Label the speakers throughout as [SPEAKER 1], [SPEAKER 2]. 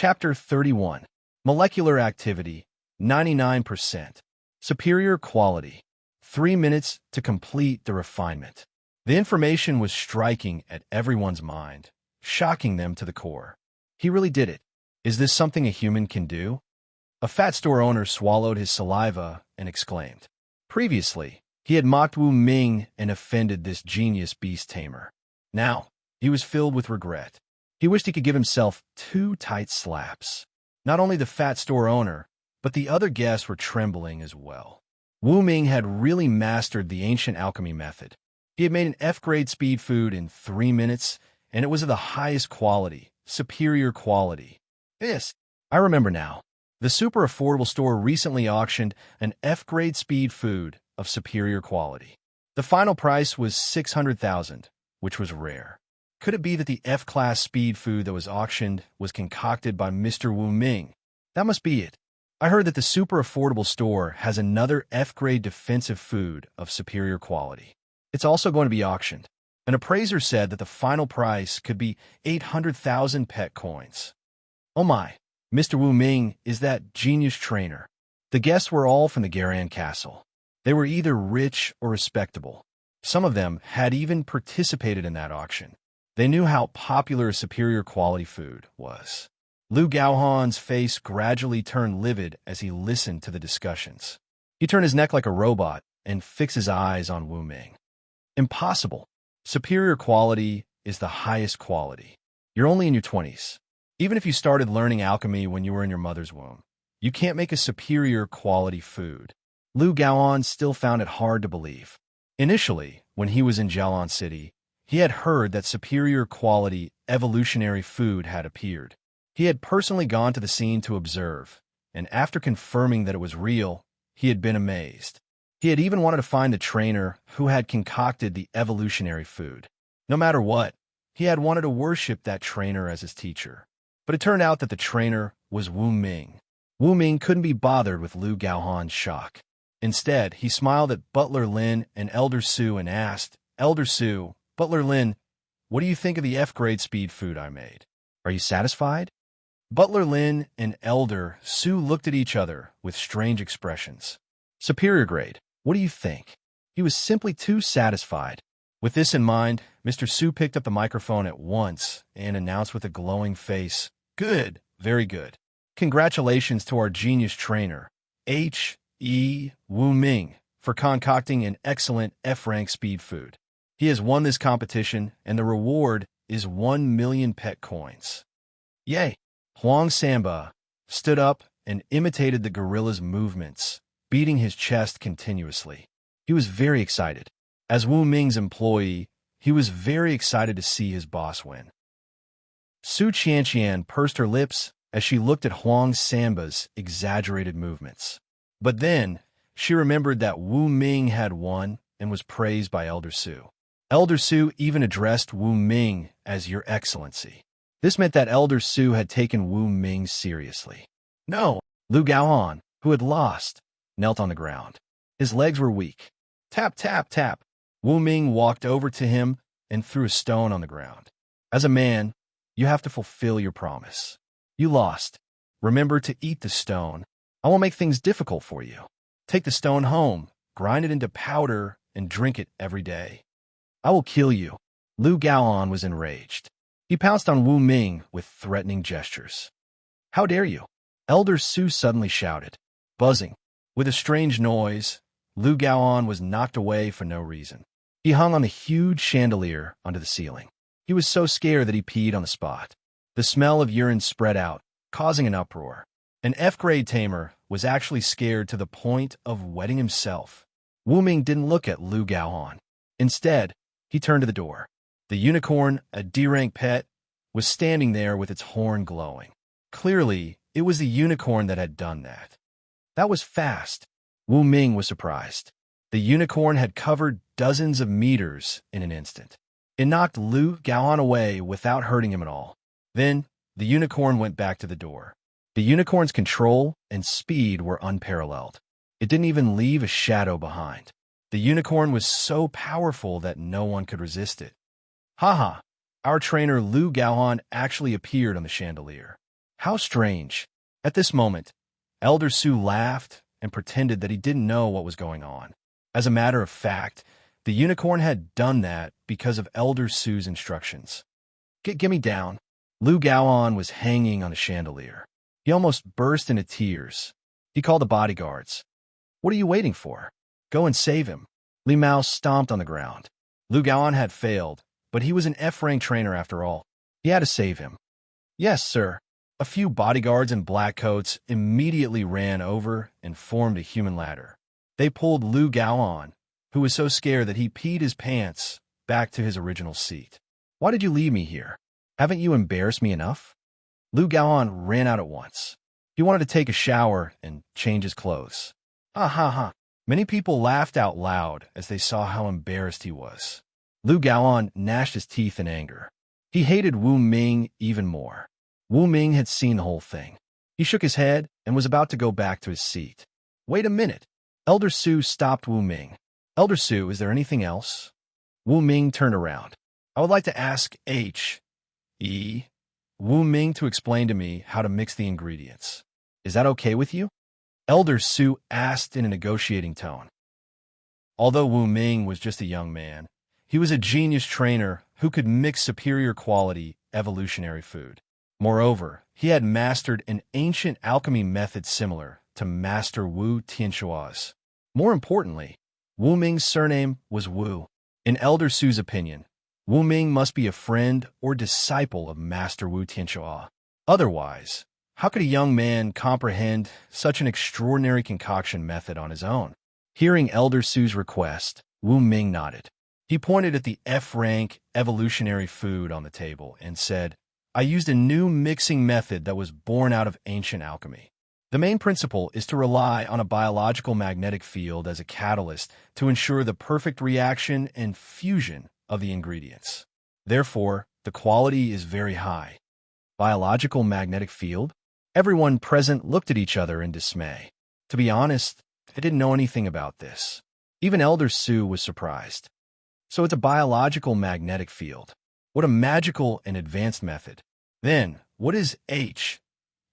[SPEAKER 1] Chapter 31. Molecular activity, 99%. Superior quality. 3 minutes to complete the refinement. The information was striking at everyone's mind, shocking them to the core. He really did it. Is this something a human can do? A fat store owner swallowed his saliva and exclaimed. Previously, he had mocked Wu Ming and offended this genius beast tamer. Now, he was filled with regret. He wished he could give himself 2 tight slaps. Not only the fat store owner, but the other guests were trembling as well. Wu Ming had really mastered the ancient alchemy method. He had made an F-grade speed food in 3 minutes, and it was of the highest quality, superior quality. I remember now. The super affordable store recently auctioned an F-grade speed food of superior quality. The final price was 600,000, which was rare. Could it be that the F-class speed food that was auctioned was concocted by Mr. Wu Ming? That must be it. I heard that the super affordable store has another F-grade defensive food of superior quality. It's also going to be auctioned. An appraiser said that the final price could be 800,000 pet coins. Oh my, Mr. Wu Ming is that genius trainer. The guests were all from the Garan Castle. They were either rich or respectable. Some of them had even participated in that auction. They knew how popular superior quality food was. Lu Gaohan's face gradually turned livid as he listened to the discussions. He turned his neck like a robot and fixed his eyes on Wu Ming. Impossible. Superior quality is the highest quality. You're only in your 20s. Even if you started learning alchemy when you were in your mother's womb, you can't make a superior quality food. Lu Gaohan still found it hard to believe. Initially, when he was in Jialan City, he had heard that superior quality evolutionary food had appeared. He had personally gone to the scene to observe, and after confirming that it was real, he had been amazed. He had even wanted to find the trainer who had concocted the evolutionary food. No matter what, he had wanted to worship that trainer as his teacher. But it turned out that the trainer was Wu Ming. Wu Ming couldn't be bothered with Lu Gaohan's shock. Instead, he smiled at Butler Lin and Elder Su and asked, Elder Su, Butler Lin, what do you think of the F-grade speed food I made? Are you satisfied? Butler Lin and Elder Su looked at each other with strange expressions. Superior grade, what do you think? He was simply too satisfied. With this in mind, Mr. Su picked up the microphone at once and announced with a glowing face, Good, very good. Congratulations to our genius trainer, H.E. Wu Ming, for concocting an excellent F-rank speed food. He has won this competition, and the reward is 1 million pet coins. Yay! Huang Samba stood up and imitated the gorilla's movements, beating his chest continuously. He was very excited. As Wu Ming's employee, he was very excited to see his boss win. Su Qianqian pursed her lips as she looked at Huang Samba's exaggerated movements. But then, she remembered that Wu Ming had won and was praised by Elder Su. Elder Su even addressed Wu Ming as Your Excellency. This meant that Elder Su had taken Wu Ming seriously. No, Lu Gaohan, who had lost, knelt on the ground. His legs were weak. Tap, tap, tap. Wu Ming walked over to him and threw a stone on the ground. As a man, you have to fulfill your promise. You lost. Remember to eat the stone. I won't make things difficult for you. Take the stone home, grind it into powder, and drink it every day. I will kill you. Lu Gaohan was enraged. He pounced on Wu Ming with threatening gestures. How dare you? Elder Su suddenly shouted. Buzzing. With a strange noise, Lu Gaohan was knocked away for no reason. He hung on the huge chandelier under the ceiling. He was so scared that he peed on the spot. The smell of urine spread out, causing an uproar. An F-grade tamer was actually scared to the point of wetting himself. Wu Ming didn't look at Lu Gaohan. Instead, he turned to the door. The unicorn, a D-rank pet, was standing there with its horn glowing. Clearly, it was the unicorn that had done that. That was fast. Wu Ming was surprised. The unicorn had covered dozens of meters in an instant. It knocked Lu Gaohan away without hurting him at all. Then, the unicorn went back to the door. The unicorn's control and speed were unparalleled. It didn't even leave a shadow behind. The unicorn was so powerful that no one could resist it. Haha, our trainer Lu Gaohan actually appeared on the chandelier. How strange. At this moment, Elder Su laughed and pretended that he didn't know what was going on. As a matter of fact, the unicorn had done that because of Elder Su's instructions. Get me down. Lu Gaoan was hanging on a chandelier. He almost burst into tears. He called the bodyguards. What are you waiting for? Go and save him. Li Mao stomped on the ground. Lu Gaoan had failed, but he was an F-rank trainer after all. He had to save him. Yes, sir. A few bodyguards in black coats immediately ran over and formed a human ladder. They pulled Lu Gaoan, who was so scared that he peed his pants, back to his original seat. Why did you leave me here? Haven't you embarrassed me enough? Lu Gaoan ran out at once. He wanted to take a shower and change his clothes. Ha ha ha. Many people laughed out loud as they saw how embarrassed he was. Lu Gaoan gnashed his teeth in anger. He hated Wu Ming even more. Wu Ming had seen the whole thing. He shook his head and was about to go back to his seat. Wait a minute. Elder Su stopped Wu Ming. Elder Su, is there anything else? Wu Ming turned around. I would like to ask Wu Ming to explain to me how to mix the ingredients. Is that okay with you? Elder Su asked in a negotiating tone. Although Wu Ming was just a young man, he was a genius trainer who could mix superior quality evolutionary food. Moreover, he had mastered an ancient alchemy method similar to Master Wu Tianshua's. More importantly, Wu Ming's surname was Wu. In Elder Su's opinion, Wu Ming must be a friend or disciple of Master Wu Tianshua. Otherwise, how could a young man comprehend such an extraordinary concoction method on his own? Hearing Elder Su's request, Wu Ming nodded. He pointed at the F-rank evolutionary food on the table and said, I used a new mixing method that was born out of ancient alchemy. The main principle is to rely on a biological magnetic field as a catalyst to ensure the perfect reaction and fusion of the ingredients. Therefore, the quality is very high. Biological magnetic field? Everyone present looked at each other in dismay. To be honest, they didn't know anything about this. Even Elder Su was surprised. So it's a biological magnetic field. What a magical and advanced method. Then, what is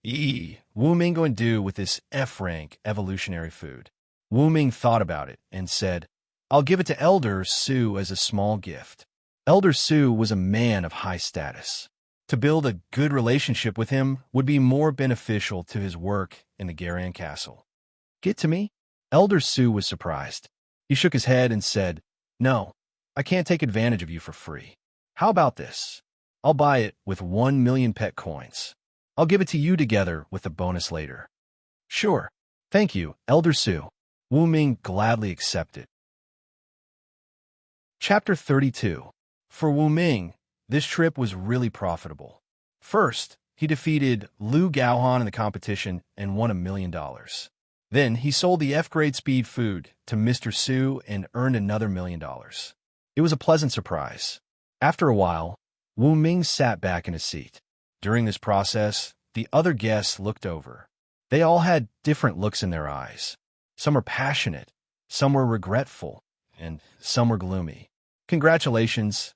[SPEAKER 1] Wu Ming going to do with this F-rank evolutionary food? Wu Ming thought about it and said, I'll give it to Elder Su as a small gift. Elder Su was a man of high status. To build a good relationship with him would be more beneficial to his work in the Garan Castle. Get to me? Elder Su was surprised. He shook his head and said, No, I can't take advantage of you for free. How about this? I'll buy it with 1 million pet coins. I'll give it to you together with the bonus later. Sure. Thank you, Elder Su. Wu Ming gladly accepted. Chapter 32. For Wu Ming, this trip was really profitable. First, he defeated Lu Gaohan in the competition and won $1 million. Then, he sold the F-grade speed food to Mr. Su and earned another $1 million. It was a pleasant surprise. After a while, Wu Ming sat back in his seat. During this process, the other guests looked over. They all had different looks in their eyes. Some were passionate, some were regretful, and some were gloomy. Congratulations,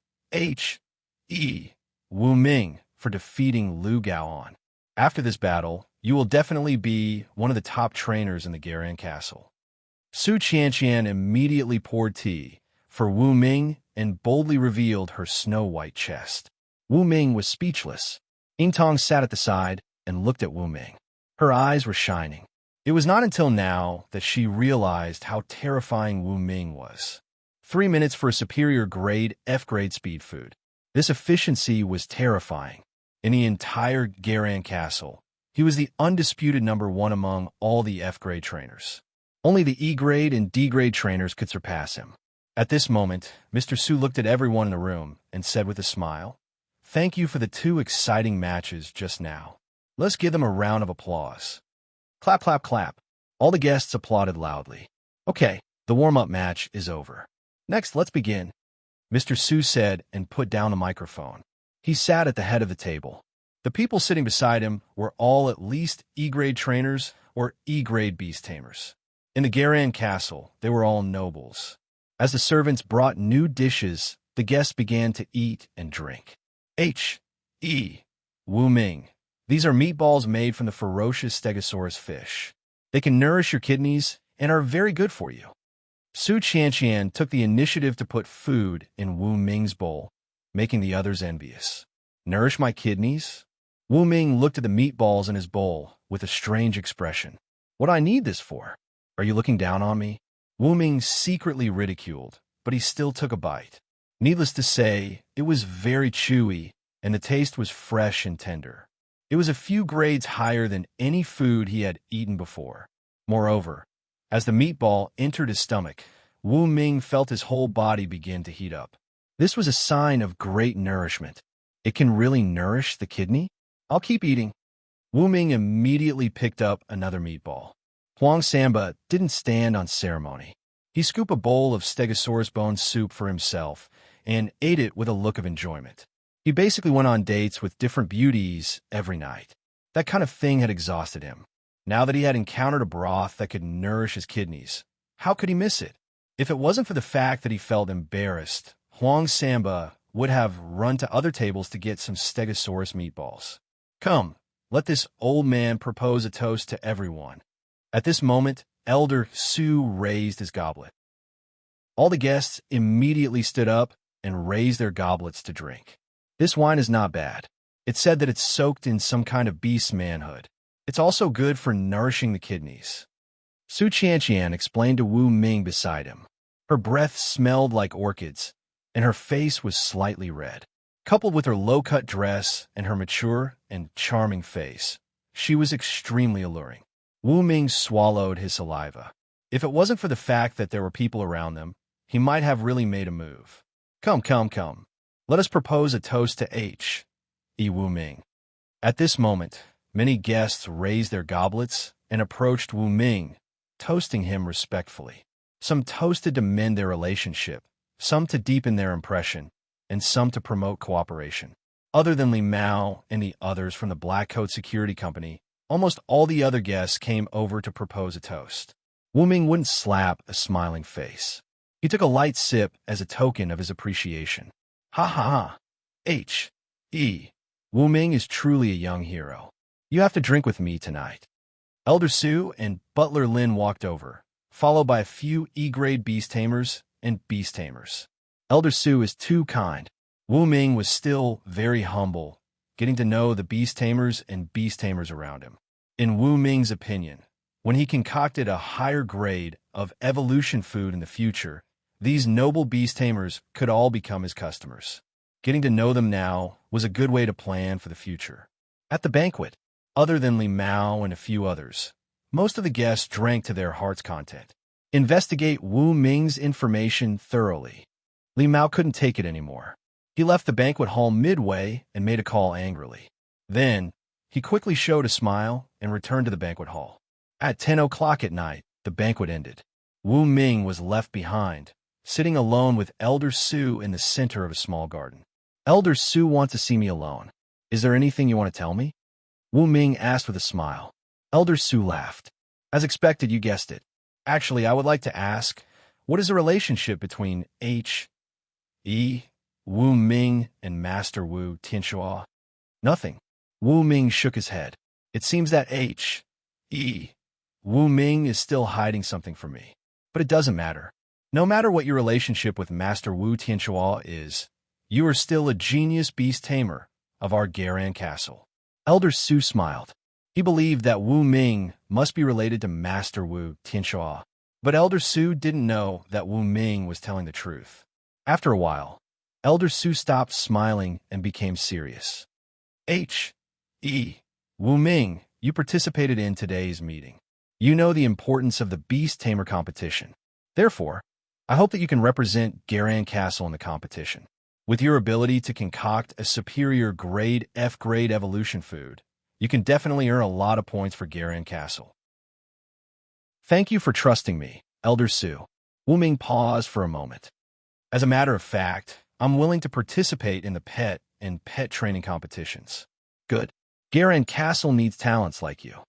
[SPEAKER 1] Wu Ming, for defeating Lu Gaoan. After this battle, you will definitely be one of the top trainers in the Garan Castle. Su Qianqian immediately poured tea for Wu Ming and boldly revealed her snow-white chest. Wu Ming was speechless. Yingtong sat at the side and looked at Wu Ming. Her eyes were shining. It was not until now that she realized how terrifying Wu Ming was. 3 minutes for a superior grade F-grade speed food. This efficiency was terrifying. In the entire Garan Castle, he was the undisputed #1 among all the F-grade trainers. Only the E-grade and D-grade trainers could surpass him. At this moment, Mr. Su looked at everyone in the room and said with a smile, Thank you for the 2 exciting matches just now. Let's give them a round of applause. Clap, clap, clap. All the guests applauded loudly. Okay, the warm-up match is over. Next, let's begin, Mr. Su said and put down the microphone. He sat at the head of the table. The people sitting beside him were all at least E-grade trainers or E-grade beast tamers. In the Garan Castle, they were all nobles. As the servants brought new dishes, the guests began to eat and drink. Wu Ming, These are meatballs made from the ferocious stegosaurus fish. They can nourish your kidneys and are very good for you. Su Qianqian took the initiative to put food in Wu Ming's bowl, making the others envious. Nourish my kidneys? Wu Ming looked at the meatballs in his bowl with a strange expression. What do I need this for? Are you looking down on me? Wu Ming secretly ridiculed, but he still took a bite. Needless to say, it was very chewy, and the taste was fresh and tender. It was a few grades higher than any food he had eaten before. Moreover, as the meatball entered his stomach, Wu Ming felt his whole body begin to heat up. This was a sign of great nourishment. It can really nourish the kidney? I'll keep eating. Wu Ming immediately picked up another meatball. Huang Samba didn't stand on ceremony. He scooped a bowl of stegosaurus bone soup for himself and ate it with a look of enjoyment. He basically went on dates with different beauties every night. That kind of thing had exhausted him. Now that he had encountered a broth that could nourish his kidneys, how could he miss it? If it wasn't for the fact that he felt embarrassed, Huang Samba would have run to other tables to get some stegosaurus meatballs. Come, let this old man propose a toast to everyone. At this moment, Elder Su raised his goblet. All the guests immediately stood up and raised their goblets to drink. This wine is not bad. It's said that it's soaked in some kind of beast manhood. It's also good for nourishing the kidneys. Su Qianqian explained to Wu Ming beside him. Her breath smelled like orchids, and her face was slightly red. Coupled with her low-cut dress and her mature and charming face, she was extremely alluring. Wu Ming swallowed his saliva. If it wasn't for the fact that there were people around them, he might have really made a move. Come. Let us propose a toast to H. E. Wu Ming. At this moment, many guests raised their goblets and approached Wu Ming, toasting him respectfully. Some toasted to mend their relationship, some to deepen their impression, and some to promote cooperation. Other than Li Mao and the others from the Black Coat Security Company, almost all the other guests came over to propose a toast. Wu Ming wouldn't slap a smiling face. He took a light sip as a token of his appreciation. Ha. H. E. Wu Ming is truly a young hero. You have to drink with me tonight. Elder Su and Butler Lin walked over, followed by a few E-grade beast tamers and beast tamers. Elder Su is too kind. Wu Ming was still very humble, getting to know the beast tamers and beast tamers around him. In Wu Ming's opinion, when he concocted a higher grade of evolution food in the future, these noble beast tamers could all become his customers. Getting to know them now was a good way to plan for the future. At the banquet, other than Li Mao and a few others, most of the guests drank to their heart's content. Investigate Wu Ming's information thoroughly. Li Mao couldn't take it anymore. He left the banquet hall midway and made a call angrily. Then, he quickly showed a smile and returned to the banquet hall. At 10 o'clock at night, the banquet ended. Wu Ming was left behind, sitting alone with Elder Su in the center of a small garden. Elder Su wants to see me alone. Is there anything you want to tell me? Wu Ming asked with a smile. Elder Su laughed. As expected, you guessed it. Actually, I would like to ask, what is the relationship between H. E. Wu Ming and Master Wu Tianxua? Nothing. Wu Ming shook his head. It seems that H. E. Wu Ming is still hiding something from me. But it doesn't matter. No matter what your relationship with Master Wu Tianxua is, you are still a genius beast tamer of our Garan castle. Elder Su smiled. He believed that Wu Ming must be related to Master Wu Tianxua, but Elder Su didn't know that Wu Ming was telling the truth. After a while, Elder Su stopped smiling and became serious. H. E. Wu Ming, you participated in today's meeting. You know the importance of the beast tamer competition. Therefore, I hope that you can represent Garan Castle in the competition. With your ability to concoct a superior grade F-grade evolution food, you can definitely earn a lot of points for Garan Castle. Thank you for trusting me, Elder Su. Wu Ming paused for a moment. As a matter of fact, I'm willing to participate in the pet and pet training competitions. Good. Garan Castle needs talents like you.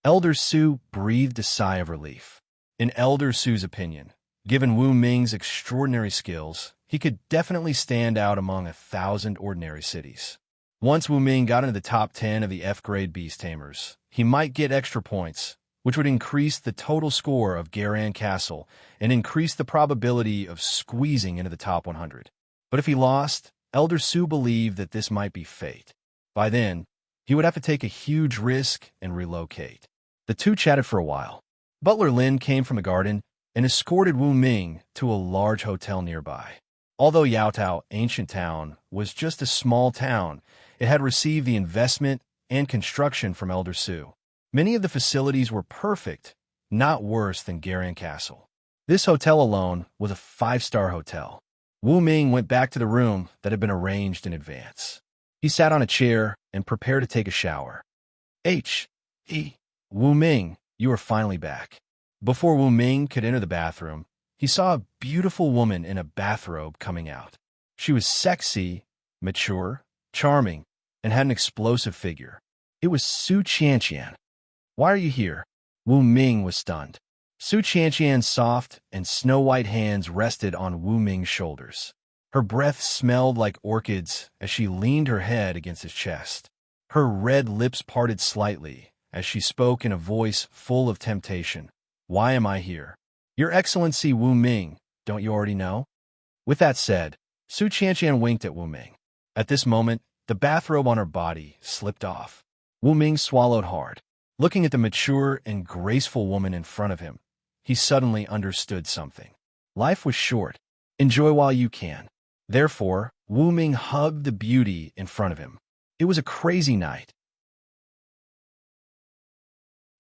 [SPEAKER 1] Elder Su breathed a sigh of relief. In Elder Su's opinion, given Wu Ming's extraordinary skills, he could definitely stand out among 1,000 ordinary cities. Once Wu Ming got into the top 10 of the F-grade beast tamers, he might get extra points, which would increase the total score of Garan Castle and increase the probability of squeezing into the top 100. But if he lost, Elder Su believed that this might be fate. By then, he would have to take a huge risk and relocate. The two chatted for a while. Butler Lin came from the garden and escorted Wu Ming to a large hotel nearby. Although Yaotao Ancient Town was just a small town, it had received the investment and construction from Elder Su. Many of the facilities were perfect, not worse than Garan Castle. This hotel alone was a 5-star hotel. Wu Ming went back to the room that had been arranged in advance. He sat on a chair and prepared to take a shower. Wu Ming, you are finally back. Before Wu Ming could enter the bathroom, he saw a beautiful woman in a bathrobe coming out. She was sexy, mature, charming, and had an explosive figure. It was Su Qianqian. Why are you here? Wu Ming was stunned. Su Qianqian's soft and snow-white hands rested on Wu Ming's shoulders. Her breath smelled like orchids as she leaned her head against his chest. Her red lips parted slightly as she spoke in a voice full of temptation. Why am I here? Your Excellency Wu Ming, don't you already know? With that said, Su Qianqian winked at Wu Ming. At this moment, the bathrobe on her body slipped off. Wu Ming swallowed hard. Looking at the mature and graceful woman in front of him, he suddenly understood something. Life was short. Enjoy while you can. Therefore, Wu Ming hugged the beauty in front of him. It was a crazy night.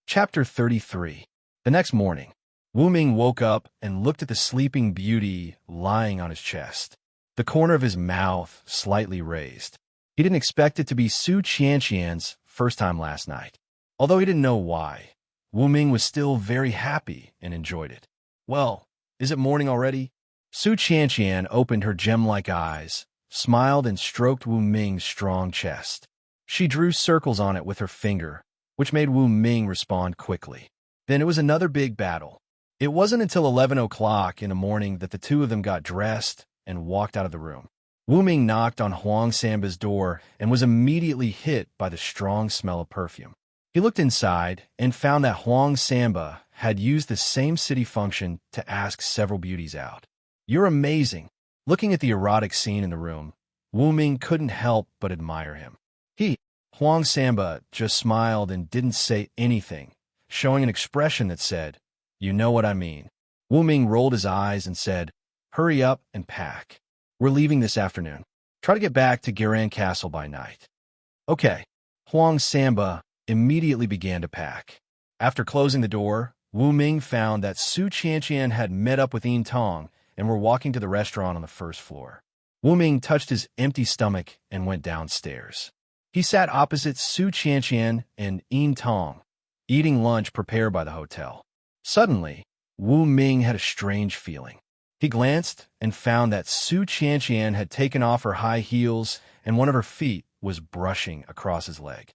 [SPEAKER 1] Chapter 33. The next morning, Wu Ming woke up and looked at the sleeping beauty lying on his chest, the corner of his mouth slightly raised. He didn't expect it to be Su Qianqian's first time last night. Although he didn't know why, Wu Ming was still very happy and enjoyed it. Well, is it morning already? Su Qianqian opened her gem-like eyes, smiled and stroked Wu Ming's strong chest. She drew circles on it with her finger, which made Wu Ming respond quickly. Then it was another big battle. It wasn't until 11 o'clock in the morning that the two of them got dressed and walked out of the room. Wu Ming knocked on Huang Samba's door and was immediately hit by the strong smell of perfume. He looked inside and found that Huang Samba had used the same city function to ask several beauties out. You're amazing. Looking at the erotic scene in the room, Wu Ming couldn't help but admire him. Huang Samba just smiled and didn't say anything, showing an expression that said, you know what I mean. Wu Ming rolled his eyes and said, hurry up and pack. We're leaving this afternoon. Try to get back to Garan Castle by night. Okay. Huang Samba immediately began to pack. After closing the door, Wu Ming found that Su Qianqian had met up with Yin Tong and were walking to the restaurant on the first floor. Wu Ming touched his empty stomach and went downstairs. He sat opposite Su Qianqian and Yin Tong, eating lunch prepared by the hotel. Suddenly, Wu Ming had a strange feeling. He glanced and found that Su Qianqian had taken off her high heels and one of her feet was brushing across his leg.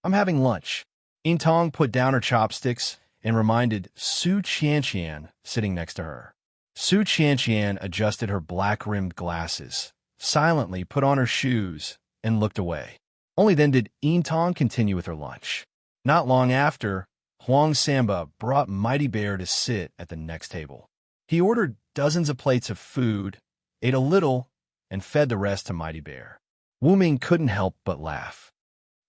[SPEAKER 1] I'm having lunch. Yin Tong put down her chopsticks and reminded Su Qianqian sitting next to her. Su Qianqian adjusted her black-rimmed glasses, silently put on her shoes, and looked away. Only then did Yin Tong continue with her lunch. Not long after, Huang Samba brought Mighty Bear to sit at the next table. He ordered dozens of plates of food, ate a little, and fed the rest to Mighty Bear. Wu Ming couldn't help but laugh.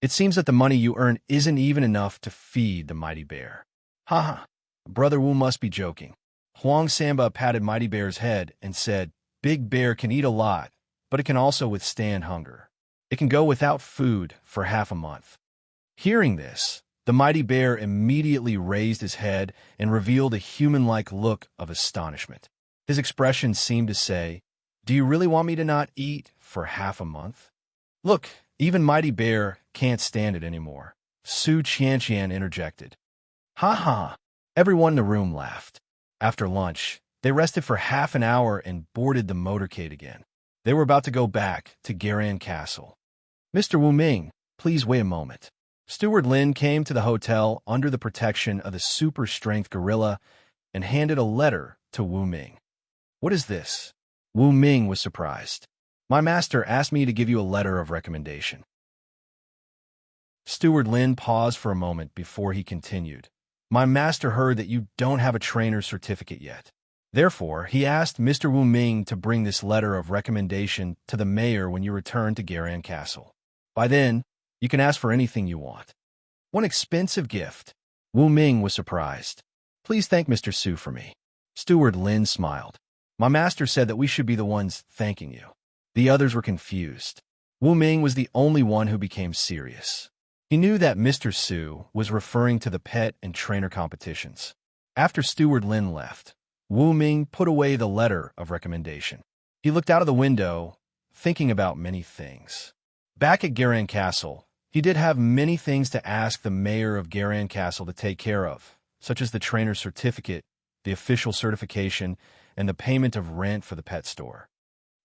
[SPEAKER 1] It seems that the money you earn isn't even enough to feed the Mighty Bear. Ha! Brother Wu must be joking. Huang Samba patted Mighty Bear's head and said, Big Bear can eat a lot, but it can also withstand hunger. It can go without food for half a month. Hearing this, the Mighty Bear immediately raised his head and revealed a human-like look of astonishment. His expression seemed to say, Do you really want me to not eat for half a month? Look, even Mighty Bear can't stand it anymore. Su Qianqian interjected. Ha ha! Everyone in the room laughed. After lunch, they rested for half an hour and boarded the motorcade again. They were about to go back to Garan Castle. Mr. Wu Ming, please wait a moment. Steward Lin came to the hotel under the protection of the super-strength gorilla and handed a letter to Wu Ming. What is this? Wu Ming was surprised. My master asked me to give you a letter of recommendation. Steward Lin paused for a moment before he continued. My master heard that you don't have a trainer's certificate yet. Therefore, he asked Mr. Wu Ming to bring this letter of recommendation to the mayor when you return to Garan Castle. By then, you can ask for anything you want. One expensive gift. Wu Ming was surprised. Please thank Mr. Su for me. Steward Lin smiled. My master said that we should be the ones thanking you. The others were confused. Wu Ming was the only one who became serious. He knew that Mr. Su was referring to the pet and trainer competitions. After Steward Lin left, Wu Ming put away the letter of recommendation. He looked out of the window, thinking about many things. Back at Garan Castle, he did have many things to ask the mayor of Garan Castle to take care of, such as the trainer's certificate, the official certification, and the payment of rent for the pet store.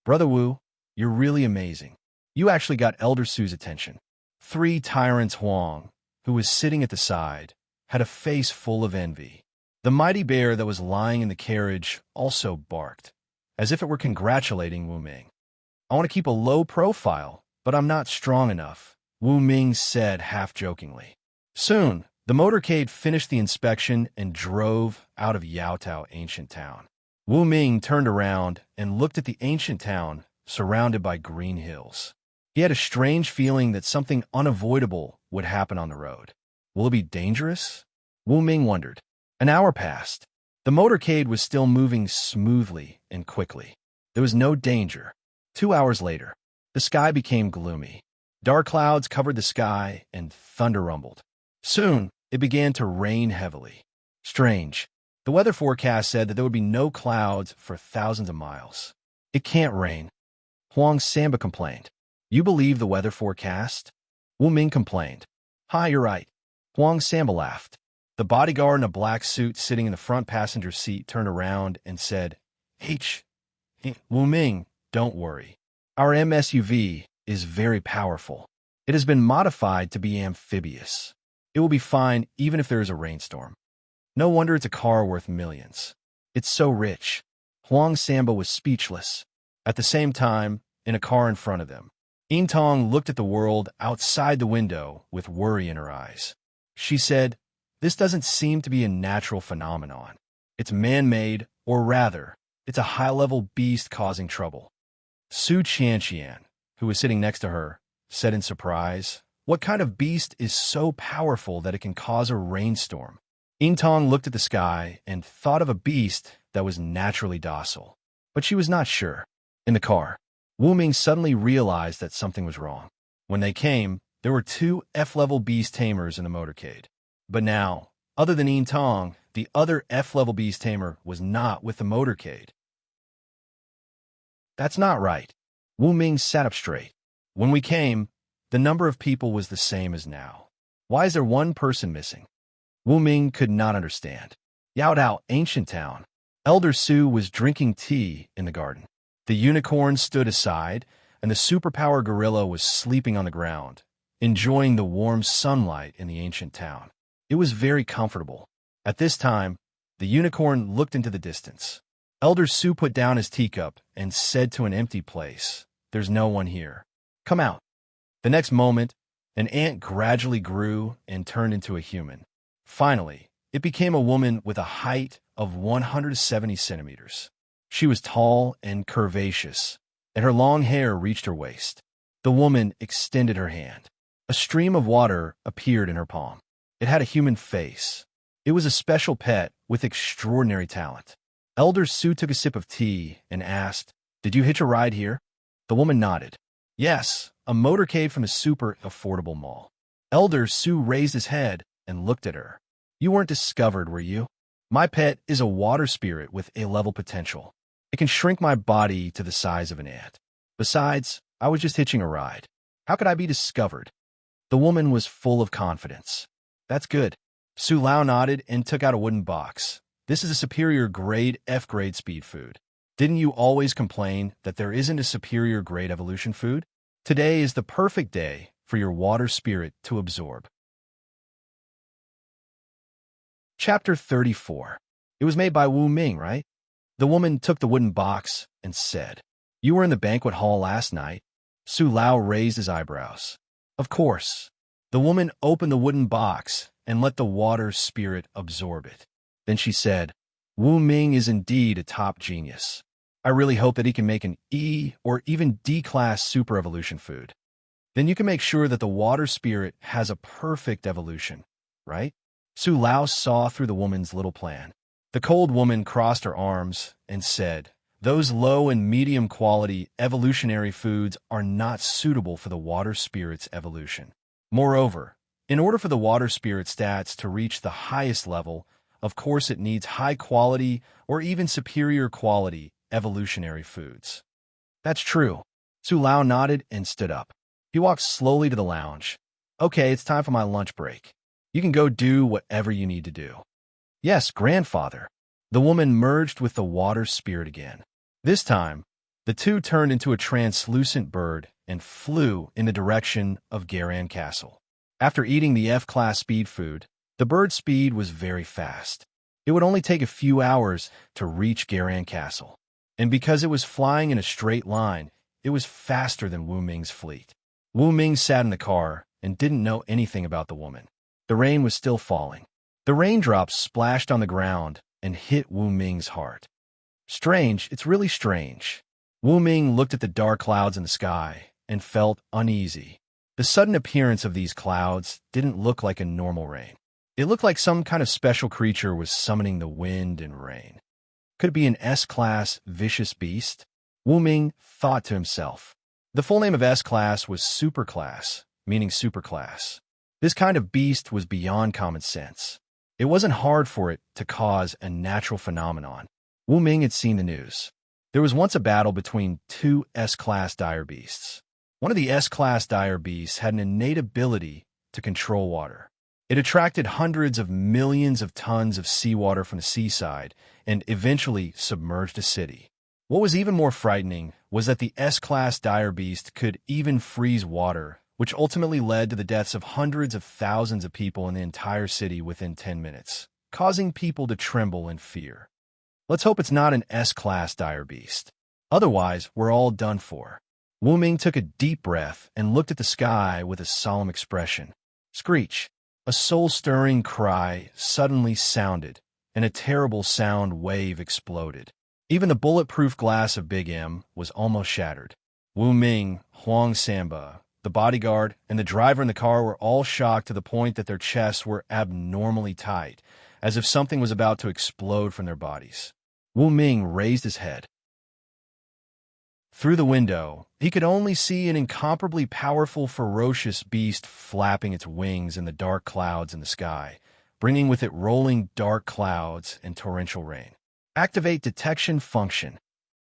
[SPEAKER 1] Brother Wu, you're really amazing. You actually got Elder Su's attention. 3 Tyrants Huang, who was sitting at the side, had a face full of envy. The mighty bear that was lying in the carriage also barked, as if it were congratulating Wu Ming. I want to keep a low profile, but I'm not strong enough, Wu Ming said half-jokingly. Soon, the motorcade finished the inspection and drove out of Yaotao Ancient Town. Wu Ming turned around and looked at the ancient town surrounded by green hills. He had a strange feeling that something unavoidable would happen on the road. Will it be dangerous? Wu Ming wondered. An hour passed. The motorcade was still moving smoothly and quickly. There was no danger. 2 hours later, the sky became gloomy. Dark clouds covered the sky and thunder rumbled. Soon, it began to rain heavily. Strange. The weather forecast said that there would be no clouds for thousands of miles. It can't rain. Huang Samba complained. You believe the weather forecast? Wu Ming complained. Hi, you're right. Huang Samba laughed. The bodyguard in a black suit sitting in the front passenger seat turned around and said, Wu Ming, don't worry. Our MSUV is very powerful. It has been modified to be amphibious. It will be fine even if there is a rainstorm. No wonder it's a car worth millions. It's so rich. Huang Samba was speechless. At the same time, in a car in front of them, Yin Tong looked at the world outside the window with worry in her eyes. She said, this doesn't seem to be a natural phenomenon. It's man-made, or rather, it's a high-level beast causing trouble. Su Qianqian, who was sitting next to her, said in surprise, what kind of beast is so powerful that it can cause a rainstorm? Yin Tong looked at the sky and thought of a beast that was naturally docile. But she was not sure. In the car, Wu Ming suddenly realized that something was wrong. When they came, there were 2 F-level beast tamers in the motorcade. But now, other than Yin Tong, the other F-level beast tamer was not with the motorcade. That's not right. Wu Ming sat up straight. When we came, the number of people was the same as now. Why is there 1 person missing? Wu Ming could not understand. Yaotao Ancient Town. Elder Su was drinking tea in the garden. The unicorn stood aside, and the superpower gorilla was sleeping on the ground, enjoying the warm sunlight in the ancient town. It was very comfortable. At this time, the unicorn looked into the distance. Elder Su put down his teacup and said to an empty place, there's no one here. Come out. The next moment, an ant gradually grew and turned into a human. Finally, it became a woman with a height of 170 centimeters. She was tall and curvaceous, and her long hair reached her waist. The woman extended her hand. A stream of water appeared in her palm. It had a human face. It was a special pet with extraordinary talent. Elder Su took a sip of tea and asked, did you hitch a ride here? The woman nodded. Yes, a motorcade from a super affordable mall. Elder Su raised his head and looked at her. You weren't discovered, were you? My pet is a water spirit with A-level potential. It can shrink my body to the size of an ant. Besides, I was just hitching a ride. How could I be discovered? The woman was full of confidence. That's good. Su Lao nodded and took out a wooden box. This is a superior grade F-grade speed food. Didn't you always complain that there isn't a superior grade evolution food? Today is the perfect day for your water spirit to absorb. Chapter 34. It was made by Wu Ming, right? The woman took the wooden box and said, you were in the banquet hall last night? Su Lao raised his eyebrows. Of course. The woman opened the wooden box and let the water spirit absorb it. Then she said, Wu Ming is indeed a top genius. I really hope that he can make an E or even D-class super evolution food. Then you can make sure that the water spirit has a perfect evolution, right? Su Lao saw through the woman's little plan. The cold woman crossed her arms and said, those low and medium quality evolutionary foods are not suitable for the water spirit's evolution. Moreover, in order for the water spirit stats to reach the highest level, of course it needs high quality or even superior quality evolutionary foods. That's true. Su Lao nodded and stood up. He walked slowly to the lounge. Okay, it's time for my lunch break. You can go do whatever you need to do. Yes, grandfather. The woman merged with the water spirit again. This time, the two turned into a translucent bird and flew in the direction of Garan Castle. After eating the F-class speed food, the bird's speed was very fast. It would only take a few hours to reach Garan Castle. And because it was flying in a straight line, it was faster than Wu Ming's fleet. Wu Ming sat in the car and didn't know anything about the woman. The rain was still falling. The raindrops splashed on the ground and hit Wu Ming's heart. Strange, it's really strange. Wu Ming looked at the dark clouds in the sky and felt uneasy. The sudden appearance of these clouds didn't look like a normal rain. It looked like some kind of special creature was summoning the wind and rain. Could it be an S-class vicious beast? Wu Ming thought to himself. The full name of S-class was superclass, meaning superclass. This kind of beast was beyond common sense. It wasn't hard for it to cause a natural phenomenon. Wu Ming had seen the news. There was once a battle between two S-class dire beasts. One of the S-class dire beasts had an innate ability to control water. It attracted hundreds of millions of tons of seawater from the seaside and eventually submerged a city. What was even more frightening was that the S-class dire beast could even freeze water, which ultimately led to the deaths of hundreds of thousands of people in the entire city within 10 minutes, causing people to tremble in fear. Let's hope it's not an S-class dire beast. Otherwise, we're all done for. Wu Ming took a deep breath and looked at the sky with a solemn expression. Screech! A soul-stirring cry suddenly sounded, and a terrible sound wave exploded. Even the bulletproof glass of Big M was almost shattered. Wu Ming, Huang Samba, the bodyguard, and the driver in the car were all shocked to the point that their chests were abnormally tight, as if something was about to explode from their bodies. Wu Ming raised his head. Through the window, he could only see an incomparably powerful, ferocious beast flapping its wings in the dark clouds in the sky, bringing with it rolling dark clouds and torrential rain. Activate detection function.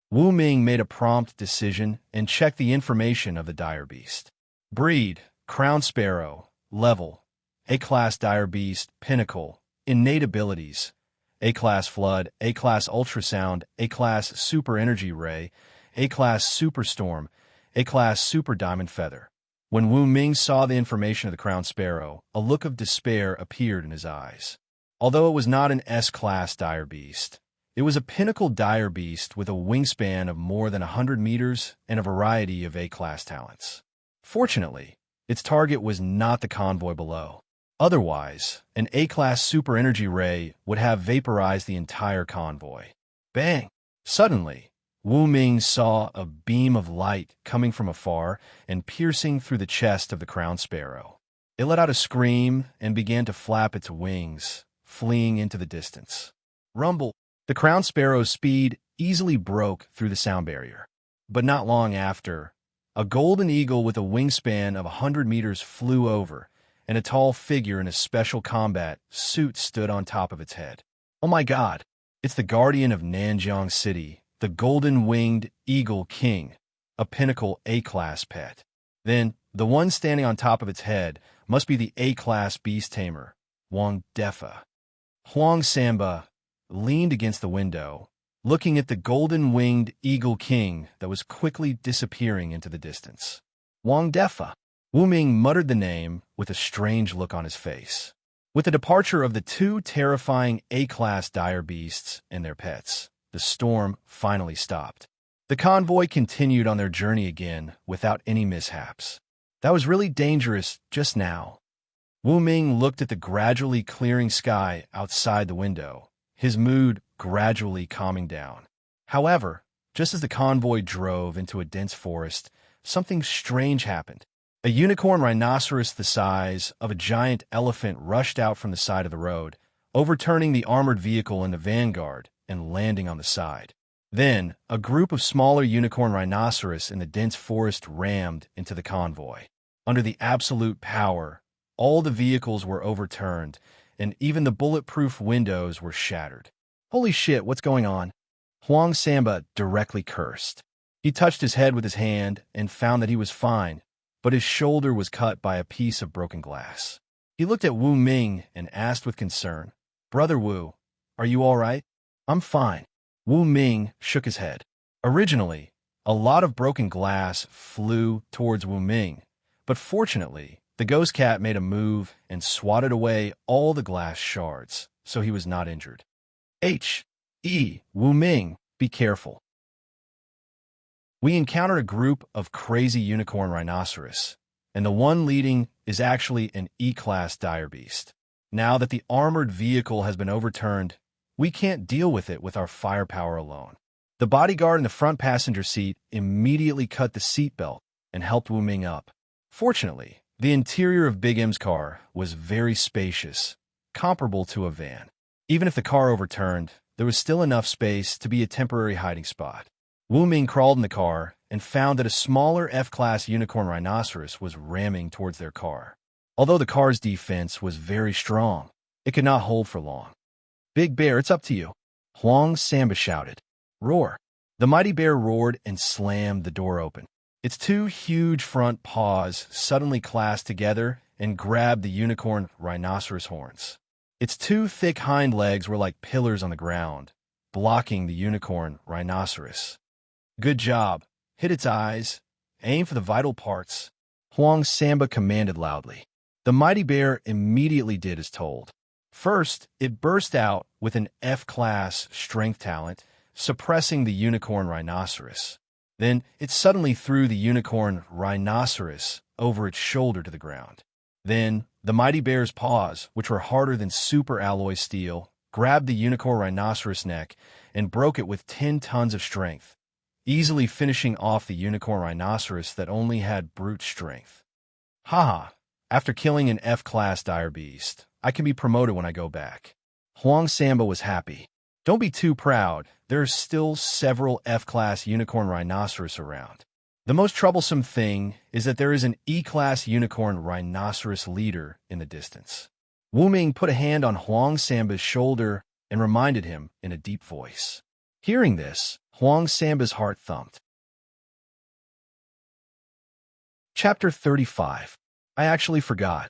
[SPEAKER 1] Wu Ming made a prompt decision and checked the information of the dire beast. Breed, crown sparrow. Level, A-class dire beast, pinnacle. Innate abilities, A-class flood, A-class ultrasound, A-class super energy ray, A-class superstorm, A-class super diamond feather. When Wu Ming saw the information of the crown sparrow, a look of despair appeared in his eyes. Although it was not an S-class dire beast, it was a pinnacle dire beast with a wingspan of more than 100 meters and a variety of A-class talents. Fortunately, its target was not the convoy below. Otherwise, an A-class super energy ray would have vaporized the entire convoy. Bang! Suddenly, Wu Ming saw a beam of light coming from afar and piercing through the chest of the crown sparrow. It let out a scream and began to flap its wings, fleeing into the distance. Rumble! The crown sparrow's speed easily broke through the sound barrier. But not long after, a golden eagle with a wingspan of 100 meters flew over, and a tall figure in a special combat suit stood on top of its head. Oh my God! It's the guardian of Nanjiang City, the golden-winged Eagle King, a pinnacle A-class pet. Then, the one standing on top of its head must be the A-class beast tamer, Wang Defa. Huang Samba leaned against the window, looking at the golden-winged Eagle King that was quickly disappearing into the distance. Wang Defa. Wu Ming muttered the name with a strange look on his face. With the departure of the two terrifying A-class dire beasts and their pets, the storm finally stopped. The convoy continued on their journey again without any mishaps. That was really dangerous just now, Wu Ming looked at the gradually clearing sky outside the window, his mood gradually calming down. However, just as the convoy drove into a dense forest, something strange happened. A unicorn rhinoceros the size of a giant elephant rushed out from the side of the road, overturning the armored vehicle in the vanguard and landing on the side. Then, a group of smaller unicorn rhinoceros in the dense forest rammed into the convoy. Under the absolute power, all the vehicles were overturned, and even the bulletproof windows were shattered. Holy shit, what's going on? Huang Samba directly cursed. He touched his head with his hand and found that he was fine, but his shoulder was cut by a piece of broken glass. He looked at Wu Ming and asked with concern, "Brother Wu, are you all right?" "I'm fine." Wu Ming shook his head. Originally, a lot of broken glass flew towards Wu Ming, but fortunately, the ghost cat made a move and swatted away all the glass shards, so he was not injured. Wu Ming, be careful. We encountered a group of crazy unicorn rhinoceros, and the one leading is actually an E-class dire beast. Now that the armored vehicle has been overturned, we can't deal with it with our firepower alone. The bodyguard in the front passenger seat immediately cut the seatbelt and helped Wu Ming up. Fortunately, the interior of Big M's car was very spacious, comparable to a van. Even if the car overturned, there was still enough space to be a temporary hiding spot. Wu Ming crawled in the car and found that a smaller F-class unicorn rhinoceros was ramming towards their car. Although the car's defense was very strong, it could not hold for long. "Big Bear, it's up to you," Huang Samba shouted. "Roar." The mighty bear roared and slammed the door open. Its two huge front paws suddenly clasped together and grabbed the unicorn rhinoceros horns. Its two thick hind legs were like pillars on the ground, blocking the unicorn rhinoceros. "Good job. Hit its eyes. Aim for the vital parts," Huang Samba commanded loudly. The mighty bear immediately did as told. First, it burst out with an F-class strength talent, suppressing the unicorn rhinoceros. Then, it suddenly threw the unicorn rhinoceros over its shoulder to the ground. Then, the mighty bear's paws, which were harder than super alloy steel, grabbed the unicorn rhinoceros neck and broke it with 10 tons of strength, easily finishing off the unicorn rhinoceros that only had brute strength. Haha, after killing an F-class dire beast, I can be promoted when I go back. Huang Samba was happy. Don't be too proud, there's still several F-class unicorn rhinoceros around. The most troublesome thing is that there is an E-class unicorn rhinoceros leader in the distance. Wu Ming put a hand on Huang Samba's shoulder and reminded him in a deep voice. Hearing this, Huang Samba's heart thumped. Chapter 35. I actually forgot.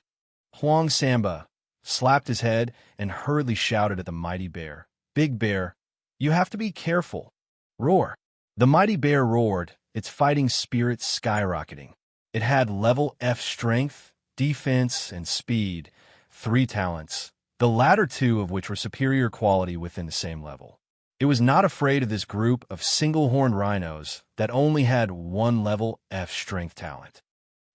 [SPEAKER 1] Huang Samba slapped his head and hurriedly shouted at the mighty bear. "Big Bear, you have to be careful." Roar. The mighty bear roared, its fighting spirit skyrocketing. It had level F strength, defense, and speed, 3 talents, the latter 2 of which were superior quality within the same level. It was not afraid of this group of single-horned rhinos that only had 1 level F strength talent.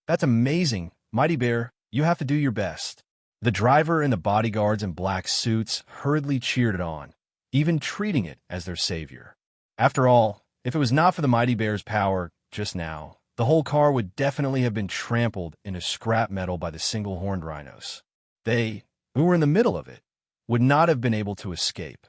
[SPEAKER 1] "That's amazing, Mighty Bear, you have to do your best." The driver and the bodyguards in black suits hurriedly cheered it on, even treating it as their savior. After all, if it was not for the mighty bear's power just now, the whole car would definitely have been trampled into scrap metal by the single-horned rhinos. They, who were in the middle of it, would not have been able to escape.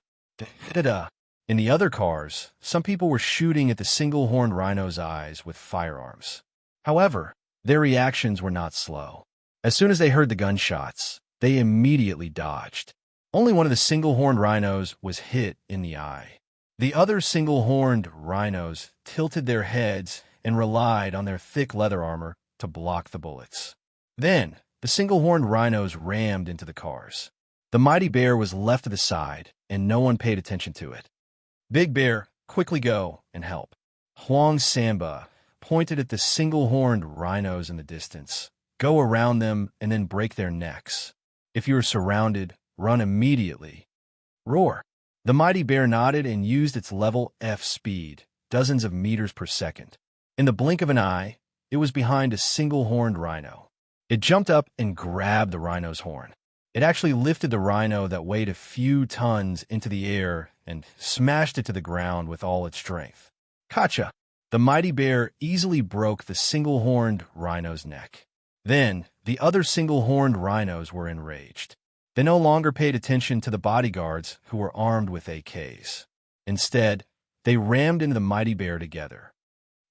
[SPEAKER 1] In the other cars, some people were shooting at the single-horned rhino's eyes with firearms. However, their reactions were not slow. As soon as they heard the gunshots, they immediately dodged. Only one of the single-horned rhinos was hit in the eye. The other single-horned rhinos tilted their heads and relied on their thick leather armor to block the bullets. Then, the single-horned rhinos rammed into the cars. The mighty bear was left to the side, and no one paid attention to it. "Big Bear, quickly go and help." Huang Samba pointed at the single-horned rhinos in the distance. "Go around them and then break their necks. If you are surrounded, run immediately." Roar. The mighty bear nodded and used its level F speed, dozens of meters per second. In the blink of an eye, it was behind a single-horned rhino. It jumped up and grabbed the rhino's horn. It actually lifted the rhino that weighed a few tons into the air and smashed it to the ground with all its strength. Gotcha! The mighty bear easily broke the single-horned rhino's neck. Then, the other single-horned rhinos were enraged. They no longer paid attention to the bodyguards who were armed with AKs. Instead, they rammed into the mighty bear together.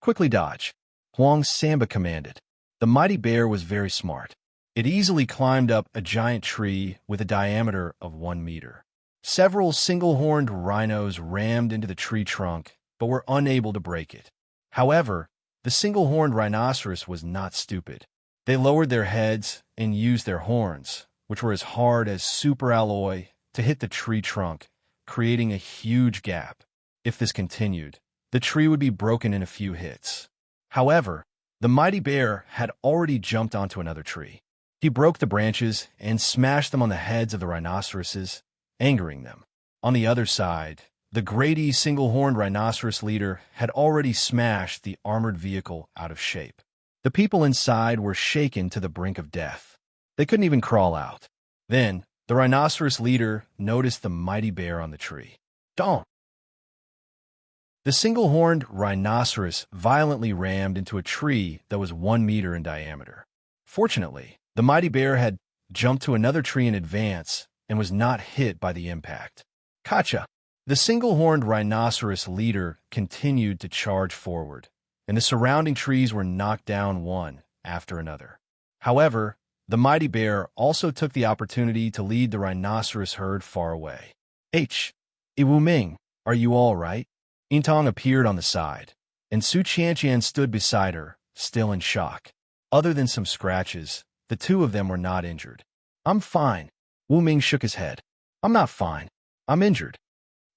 [SPEAKER 1] Quickly dodge, Huang Samba commanded. The mighty bear was very smart. It easily climbed up a giant tree with a diameter of 1 meter. Several single-horned rhinos rammed into the tree trunk, but were unable to break it. However, the single-horned rhinoceros was not stupid. They lowered their heads and used their horns, which were as hard as superalloy, to hit the tree trunk, creating a huge gap. If this continued, the tree would be broken in a few hits. However, the mighty bear had already jumped onto another tree. He broke the branches and smashed them on the heads of the rhinoceroses, angering them. On the other side, the Grady single-horned rhinoceros leader had already smashed the armored vehicle out of shape. The people inside were shaken to the brink of death. They couldn't even crawl out. Then, the rhinoceros leader noticed the mighty bear on the tree. Don't! The single-horned rhinoceros violently rammed into a tree that was 1 meter in diameter. Fortunately, the mighty bear had jumped to another tree in advance and was not hit by the impact. Gotcha! The single-horned rhinoceros leader continued to charge forward, and the surrounding trees were knocked down one after another. However, the mighty bear also took the opportunity to lead the rhinoceros herd far away. Wu Ming, are you all right? Yintong appeared on the side, and Su Qianqian stood beside her, still in shock. Other than some scratches, the two of them were not injured. I'm fine. Wu Ming shook his head. I'm not fine. I'm injured.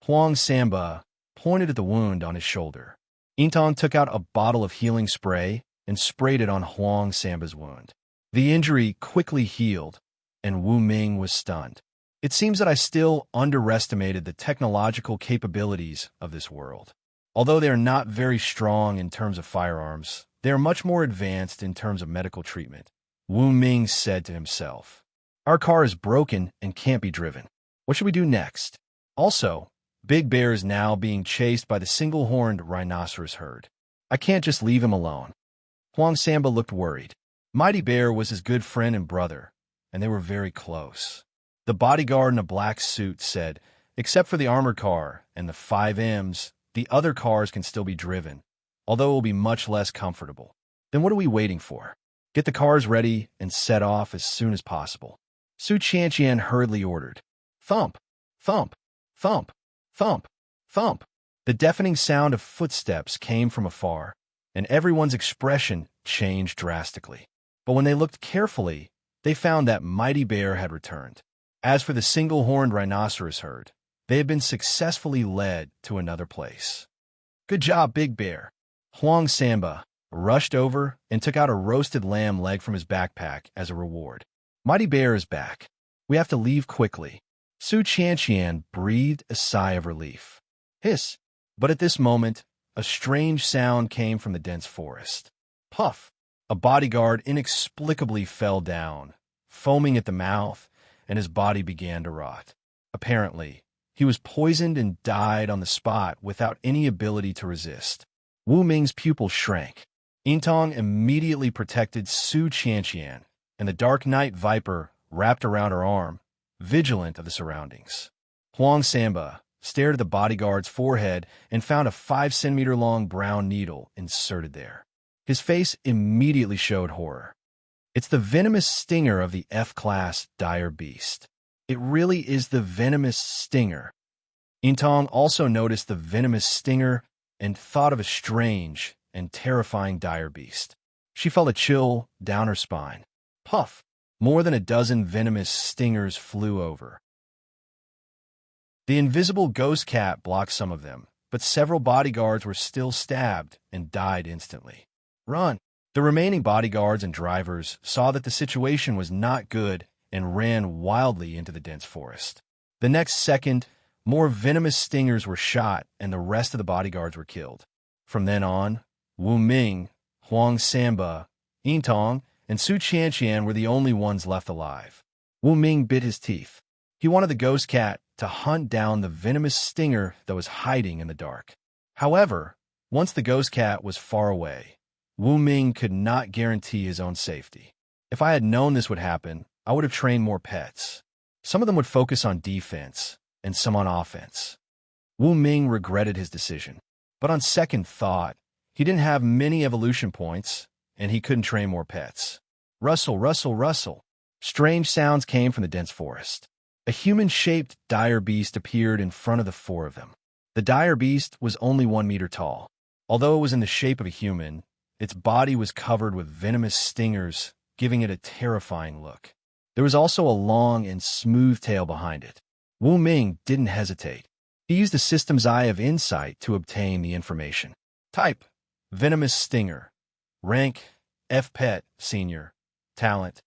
[SPEAKER 1] Huang Samba pointed at the wound on his shoulder. Yintong took out a bottle of healing spray and sprayed it on Huang Samba's wound. The injury quickly healed, and Wu Ming was stunned. It seems that I still underestimated the technological capabilities of this world. Although they are not very strong in terms of firearms, they are much more advanced in terms of medical treatment, Wu Ming said to himself. Our car is broken and can't be driven. What should we do next? Also, Big Bear is now being chased by the single-horned rhinoceros herd. I can't just leave him alone. Huang Samba looked worried. Mighty Bear was his good friend and brother, and they were very close. The bodyguard in a black suit said, except for the armored car and the 5Ms, the other cars can still be driven, although it will be much less comfortable. Then what are we waiting for? Get the cars ready and set off as soon as possible. Su Qianqian hurriedly ordered. Thump, thump, thump, thump, thump. The deafening sound of footsteps came from afar, and everyone's expression changed drastically. But when they looked carefully, they found that Mighty Bear had returned. As for the single-horned rhinoceros herd, they had been successfully led to another place. Good job, Big Bear. Huang Samba rushed over and took out a roasted lamb leg from his backpack as a reward. Mighty Bear is back. We have to leave quickly. Su Qianqian breathed a sigh of relief. Hiss! But at this moment, a strange sound came from the dense forest. Puff! A bodyguard inexplicably fell down, foaming at the mouth, and his body began to rot. Apparently, he was poisoned and died on the spot without any ability to resist. Wu Ming's pupils shrank. Yintong immediately protected Su Qianqian, and the Dark Night Viper wrapped around her arm, vigilant of the surroundings. Huang Samba stared at the bodyguard's forehead and found a 5-centimeter-long brown needle inserted there. His face immediately showed horror. It's the venomous stinger of the F-class dire beast. It really is the venomous stinger. Yintong also noticed the venomous stinger and thought of a strange and terrifying dire beast. She felt a chill down her spine. Puff! More than a dozen venomous stingers flew over. The invisible ghost cat blocked some of them, but several bodyguards were still stabbed and died instantly. Run! The remaining bodyguards and drivers saw that the situation was not good and ran wildly into the dense forest. The next second, more venomous stingers were shot and the rest of the bodyguards were killed. From then on, Wu Ming, Huang Samba, Yintong, and Su Qianqian were the only ones left alive. Wu Ming bit his teeth. He wanted the ghost cat to hunt down the venomous stinger that was hiding in the dark. However, once the ghost cat was far away, Wu Ming could not guarantee his own safety. If I had known this would happen, I would have trained more pets. Some of them would focus on defense, and some on offense. Wu Ming regretted his decision. But on second thought, he didn't have many evolution points, and he couldn't train more pets. Rustle, rustle, rustle. Strange sounds came from the dense forest. A human-shaped dire beast appeared in front of the four of them. The dire beast was only 1 meter tall. Although it was in the shape of a human, its body was covered with venomous stingers, giving it a terrifying look. There was also a long and smooth tail behind it. Wu Ming didn't hesitate. He used the system's eye of insight to obtain the information. Type: venomous stinger. Rank: F pet, senior. Talent: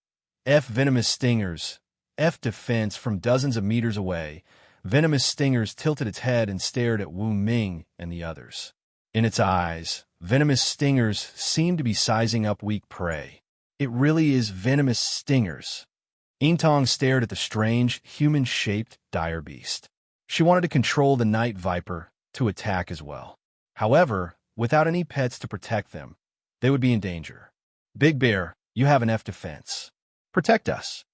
[SPEAKER 1] F venomous stingers. F defense. From dozens of meters away, venomous stingers tilted its head and stared at Wu Ming and the others. In its eyes, venomous stingers seemed to be sizing up weak prey. It really is venomous stingers. Yintong stared at the strange, human-shaped dire beast. She wanted to control the night viper to attack as well. However, without any pets to protect them, they would be in danger. Big Bear, you have an F defense. Protect us.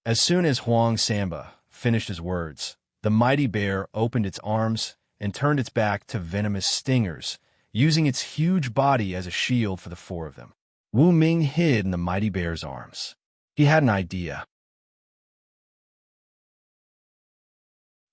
[SPEAKER 1] As soon as Huang Samba finished his words, the mighty bear opened its arms and turned its back to venomous stingers, using its huge body as a shield for the four of them. Wu Ming hid in the mighty bear's arms. He had an idea.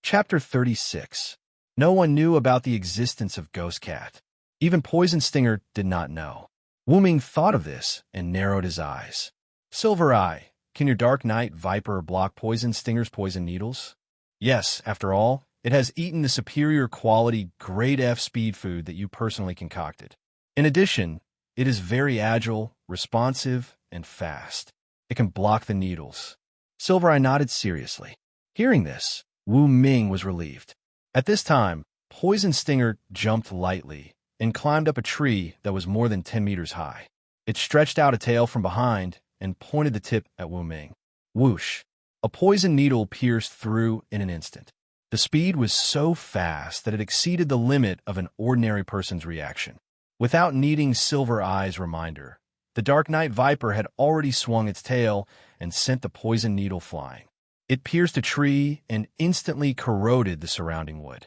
[SPEAKER 1] Chapter 36. No one knew about the existence of Ghost Cat. Even Poison Stinger did not know. Wu Ming thought of this and narrowed his eyes. Silver Eye, can your Dark Night Viper block Poison Stinger's poison needles? Yes, after all, it has eaten the superior quality grade F speed food that you personally concocted. In addition, it is very agile, responsive, and fast. It can block the needles. Silver Eye nodded seriously. Hearing this, Wu Ming was relieved. At this time, Poison Stinger jumped lightly and climbed up a tree that was more than 10 meters high. It stretched out a tail from behind and pointed the tip at Wu Ming. Whoosh! A poison needle pierced through in an instant. The speed was so fast that it exceeded the limit of an ordinary person's reaction. Without needing Silver Eye's reminder, the Dark Night Viper had already swung its tail and sent the poison needle flying. It pierced a tree and instantly corroded the surrounding wood.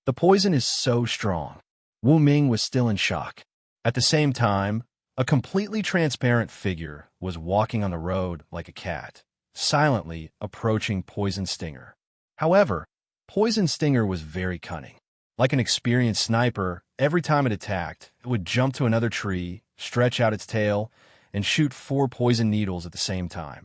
[SPEAKER 1] The poison is so strong. Wu Ming was still in shock. At the same time, a completely transparent figure was walking on the road like a cat, silently approaching Poison Stinger. However, Poison Stinger was very cunning. Like an experienced sniper, every time it attacked, it would jump to another tree, stretch out its tail, and shoot 4 poison needles at the same time.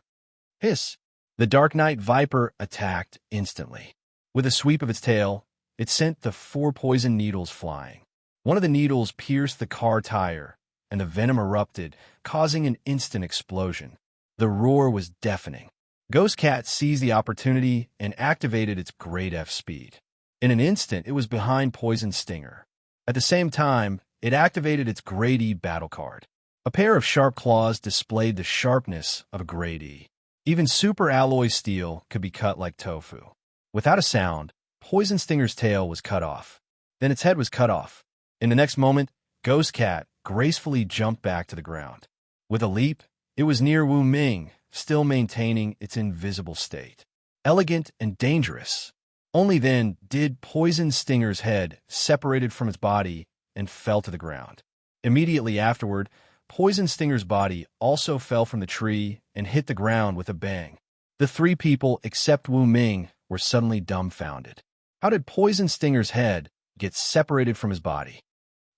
[SPEAKER 1] Hiss! The Dark Night Viper attacked instantly. With a sweep of its tail, it sent the 4 poison needles flying. One of the needles pierced the car tire, and the venom erupted, causing an instant explosion. The roar was deafening. Ghost Cat seized the opportunity and activated its grade F speed. In an instant, it was behind Poison Stinger. At the same time, it activated its grade E battle card. A pair of sharp claws displayed the sharpness of a grade E. Even super alloy steel could be cut like tofu. Without a sound, Poison Stinger's tail was cut off. Then its head was cut off. In the next moment, Ghost Cat gracefully jumped back to the ground. With a leap, it was near Wu Ming, still maintaining its invisible state. Elegant and dangerous. Only then did Poison Stinger's head separated from its body and fell to the ground. Immediately afterward, Poison Stinger's body also fell from the tree and hit the ground with a bang. The 3 people except Wu Ming were suddenly dumbfounded. How did Poison Stinger's head get separated from his body?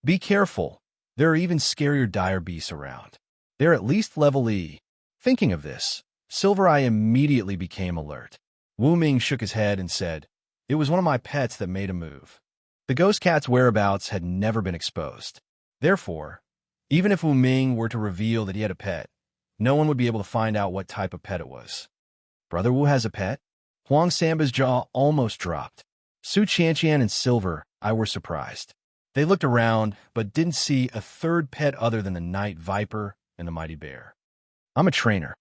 [SPEAKER 1] Be careful. There are even scarier dire beasts around. They're at least level E. Thinking of this, Silver Eye immediately became alert. Wu Ming shook his head and said, "It was one of my pets that made a move." The Ghost Cat's whereabouts had never been exposed. Therefore, even if Wu Ming were to reveal that he had a pet, no one would be able to find out what type of pet it was. Brother Wu has a pet? Huang Samba's jaw almost dropped. Su Qianqian and Silver Eye were surprised. They looked around, but didn't see a third pet other than the Night Viper and the Mighty Bear. I'm a trainer.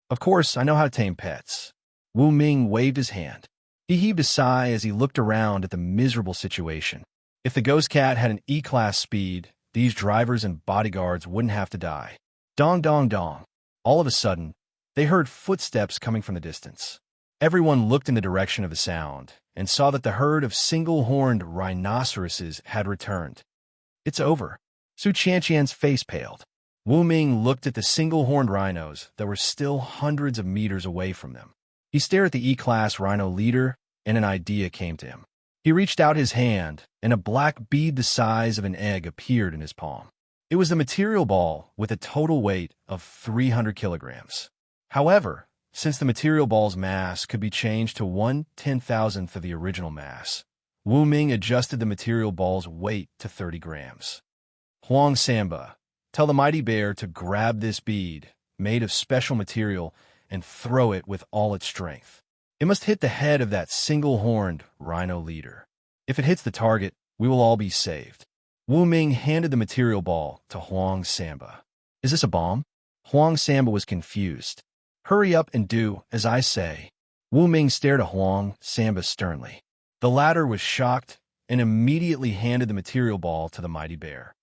[SPEAKER 1] Of course, I know how to tame pets. Wu Ming waved his hand. He heaved a sigh as he looked around at the miserable situation. If the ghost cat had an E-class speed, these drivers and bodyguards wouldn't have to die. Dong dong dong. All of a sudden, they heard footsteps coming from the distance. Everyone looked in the direction of the sound and saw that the herd of single-horned rhinoceroses had returned. It's over. Su Qianqian's face paled. Wu Ming looked at the single-horned rhinos that were still hundreds of meters away from them. He stared at the E-class rhino leader, and an idea came to him. He reached out his hand, and a black bead the size of an egg appeared in his palm. It was the material ball with a total weight of 300 kilograms. However, since the material ball's mass could be changed to 1/10,000th of the original mass, Wu Ming adjusted the material ball's weight to 30 grams. Huang Samba, tell the mighty bear to grab this bead, made of special material, and throw it with all its strength. It must hit the head of that single-horned rhino leader. If it hits the target, we will all be saved. Wu Ming handed the material ball to Huang Samba. Is this a bomb? Huang Samba was confused. Hurry up and do as I say. Wu Ming stared at Huang Samba sternly. The latter was shocked and immediately handed the material ball to the mighty bear.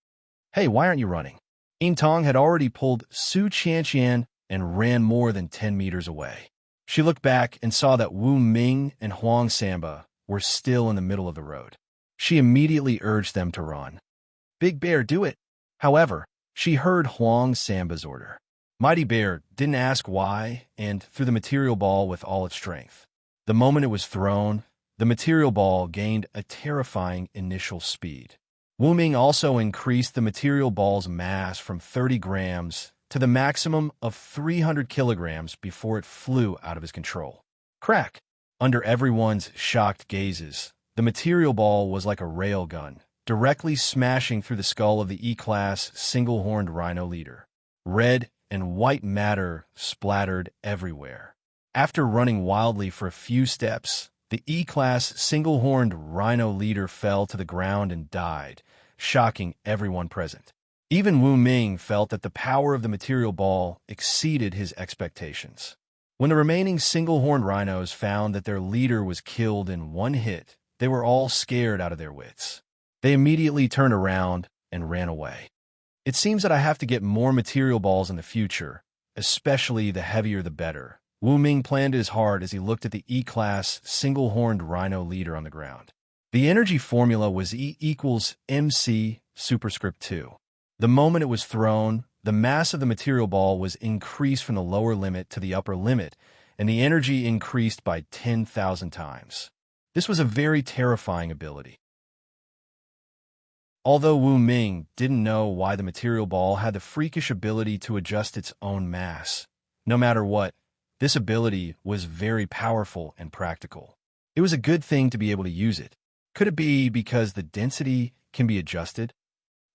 [SPEAKER 1] Hey, why aren't you running? Yin Tong had already pulled Su Qianqian and ran more than 10 meters away. She looked back and saw that Wu Ming and Huang Samba were still in the middle of the road. She immediately urged them to run. Big Bear, do it. However, she heard Huang Samba's order. Mighty Bear didn't ask why and threw the material ball with all its strength. The moment it was thrown, the material ball gained a terrifying initial speed. Wu Ming also increased the material ball's mass from 30 grams to the maximum of 300 kilograms before it flew out of his control. Crack! Under everyone's shocked gazes, the material ball was like a rail gun, directly smashing through the skull of the E-class single-horned rhino leader. Red and white matter splattered everywhere. After running wildly for a few steps, the E-class single-horned rhino leader fell to the ground and died, shocking everyone present. Even Wu Ming felt that the power of the material ball exceeded his expectations. When the remaining single-horned rhinos found that their leader was killed in one hit, they were all scared out of their wits. They immediately turned around and ran away. It seems that I have to get more material balls in the future, especially the heavier the better. Wu Ming planned his heart as he looked at the E-class single-horned rhino leader on the ground. The energy formula was E equals mc superscript 2. The moment it was thrown, the mass of the material ball was increased from the lower limit to the upper limit, and the energy increased by 10,000 times. This was a very terrifying ability. Although Wu Ming didn't know why the material ball had the freakish ability to adjust its own mass, no matter what, this ability was very powerful and practical. It was a good thing to be able to use it. Could it be because the density can be adjusted?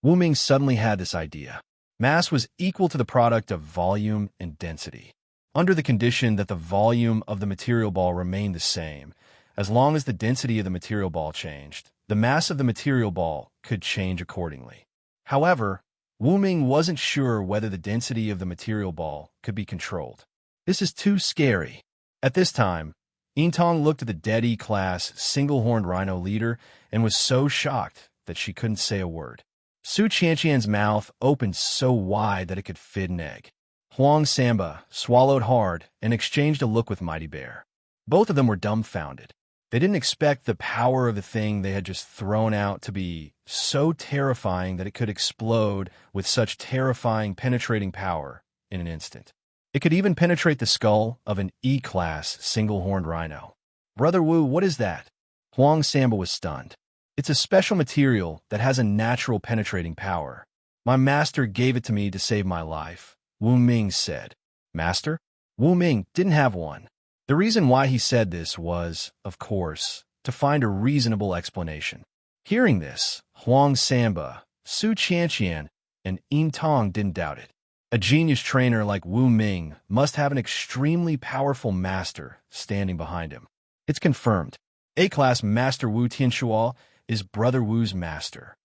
[SPEAKER 1] Wu Ming suddenly had this idea. Mass was equal to the product of volume and density. Under the condition that the volume of the material ball remained the same, as long as the density of the material ball changed, the mass of the material ball could change accordingly. However, Wu Ming wasn't sure whether the density of the material ball could be controlled. This is too scary. At this time, Yin Tong looked at the dead E-class single-horned rhino leader and was so shocked that she couldn't say a word. Su Qianqian's mouth opened so wide that it could fit an egg. Huang Samba swallowed hard and exchanged a look with Mighty Bear. Both of them were dumbfounded. They didn't expect the power of the thing they had just thrown out to be so terrifying that it could explode with such terrifying penetrating power in an instant. It could even penetrate the skull of an E-class single-horned rhino. Brother Wu, what is that? Huang Samba was stunned. It's a special material that has a natural penetrating power. My master gave it to me to save my life, Wu Ming said. Master? Wu Ming didn't have one. The reason why he said this was, of course, to find a reasonable explanation. Hearing this, Huang Samba, Su Qianqian, and Yin Tong didn't doubt it. A genius trainer like Wu Ming must have an extremely powerful master standing behind him. It's confirmed. A-class Master Wu Tianxuo is Brother Wu's master.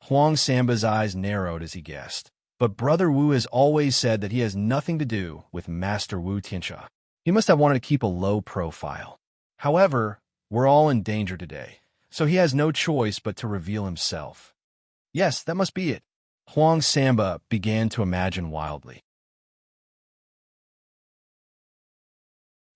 [SPEAKER 1] Huang Samba's eyes narrowed as he guessed. but Brother Wu has always said that he has nothing to do with Master Wu Tianxia. He must have wanted to keep a low profile. However, we're all in danger today, so he has no choice but to reveal himself. Yes, that must be it. Huang Samba began to imagine wildly.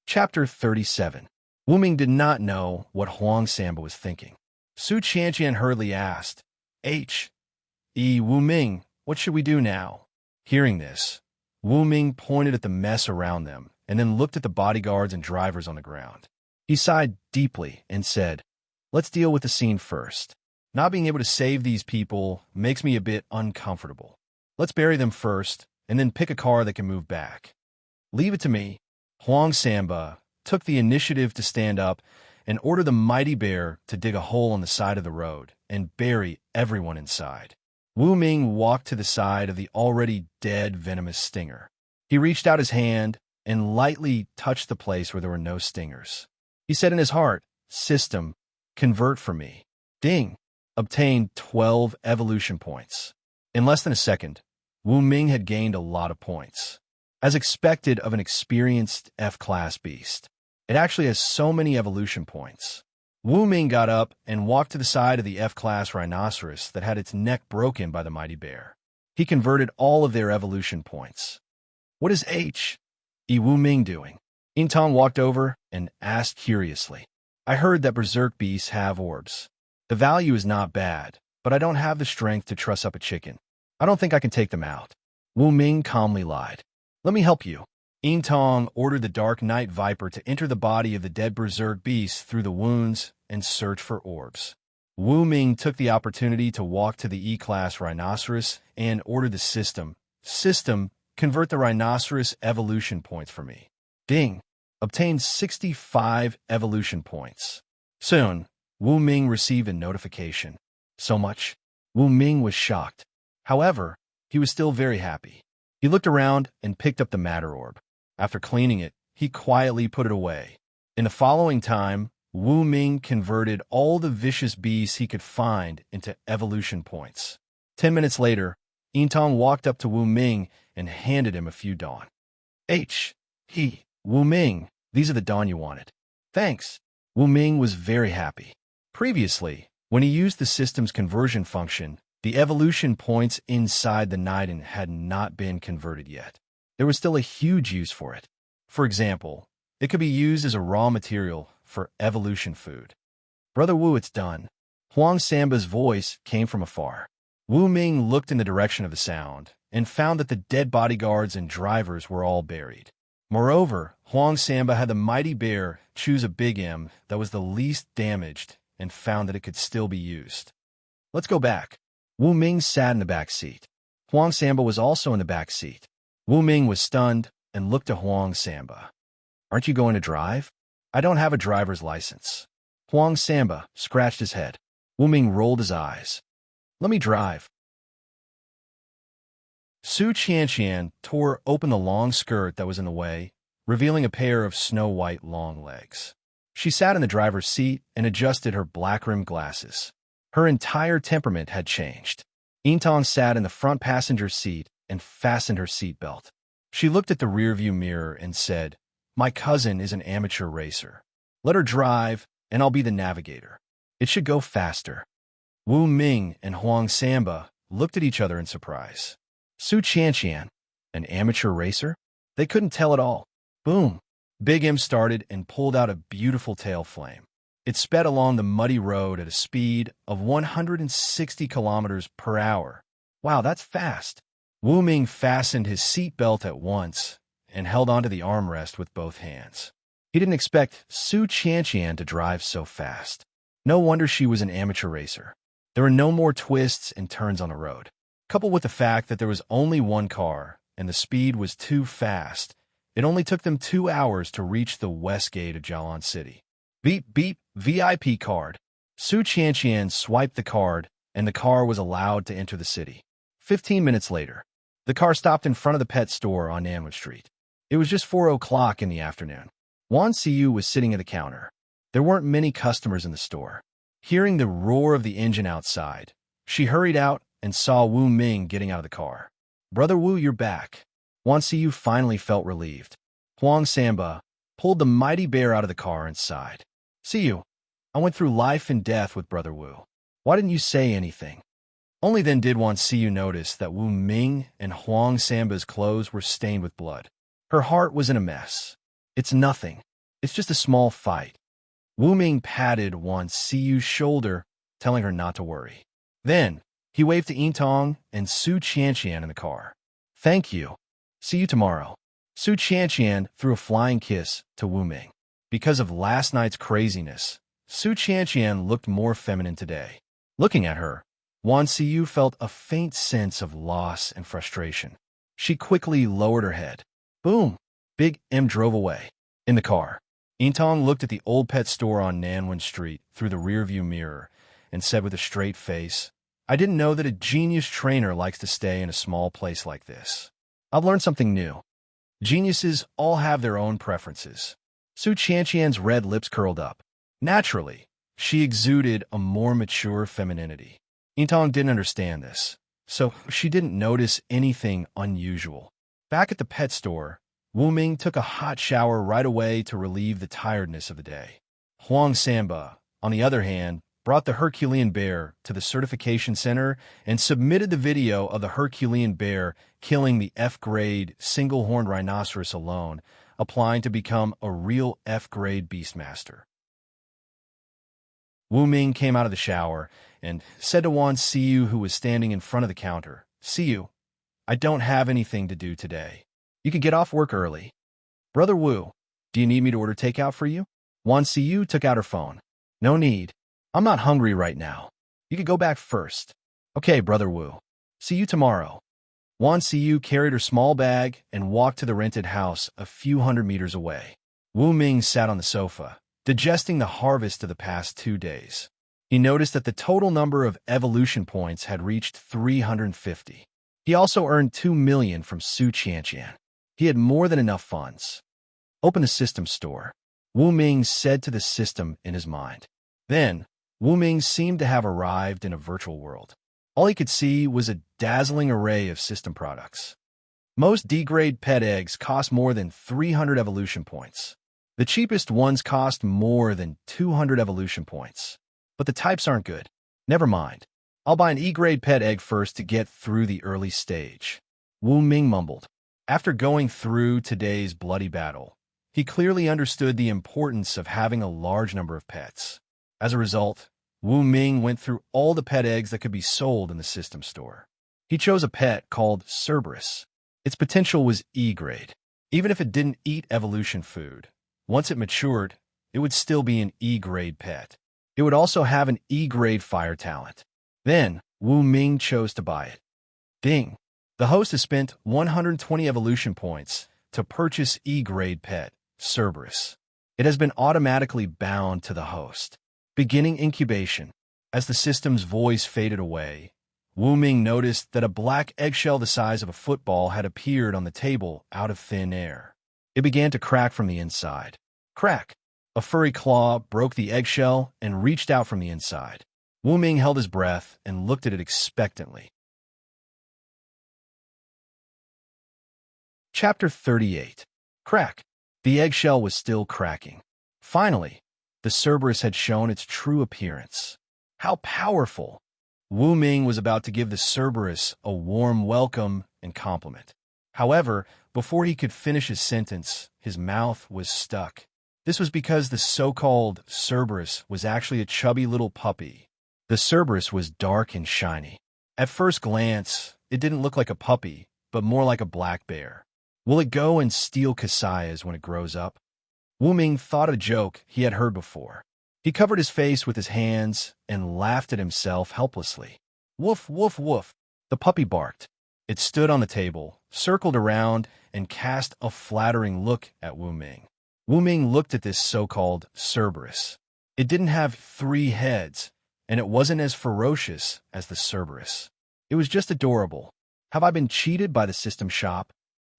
[SPEAKER 1] Chapter 37. Wu Ming did not know what Huang Samba was thinking. Su Qianqian hurriedly asked, Wu Ming, what should we do now? Hearing this, Wu Ming pointed at the mess around them and then looked at the bodyguards and drivers on the ground. He sighed deeply and said, let's deal with the scene first. Not being able to save these people makes me a bit uncomfortable. Let's bury them first and then pick a car that can move back. Leave it to me. Huang Samba took the initiative to stand up and order the mighty bear to dig a hole on the side of the road and bury everyone inside. Wu Ming walked to the side of the already dead venomous stinger. He reached out his hand and lightly touched the place where there were no stingers. He said in his heart, System, convert for me. Ding! Obtained 12 evolution points. In less than a second, Wu Ming had gained a lot of points. As expected of an experienced F-class beast, it actually has so many evolution points. Wu Ming got up and walked to the side of the F-class rhinoceros that had its neck broken by the mighty bear. He converted all of their evolution points. What is Wu Ming doing? Intong walked over and asked curiously. I heard that berserk beasts have orbs. The value is not bad, but I don't have the strength to truss up a chicken. I don't think I can take them out. Wu Ming calmly lied. Let me help you. Intong ordered the Dark Night Viper to enter the body of the dead berserk beast through the wounds and search for orbs. Wu Ming took the opportunity to walk to the E-class rhinoceros and ordered the system, convert the rhinoceros evolution points for me. Ding! Obtained 65 evolution points. Soon, Wu Ming received a notification. So much? Wu Ming was shocked. However, he was still very happy. He looked around and picked up the matter orb. After cleaning it, he quietly put it away. In the following time, Wu Ming converted all the vicious beasts he could find into evolution points. 10 minutes later, Intong walked up to Wu Ming and handed him a few dawn. Wu Ming, these are the dawn you wanted. Thanks. Wu Ming was very happy. Previously, when he used the system's conversion function, the evolution points inside the Niden had not been converted yet. There was still a huge use for it. For example, it could be used as a raw material for evolution food. Brother Wu, it's done. Huang Samba's voice came from afar. Wu Ming looked in the direction of the sound and found that the dead bodyguards and drivers were all buried. Moreover, Huang Samba had the mighty bear choose a big M that was the least damaged and found that it could still be used. Let's go back. Wu Ming sat in the back seat. Huang Samba was also in the back seat. Wu Ming was stunned and looked to Huang Samba. Aren't you going to drive? I don't have a driver's license. Huang Samba scratched his head. Wu Ming rolled his eyes. Let me drive. Su Qianqian tore open the long skirt that was in the way, revealing a pair of snow-white long legs. She sat in the driver's seat and adjusted her black-rimmed glasses. Her entire temperament had changed. Intong sat in the front passenger seat and fastened her seatbelt. She looked at the rearview mirror and said, My cousin is an amateur racer. Let her drive, and I'll be the navigator. It should go faster. Wu Ming and Huang Samba looked at each other in surprise. Su Qianqian, an amateur racer? They couldn't tell at all. Boom! Big M started and pulled out a beautiful tail flame. It sped along the muddy road at a speed of 160 kilometers per hour. Wow, that's fast. Wu Ming fastened his seatbelt at once and held onto the armrest with both hands. He didn't expect Su Qianqian to drive so fast. No wonder she was an amateur racer. There were no more twists and turns on the road. Coupled with the fact that there was only one car and the speed was too fast, it only took them 2 hours to reach the west gate of Jialan City. Beep, beep, VIP card. Su Qianqian swiped the card, and the car was allowed to enter the city. 15 minutes later, the car stopped in front of the pet store on Nanwood Street. It was just 4 o'clock in the afternoon. Wan Siyu was sitting at the counter. There weren't many customers in the store. Hearing the roar of the engine outside, she hurried out and saw Wu Ming getting out of the car. Brother Wu, you're back. Wan Siyu finally felt relieved. Huang Samba pulled the mighty bear out of the car and sighed. Siyu, I went through life and death with Brother Wu. Why didn't you say anything? Only then did Wan Siyu notice that Wu Ming and Huang Samba's clothes were stained with blood. Her heart was in a mess. It's nothing. It's just a small fight. Wu Ming patted Wan Siyu's shoulder, telling her not to worry. Then, he waved to Yintong and Su Qianqian in the car. Thank you. See you tomorrow. Su Qianqian threw a flying kiss to Wu Ming. Because of last night's craziness, Su Qianqian looked more feminine today. Looking at her, Wan Siyu felt a faint sense of loss and frustration. She quickly lowered her head. Boom! Big M drove away. In the car, Yintong looked at the old pet store on Nanwen Street through the rearview mirror and said with a straight face, I didn't know that a genius trainer likes to stay in a small place like this. I've learned something new. Geniuses all have their own preferences. Su Qianqian's red lips curled up. Naturally, she exuded a more mature femininity. Yintong didn't understand this, so she didn't notice anything unusual. Back at the pet store, Wu Ming took a hot shower right away to relieve the tiredness of the day. Huang Samba, on the other hand, brought the Herculean bear to the certification center and submitted the video of the Herculean bear killing the F-grade single-horned rhinoceros alone, applying to become a real F-grade beastmaster. Wu Ming came out of the shower and said to Wan Siyu, who was standing in front of the counter, Siyu, I don't have anything to do today. You can get off work early. Brother Wu, do you need me to order takeout for you? Wan Siyu took out her phone. No need. I'm not hungry right now. You could go back first. Okay, Brother Wu. See you tomorrow. Wan Siyu carried her small bag and walked to the rented house a few hundred meters away. Wu Ming sat on the sofa, digesting the harvest of the past 2 days. He noticed that the total number of evolution points had reached 350. He also earned 2 million from Su Qianqian. He had more than enough funds. Open the system store, Wu Ming said to the system in his mind. Then, Wu Ming seemed to have arrived in a virtual world. All he could see was a dazzling array of system products. Most D-grade pet eggs cost more than 300 evolution points. The cheapest ones cost more than 200 evolution points. But the types aren't good. Never mind. I'll buy an E-grade pet egg first to get through the early stage. Wu Ming mumbled. After going through today's bloody battle, he clearly understood the importance of having a large number of pets. As a result, Wu Ming went through all the pet eggs that could be sold in the system store. He chose a pet called Cerberus. Its potential was E-grade. Even if it didn't eat evolution food, once it matured, it would still be an E-grade pet. It would also have an E-grade fire talent. Then, Wu Ming chose to buy it. Ding! The host has spent 120 evolution points to purchase E-grade pet, Cerberus. It has been automatically bound to the host. Beginning incubation. As the system's voice faded away, Wu Ming noticed that a black eggshell the size of a football had appeared on the table out of thin air. It began to crack from the inside. Crack! A furry claw broke the eggshell and reached out from the inside. Wu Ming held his breath and looked at it expectantly. Chapter 38. Crack. The eggshell was still cracking. Finally, the Cerberus had shown its true appearance. How powerful! Wu Ming was about to give the Cerberus a warm welcome and compliment. However, before he could finish his sentence, his mouth was stuck. This was because the so-called Cerberus was actually a chubby little puppy. The Cerberus was dark and shiny. At first glance, it didn't look like a puppy, but more like a black bear. Will it go and steal Kasai's when it grows up? Wu Ming thought a joke he had heard before. He covered his face with his hands and laughed at himself helplessly. Woof, woof, woof. The puppy barked. It stood on the table, circled around, and cast a flattering look at Wu Ming. Wu Ming looked at this so-called Cerberus. It didn't have 3 heads, and it wasn't as ferocious as the Cerberus. It was just adorable. Have I been cheated by the system shop?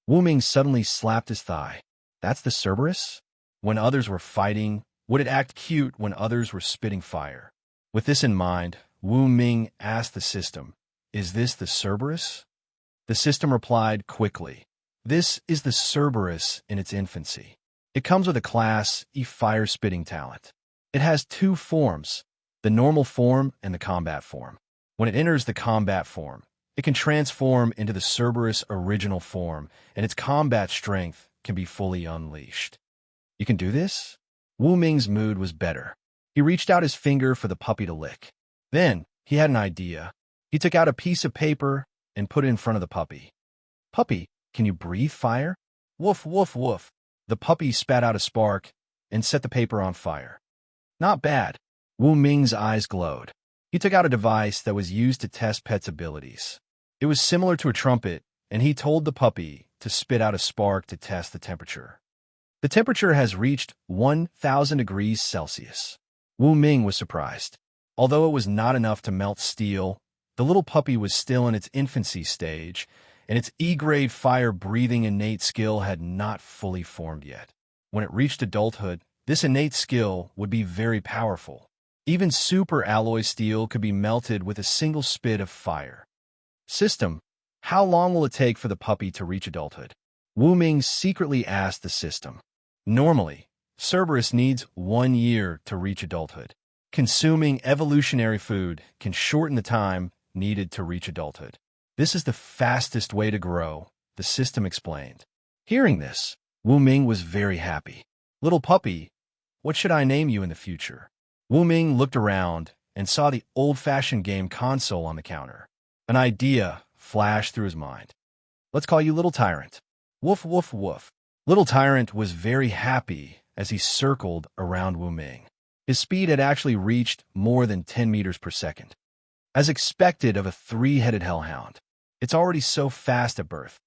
[SPEAKER 1] Wu Ming suddenly slapped his thigh. That's the Cerberus? When others were fighting, would it act cute when others were spitting fire? With this in mind, Wu Ming asked the system, is this the Cerberus? The system replied quickly. This is the Cerberus in its infancy. It comes with a Class E fire-spitting talent. It has two forms, the normal form and the combat form. When it enters the combat form, it can transform into the Cerberus original form, and its combat strength can be fully unleashed. You can do this? Wu Ming's mood was better. He reached out his finger for the puppy to lick. Then, he had an idea. He took out a piece of paper and put it in front of the puppy. Puppy, can you breathe fire? Woof, woof, woof. The puppy spat out a spark and set the paper on fire. Not bad. Wu Ming's eyes glowed. He took out a device that was used to test pets' abilities. It was similar to a trumpet, and he told the puppy to spit out a spark to test the temperature. The temperature has reached 1,000 degrees Celsius. Wu Ming was surprised. Although it was not enough to melt steel, the little puppy was still in its infancy stage, and its E-grade fire-breathing innate skill had not fully formed yet. When it reached adulthood, this innate skill would be very powerful. Even super alloy steel could be melted with a single spit of fire. System, how long will it take for the puppy to reach adulthood? Wu Ming secretly asked the system. Normally, Cerberus needs 1 year to reach adulthood. Consuming evolutionary food can shorten the time needed to reach adulthood. This is the fastest way to grow, the system explained. Hearing this, Wu Ming was very happy. Little puppy, what should I name you in the future? Wu Ming looked around and saw the old-fashioned game console on the counter. An idea flashed through his mind. Let's call you Little Tyrant. Woof, woof, woof. Little Tyrant was very happy as he circled around Wu Ming. His speed had actually reached more than 10 meters per second. As expected of a three-headed hellhound, it's already so fast at birth.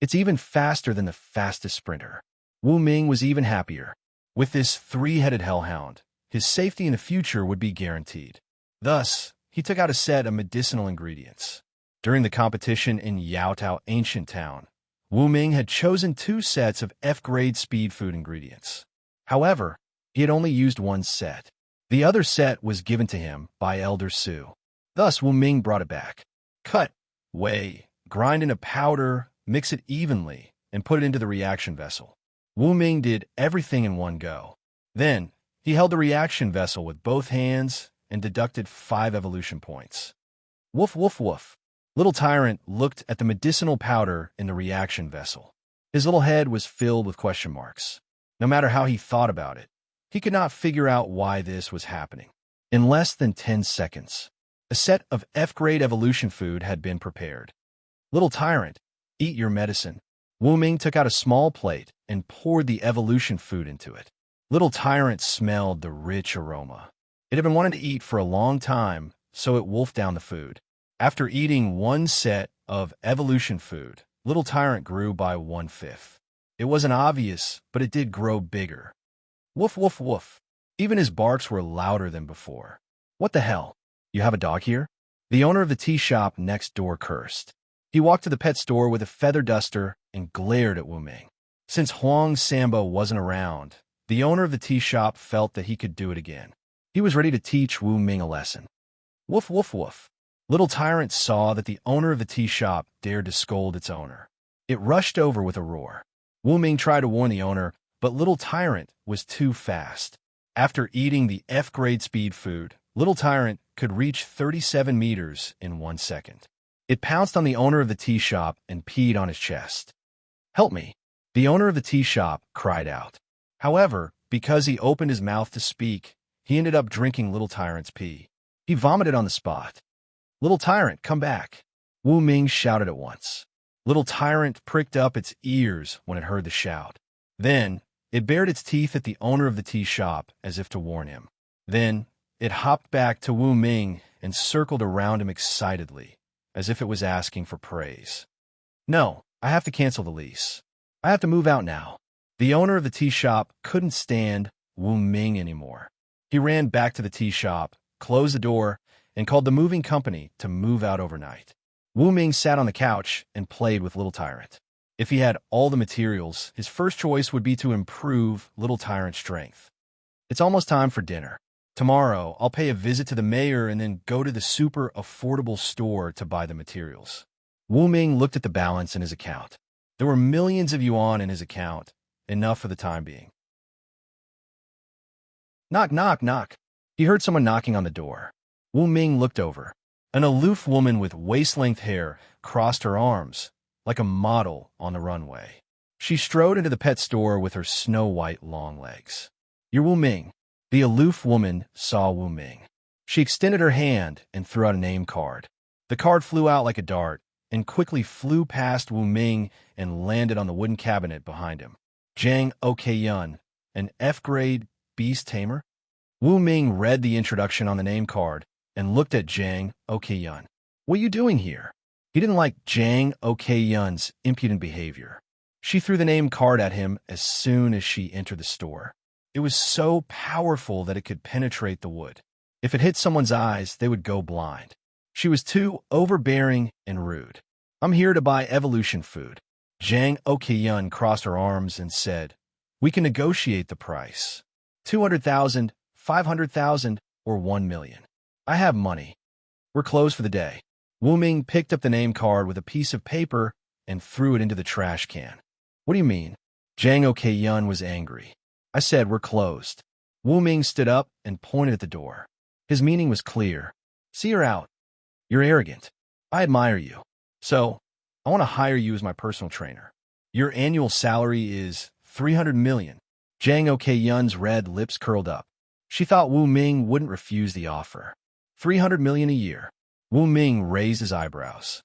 [SPEAKER 1] It's even faster than the fastest sprinter. Wu Ming was even happier. With this three-headed hellhound, his safety in the future would be guaranteed. Thus, he took out a set of medicinal ingredients. During the competition in Yaotao Ancient Town, Wu Ming had chosen 2 sets of F-grade speed food ingredients. However, he had only used 1 set. The other set was given to him by Elder Su. Thus, Wu Ming brought it back. Cut, weigh, grind into powder, mix it evenly, and put it into the reaction vessel. Wu Ming did everything in one go. Then, he held the reaction vessel with both hands and deducted 5 evolution points. Woof, woof, woof. Little Tyrant looked at the medicinal powder in the reaction vessel. His little head was filled with question marks. No matter how he thought about it, he could not figure out why this was happening. In less than 10 seconds, a set of F-grade evolution food had been prepared. Little Tyrant, eat your medicine. Wu Ming took out a small plate and poured the evolution food into it. Little Tyrant smelled the rich aroma. It had been wanting to eat for a long time, so it wolfed down the food. After eating 1 set of evolution food, Little Tyrant grew by 1/5. It wasn't obvious, but it did grow bigger. Woof, woof, woof. Even his barks were louder than before. What the hell? You have a dog here? The owner of the tea shop next door cursed. He walked to the pet store with a feather duster and glared at Wu Ming. Since Huang Sambo wasn't around, the owner of the tea shop felt that he could do it again. He was ready to teach Wu Ming a lesson. Woof, woof, woof. Little Tyrant saw that the owner of the tea shop dared to scold its owner. It rushed over with a roar. Wu Ming tried to warn the owner, but Little Tyrant was too fast. After eating the F-grade speed food, Little Tyrant could reach 37 meters in 1 second. It pounced on the owner of the tea shop and peed on his chest. Help me. The owner of the tea shop cried out. However, because he opened his mouth to speak, he ended up drinking Little Tyrant's pee. He vomited on the spot. Little Tyrant, come back. Wu Ming shouted at once. Little Tyrant pricked up its ears when it heard the shout. Then, it bared its teeth at the owner of the tea shop as if to warn him. Then, it hopped back to Wu Ming and circled around him excitedly, as if it was asking for praise. No, I have to cancel the lease. I have to move out now. The owner of the tea shop couldn't stand Wu Ming anymore. He ran back to the tea shop, closed the door, and called the moving company to move out overnight. Wu Ming sat on the couch and played with Little Tyrant. If he had all the materials, his first choice would be to improve Little Tyrant's strength. It's almost time for dinner. Tomorrow, I'll pay a visit to the mayor and then go to the super affordable store to buy the materials. Wu Ming looked at the balance in his account. There were millions of yuan in his account, enough for the time being. Knock, knock, knock. He heard someone knocking on the door. Wu Ming looked over. An aloof woman with waist-length hair crossed her arms, like a model on the runway. She strode into the pet store with her snow-white long legs. "You're Wu Ming." The aloof woman saw Wu Ming. She extended her hand and threw out a name card. The card flew out like a dart and quickly flew past Wu Ming and landed on the wooden cabinet behind him. Zhang Okyun, an F-grade beast tamer? Wu Ming read the introduction on the name card and looked at Zhang Okyun. "What are you doing here?" He didn't like Zhang Okyun's impudent behavior. She threw the name card at him as soon as she entered the store. It was so powerful that it could penetrate the wood. If it hit someone's eyes, they would go blind. She was too overbearing and rude. "I'm here to buy evolution food." Zhang Okyun crossed her arms and said, "We can negotiate the price. 200,000, 500,000, or 1 million. I have money. We're closed for the day." Wu Ming picked up the name card with a piece of paper and threw it into the trash can. "What do you mean?" Zhang Okyun was angry. "I said we're closed." Wu Ming stood up and pointed at the door. His meaning was clear. "See her out. You're arrogant. I admire you. So, I want to hire you as my personal trainer. Your annual salary is 300 million. Zhang Okyun's red lips curled up. She thought Wu Ming wouldn't refuse the offer. 300 million a year. Wu Ming raised his eyebrows.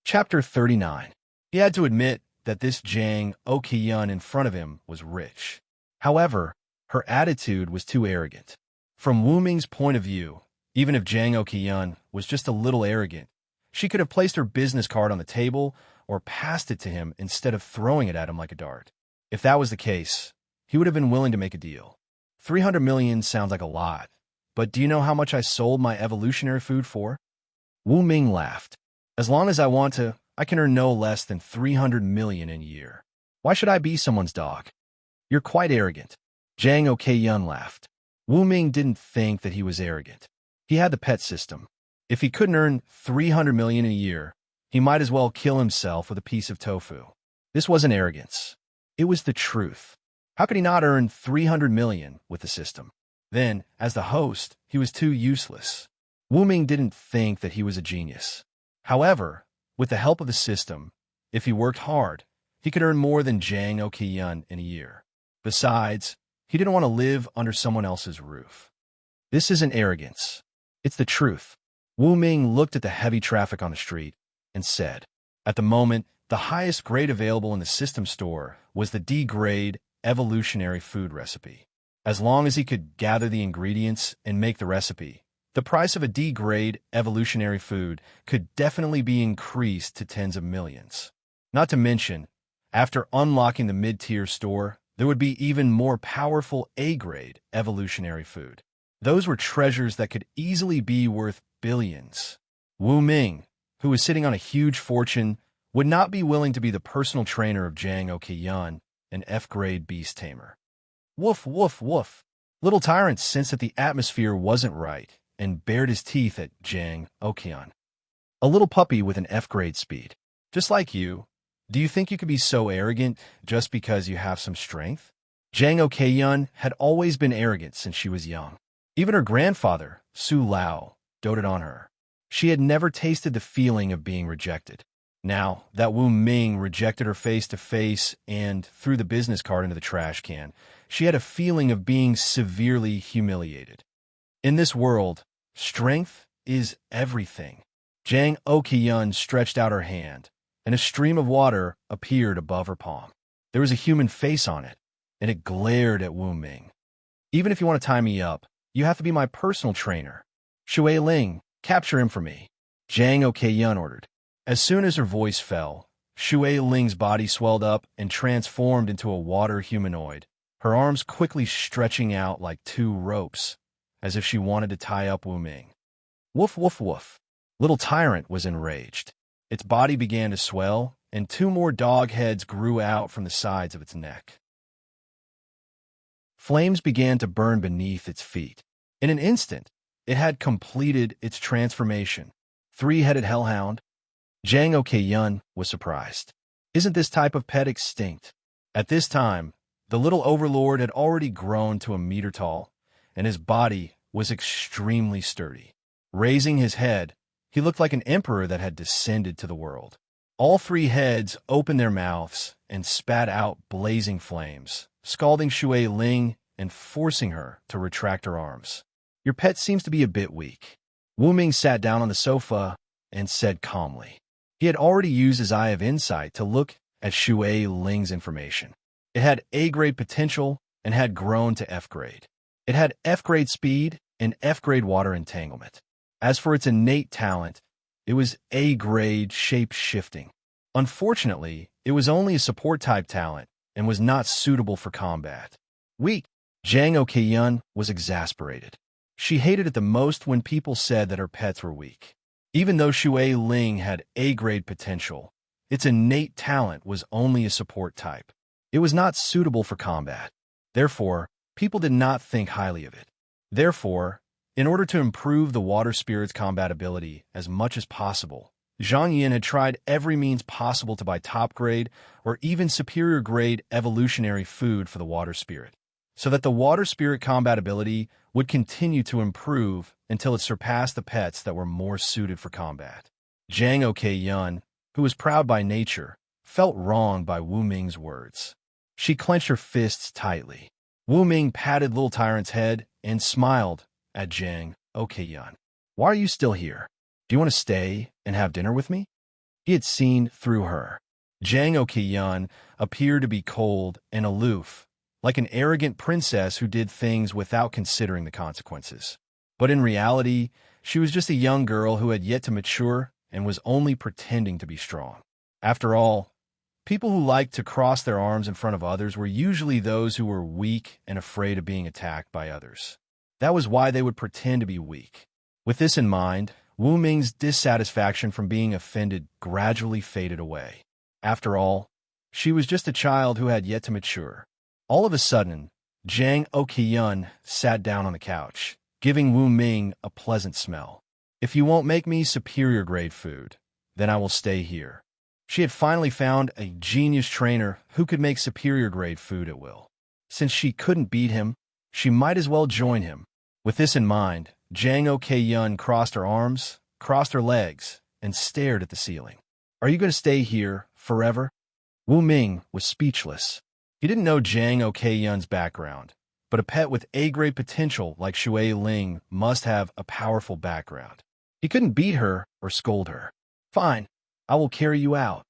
[SPEAKER 1] Chapter 39. He had to admit that this Zhang Okyun in front of him was rich. However, her attitude was too arrogant. From Wu Ming's point of view, even if Zhang Okyun was just a little arrogant, she could have placed her business card on the table or passed it to him instead of throwing it at him like a dart. If that was the case, he would have been willing to make a deal. 300 million sounds like a lot, but do you know how much I sold my evolutionary food for? Wu Ming laughed. As long as I want to, I can earn no less than 300 million in a year. Why should I be someone's dog? You're quite arrogant. Zhang Okyun laughed. Wu Ming didn't think that he was arrogant. He had the pet system. If he couldn't earn 300 million a year, he might as well kill himself with a piece of tofu. This wasn't arrogance. It was the truth. How could he not earn 300 million with the system? Then, as the host, he was too useless. Wu Ming didn't think that he was a genius. However, with the help of the system, if he worked hard, he could earn more than Zhang Okyun in a year. Besides, he didn't want to live under someone else's roof. This isn't arrogance. It's the truth. Wu Ming looked at the heavy traffic on the street and said, at the moment, the highest grade available in the system store was the D-grade evolutionary food recipe. As long as he could gather the ingredients and make the recipe, the price of a D-grade evolutionary food could definitely be increased to tens of millions. Not to mention, after unlocking the mid-tier store, there would be even more powerful A-grade evolutionary food. Those were treasures that could easily be worth billions. Wu Ming, who was sitting on a huge fortune, would not be willing to be the personal trainer of Zhang Okyun, an F-grade beast tamer. Woof, woof, woof. Little Tyrant sensed that the atmosphere wasn't right and bared his teeth at Zhang Okyun. A little puppy with an F-grade speed. Just like you, do you think you could be so arrogant just because you have some strength? Zhang Okyun had always been arrogant since she was young. Even her grandfather, Su Lao, doted on her. She had never tasted the feeling of being rejected. Now that Wu Ming rejected her face-to-face and threw the business card into the trash can, she had a feeling of being severely humiliated. In this world, strength is everything. Zhang Okyun stretched out her hand, and a stream of water appeared above her palm. There was a human face on it, and it glared at Wu Ming. Even if you want to tie me up, you have to be my personal trainer. Shui Ling, capture him for me. Zhang Okyun ordered. As soon as her voice fell, Shui Ling's body swelled up and transformed into a water humanoid, her arms quickly stretching out like two ropes, as if she wanted to tie up Wu Ming. Woof, woof, woof. Little Tyrant was enraged. Its body began to swell, and two more dog heads grew out from the sides of its neck. Flames began to burn beneath its feet. In an instant, it had completed its transformation. Three-headed hellhound? Jang Ok-yun was surprised. Isn't this type of pet extinct? At this time, the little overlord had already grown to a meter tall, and his body was extremely sturdy. Raising his head, he looked like an emperor that had descended to the world. All three heads opened their mouths and spat out blazing flames, scalding Shui Ling and forcing her to retract her arms. Your pet seems to be a bit weak. Wu Ming sat down on the sofa and said calmly. He had already used his eye of insight to look at Shui Ling's information. It had A-grade potential and had grown to F-grade. It had F-grade speed and F-grade water entanglement. As for its innate talent, it was A-grade shape-shifting. Unfortunately, it was only a support-type talent and was not suitable for combat. Weak. Jang Ok-yun was exasperated. She hated it the most when people said that her pets were weak. Even though Shui Ling had A-grade potential, its innate talent was only a support type. It was not suitable for combat. Therefore, people did not think highly of it. Therefore, in order to improve the water spirit's combat ability as much as possible, Zhang Yin had tried every means possible to buy top-grade or even superior-grade evolutionary food for the water spirit, so that the water spirit combat ability would continue to improve until it surpassed the pets that were more suited for combat. Jang Ok-yun, who was proud by nature, felt wronged by Wu Ming's words. She clenched her fists tightly. Wu Ming patted Little Tyrant's head and smiled at Jang Ok-yun. Why are you still here? Do you want to stay and have dinner with me? He had seen through her. Jang Ok-yun appeared to be cold and aloof, like an arrogant princess who did things without considering the consequences. But in reality, she was just a young girl who had yet to mature and was only pretending to be strong. After all, people who liked to cross their arms in front of others were usually those who were weak and afraid of being attacked by others. That was why they would pretend to be weak. With this in mind, Wu Ming's dissatisfaction from being offended gradually faded away. After all, she was just a child who had yet to mature. All of a sudden, Jang Ok-yun sat down on the couch, giving Wu Ming a pleasant smell. If you won't make me superior-grade food, then I will stay here. She had finally found a genius trainer who could make superior-grade food at will. Since she couldn't beat him, she might as well join him. With this in mind, Jang Ok-yun crossed her arms, crossed her legs, and stared at the ceiling. Are you going to stay here forever? Wu Ming was speechless. He didn't know Jang Ok-yun's background, but a pet with A-grade potential like Shui Ling must have a powerful background. He couldn't beat her or scold her. Fine, I will carry you out.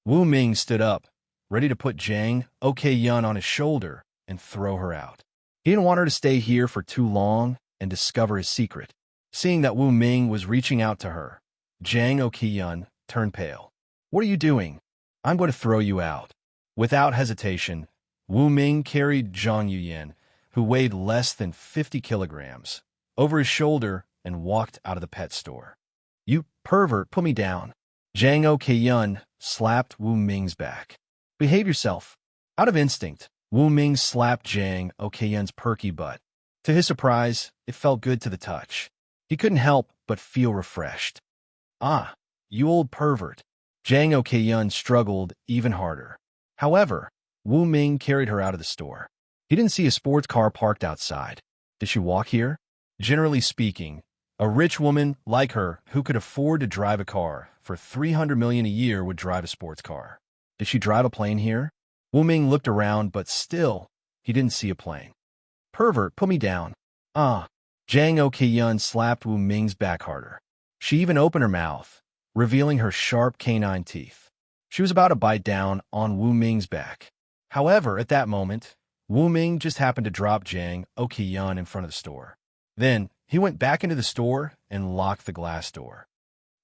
[SPEAKER 1] Wu Ming stood up, ready to put Jang Ok-yun on his shoulder and throw her out. He didn't want her to stay here for too long and discover his secret. Seeing that Wu Ming was reaching out to her, Jang Ok-yun turned pale. What are you doing? I'm going to throw you out. Without hesitation, Wu Ming carried Zhang Yuyan, who weighed less than 50 kilograms, over his shoulder and walked out of the pet store. You pervert, put me down. Jang Ok-yun slapped Wu Ming's back. Behave yourself. Out of instinct, Wu Ming slapped Jang Ok-yun's perky butt. To his surprise, it felt good to the touch. He couldn't help but feel refreshed. Ah, you old pervert. Jang Ok-yun struggled even harder. However, Wu Ming carried her out of the store. He didn't see a sports car parked outside. Did she walk here? Generally speaking, a rich woman like her who could afford to drive a car for $300 million a year would drive a sports car. Did she drive a plane here? Wu Ming looked around, but still, he didn't see a plane. Pervert, put me down. Ah. Jang Ok-yun slapped Wu Ming's back harder. She even opened her mouth, revealing her sharp canine teeth. She was about to bite down on Wu Ming's back. However, at that moment, Wu Ming just happened to drop Jang Ok-yun in front of the store. Then, he went back into the store and locked the glass door.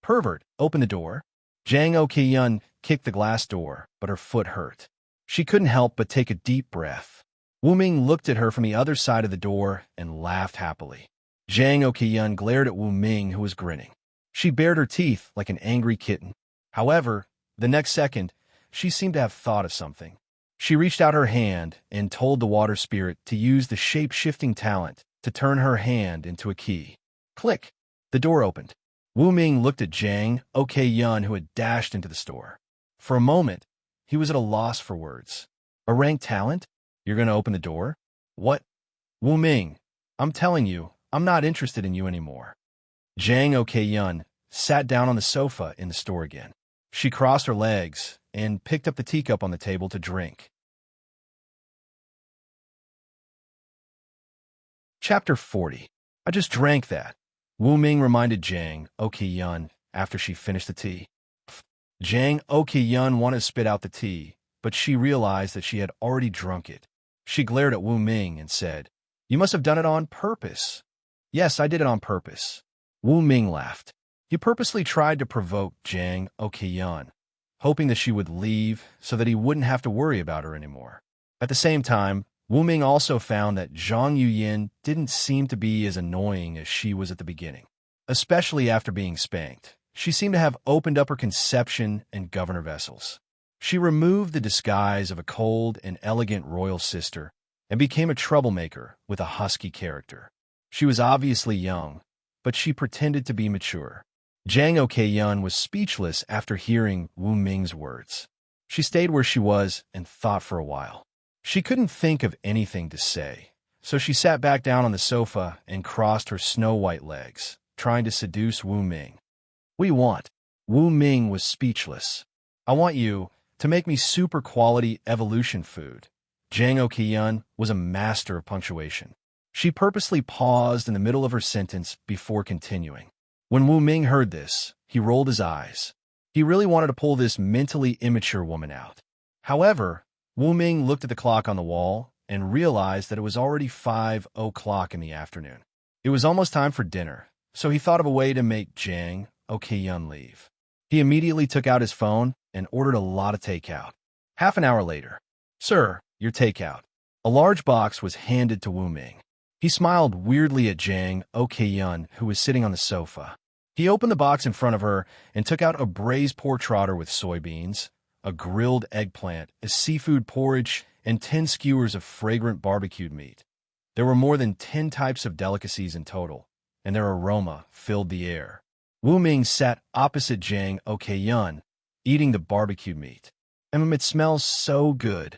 [SPEAKER 1] Pervert, open the door. Jang Ok-yun kicked the glass door, but her foot hurt. She couldn't help but take a deep breath. Wu Ming looked at her from the other side of the door and laughed happily. Jang Ok-yun glared at Wu Ming, who was grinning. She bared her teeth like an angry kitten. However, the next second, she seemed to have thought of something. She reached out her hand and told the water spirit to use the shape-shifting talent to turn her hand into a key. Click! The door opened. Wu Ming looked at Jang Ok-yun, who had dashed into the store. For a moment, he was at a loss for words. A ranked talent? You're going to open the door? What? Wu Ming, I'm telling you, I'm not interested in you anymore. Jang Ok-yun sat down on the sofa in the store again. She crossed her legs and picked up the teacup on the table to drink. Chapter 40. I just drank that. Wu Ming reminded Jang Ok-yun after she finished the tea. Jang Ok-yun wanted to spit out the tea, but she realized that she had already drunk it. She glared at Wu Ming and said, "You must have done it on purpose." "Yes, I did it on purpose." Wu Ming laughed. He purposely tried to provoke Jang Ok-yun, hoping that she would leave so that he wouldn't have to worry about her anymore. At the same time, Wu Ming also found that Zhang Yuyin didn't seem to be as annoying as she was at the beginning. Especially after being spanked, she seemed to have opened up her conception and governor vessels. She removed the disguise of a cold and elegant royal sister and became a troublemaker with a husky character. She was obviously young, but she pretended to be mature. Jang Ok-yun was speechless after hearing Wu Ming's words. She stayed where she was and thought for a while. She couldn't think of anything to say, so she sat back down on the sofa and crossed her snow-white legs, trying to seduce Wu Ming. "What do you want?" Wu Ming was speechless. "I want you to make me super-quality evolution food." Jang Ok-yun was a master of punctuation. She purposely paused in the middle of her sentence before continuing. When Wu Ming heard this, he rolled his eyes. He really wanted to pull this mentally immature woman out. However, Wu Ming looked at the clock on the wall and realized that it was already 5 o'clock in the afternoon. It was almost time for dinner, so he thought of a way to make Jang Ok-yun leave. He immediately took out his phone and ordered a lot of takeout. Half an hour later, "Sir, your takeout." A large box was handed to Wu Ming. He smiled weirdly at Jang Ok-yun, who was sitting on the sofa. He opened the box in front of her and took out a braised pork trotter with soybeans, a grilled eggplant, a seafood porridge, and 10 skewers of fragrant barbecued meat. There were more than 10 types of delicacies in total, and their aroma filled the air. Wu Ming sat opposite Jang Ok-yun, eating the barbecued meat. "It smells so good."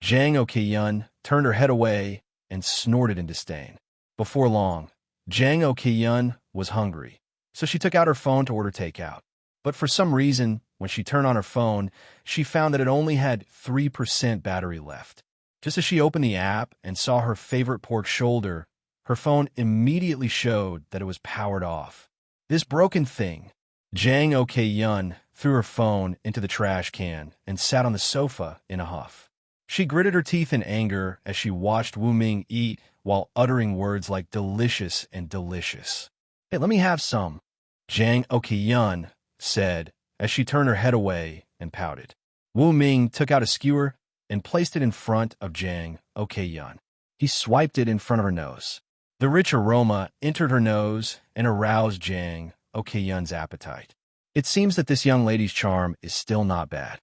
[SPEAKER 1] Jang Ok-yun turned her head away and snorted in disdain. Before long, Jang Ok-yun was hungry, so she took out her phone to order takeout. But for some reason, when she turned on her phone, she found that it only had 3% battery left. Just as she opened the app and saw her favorite pork shoulder, her phone immediately showed that it was powered off. This broken thing. Jang Ok-yun threw her phone into the trash can and sat on the sofa in a huff. She gritted her teeth in anger as she watched Wu Ming eat while uttering words like delicious and delicious. "Hey, let me have some," Jang Ok-yun said as she turned her head away and pouted. Wu Ming took out a skewer and placed it in front of Jang Ok-yun. He swiped it in front of her nose. The rich aroma entered her nose and aroused Jang Ok-yun's appetite. It seems that this young lady's charm is still not bad.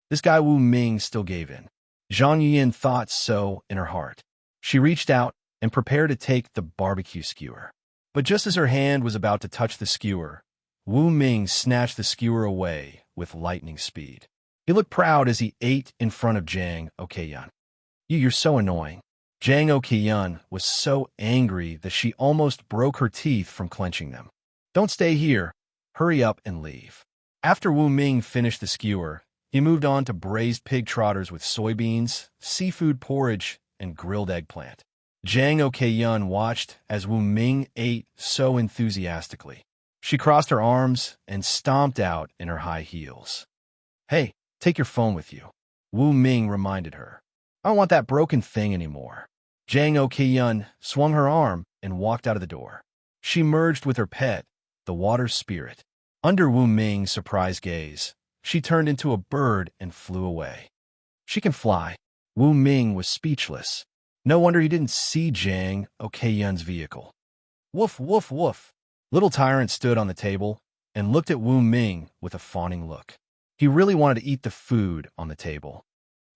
[SPEAKER 1] This guy Wu Ming still gave in. Zhang Yuyin thought so in her heart. She reached out and prepared to take the barbecue skewer. But just as her hand was about to touch the skewer, Wu Ming snatched the skewer away with lightning speed. He looked proud as he ate in front of Jang Ok-yun. You're so annoying." Jang Ok-yun was so angry that she almost broke her teeth from clenching them. "Don't stay here. Hurry up and leave." After Wu Ming finished the skewer, he moved on to braised pig trotters with soybeans, seafood porridge, and grilled eggplant. Jang Ok-yun watched as Wu Ming ate so enthusiastically. She crossed her arms and stomped out in her high heels. "Hey, take your phone with you," Wu Ming reminded her. "I don't want that broken thing anymore." Jang Ok-yun swung her arm and walked out of the door. She merged with her pet, the water spirit. Under Wu Ming's surprised gaze, she turned into a bird and flew away. She can fly. Wu Ming was speechless. No wonder he didn't see Jang Ok-yun's vehicle. Woof, woof, woof. Little Tyrant stood on the table and looked at Wu Ming with a fawning look. He really wanted to eat the food on the table.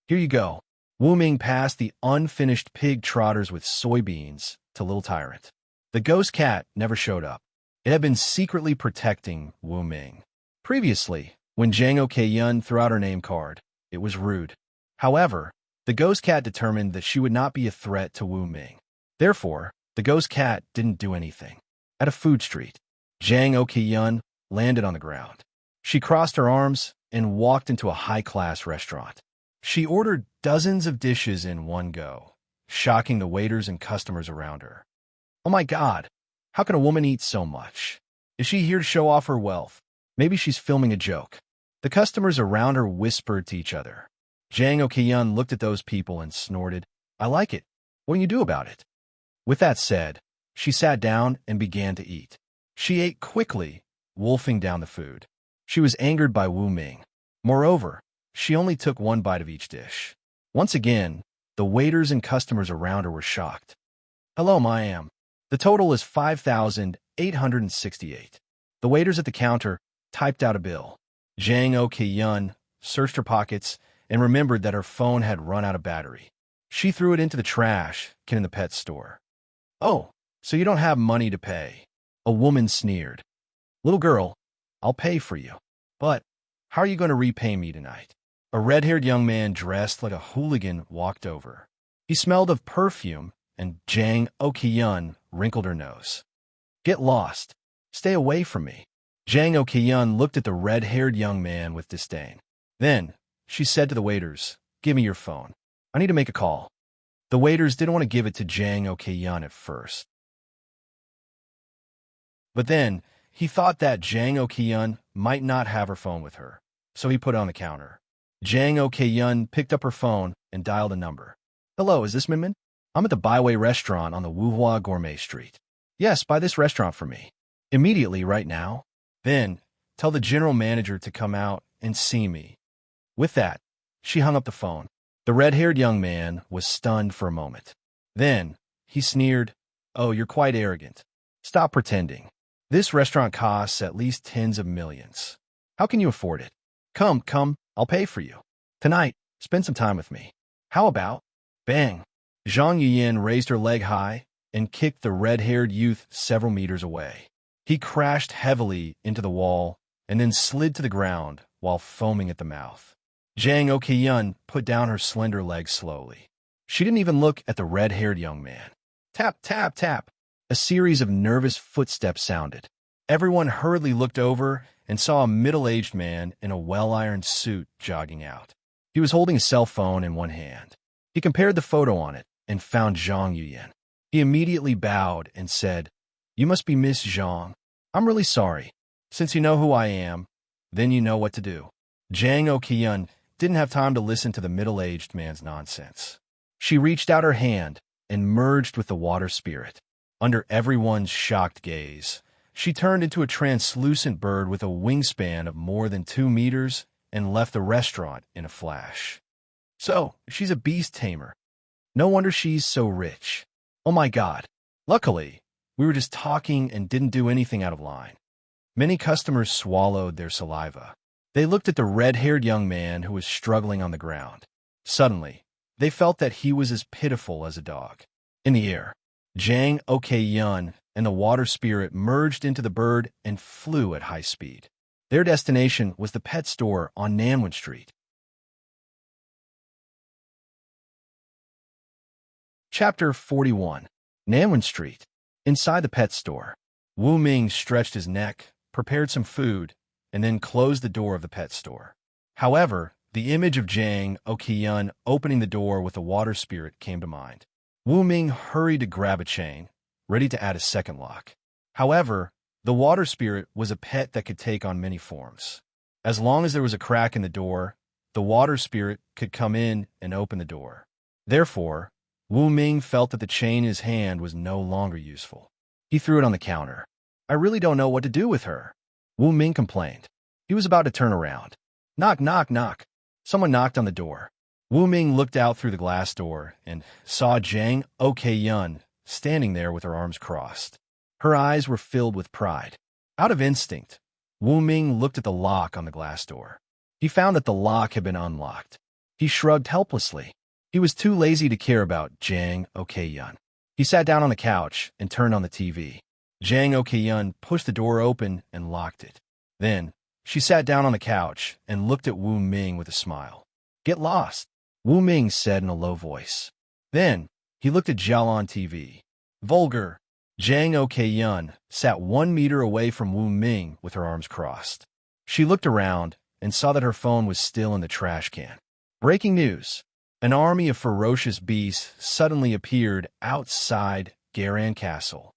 [SPEAKER 1] Here you go. Wu Ming passed the unfinished pig trotters with soybeans to Little Tyrant. The ghost cat never showed up. It had been secretly protecting Wu Ming. Previously, when Zhang Okeiyun threw out her name card, it was rude. However, the ghost cat determined that she would not be a threat to Wu Ming. Therefore, the ghost cat didn't do anything. At a food street, Zhang Okeiyun landed on the ground. She crossed her arms and walked into a high-class restaurant. She ordered dozens of dishes in one go, shocking the waiters and customers around her. Oh my God, how can a woman eat so much? Is she here to show off her wealth? Maybe she's filming a joke. The customers around her whispered to each other. Zhang Okeiyun looked at those people and snorted, I like it. What can you do about it? With that said, she sat down and began to eat. She ate quickly, wolfing down the food. She was angered by Wu Ming. Moreover, she only took one bite of each dish. Once again, the waiters and customers around her were shocked. Hello, ma'am. The total is 5,868. The waiters at the counter typed out a bill. Zhang Okeiyun searched her pockets and remembered that her phone had run out of battery. She threw it into the trash can in the pet store. Oh, so you don't have money to pay. A woman sneered. Little girl, I'll pay for you. But how are you going to repay me tonight? A red-haired young man dressed like a hooligan walked over. He smelled of perfume, and Zhang Okeiyun wrinkled her nose. Get lost. Stay away from me. Zhang Okeiyun looked at the red-haired young man with disdain. Then, she said to the waiters, Give me your phone. I need to make a call. The waiters didn't want to give it to Zhang Okeiyun at first. But then, he thought that Zhang Okeiyun might not have her phone with her, so he put it on the counter. Zhang Okeiyun picked up her phone and dialed a number. Hello, is this Minmin? I'm at the Byway restaurant on the Wuhua Gourmet Street. Yes, buy this restaurant for me. Immediately, right now. Then, tell the general manager to come out and see me. With that, she hung up the phone. The red-haired young man was stunned for a moment. Then, he sneered, Oh, you're quite arrogant. Stop pretending. This restaurant costs at least tens of millions. How can you afford it? Come, I'll pay for you. Tonight, spend some time with me. How about? Bang! Zhang Yuyin raised her leg high and kicked the red-haired youth several meters away. He crashed heavily into the wall and then slid to the ground while foaming at the mouth. Zhang Okeiyun put down her slender legs slowly. She didn't even look at the red-haired young man. Tap, tap, tap. A series of nervous footsteps sounded. Everyone hurriedly looked over and saw a middle-aged man in a well-ironed suit jogging out. He was holding a cell phone in one hand. He compared the photo on it and found Zhang Yuyin. He immediately bowed and said, You must be Miss Zhang. I'm really sorry. Since you know who I am, then you know what to do. Zhang Okeiyun didn't have time to listen to the middle-aged man's nonsense. She reached out her hand and merged with the water spirit. Under everyone's shocked gaze, she turned into a translucent bird with a wingspan of more than 2 meters and left the restaurant in a flash. So, she's a beast tamer. No wonder she's so rich. Oh my God. Luckily, we were just talking and didn't do anything out of line. Many customers swallowed their saliva. They looked at the red-haired young man who was struggling on the ground. Suddenly, they felt that he was as pitiful as a dog. In the air, Zhang Okeiyun and the water spirit merged into the bird and flew at high speed. Their destination was the pet store on Nanwen Street. Chapter 41. Nanwen Street. Inside the pet store, Wu Ming stretched his neck, prepared some food, and then closed the door of the pet store. However, the image of Zhang Okeiyun opening the door with the water spirit came to mind. Wu Ming hurried to grab a chain, ready to add a second lock. However, the water spirit was a pet that could take on many forms. As long as there was a crack in the door, the water spirit could come in and open the door. Therefore, Wu Ming felt that the chain in his hand was no longer useful. He threw it on the counter. I really don't know what to do with her, Wu Ming complained. He was about to turn around. Knock, knock, knock. Someone knocked on the door. Wu Ming looked out through the glass door and saw Zhang Okeiyun standing there with her arms crossed. Her eyes were filled with pride. Out of instinct, Wu Ming looked at the lock on the glass door. He found that the lock had been unlocked. He shrugged helplessly. He was too lazy to care about Jang Ok-yun. He sat down on the couch and turned on the TV. Jang Ok-yun pushed the door open and locked it. Then, she sat down on the couch and looked at Wu Ming with a smile. "Get lost," Wu Ming said in a low voice. Then, he looked at Jialan TV. Vulgar. Jang Ok-yun sat 1 meter away from Wu Ming with her arms crossed. She looked around and saw that her phone was still in the trash can. Breaking news. An army of ferocious beasts suddenly appeared outside Garan Castle.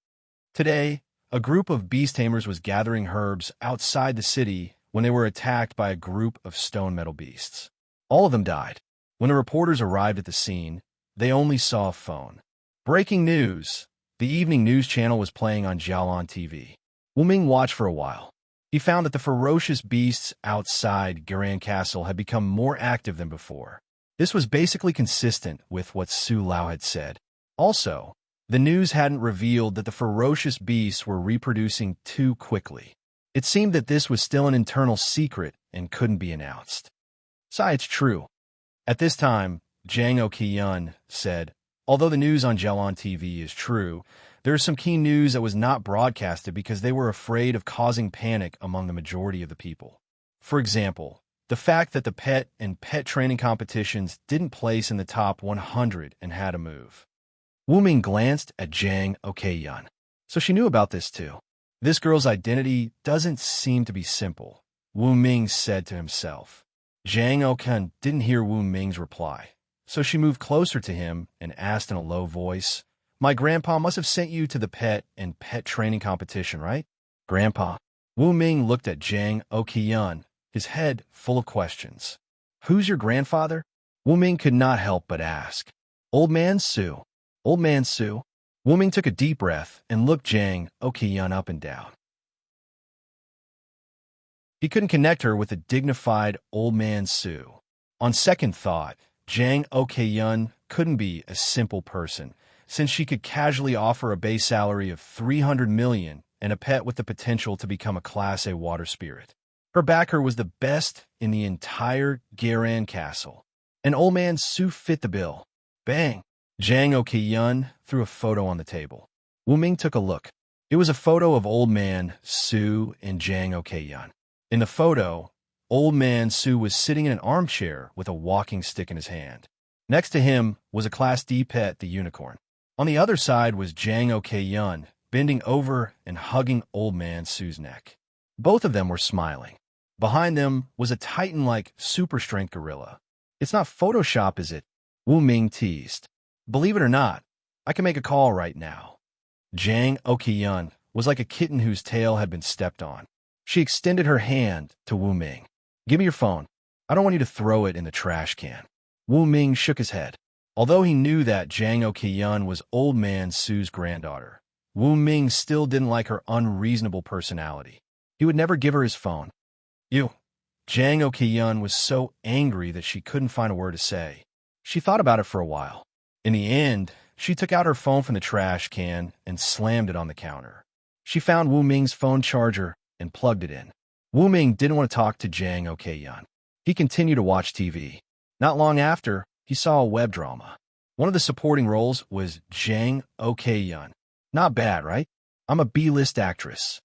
[SPEAKER 1] Today, a group of beast tamers was gathering herbs outside the city when they were attacked by a group of stone metal beasts. All of them died. When the reporters arrived at the scene, they only saw a phone. Breaking news. The evening news channel was playing on Jialan TV. Wu Ming watched for a while. He found that the ferocious beasts outside Garan Castle had become more active than before. This was basically consistent with what Su Lao had said. Also, the news hadn't revealed that the ferocious beasts were reproducing too quickly. It seemed that this was still an internal secret and couldn't be announced. It's true. At this time, Jang Ok-yun said, "Although the news on Jialan TV is true, there is some key news that was not broadcasted because they were afraid of causing panic among the majority of the people. For example, the fact that the pet and pet training competitions didn't place in the top 100 and had to move." Wu Ming glanced at Jang Ok-yun. So she knew about this too. This girl's identity doesn't seem to be simple, Wu Ming said to himself. Jang Ok-yun didn't hear Wu Ming's reply, so she moved closer to him and asked in a low voice, "My grandpa must have sent you to the pet and pet training competition, right?" "Grandpa?" Wu Ming looked at Jang Ok-yun, his head full of questions. "Who's your grandfather?" Wu Ming could not help but ask. "Old Man Su." "Old Man Su?" Wu Ming took a deep breath and looked Jang Ok-yun up and down. He couldn't connect her with the dignified Old Man Su. On second thought, Jang Ok-yun couldn't be a simple person, since she could casually offer a base salary of 300 million and a pet with the potential to become a Class A water spirit. Her backer was the best in the entire Garan Castle. And Old Man Su fit the bill. Bang! Jang Ok-yun threw a photo on the table. Wu Ming took a look. It was a photo of Old Man Su and Jang Ok-yun. In the photo, Old Man Su was sitting in an armchair with a walking stick in his hand. Next to him was a Class D pet, the unicorn. On the other side was Jang Ok-yun, bending over and hugging Old Man Su's neck. Both of them were smiling. Behind them was a titan-like super-strength gorilla. "It's not Photoshop, is it?" Wu Ming teased. "Believe it or not, I can make a call right now." Jang Ok-yun was like a kitten whose tail had been stepped on. She extended her hand to Wu Ming. "Give me your phone. I don't want you to throw it in the trash can." Wu Ming shook his head. Although he knew that Jang Ok-yun was Old Man Su's granddaughter, Wu Ming still didn't like her unreasonable personality. He would never give her his phone. "You." Jang Ok-yun was so angry that she couldn't find a word to say. She thought about it for a while. In the end, she took out her phone from the trash can and slammed it on the counter. She found Wu Ming's phone charger and plugged it in. Wu Ming didn't want to talk to Jang Ok-yun. He continued to watch TV. Not long after, he saw a web drama. One of the supporting roles was Jang Ok-yun. Not bad, right? I'm a B-list actress.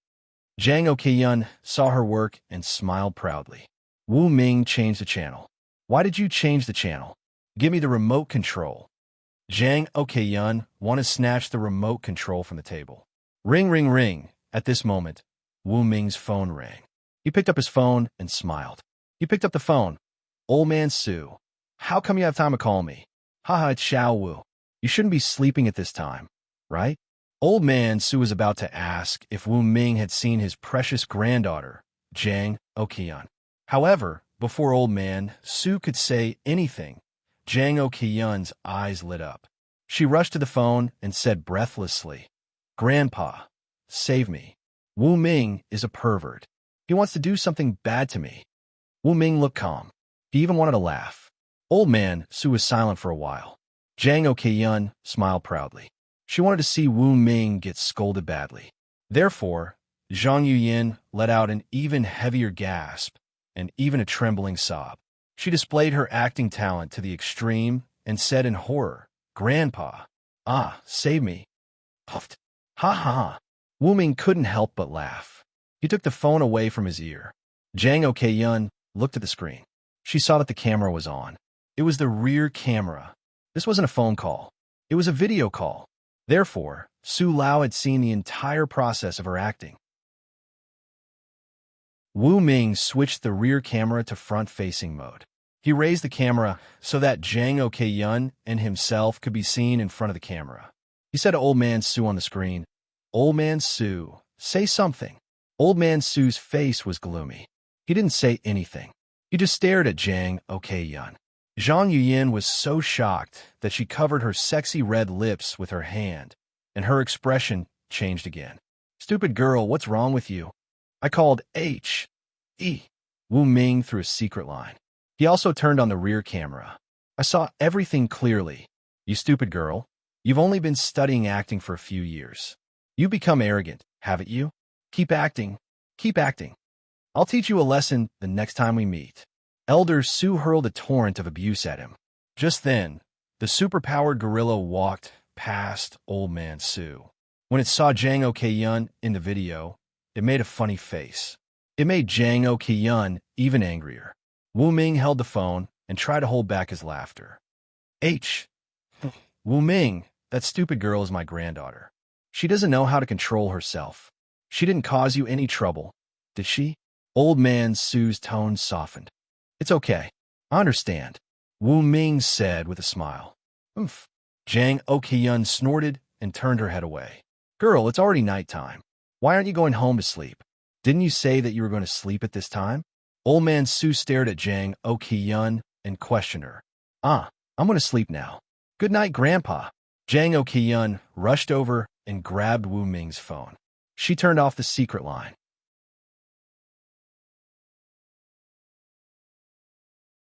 [SPEAKER 1] Jang Ok-yun saw her work and smiled proudly. Wu Ming changed the channel. "Why did you change the channel? Give me the remote control." Jang Ok-yun wanted to snatch the remote control from the table. Ring, ring, ring. At this moment, Wu Ming's phone rang. He picked up his phone and smiled. He picked up the phone. "Old Man Su, how come you have time to call me?" "Haha, it's Xiao Wu. You shouldn't be sleeping at this time, right?" Old Man Su was about to ask if Wu Ming had seen his precious granddaughter, Jang Ok-yun. However, before Old Man Su could say anything, Jang Ok-yun's eyes lit up. She rushed to the phone and said breathlessly, "Grandpa, save me. Wu Ming is a pervert. He wants to do something bad to me." Wu Ming looked calm. He even wanted to laugh. Old Man Su was silent for a while. Jang Ok-yun smiled proudly. She wanted to see Wu Ming get scolded badly. Therefore, Zhang Yuyin let out an even heavier gasp and even a trembling sob. She displayed her acting talent to the extreme and said in horror, "Grandpa, save me." Puffed. Ha ha ha. Wu Ming couldn't help but laugh. He took the phone away from his ear. Jang Ok-yun looked at the screen. She saw that the camera was on. It was the rear camera. This wasn't a phone call. It was a video call. Therefore, Su Lao had seen the entire process of her acting. Wu Ming switched the rear camera to front-facing mode. He raised the camera so that Jang Ok-yun and himself could be seen in front of the camera. He said to Old Man Su on the screen, "Old Man Su, say something." Old Man Su's face was gloomy. He didn't say anything. He just stared at Jang Ok-yun. Zhang Yuyin was so shocked that she covered her sexy red lips with her hand, and her expression changed again. "Stupid girl, what's wrong with you?" I called H.E. Wu Ming through a secret line. He also turned on the rear camera. "I saw everything clearly. You stupid girl. You've only been studying acting for a few years. You've become arrogant, haven't you? Keep acting. Keep acting. I'll teach you a lesson the next time we meet." Elder Su hurled a torrent of abuse at him. Just then, the superpowered gorilla walked past Old Man Su. When it saw Jang Ok-yun in the video, it made a funny face. It made Jang Ok-yun even angrier. Wu Ming held the phone and tried to hold back his laughter. Wu Ming, that stupid girl is my granddaughter. She doesn't know how to control herself. She didn't cause you any trouble, did she? Old Man Su's tone softened. "It's okay. I understand," Wu Ming said with a smile. "Oomph." Jang Ok-yun snorted and turned her head away. "Girl, it's already nighttime. Why aren't you going home to sleep? Didn't you say that you were going to sleep at this time?" Old Man Su stared at Jang Ok-yun and questioned her. I'm going to sleep now. Good night, Grandpa." Jang Ok-yun rushed over and grabbed Wu Ming's phone. She turned off the secret line.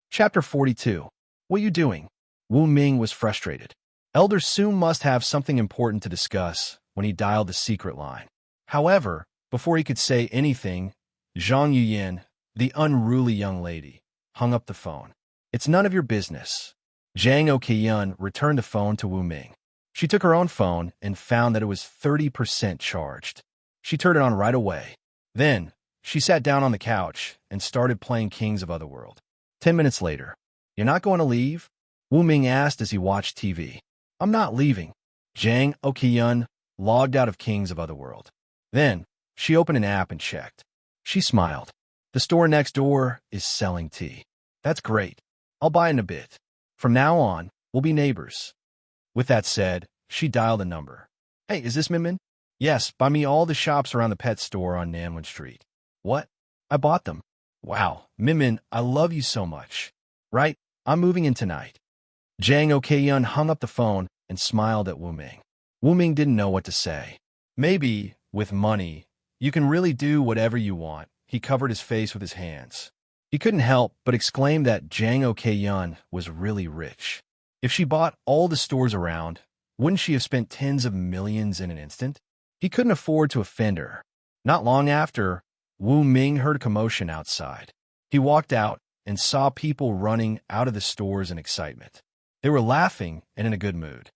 [SPEAKER 1] Chapter 42. What you doing? Wu Ming was frustrated. Elder Su must have something important to discuss when he dialed the secret line. However, before he could say anything, Zhang Yuyin, the unruly young lady, hung up the phone. "It's none of your business." Jang Ok-yun returned the phone to Wu Ming. She took her own phone and found that it was 30% charged. She turned it on right away. Then, she sat down on the couch and started playing Kings of Otherworld. 10 minutes later, "You're not going to leave?" Wu Ming asked as he watched TV. "I'm not leaving." Jang Ok-yun logged out of Kings of Otherworld. Then, she opened an app and checked. She smiled. "The store next door is selling tea. That's great. I'll buy it in a bit. From now on, we'll be neighbors." With that said, she dialed a number. "Hey, is this Min Min?" "Yes, buy me all the shops around the pet store on Nanwin Street." "What?" "I bought them." "Wow, Min Min, I love you so much." "Right, I'm moving in tonight." Jang Ok-yun hung up the phone and smiled at Wu Ming. Wu Ming didn't know what to say. Maybe, with money, you can really do whatever you want. He covered his face with his hands. He couldn't help but exclaim that Jang Ok-yun was really rich. If she bought all the stores around, wouldn't she have spent tens of millions in an instant? He couldn't afford to offend her. Not long after, Wu Ming heard a commotion outside. He walked out and saw people running out of the stores in excitement. They were laughing and in a good mood.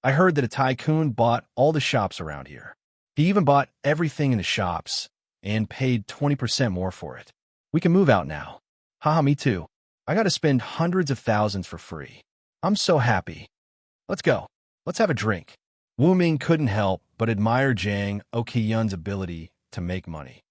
[SPEAKER 1] "I heard that a tycoon bought all the shops around here. He even bought everything in the shops and paid 20% more for it. We can move out now." "Haha, me too. I got to spend hundreds of thousands for free. I'm so happy. Let's go. Let's have a drink." Wu Ming couldn't help but admire Jang Ok-yun's ability to make money.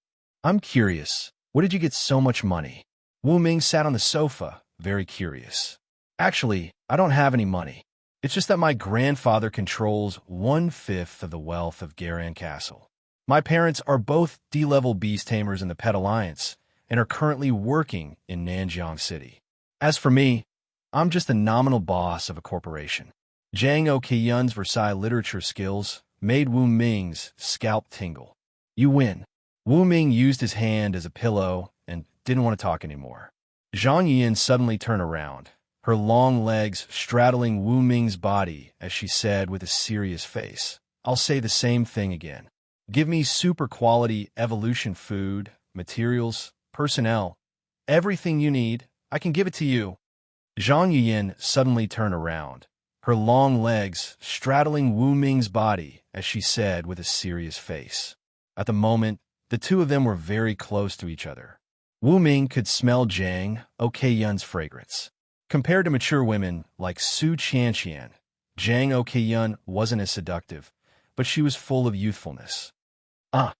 [SPEAKER 1] "I'm curious, where did you get so much money?" Wu Ming sat on the sofa, very curious. "Actually, I don't have any money. It's just that my grandfather controls 1/5 of the wealth of Garan Castle. My parents are both D-level beast tamers in the Pet Alliance and are currently working in Nanjiang City. As for me, I'm just the nominal boss of a corporation." Jang Ok-yun's Versailles literature skills made Wu Ming's scalp tingle. "You win." Wu Ming used his hand as a pillow and didn't want to talk anymore. Zhang Yin suddenly turned around, her long legs straddling Wu Ming's body as she said with a serious face, "I'll say the same thing again. Give me super quality evolution food, materials, personnel, Everything you need, I can give it to you. Zhang Yuyin suddenly turned around, her long legs straddling Wu Ming's body as she said with a serious face. At the moment, the two of them were very close to each other. Wu Ming could smell Zhang Okeiyun's fragrance. Compared to mature women like Su Qianqian, Zhang Okeiyun wasn't as seductive, but she was full of youthfulness. Ah!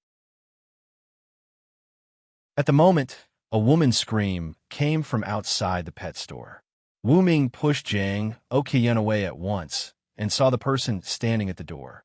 [SPEAKER 1] At the moment, a woman's scream came from outside the pet store. Wu Ming pushed Zhang Okeiyun away at once and saw the person standing at the door.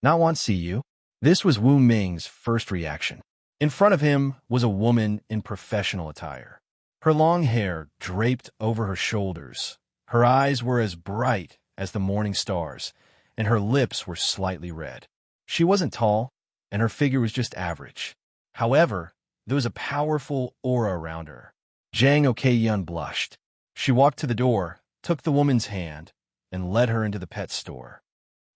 [SPEAKER 1] Not want to see you? This was Wu Ming's first reaction. In front of him was a woman in professional attire. Her long hair draped over her shoulders. Her eyes were as bright as the morning stars, and her lips were slightly red. She wasn't tall, and her figure was just average. However, there was a powerful aura around her. Zhang Okeiyun blushed. She walked to the door, took the woman's hand, and led her into the pet store.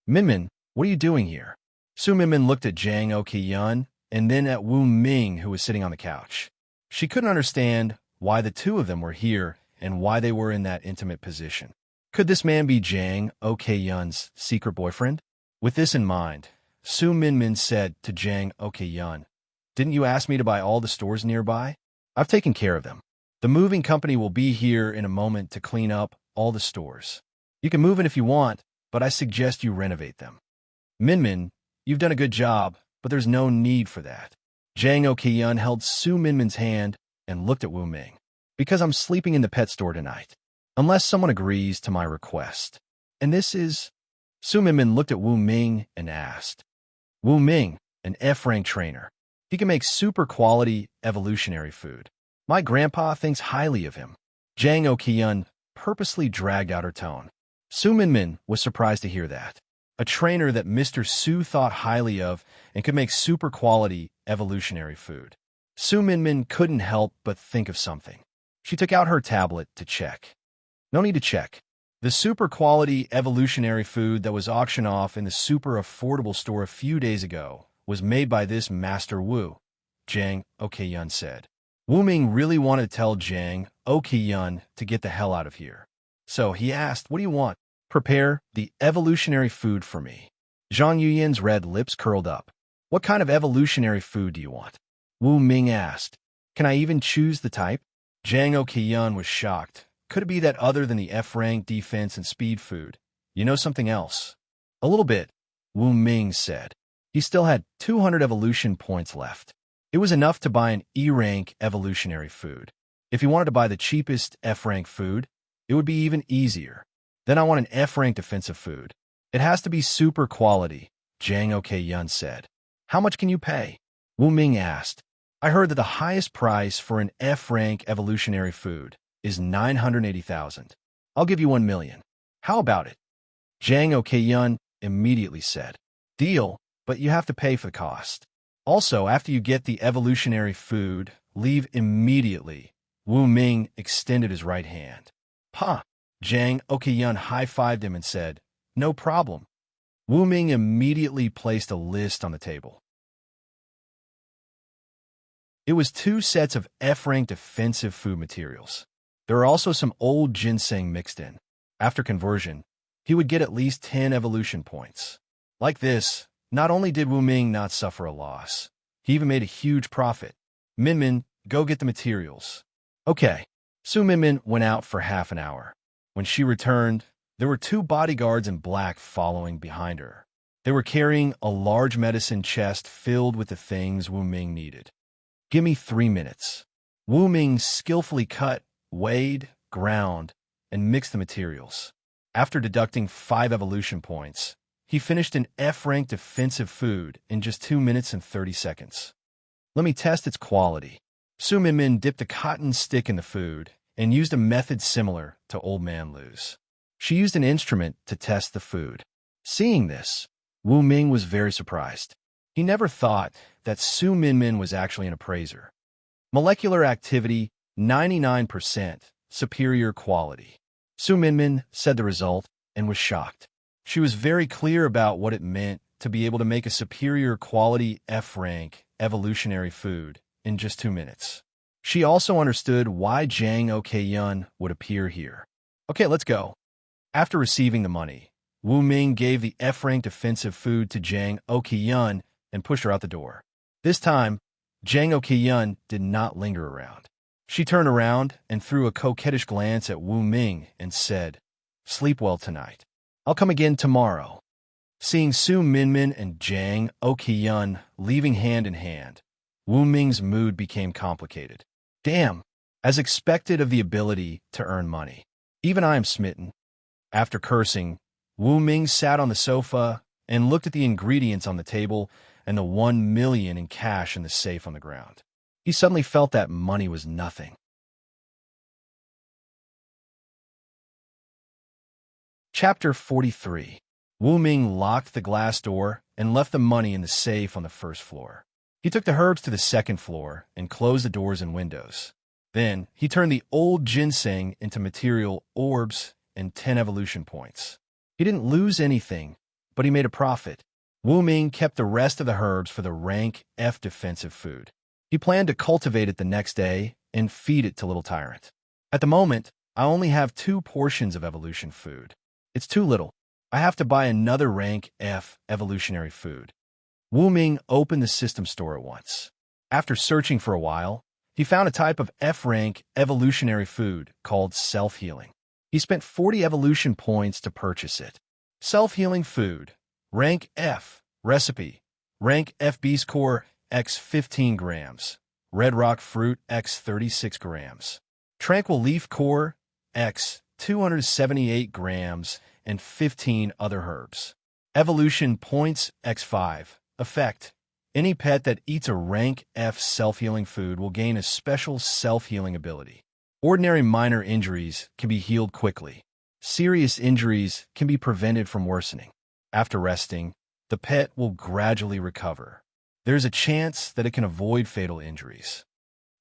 [SPEAKER 1] Minmin, what are you doing here? Su Minmin looked at Zhang Okeiyun and then at Wu Ming, who was sitting on the couch. She couldn't understand why the two of them were here and why they were in that intimate position. Could this man be Zhang Okeiyun's secret boyfriend? With this in mind, Su Minmin said to Zhang Okeiyun, "Didn't you ask me to buy all the stores nearby? I've taken care of them. The moving company will be here in a moment to clean up all the stores. You can move in if you want, but I suggest you renovate them." Minmin, you've done a good job, but there's no need for that. Zhang Okeiyun held Su Minmin's hand and looked at Wu Ming. Because I'm sleeping in the pet store tonight, unless someone agrees to my request. And this is... Su Minmin looked at Wu Ming and asked. Wu Ming, an F-rank trainer. He can make super quality evolutionary food. My grandpa thinks highly of him. Zhang Okeiyun purposely dragged out her tone. Su Minmin was surprised to hear that. A trainer that Mr. Su thought highly of and could make super quality evolutionary food. Su Minmin couldn't help but think of something. She took out her tablet to check. No need to check. The super quality evolutionary food that was auctioned off in the super affordable store a few days ago was made by this Master Wu, Zhang Okeiyun said. Wu Ming really wanted to tell Zhang Okeiyun to get the hell out of here. So he asked, what do you want? Prepare the evolutionary food for me. Zhang Yuyin's red lips curled up. What kind of evolutionary food do you want? Wu Ming asked. Can I even choose the type? Zhang Okeiyun was shocked. Could it be that other than the F-rank defense and speed food, you know something else? A little bit, Wu Ming said. He still had 200 evolution points left. It was enough to buy an E-rank evolutionary food. If he wanted to buy the cheapest F-rank food, it would be even easier. Then I want an F-rank defensive food. It has to be super quality, Zhang Okeiyun said. How much can you pay? Wu Ming asked. I heard that the highest price for an F-rank evolutionary food is 980,000. I'll give you 1 million. How about it? Zhang Okeiyun immediately said. Deal, but you have to pay for the cost. Also, after you get the evolutionary food, leave immediately. Wu Ming extended his right hand. Pa! Zhang Okeiyun high-fived him and said, no problem. Wu Ming immediately placed a list on the table. It was 2 sets of F-rank defensive food materials. There were also some old ginseng mixed in. After conversion, he would get at least 10 evolution points. Like this, not only did Wu Ming not suffer a loss, he even made a huge profit. Minmin, go get the materials. Okay. Su Minmin went out for half an hour. When she returned, there were 2 bodyguards in black following behind her. They were carrying a large medicine chest filled with the things Wu Ming needed. Give me 3 minutes. Wu Ming skillfully cut, weighed, ground, and mixed the materials. After deducting 5 evolution points, he finished an F-rank defensive food in just 2 minutes and 30 seconds. Let me test its quality. Su Minmin dipped a cotton stick in the food and used a method similar to Old Man Lu's. She used an instrument to test the food. Seeing this, Wu Ming was very surprised. He never thought that Su Minmin was actually an appraiser. Molecular activity, 99%, superior quality. Su Minmin said the result and was shocked. She was very clear about what it meant to be able to make a superior quality F-rank evolutionary food in just 2 minutes. She also understood why Jang Ok-yun would appear here. Okay, let's go. After receiving the money, Wu Ming gave the F-rank defensive food to Jang Ok-yun and pushed her out the door. This time, Jang Ok-yun did not linger around. She turned around and threw a coquettish glance at Wu Ming and said, "Sleep well tonight. I'll come again tomorrow." Seeing Su Minmin and Jang Ok-yun leaving hand in hand, Wu Ming's mood became complicated. Damn, as expected of the ability to earn money. Even I am smitten. After cursing, Wu Ming sat on the sofa and looked at the ingredients on the table and the 1 million in cash in the safe on the ground. He suddenly felt that money was nothing. Chapter 43. Wu Ming locked the glass door and left the money in the safe on the first floor. He took the herbs to the second floor and closed the doors and windows. Then, he turned the old ginseng into material orbs and 10 evolution points. He didn't lose anything, but he made a profit. Wu Ming kept the rest of the herbs for the rank F defensive food. He planned to cultivate it the next day and feed it to Little Tyrant. At the moment, I only have 2 portions of evolution food. It's too little. I have to buy another rank F evolutionary food. Wu Ming opened the system store at once. After searching for a while, he found a type of F-rank evolutionary food called self-healing. He spent 40 evolution points to purchase it. Self-healing food. Rank F. Recipe. Rank FB score X 15 grams. Red rock fruit X 36 grams. Tranquil leaf core X 278 grams and 15 other herbs. Evolution points X5. Effect. Any pet that eats a rank F self-healing food will gain a special self-healing ability. Ordinary minor injuries can be healed quickly. Serious injuries can be prevented from worsening. After resting, the pet will gradually recover. There's a chance that it can avoid fatal injuries.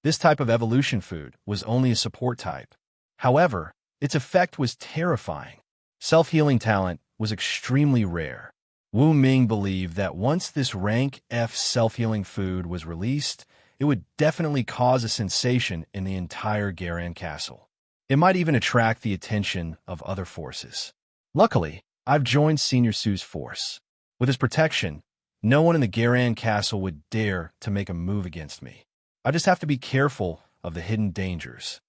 [SPEAKER 1] This type of evolution food was only a support type. However, its effect was terrifying. Self-healing talent was extremely rare. Wu Ming believed that once this rank F self-healing food was released, it would definitely cause a sensation in the entire Garan castle. It might even attract the attention of other forces. Luckily, I've joined Senior Su's force. With his protection, no one in the Garan castle would dare to make a move against me. I just have to be careful of the hidden dangers.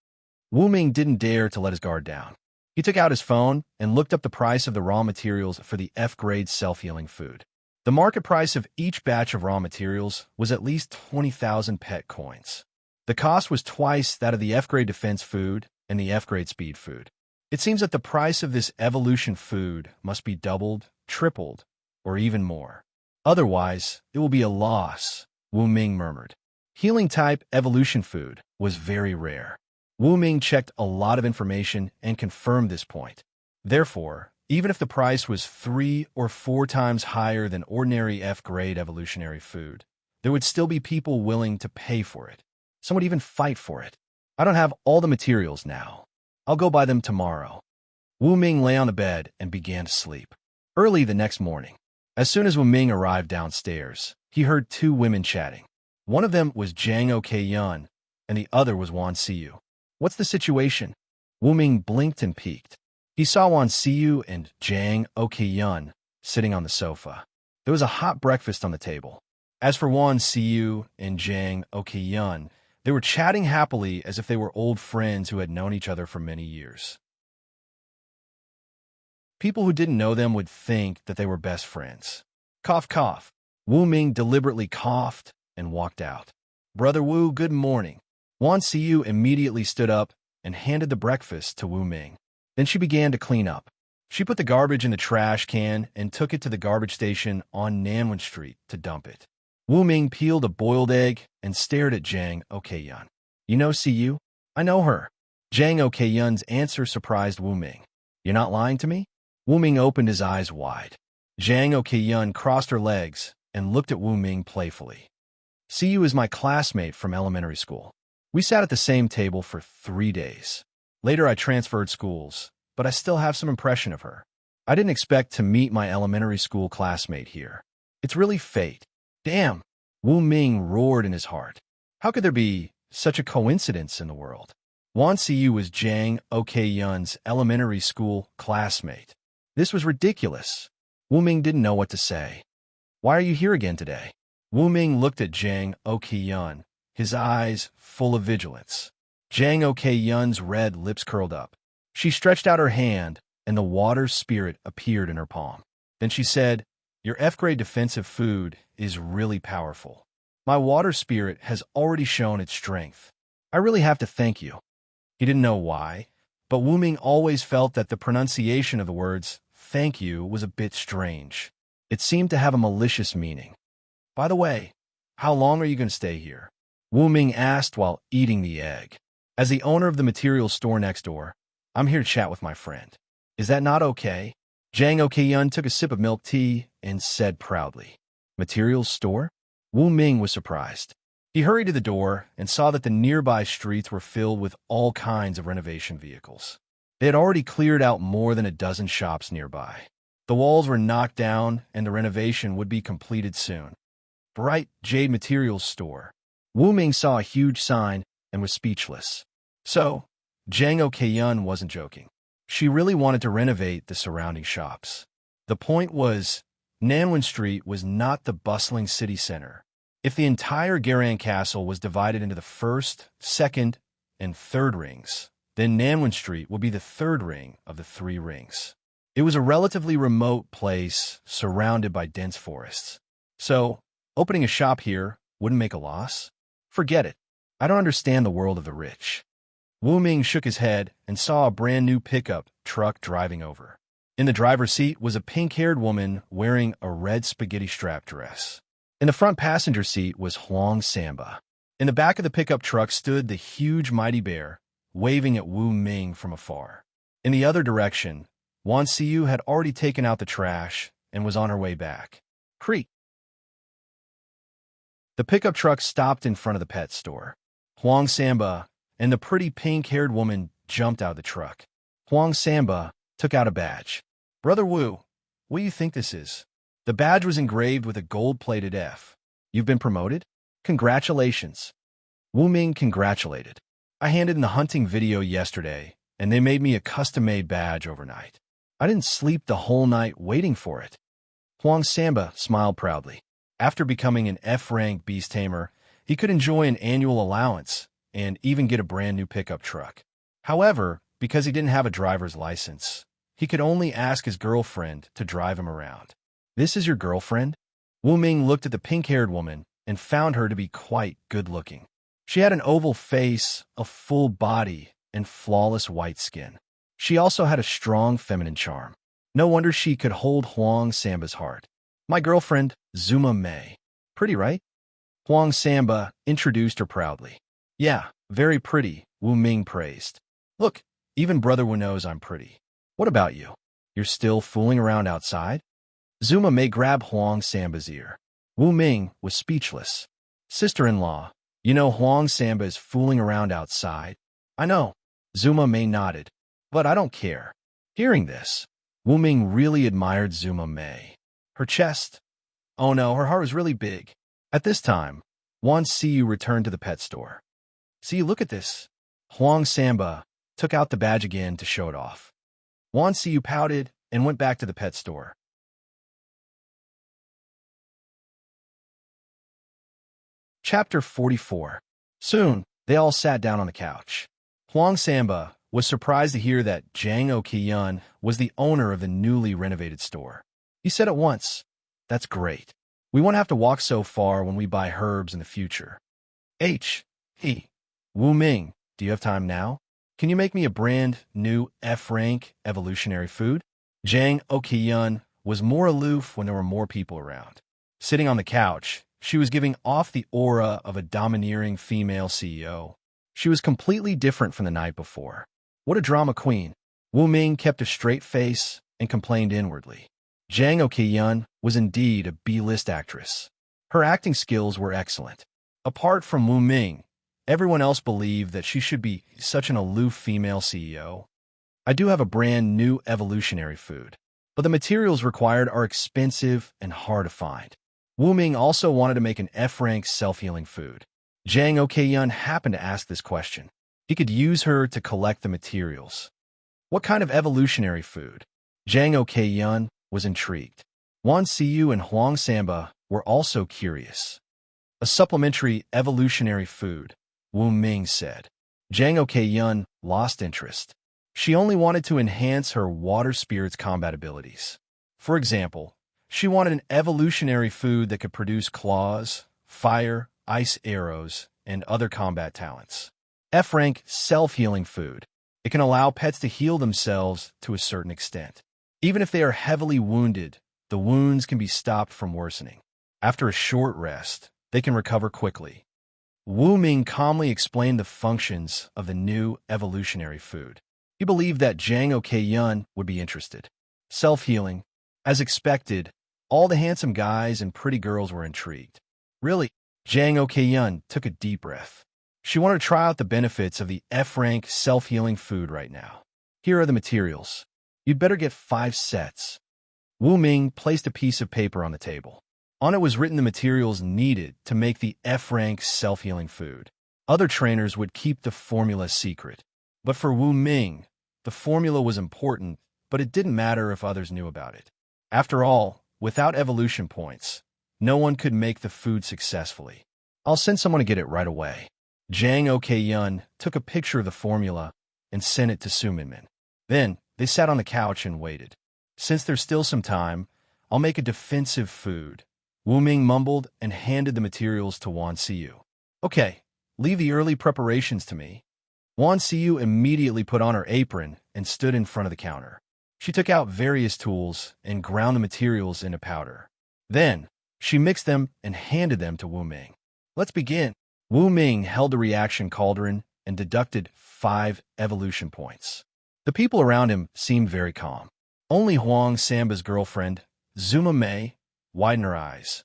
[SPEAKER 1] Wu Ming didn't dare to let his guard down. He took out his phone and looked up the price of the raw materials for the F-grade self-healing food. The market price of each batch of raw materials was at least 20,000 pet coins. The cost was twice that of the F-grade defense food and the F-grade speed food. It seems that the price of this evolution food must be doubled, tripled, or even more. Otherwise, it will be a loss, Wu Ming murmured. Healing-type evolution food was very rare. Wu Ming checked a lot of information and confirmed this point. Therefore, even if the price was 3 or 4 times higher than ordinary F-grade evolutionary food, there would still be people willing to pay for it. Some would even fight for it. I don't have all the materials now. I'll go buy them tomorrow. Wu Ming lay on the bed and began to sleep. Early the next morning, as soon as Wu Ming arrived downstairs, he heard 2 women chatting. One of them was Jang Ok-yun, and the other was Wan Siyu. What's the situation? Wu Ming blinked and peeked. He saw Wan Siyu and Jang Ok-yun sitting on the sofa. There was a hot breakfast on the table. As for Wan Siyu and Jang Ok-yun, they were chatting happily as if they were old friends who had known each other for many years. People who didn't know them would think that they were best friends. Cough, cough. Wu Ming deliberately coughed and walked out. Brother Wu, good morning. Wan Siyu immediately stood up and handed the breakfast to Wu Ming. Then she began to clean up. She put the garbage in the trash can and took it to the garbage station on Nanwen Street to dump it. Wu Ming peeled a boiled egg and stared at Jang Ok-yun. You know Siyu? I know her. Jang Ok-yun's answer surprised Wu Ming. You're not lying to me? Wu Ming opened his eyes wide. Jang Ok-yun crossed her legs and looked at Wu Ming playfully. Siyu is my classmate from elementary school. We sat at the same table for 3 days. Later, I transferred schools, but I still have some impression of her. I didn't expect to meet my elementary school classmate here. It's really fate. Damn! Wu Ming roared in his heart. How could there be such a coincidence in the world. Wan Siyu was Jang Ok-yun's elementary school classmate. This was ridiculous. Wu Ming didn't know what to say. Why are you here again today? Wu Ming looked at Jang Ok-yun, his eyes full of vigilance. Jang Ok-yun's red lips curled up. She stretched out her hand, and the water spirit appeared in her palm. Then she said, "Your F-grade defensive food is really powerful. My water spirit has already shown its strength. I really have to thank you." He didn't know why, but Wu Ming always felt that the pronunciation of the words "thank you" was a bit strange. It seemed to have a malicious meaning. "By the way, how long are you going to stay here?" Wu Ming asked while eating the egg. "As the owner of the materials store next door, I'm here to chat with my friend. Is that not okay?" Jang Ok-yun took a sip of milk tea and said proudly, "Materials store?" Wu Ming was surprised. He hurried to the door and saw that the nearby streets were filled with all kinds of renovation vehicles. They had already cleared out more than a dozen shops nearby. The walls were knocked down and the renovation would be completed soon. Bright Jade Materials Store. Wu Ming saw a huge sign and was speechless. So, Jang Ok-yun wasn't joking. She really wanted to renovate the surrounding shops. The point was, Nanwon Street was not the bustling city center. If the entire Garan Castle was divided into the first, second, and third rings, then Nanwon Street would be the third ring of the three rings. It was a relatively remote place surrounded by dense forests. So, opening a shop here wouldn't make a loss? Forget it. I don't understand the world of the rich. Wu Ming shook his head and saw a brand new pickup truck driving over. In the driver's seat was a pink-haired woman wearing a red spaghetti strap dress. In the front passenger seat was Huang Samba. In the back of the pickup truck stood the huge mighty bear, waving at Wu Ming from afar. In the other direction, Wan Siyu had already taken out the trash and was on her way back. Creak. The pickup truck stopped in front of the pet store. Huang Samba and the pretty pink-haired woman jumped out of the truck. Huang Samba took out a badge. "Brother Wu, what do you think this is?" The badge was engraved with a gold-plated F. "You've been promoted? Congratulations." Wu Ming congratulated. "I handed in the hunting video yesterday, and they made me a custom-made badge overnight. I didn't sleep the whole night waiting for it." Huang Samba smiled proudly. After becoming an F-rank beast tamer, he could enjoy an annual allowance and even get a brand new pickup truck. However, because he didn't have a driver's license, he could only ask his girlfriend to drive him around. "This is your girlfriend?" Wu Ming looked at the pink-haired woman and found her to be quite good-looking. She had an oval face, a full body, and flawless white skin. She also had a strong feminine charm. No wonder she could hold Huang Samba's heart. "My girlfriend, Zuma Mei. Pretty, right?" Huang Samba introduced her proudly. "Yeah, very pretty," Wu Ming praised. "Look, even Brother Wu knows I'm pretty. What about you? You're still fooling around outside?" Zuma Mei grabbed Huang Samba's ear. Wu Ming was speechless. "Sister-in-law, you know Huang Samba is fooling around outside?" "I know." Zuma Mei nodded. "But I don't care." Hearing this, Wu Ming really admired Zuma Mei. Her chest. Oh no, her heart was really big. At this time, Wan Siyu returned to the pet store. "See, look at this." Huang Samba took out the badge again to show it off. Wan Siyu pouted and went back to the pet store. Chapter 44. Soon, they all sat down on the couch. Huang Samba was surprised to hear that Jang Ok-yun was the owner of the newly renovated store. He said at once, "That's great. We won't have to walk so far when we buy herbs in the future." He. "Wu Ming, do you have time now? Can you make me a brand new F-rank evolutionary food?" Jang Ok-yun was more aloof when there were more people around. Sitting on the couch, she was giving off the aura of a domineering female CEO. She was completely different from the night before. What a drama queen. Wu Ming kept a straight face and complained inwardly. Jang Ok-yun was indeed a B-list actress. Her acting skills were excellent. Apart from Wu Ming, everyone else believed that she should be such an aloof female CEO. "I do have a brand new evolutionary food, but the materials required are expensive and hard to find." Wu Ming also wanted to make an F-rank self-healing food. Jang Okyun happened to ask this question. He could use her to collect the materials. What kind of evolutionary food? Jang Okyun was intrigued. Wan Siyu and Huang Samba were also curious. A supplementary evolutionary food, Wu Ming said. Jang Okyun lost interest. She only wanted to enhance her water spirit's combat abilities. For example, she wanted an evolutionary food that could produce claws, fire, ice arrows, and other combat talents. F-rank self-healing food. It can allow pets to heal themselves to a certain extent. Even if they are heavily wounded, the wounds can be stopped from worsening. After a short rest, they can recover quickly. Wu Ming calmly explained the functions of the new evolutionary food. He believed that Jang Okyun would be interested. Self-healing. As expected, all the handsome guys and pretty girls were intrigued. Really, Jang Okyun took a deep breath. She wanted to try out the benefits of the F-rank self-healing food right now. Here are the materials. You'd better get 5 sets. Wu Ming placed a piece of paper on the table. On it was written the materials needed to make the F-rank self-healing food. Other trainers would keep the formula secret. But for Wu Ming, the formula was important, but it didn't matter if others knew about it. After all, without evolution points, no one could make the food successfully. I'll send someone to get it right away. Jang Okyun took a picture of the formula and sent it to Su Minmin. Then, they sat on the couch and waited. Since there's still some time, I'll make a defensive food. Wu Ming mumbled and handed the materials to Wan Siyu. Okay, leave the early preparations to me. Wan Siyu immediately put on her apron and stood in front of the counter. She took out various tools and ground the materials into powder. Then, she mixed them and handed them to Wu Ming. Let's begin. Wu Ming held the reaction cauldron and deducted 5 evolution points. The people around him seemed very calm. Only Huang Samba's girlfriend, Zuma Mei, widened her eyes.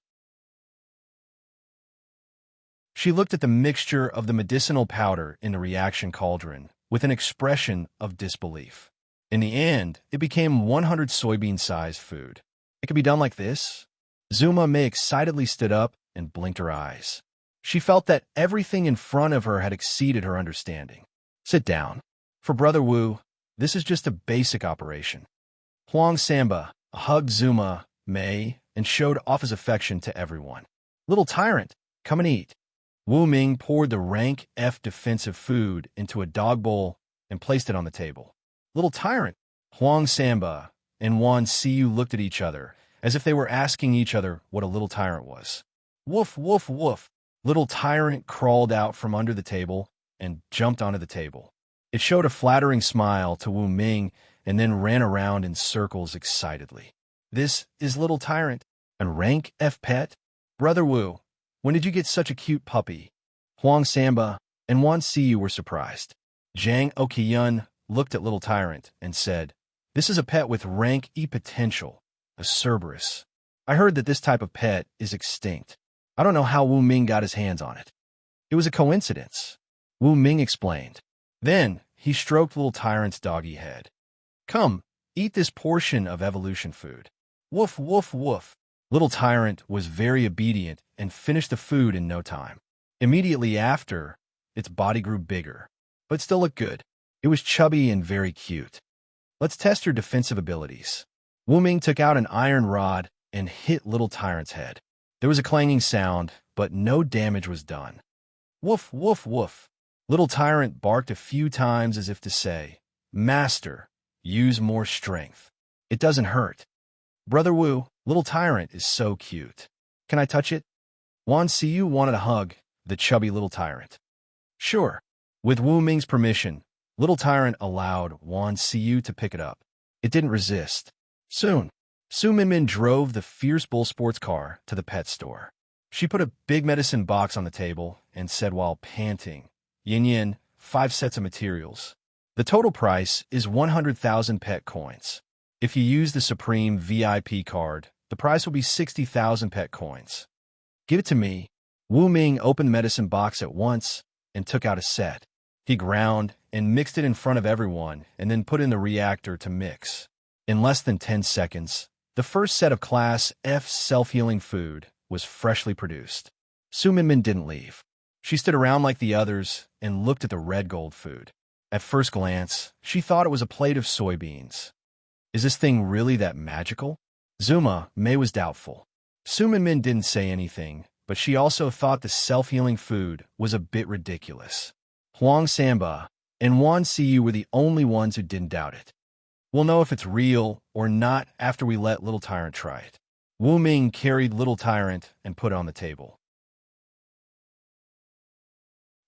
[SPEAKER 1] She looked at the mixture of the medicinal powder in the reaction cauldron with an expression of disbelief. In the end, it became 100 soybean-sized food. It could be done like this? Zuma Mei excitedly stood up and blinked her eyes. She felt that everything in front of her had exceeded her understanding. Sit down. For Brother Wu, this is just a basic operation. Huang Samba hugged Zuma Mei and showed off his affection to everyone. Little tyrant, come and eat. Wu Ming poured the rank F defensive food into a dog bowl and placed it on the table. Little tyrant, Huang Samba and Wan Siyu looked at each other as if they were asking each other what a little tyrant was. Woof, woof, woof. Little tyrant crawled out from under the table and jumped onto the table. It showed a flattering smile to Wu Ming and then ran around in circles excitedly. This is Little Tyrant, a rank F pet? Brother Wu, when did you get such a cute puppy? Huang Samba and Wan Siyu were surprised. Jang Okyun looked at Little Tyrant and said, This is a pet with rank E potential, a Cerberus. I heard that this type of pet is extinct. I don't know how Wu Ming got his hands on it. It was a coincidence, Wu Ming explained. Then he stroked Little Tyrant's doggy head. Come, eat this portion of evolution food. Woof, woof, woof. Little Tyrant was very obedient and finished the food in no time. Immediately after, its body grew bigger, but still looked good. It was chubby and very cute. Let's test your defensive abilities. Wu Ming took out an iron rod and hit Little Tyrant's head. There was a clanging sound, but no damage was done. Woof, woof, woof. Little Tyrant barked a few times as if to say, Master, use more strength. It doesn't hurt. Brother Wu, Little Tyrant is so cute. Can I touch it? Wan Siyu wanted a hug, the chubby Little Tyrant. Sure. With Wu Ming's permission, Little Tyrant allowed Wan Siyu to pick it up. It didn't resist. Soon, Su Minmin drove the fierce bull sports car to the pet store. She put a big medicine box on the table and said while panting, Yin Yin, 5 sets of materials. The total price is 100,000 pet coins. If you use the Supreme VIP card, the price will be 60,000 pet coins. Give it to me. Wu Ming opened the medicine box at once and took out a set. He ground and mixed it in front of everyone and then put in the reactor to mix. In less than 10 seconds, the first set of Class F self-healing food was freshly produced. Su Minmin didn't leave. She stood around like the others and looked at the red gold food. At first glance, she thought it was a plate of soybeans. Is this thing really that magical? Zuma May was doubtful. Su Minmin didn't say anything, but she also thought the self-healing food was a bit ridiculous. Huang Samba and Wan Siyu were the only ones who didn't doubt it. We'll know if it's real or not after we let Little Tyrant try it. Wu Ming carried Little Tyrant and put it on the table.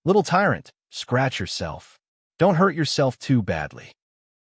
[SPEAKER 1] Little Tyrant, scratch yourself. Don't hurt yourself too badly.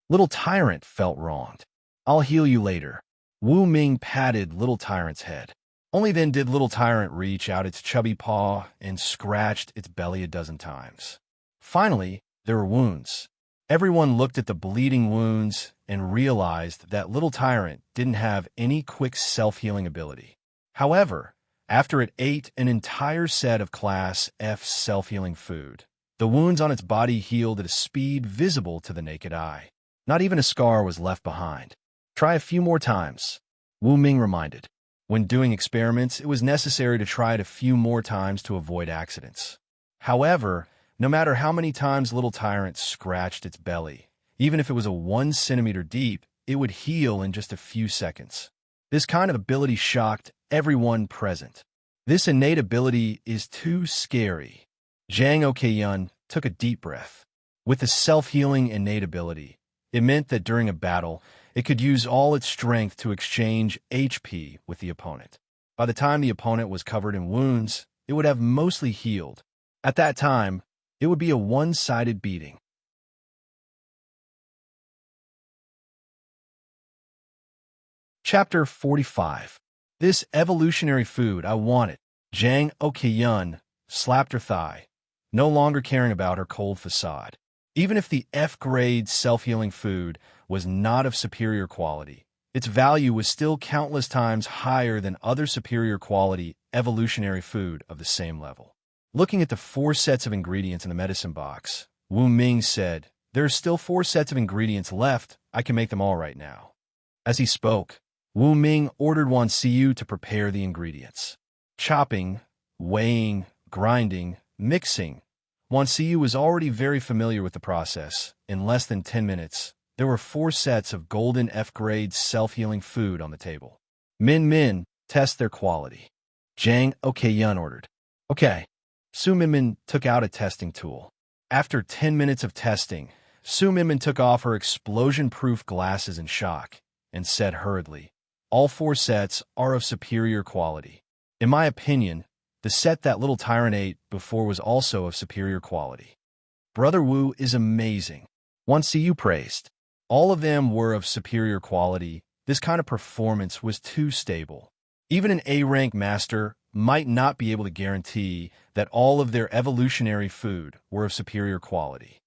[SPEAKER 1] Little Tyrant felt wronged. I'll heal you later. Wu Ming patted Little Tyrant's head. Only then did Little Tyrant reach out its chubby paw and scratched its belly a dozen times. Finally, there were wounds. Everyone looked at the bleeding wounds and realized that Little Tyrant didn't have any quick self-healing ability. However, after it ate an entire set of Class F self-healing food, the wounds on its body healed at a speed visible to the naked eye. Not even a scar was left behind. Try a few more times, Wu Ming reminded. When doing experiments, it was necessary to try it a few more times to avoid accidents. However, no matter how many times Little Tyrant scratched its belly, even if it was a 1 centimeter deep, it would heal in just a few seconds. This kind of ability shocked everyone present. This innate ability is too scary. Zhang Okyun took a deep breath. With the self-healing innate ability, it meant that during a battle, it could use all its strength to exchange HP with the opponent. By the time the opponent was covered in wounds, it would have mostly healed. At that time, it would be a one-sided beating. Chapter 45. This evolutionary food, I want it. Zhang Okyun slapped her thigh, no longer caring about her cold facade. Even if the F-grade self-healing food was not of superior quality, its value was still countless times higher than other superior quality evolutionary food of the same level. Looking at the 4 sets of ingredients in the medicine box, Wu Ming said, "There are still 4 sets of ingredients left. I can make them all right now." As he spoke, Wu Ming ordered Wan Siyu to prepare the ingredients. Chopping, weighing, grinding, mixing. Wan Siyu was already very familiar with the process. In less than 10 minutes, there were 4 sets of golden F-grade self-healing food on the table. Min, test their quality. Zhang Okyun ordered. Okay. Su Minmin took out a testing tool. After 10 minutes of testing, Su Minmin took off her explosion-proof glasses in shock and said hurriedly, "All 4 sets are of superior quality. In my opinion, the set that Little Tyrant ate before was also of superior quality. Brother Wu is amazing." Wan Siyu praised. All of them were of superior quality. This kind of performance was too stable. Even an A-rank master might not be able to guarantee that all of their evolutionary food were of superior quality.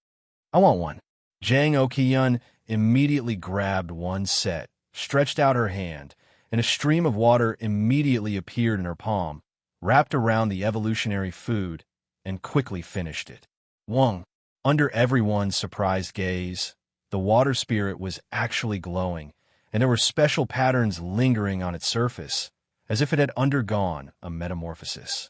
[SPEAKER 1] I want one. Zhang Okyun immediately grabbed one set, stretched out her hand, and a stream of water immediately appeared in her palm, wrapped around the evolutionary food, and quickly finished it. Wang, under everyone's surprised gaze, the water spirit was actually glowing, and there were special patterns lingering on its surface, as if it had undergone a metamorphosis.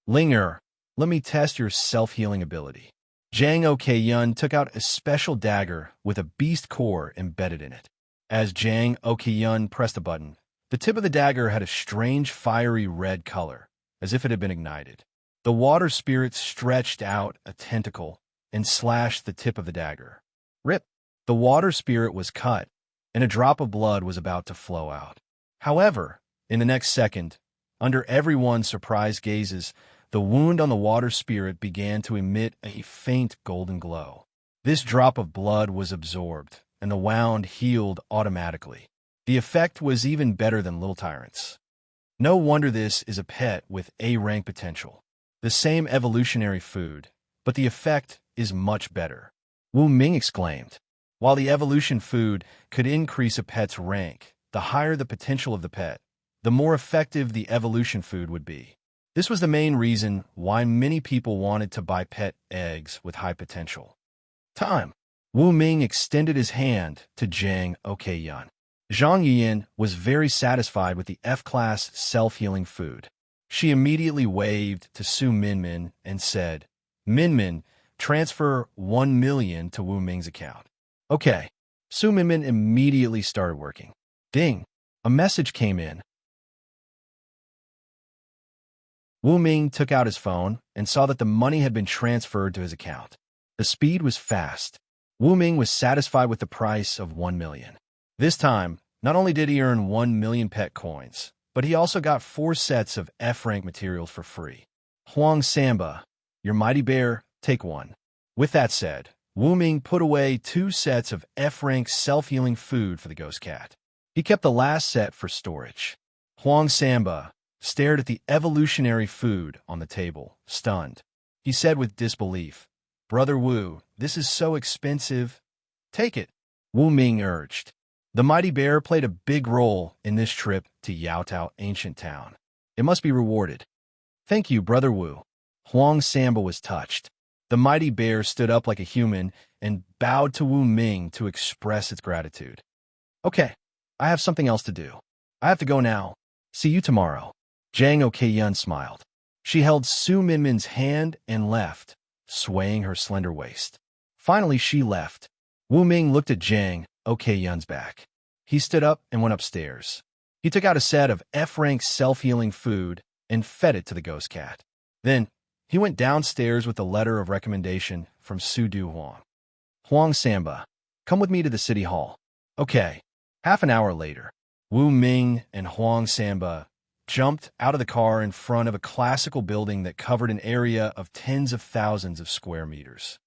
[SPEAKER 1] Linger, let me test your self-healing ability. Zhang Okyun took out a special dagger with a beast core embedded in it. As Zhang Okyun pressed a button, the tip of the dagger had a strange fiery red color, as if it had been ignited. The water spirit stretched out a tentacle and slashed the tip of the dagger. Rip! The water spirit was cut, and a drop of blood was about to flow out. However, in the next second, under everyone's surprised gazes, the wound on the water spirit began to emit a faint golden glow. This drop of blood was absorbed, and the wound healed automatically. The effect was even better than Little Tyrant's. No wonder this is a pet with A-rank potential. The same evolutionary food, but the effect is much better. Wu Ming exclaimed. While the evolution food could increase a pet's rank, the higher the potential of the pet, the more effective the evolution food would be. This was the main reason why many people wanted to buy pet eggs with high potential. Time. Wu Ming extended his hand to Zhang Okyun. Zhang Yiyan was very satisfied with the F-class self-healing food. She immediately waved to Su Minmin and said, Minmin, transfer 1 million to Wu Ming's account. Okay. Su Minmin immediately started working. Ding! A message came in. Wu Ming took out his phone and saw that the money had been transferred to his account. The speed was fast. Wu Ming was satisfied with the price of 1 million. This time, not only did he earn 1 million pet coins, but he also got 4 sets of F-rank materials for free. Huang Samba, your mighty bear, take 1. With that said, Wu Ming put away 2 sets of F-rank self-healing food for the ghost cat. He kept the last set for storage. Huang Samba stared at the evolutionary food on the table, stunned. He said with disbelief, Brother Wu, this is so expensive. Take it, Wu Ming urged. The mighty bear played a big role in this trip to Yaotao Ancient Town. It must be rewarded. Thank you, Brother Wu. Huang Samba was touched. The mighty bear stood up like a human and bowed to Wu Ming to express its gratitude. Okay, I have something else to do. I have to go now. See you tomorrow. Zhang Okeiyun smiled. She held Su Minmin's hand and left, swaying her slender waist. Finally, she left. Wu Ming looked at Zhang Okeiyun's back. He stood up and went upstairs. He took out a set of F-rank self-healing food and fed it to the ghost cat. Then, he went downstairs with a letter of recommendation from Su Du Huang. Huang Samba, come with me to the city hall. Okay. Half an hour later, Wu Ming and Huang Samba jumped out of the car in front of a classical building that covered an area of tens of thousands of square meters.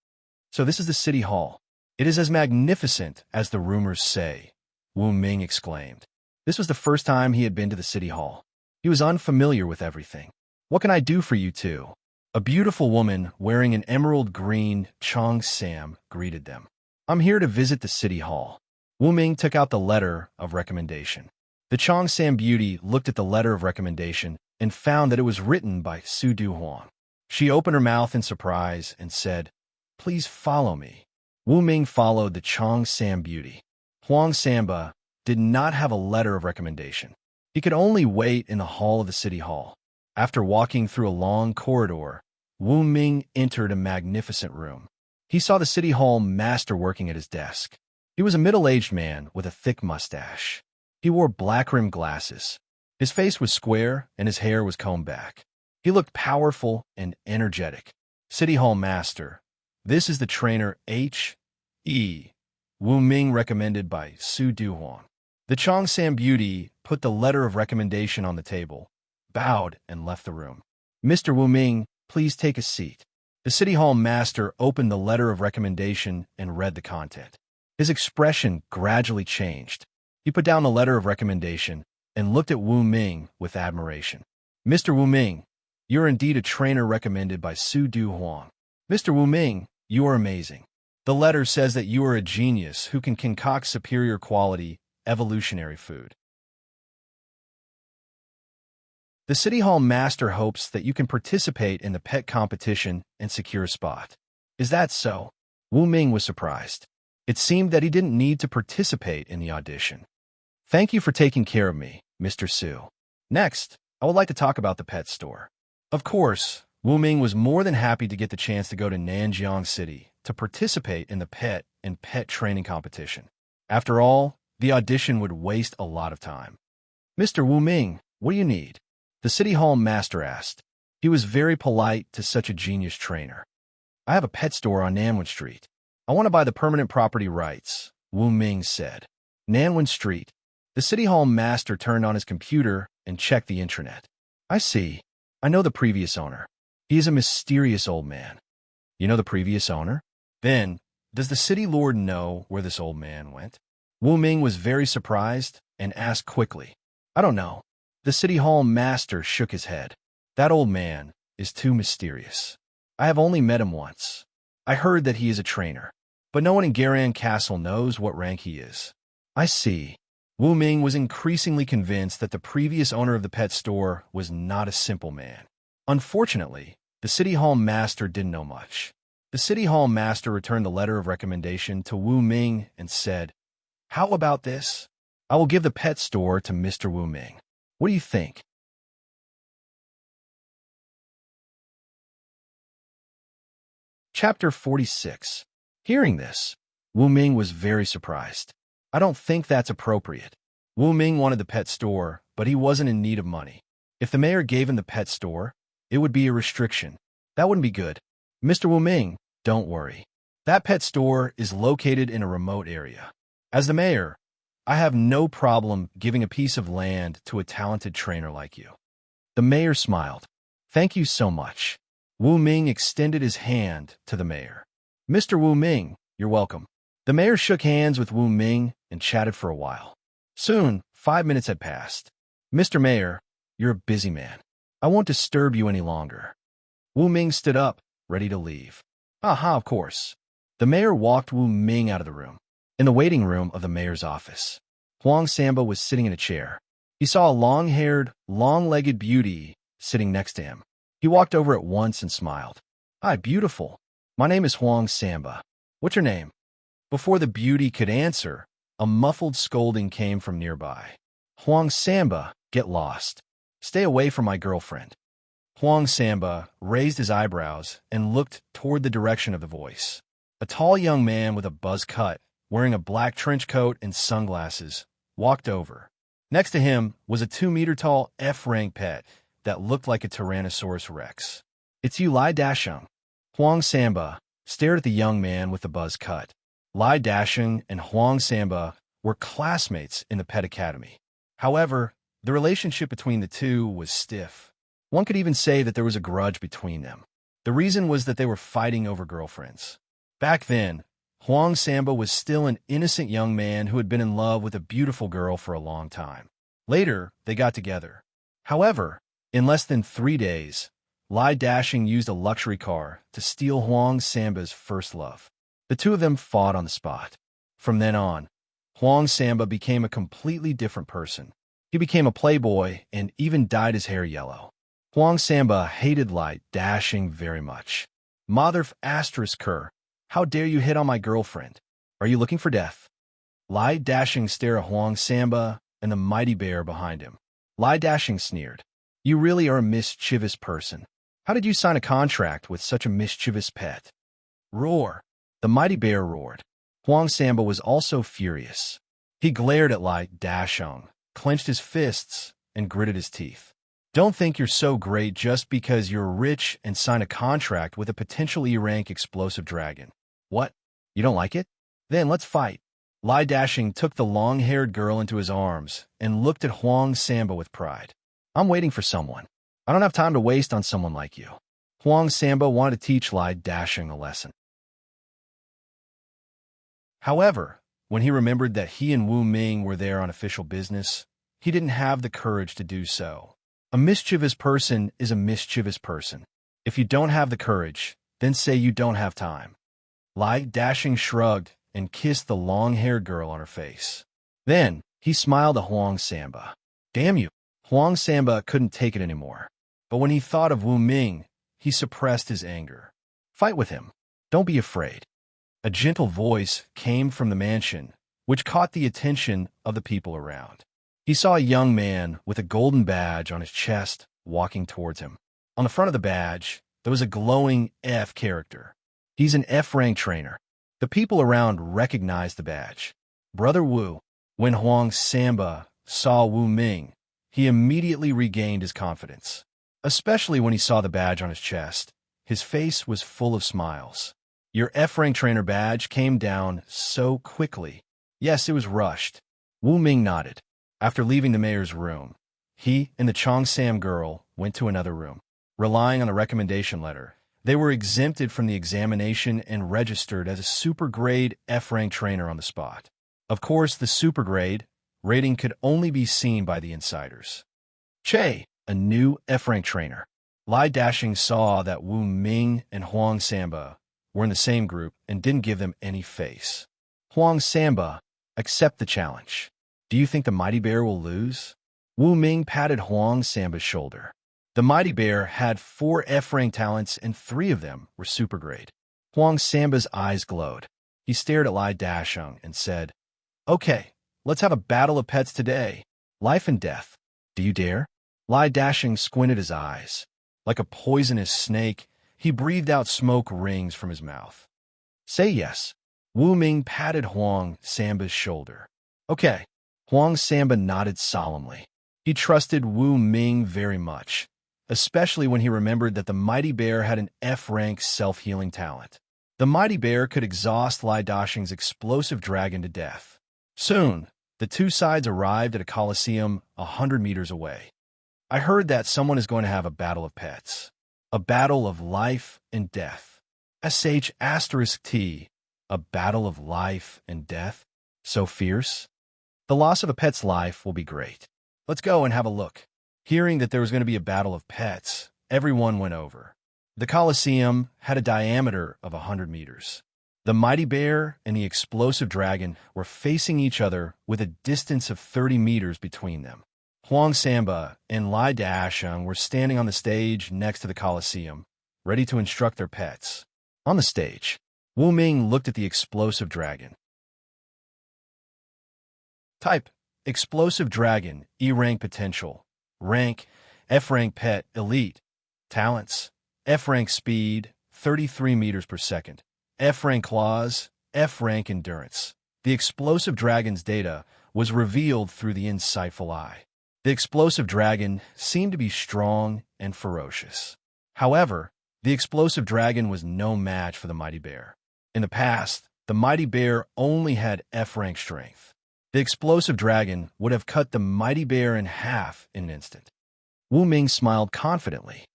[SPEAKER 1] So this is the city hall. It is as magnificent as the rumors say, Wu Ming exclaimed. This was the first time he had been to the city hall. He was unfamiliar with everything. What can I do for you two? A beautiful woman wearing an emerald green Chong Sam greeted them. I'm here to visit the city hall. Wu Ming took out the letter of recommendation. The Chong Sam beauty looked at the letter of recommendation and found that it was written by Su Du Huang. She opened her mouth in surprise and said, Please follow me. Wu Ming followed the Chong Sam beauty. Huang Samba did not have a letter of recommendation. He could only wait in the hall of the city hall. After walking through a long corridor, Wu Ming entered a magnificent room. He saw the city hall master working at his desk. He was a middle-aged man with a thick mustache. He wore black-rimmed glasses. His face was square and his hair was combed back. He looked powerful and energetic. City hall master, this is the trainer H.E. Wu Ming recommended by Su Du Huang. The Chong Sam beauty put the letter of recommendation on the table, bowed, and left the room. Mr. Wu Ming, please take a seat. The city hall master opened the letter of recommendation and read the content. His expression gradually changed. He put down the letter of recommendation and looked at Wu Ming with admiration. Mr. Wu Ming, you're indeed a trainer recommended by Su Du Huang. Mr. Wu Ming, you are amazing. The letter says that you are a genius who can concoct superior quality, evolutionary food. The City Hall Master hopes that you can participate in the pet competition and secure a spot. Is that so? Wu Ming was surprised. It seemed that he didn't need to participate in the audition. Thank you for taking care of me, Mr. Su. Next, I would like to talk about the pet store. Of course, Wu Ming was more than happy to get the chance to go to Nanjiang City to participate in the pet and pet training competition. After all, the audition would waste a lot of time. Mr. Wu Ming, what do you need? The City Hall Master asked. He was very polite to such a genius trainer. I have a pet store on Nanwen Street. I want to buy the permanent property rights, Wu Ming said. Nanwen Street. The City Hall Master turned on his computer and checked the intranet. I see. I know the previous owner. He is a mysterious old man. You know the previous owner? Then, does the city lord know where this old man went? Wu Ming was very surprised and asked quickly. I don't know. The City Hall Master shook his head. That old man is too mysterious. I have only met him once. I heard that he is a trainer, but no one in Garan Castle knows what rank he is. I see. Wu Ming was increasingly convinced that the previous owner of the pet store was not a simple man. Unfortunately, the City Hall Master didn't know much. The City Hall Master returned the letter of recommendation to Wu Ming and said, How about this? I will give the pet store to Mr. Wu Ming. What do you think? Chapter 46. Hearing this, Wu Ming was very surprised. I don't think that's appropriate. Wu Ming wanted the pet store, but he wasn't in need of money. If the mayor gave him the pet store, it would be a restriction. That wouldn't be good. Mr. Wu Ming, don't worry. That pet store is located in a remote area. As the mayor, I have no problem giving a piece of land to a talented trainer like you. The mayor smiled. Thank you so much. Wu Ming extended his hand to the mayor. Mr. Wu Ming, you're welcome. The mayor shook hands with Wu Ming and chatted for a while. Soon, 5 minutes had passed. Mr. Mayor, you're a busy man. I won't disturb you any longer. Wu Ming stood up, ready to leave. Aha, of course. The mayor walked Wu Ming out of the room. In the waiting room of the mayor's office, Huang Samba was sitting in a chair. He saw a long-haired, long-legged beauty sitting next to him. He walked over at once and smiled. Hi, beautiful. My name is Huang Samba. What's your name? Before the beauty could answer, a muffled scolding came from nearby. Huang Samba, get lost. Stay away from my girlfriend. Huang Samba raised his eyebrows and looked toward the direction of the voice. A tall young man with a buzz cut, wearing a black trench coat and sunglasses, walked over. Next to him was a 2-meter-tall F-rank pet that looked like a Tyrannosaurus Rex. It's you, Lai Dasheng. Huang Samba stared at the young man with the buzz cut. Lai Dasheng and Huang Samba were classmates in the pet academy. However, the relationship between the two was stiff. One could even say that there was a grudge between them. The reason was that they were fighting over girlfriends. Back then, Huang Samba was still an innocent young man who had been in love with a beautiful girl for a long time. Later, they got together. However, in less than 3 days, Lai Dasheng used a luxury car to steal Huang Samba's first love. The two of them fought on the spot. From then on, Huang Samba became a completely different person. He became a playboy and even dyed his hair yellow. Huang Samba hated Lai Dasheng very much. Mother asterisk Kerr, how dare you hit on my girlfriend? Are you looking for death? Lai Dasheng stared at Huang Samba and the mighty bear behind him. Lai Dasheng sneered. You really are a mischievous person. How did you sign a contract with such a mischievous pet? Roar. The mighty bear roared. Huang Samba was also furious. He glared at Lai Dasheng, clenched his fists, and gritted his teeth. Don't think you're so great just because you're rich and sign a contract with a potential E-rank explosive dragon. What? You don't like it? Then let's fight. Lai Dasheng took the long-haired girl into his arms and looked at Huang Samba with pride. I'm waiting for someone. I don't have time to waste on someone like you. Huang Samba wanted to teach Lai Dasheng a lesson. However, when he remembered that he and Wu Ming were there on official business, he didn't have the courage to do so. A mischievous person is a mischievous person. If you don't have the courage, then say you don't have time. Lai Dasheng shrugged and kissed the long-haired girl on her face. Then, he smiled at Huang Samba. Damn you! Huang Samba couldn't take it anymore. But when he thought of Wu Ming, he suppressed his anger. Fight with him. Don't be afraid. A gentle voice came from the mansion, which caught the attention of the people around. He saw a young man with a golden badge on his chest walking towards him. On the front of the badge, there was a glowing F character. He's an F-rank trainer. The people around recognized the badge. Brother Wu. When Huang Samba saw Wu Ming, he immediately regained his confidence. Especially when he saw the badge on his chest. His face was full of smiles. Your F-rank trainer badge came down so quickly. Yes, it was rushed. Wu Ming nodded. After leaving the mayor's room, he and the Chongsam girl went to another room. Relying on the recommendation letter, they were exempted from the examination and registered as a super-grade F-rank trainer on the spot. Of course, the super-grade rating could only be seen by the insiders. Che, a new F-rank trainer. Lai Dasheng saw that Wu Ming and Huang Samba were in the same group and didn't give them any face. Huang Samba, accept the challenge. Do you think the mighty bear will lose? Wu Ming patted Huang Samba's shoulder. The mighty bear had 4 F-rank talents and 3 of them were super grade. Huang Samba's eyes glowed. He stared at Lai Dasheng and said, Okay, let's have a battle of pets today. Life and death. Do you dare? Lai Dasheng squinted his eyes. Like a poisonous snake, He breathed out smoke rings from his mouth. Say yes. Wu Ming patted Huang Samba's shoulder. Okay. Huang Samba nodded solemnly. He trusted Wu Ming very much, especially when he remembered that the mighty bear had an F-rank self-healing talent. The mighty bear could exhaust Lai Dashing's explosive dragon to death. Soon, the two sides arrived at a coliseum 100 meters away. I heard that someone is going to have a battle of pets. A battle of life and death. *T. A battle of life and death? So fierce? The loss of a pet's life will be great. Let's go and have a look. Hearing that there was going to be a battle of pets, everyone went over. The Colosseum had a diameter of 100 meters. The mighty bear and the explosive dragon were facing each other with a distance of 30 meters between them. Huang Samba and Lai Dasheng were standing on the stage next to the Colosseum, ready to instruct their pets. On the stage, Wu Ming looked at the explosive dragon. Type: Explosive Dragon, E-rank potential. Rank: F-rank pet, elite. Talents: F-rank speed, 33 meters per second. F-rank claws, F-rank endurance. The explosive dragon's data was revealed through the insightful eye. The explosive dragon seemed to be strong and ferocious. However, the explosive dragon was no match for the mighty bear. In the past, the mighty bear only had F-rank strength. The explosive dragon would have cut the mighty bear in half in an instant. Wu Ming smiled confidently.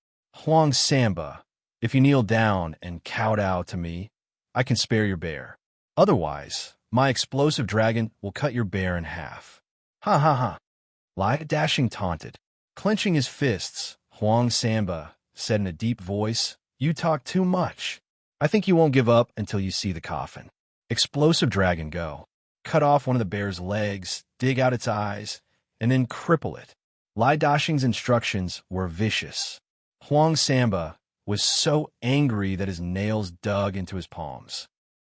[SPEAKER 1] Huang Samba, if you kneel down and kowtow to me, I can spare your bear. Otherwise, my explosive dragon will cut your bear in half. Ha ha ha. Lai Dashing taunted. Clenching his fists, Huang Samba said in a deep voice, You talk too much. I think you won't give up until you see the coffin. Explosive dragon, go. Cut off one of the bear's legs, dig out its eyes, and then cripple it. Lai Dashing's instructions were vicious. Huang Samba was so angry that his nails dug into his palms.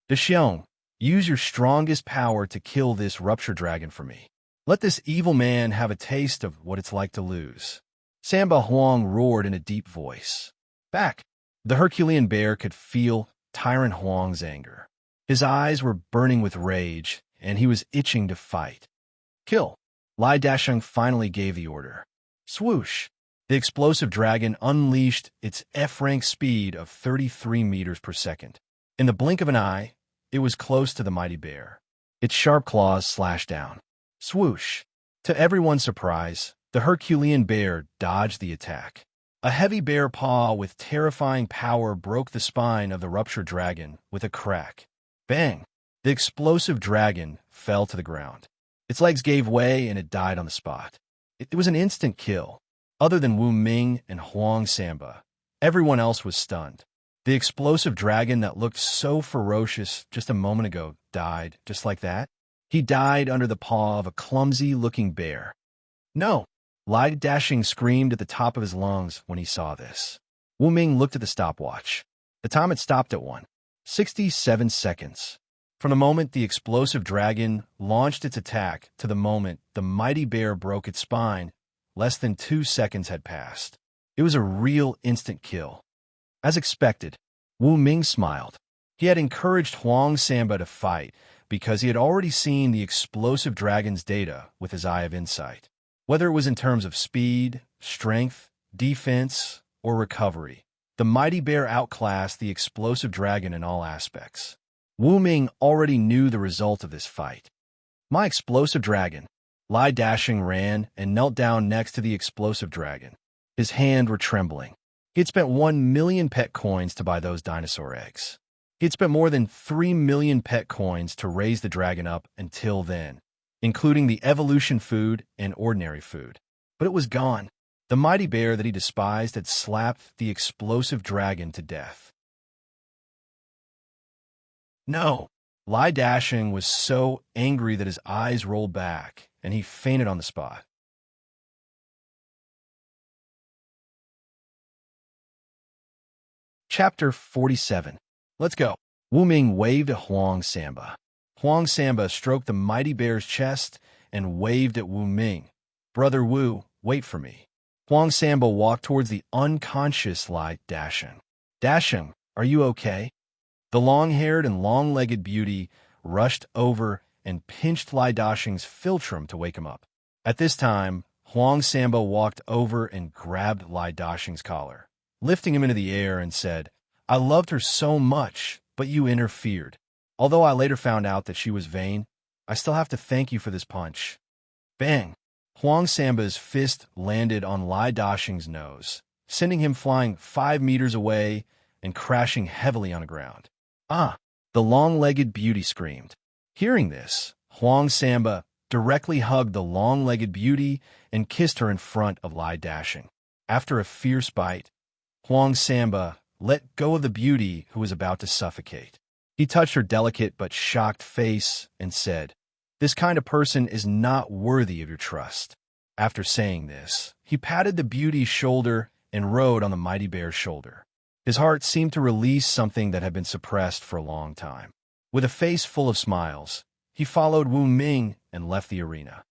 [SPEAKER 1] Dashiong, use your strongest power to kill this rupture dragon for me. Let this evil man have a taste of what it's like to lose. Samba Huang roared in a deep voice. Back! The Herculean bear could feel Tyrant Huang's anger. His eyes were burning with rage, and he was itching to fight. Kill! Lai Dasheng finally gave the order. Swoosh! The explosive dragon unleashed its F-rank speed of 33 meters per second. In the blink of an eye, it was close to the mighty bear. Its sharp claws slashed down. Swoosh! To everyone's surprise, the Herculean bear dodged the attack. A heavy bear paw with terrifying power broke the spine of the ruptured dragon with a crack. Bang! The explosive dragon fell to the ground. Its legs gave way and it died on the spot. It was an instant kill. Other than Wu Ming and Huang Samba, everyone else was stunned. The explosive dragon that looked so ferocious just a moment ago died just like that. He died under the paw of a clumsy-looking bear. No! Lai Dashing screamed at the top of his lungs when he saw this. Wu Ming looked at the stopwatch. The time had stopped at 1:67 seconds. From the moment the explosive dragon launched its attack to the moment the mighty bear broke its spine, less than 2 seconds had passed. It was a real instant kill. As expected, Wu Ming smiled. He had encouraged Huang Samba to fight because he had already seen the explosive dragon's data with his eye of insight. Whether it was in terms of speed, strength, defense, or recovery, the mighty bear outclassed the explosive dragon in all aspects. Wu Ming already knew the result of this fight. My explosive dragon. Lai Dashing ran and knelt down next to the explosive dragon. His hands were trembling. He had spent 1 million pet coins to buy those dinosaur eggs. He had spent more than 3 million pet coins to raise the dragon up until then, including the evolution food and ordinary food. But it was gone. The mighty bear that he despised had slapped the explosive dragon to death. No! Lai Dashing was so angry that his eyes rolled back, and he fainted on the spot. Chapter 47. Let's go. Wu Ming waved at Huang Samba. Huang Samba stroked the mighty bear's chest and waved at Wu Ming. Brother Wu, wait for me. Huang Samba walked towards the unconscious Lai Dashing. Dasheng, are you okay? The long-haired and long-legged beauty rushed over and pinched Lai Dasheng's philtrum to wake him up. At this time, Huang Samba walked over and grabbed Lai Dasheng's collar, lifting him into the air and said, I loved her so much, but you interfered. Although I later found out that she was vain, I still have to thank you for this punch. Bang! Huang Samba's fist landed on Lai Dasheng's nose, sending him flying 5 meters away and crashing heavily on the ground. Ah! The long-legged beauty screamed. Hearing this, Huang Samba directly hugged the long-legged beauty and kissed her in front of Lai Dasheng. After a fierce bite, Huang Samba let go of the beauty who was about to suffocate. He touched her delicate but shocked face and said, This kind of person is not worthy of your trust. After saying this, he patted the beauty's shoulder and rode on the mighty bear's shoulder. His heart seemed to release something that had been suppressed for a long time. With a face full of smiles, he followed Wu Ming and left the arena.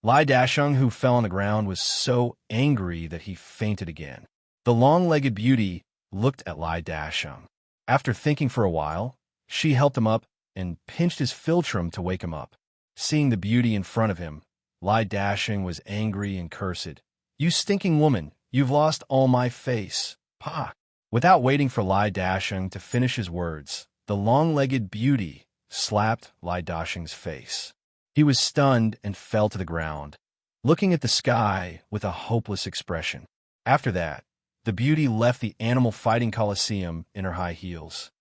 [SPEAKER 1] Lai Dasheng, who fell on the ground, was so angry that he fainted again. The long-legged beauty looked at Lai Dasheng. After thinking for a while, she helped him up and pinched his philtrum to wake him up. Seeing the beauty in front of him, Lai Dasheng was angry and cursed. You stinking woman, you've lost all my face. Pah! Without waiting for Lai Dasheng to finish his words, the long-legged beauty slapped Lai Dasheng's face. He was stunned and fell to the ground, looking at the sky with a hopeless expression. After that, the beauty left the animal fighting coliseum in her high heels.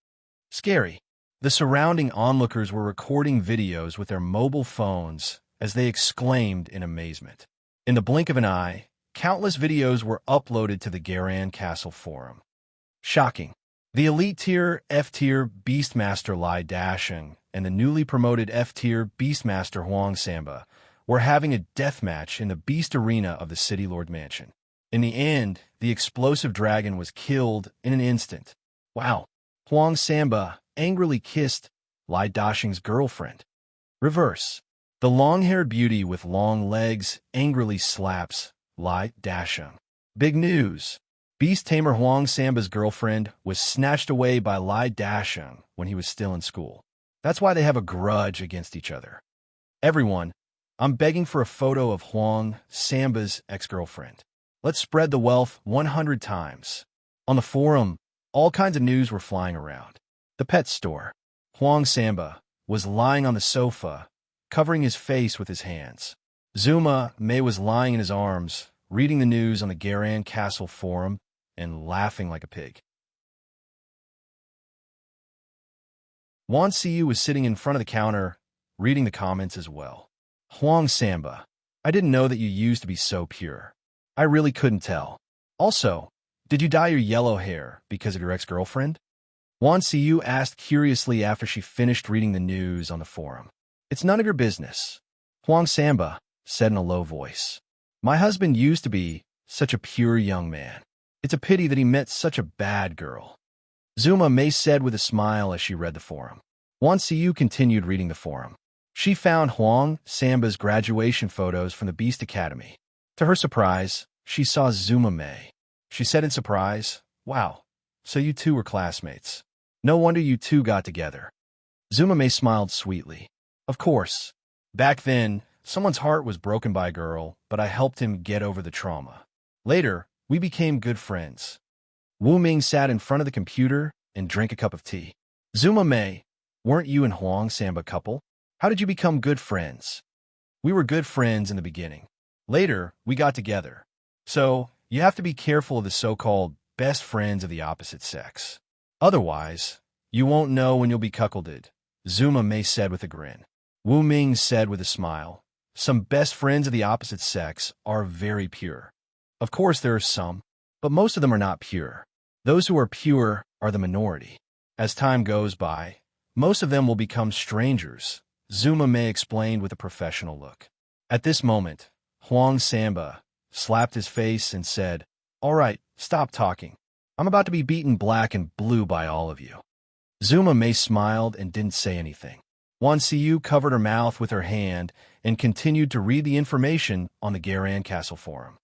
[SPEAKER 1] Scary. The surrounding onlookers were recording videos with their mobile phones as they exclaimed in amazement. In the blink of an eye, countless videos were uploaded to the Garan Castle forum. Shocking. The elite-tier, F-tier Beastmaster Lai Dasheng and the newly promoted F-tier Beastmaster Huang Samba were having a deathmatch in the Beast Arena of the City Lord Mansion. In the end, the explosive dragon was killed in an instant. Wow! Huang Samba angrily kissed Lai Dasheng's girlfriend. Reverse. The long-haired beauty with long legs angrily slaps Lai Dasheng. Big news! Beast Tamer Huang Samba's girlfriend was snatched away by Lai Dasheng when he was still in school. That's why they have a grudge against each other. Everyone, I'm begging for a photo of Huang Samba's ex-girlfriend. Let's spread the wealth 100 times. On the forum, all kinds of news were flying around. The pet store. Huang Samba was lying on the sofa, covering his face with his hands. Zuma Mei was lying in his arms, reading the news on the Garan Castle forum and laughing like a pig. Wan Siyu was sitting in front of the counter, reading the comments as well. Huang Samba, I didn't know that you used to be so pure. I really couldn't tell. Also, did you dye your yellow hair because of your ex-girlfriend? Wan Siyu asked curiously after she finished reading the news on the forum. It's none of your business. Huang Samba said in a low voice. My husband used to be such a pure young man. It's a pity that he met such a bad girl. Zuma Mei said with a smile as she read the forum. Wan Siyu continued reading the forum. She found Huang Samba's graduation photos from the Beast Academy. To her surprise, she saw Zuma Mei. She said in surprise, Wow, so you two were classmates. No wonder you two got together. Zuma Mei smiled sweetly. Of course. Back then, someone's heart was broken by a girl, but I helped him get over the trauma. Later, we became good friends. Wu Ming sat in front of the computer and drank a cup of tea. Zuma Mei, weren't you and Huang Samba a couple? How did you become good friends? We were good friends in the beginning. Later, we got together. So, you have to be careful of the so-called best friends of the opposite sex. Otherwise, you won't know when you'll be cuckolded, Zuma Mei said with a grin. Wu Ming said with a smile, Some best friends of the opposite sex are very pure. Of course there are some, but most of them are not pure. Those who are pure are the minority. As time goes by, most of them will become strangers, Zuma Mei explained with a professional look. At this moment, Huang Samba slapped his face and said, All right, stop talking. I'm about to be beaten black and blue by all of you. Zuma Mei smiled and didn't say anything. Wan Siyu covered her mouth with her hand and continued to read the information on the Garan Castle forum.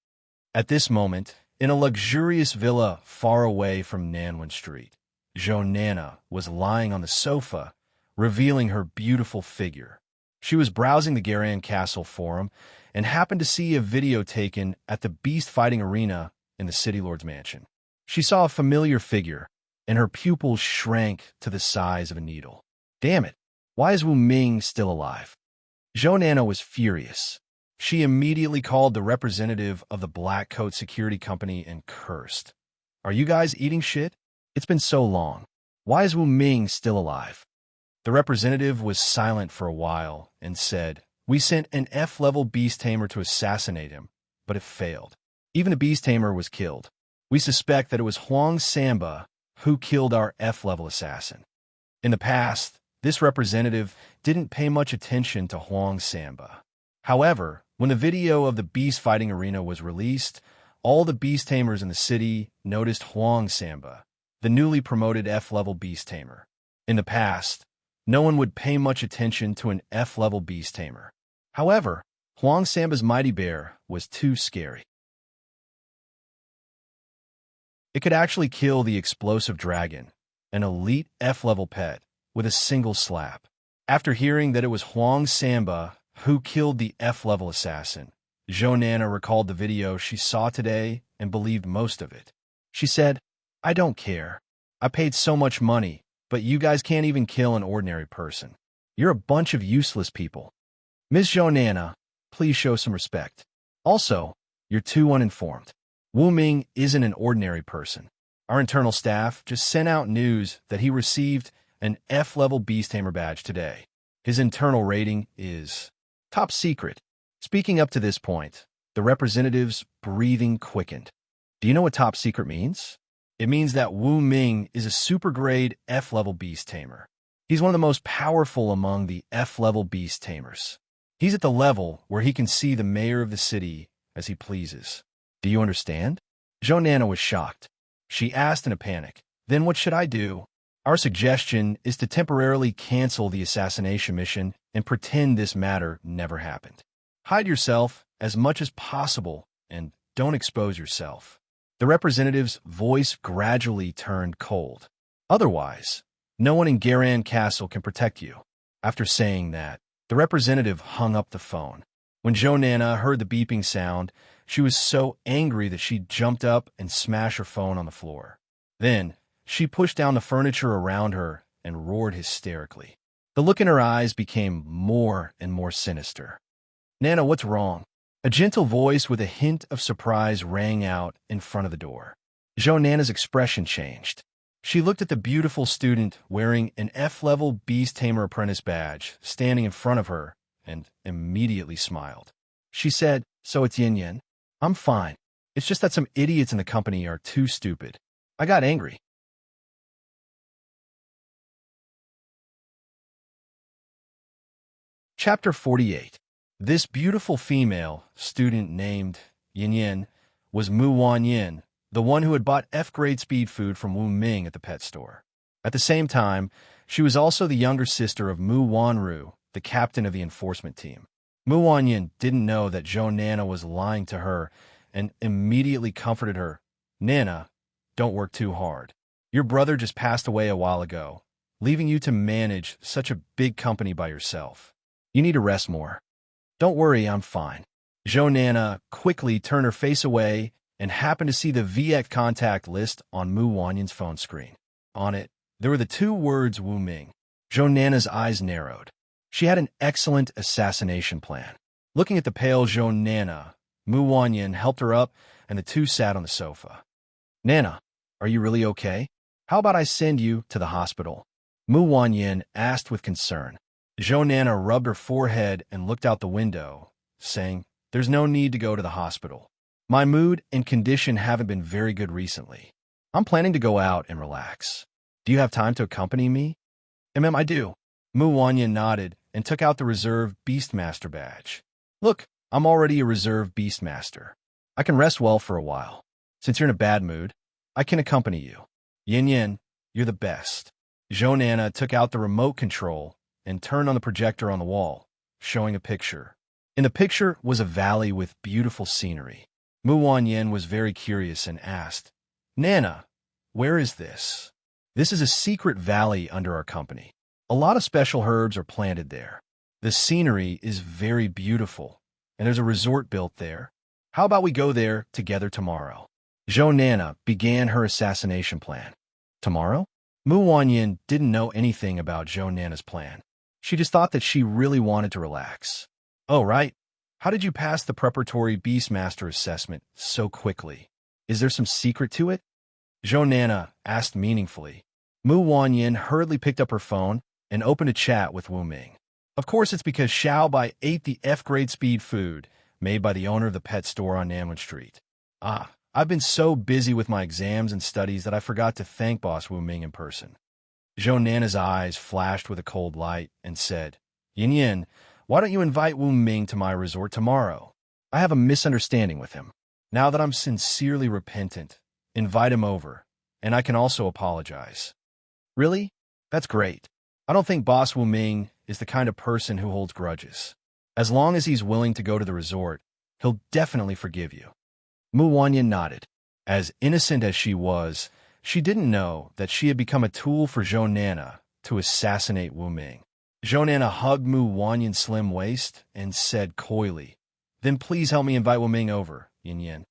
[SPEAKER 1] At this moment, In a luxurious villa far away from Nanwin Street, Nana was lying on the sofa, revealing her beautiful figure. She was browsing the Garan Castle forum and happened to see a video taken at the beast fighting arena in the City Lord's mansion. She saw a familiar figure, and her pupils shrank to the size of a needle. Damn it, why is Wu Ming still alive? Nana was furious. She immediately called the representative of the Black Coat Security Company and cursed. Are you guys eating shit? It's been so long. Why is Wu Ming still alive? The representative was silent for a while and said, we sent an F-level beast tamer to assassinate him, but it failed. Even the beast tamer was killed. We suspect that it was Huang Samba who killed our F-level assassin. In the past, this representative didn't pay much attention to Huang Samba. However, when the video of the beast fighting arena was released, all the beast tamers in the city noticed Huang Samba, the newly promoted F-level beast tamer. In the past, no one would pay much attention to an F-level beast tamer. However, Huang Samba's mighty bear was too scary. It could actually kill the explosive dragon, an elite F-level pet, with a single slap. After hearing that it was Huang Samba who killed the F-level assassin, Nana recalled the video she saw today and believed most of it. She said, I don't care. I paid so much money, but you guys can't even kill an ordinary person. You're a bunch of useless people. Ms. Nana, please show some respect. Also, you're too uninformed. Wu Ming isn't an ordinary person. Our internal staff just sent out news that he received an F-level beast tamer badge today. His internal rating is top secret. Speaking up to this point, the representative's breathing quickened. Do you know what top secret means? It means that Wu Ming is a super-grade F-level beast tamer. He's one of the most powerful among the F-level beast tamers. He's at the level where he can see the mayor of the city as he pleases. Do you understand? Nana was shocked. She asked in a panic, then what should I do? Our suggestion is to temporarily cancel the assassination mission and pretend this matter never happened. Hide yourself as much as possible and don't expose yourself. The representative's voice gradually turned cold. Otherwise, no one in Garan Castle can protect you. After saying that, the representative hung up the phone. When Nana heard the beeping sound, she was so angry that she jumped up and smashed her phone on the floor. Then, she pushed down the furniture around her and roared hysterically. The look in her eyes became more and more sinister. Nana, what's wrong? A gentle voice with a hint of surprise rang out in front of the door. Nana's expression changed. She looked at the beautiful student wearing an F-level beast tamer apprentice badge standing in front of her and immediately smiled. She said, so it's Yin Yin. I'm fine. It's just that some idiots in the company are too stupid. I got angry. Chapter 48. This beautiful female student named Yin Yin was Mu Wanyin, the one who had bought F-grade speed food from Wu Ming at the pet store. At the same time, she was also the younger sister of Mu Wanru, the captain of the enforcement team. Mu Wanyin didn't know that Nana was lying to her and immediately comforted her. Nana, don't work too hard. Your brother just passed away a while ago, leaving you to manage such a big company by yourself. You need to rest more. Don't worry, I'm fine. Nana quickly turned her face away and happened to see the VX contact list on Mu Wanyin's phone screen. On it, there were the two words Wu Ming. Nana's eyes narrowed. She had an excellent assassination plan. Looking at the pale Nana, Mu Wanyin helped her up, and the two sat on the sofa. Nana, are you really okay? How about I send you to the hospital? Mu Wanyin asked with concern. Nana rubbed her forehead and looked out the window, saying, there's no need to go to the hospital. My mood and condition haven't been very good recently. I'm planning to go out and relax. Do you have time to accompany me? I do. Mu Wanyin nodded and took out the reserve Beastmaster badge. Look, I'm already a reserve Beastmaster. I can rest well for a while. Since you're in a bad mood, I can accompany you. Yin Yin, you're the best. Nana took out the remote control and turned on the projector on the wall, showing a picture. In the picture was a valley with beautiful scenery. Mu Wanyin was very curious and asked, Nana, where is this? This is a secret valley under our company. A lot of special herbs are planted there. The scenery is very beautiful, and there's a resort built there. How about we go there together tomorrow? Zhou Nana began her assassination plan. Tomorrow? Mu Wanyin didn't know anything about Zhou Nana's plan. She just thought that she really wanted to relax. Oh, right. How did you pass the preparatory Beastmaster assessment so quickly? Is there some secret to it? Zhou Nana asked meaningfully. Mu Wanyin hurriedly picked up her phone and opened a chat with Wu Ming. Of course, it's because Xiaobai ate the F-grade speed food made by the owner of the pet store on Namlin Street. I've been so busy with my exams and studies that I forgot to thank Boss Wu Ming in person. Zhou Nana's eyes flashed with a cold light and said, Yin Yin, why don't you invite Wu Ming to my resort tomorrow? I have a misunderstanding with him. Now that I'm sincerely repentant, invite him over, and I can also apologize. Really? That's great. I don't think Boss Wu Ming is the kind of person who holds grudges. As long as he's willing to go to the resort, he'll definitely forgive you. Mu Wanyin nodded. As innocent as she was, she didn't know that she had become a tool for Zhou Nana to assassinate Wu Ming. Zhou Nana hugged Mu Wanyin's slim waist and said coyly, Then please help me invite Wu Ming over, Yin Yin.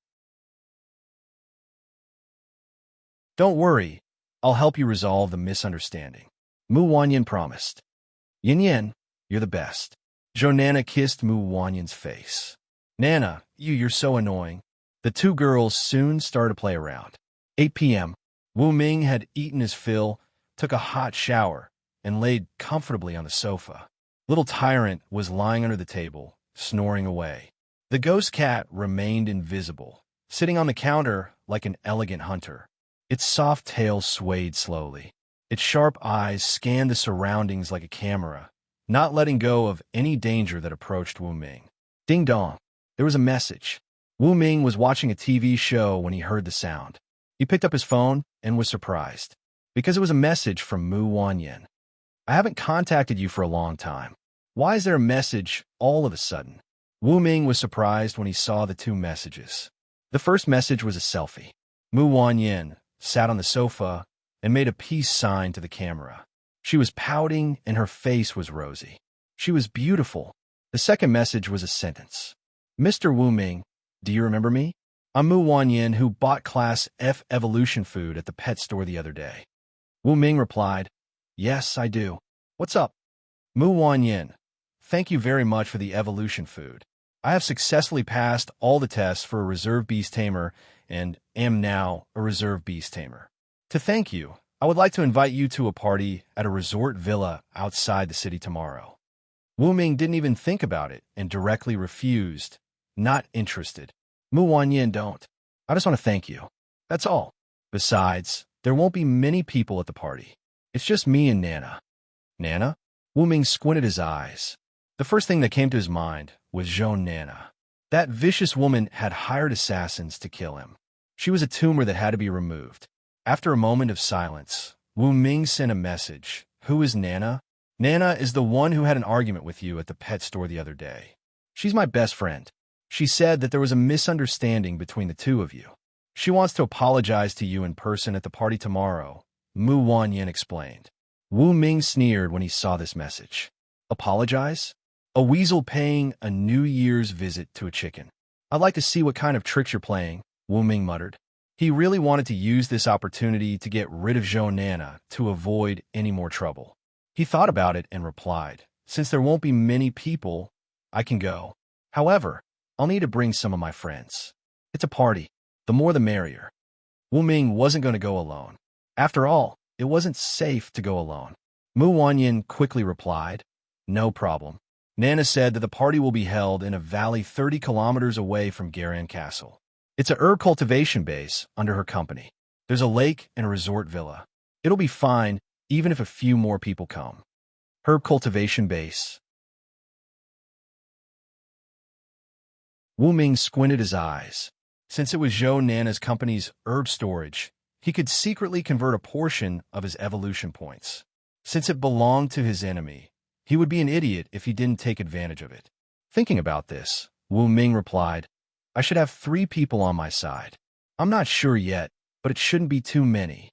[SPEAKER 1] Don't worry, I'll help you resolve the misunderstanding. Mu Wanyin promised. Yin Yin, you're the best. Zhou Nana kissed Mu Wanyin's face. Nana, you're so annoying. The two girls soon started to play around. 8 p.m. Wu Ming had eaten his fill, took a hot shower, and laid comfortably on the sofa. Little Tyrant was lying under the table, snoring away. The ghost cat remained invisible, sitting on the counter like an elegant hunter. Its soft tail swayed slowly. Its sharp eyes scanned the surroundings like a camera, not letting go of any danger that approached Wu Ming. Ding dong. There was a message. Wu Ming was watching a TV show when he heard the sound. He picked up his phone and was surprised, because it was a message from Mu Wanyin. I haven't contacted you for a long time. Why is there a message all of a sudden? Wu Ming was surprised when he saw the two messages. The first message was a selfie. Mu Wanyin sat on the sofa and made a peace sign to the camera. She was pouting and her face was rosy. She was beautiful. The second message was a sentence. Mr. Wu Ming, do you remember me? I'm Mu Wanyin, who bought Class F evolution food at the pet store the other day. Wu Ming replied, Yes, I do. What's up? Mu Wanyin, thank you very much for the evolution food. I have successfully passed all the tests for a reserve beast tamer and am now a reserve beast tamer. To thank you, I would like to invite you to a party at a resort villa outside the city tomorrow. Wu Ming didn't even think about it and directly refused. Not interested. Mu Wanyin, don't. I just want to thank you. That's all. Besides, there won't be many people at the party. It's just me and Nana. Nana? Wu Ming squinted his eyes. The first thing that came to his mind was Zhou Nana. That vicious woman had hired assassins to kill him. She was a tumor that had to be removed. After a moment of silence, Wu Ming sent a message. Who is Nana? Nana is the one who had an argument with you at the pet store the other day. She's my best friend. She said that there was a misunderstanding between the two of you. She wants to apologize to you in person at the party tomorrow, Mu Wanyin explained. Wu Ming sneered when he saw this message. Apologize? A weasel paying a New Year's visit to a chicken. I'd like to see what kind of tricks you're playing, Wu Ming muttered. He really wanted to use this opportunity to get rid of Zhou Nana to avoid any more trouble. He thought about it and replied, Since there won't be many people, I can go. However, I'll need to bring some of my friends. It's a party. The more the merrier. Wu Ming wasn't going to go alone. After all, it wasn't safe to go alone. Mu Wanyin quickly replied, No problem. Nana said that the party will be held in a valley 30 kilometers away from Garan Castle. It's a herb cultivation base under her company. There's a lake and a resort villa. It'll be fine, even if a few more people come. Herb cultivation base. Wu Ming squinted his eyes. Since it was Zhou Nana's company's herb storage, he could secretly convert a portion of his evolution points. Since it belonged to his enemy, he would be an idiot if he didn't take advantage of it. Thinking about this, Wu Ming replied, I should have 3 people on my side. I'm not sure yet, but it shouldn't be too many.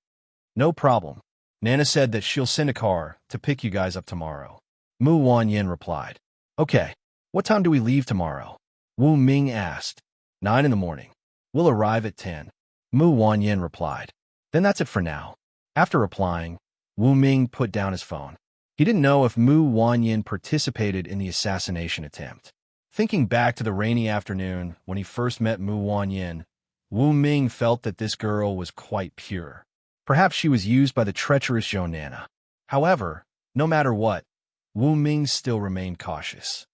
[SPEAKER 1] No problem. Nana said that she'll send a car to pick you guys up tomorrow. Mu Wanyin replied. Okay, what time do we leave tomorrow? Wu Ming asked. 9 in the morning. We'll arrive at 10. Mu Wanyin replied. Then that's it for now. After replying, Wu Ming put down his phone. He didn't know if Mu Wanyin participated in the assassination attempt. Thinking back to the rainy afternoon when he first met Mu Wanyin, Wu Ming felt that this girl was quite pure. Perhaps she was used by the treacherous Zhou Nana. However, no matter what, Wu Ming still remained cautious.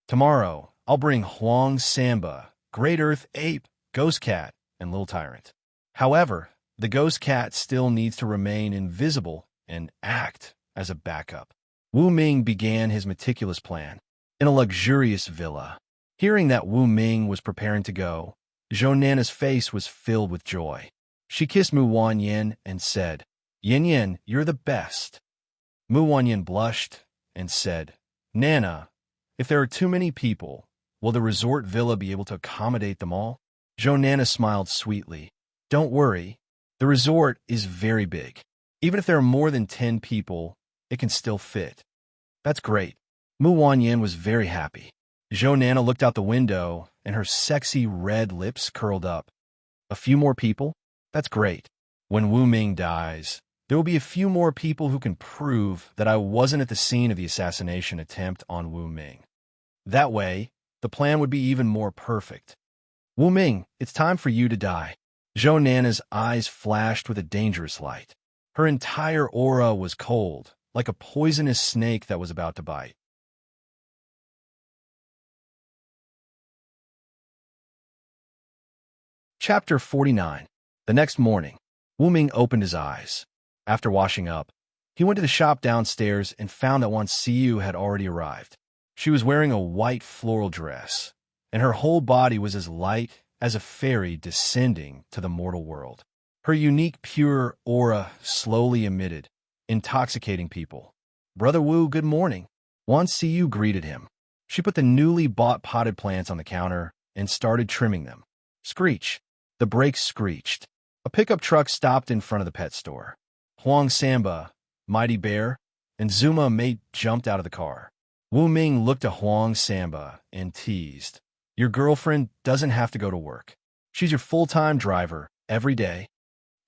[SPEAKER 1] Tomorrow, I'll bring Huang Samba, Great Earth Ape, Ghost Cat, and Little Tyrant. However, the Ghost Cat still needs to remain invisible and act as a backup. Wu Ming began his meticulous plan in a luxurious villa. Hearing that Wu Ming was preparing to go, Zhou Nana's face was filled with joy. She kissed Mu Wanyin and said, Yin Yin, you're the best. Mu Wanyin blushed and said, Nana, if there are too many people, will the resort villa be able to accommodate them all? Zhou Nana smiled sweetly. Don't worry, the resort is very big. Even if there are more than 10 people, it can still fit. That's great. Mu Wanyin was very happy. Zhou Nana looked out the window, and her sexy red lips curled up. A few more people? That's great. When Wu Ming dies, there will be a few more people who can prove that I wasn't at the scene of the assassination attempt on Wu Ming. That way, the plan would be even more perfect. Wu Ming, it's time for you to die. Zhou Nana's eyes flashed with a dangerous light. Her entire aura was cold, like a poisonous snake that was about to bite. Chapter 49. The next morning, Wu Ming opened his eyes. After washing up, he went to the shop downstairs and found that Wan Siyu had already arrived. She was wearing a white floral dress, and her whole body was as light as a fairy descending to the mortal world. Her unique, pure aura slowly emitted, intoxicating people. Brother Wu, good morning. Wan Siyu greeted him. She put the newly bought potted plants on the counter and started trimming them. Screech. The brakes screeched. A pickup truck stopped in front of the pet store. Huang Samba, Mighty Bear, and Zuma Mate jumped out of the car. Wu Ming looked at Huang Samba and teased. Your girlfriend doesn't have to go to work. She's your full-time driver, every day.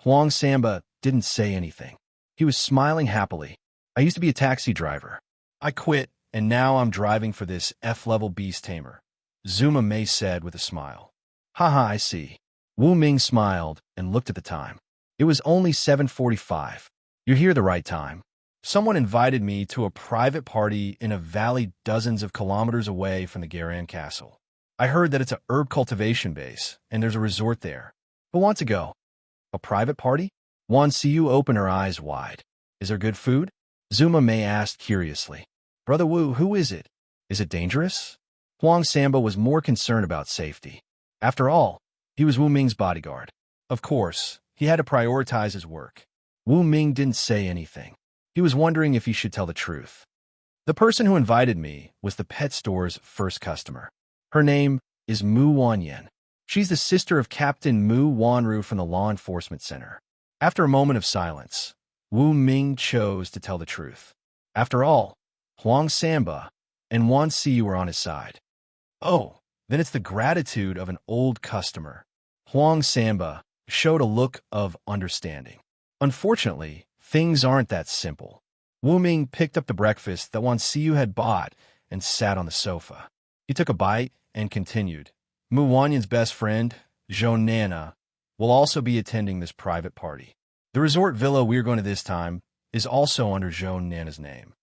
[SPEAKER 1] Huang Samba didn't say anything. He was smiling happily. I used to be a taxi driver. I quit, and now I'm driving for this F-level beast tamer, Zuma Mei said with a smile. Haha, I see. Wu Ming smiled and looked at the time. It was only 7:45. You're here the right time. Someone invited me to a private party in a valley dozens of kilometers away from the Garan Castle. I heard that it's a herb cultivation base, and there's a resort there. Who want to go? A private party? Wan Siyu opened her eyes wide. Is there good food? Zuma Mei asked curiously. Brother Wu, who is it? Is it dangerous? Huang Samba was more concerned about safety. After all, he was Wu Ming's bodyguard. Of course, he had to prioritize his work. Wu Ming didn't say anything. He was wondering if he should tell the truth. The person who invited me was the pet store's first customer. Her name is Mu Wanyin. She's the sister of Captain Mu Wanru from the Law Enforcement Center. After a moment of silence, Wu Ming chose to tell the truth. After all, Huang Samba and Wan Siyu were on his side. Oh, then it's the gratitude of an old customer. Huang Samba showed a look of understanding. Unfortunately, things aren't that simple. Wu Ming picked up the breakfast that Wan Siyu had bought and sat on the sofa. He took a bite and continued. Mu Wanyin's best friend, Zhou Nana, will also be attending this private party. The resort villa we're going to this time is also under Zhou Nana's name.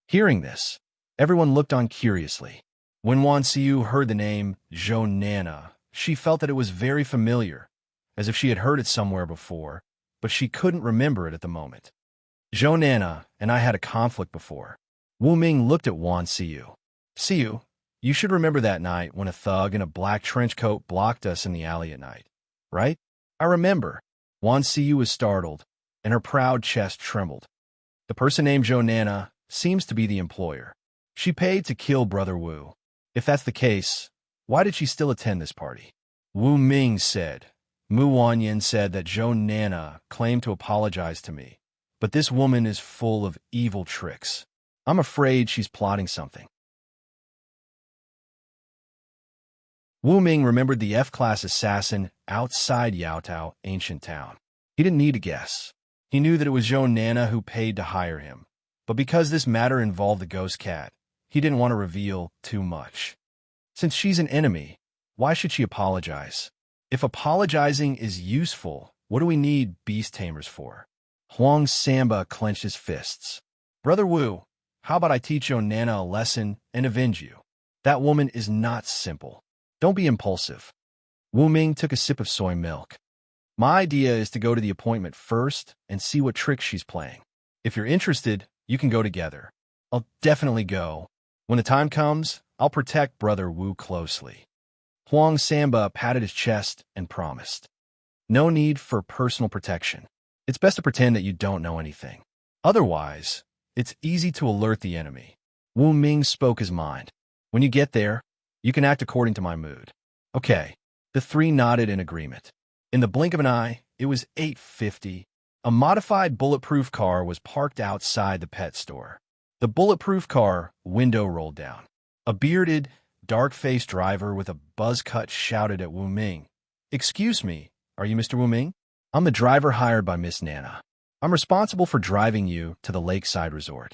[SPEAKER 1] Hearing this, everyone looked on curiously. When Wan Siyu heard the name Zhou Nana, she felt that it was very familiar, as if she had heard it somewhere before, but she couldn't remember it at the moment. Zhou Nana and I had a conflict before. Wu Ming looked at Wan Siyu. Siyu, you should remember that night when a thug in a black trench coat blocked us in the alley at night, right? I remember. Wan Siyu was startled, and her proud chest trembled. The person named Zhou Nana seems to be the employer. She paid to kill Brother Wu. If that's the case, why did she still attend this party? Wu Ming said. Mu Wanyan said that Zhou Nana claimed to apologize to me, but this woman is full of evil tricks. I'm afraid she's plotting something. Wu Ming remembered the F-class assassin outside Yaotao, ancient town. He didn't need to guess. He knew that it was Zhou Nana who paid to hire him. But because this matter involved the ghost cat, he didn't want to reveal too much. Since she's an enemy, why should she apologize? If apologizing is useful, what do we need beast tamers for? Huang Samba clenched his fists. Brother Wu, how about I teach Zhou Nana a lesson and avenge you? That woman is not simple. Don't be impulsive. Wu Ming took a sip of soy milk. My idea is to go to the appointment first and see what tricks she's playing. If you're interested, you can go together. I'll definitely go. When the time comes, I'll protect Brother Wu closely. Huang Samba patted his chest and promised. No need for personal protection. It's best to pretend that you don't know anything. Otherwise, it's easy to alert the enemy. Wu Ming spoke his mind. When you get there, you can act according to my mood. Okay. The three nodded in agreement. In the blink of an eye, it was 8:50. A modified bulletproof car was parked outside the pet store. The bulletproof car window rolled down. A bearded, dark-faced driver with a buzz cut shouted at Wu Ming. Excuse me, are you Mr. Wu Ming? I'm the driver hired by Miss Nana. I'm responsible for driving you to the lakeside resort.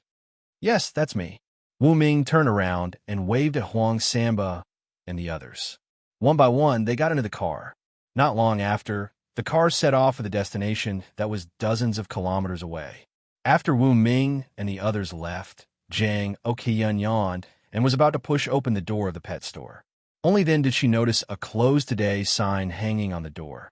[SPEAKER 1] Yes, that's me. Wu Ming turned around and waved at Huang Samba and the others. One by one, they got into the car. Not long after, the car set off for the destination that was dozens of kilometers away. After Wu Ming and the others left, Zhang Okiyan yawned and was about to push open the door of the pet store. Only then did she notice a "Closed Today" sign hanging on the door.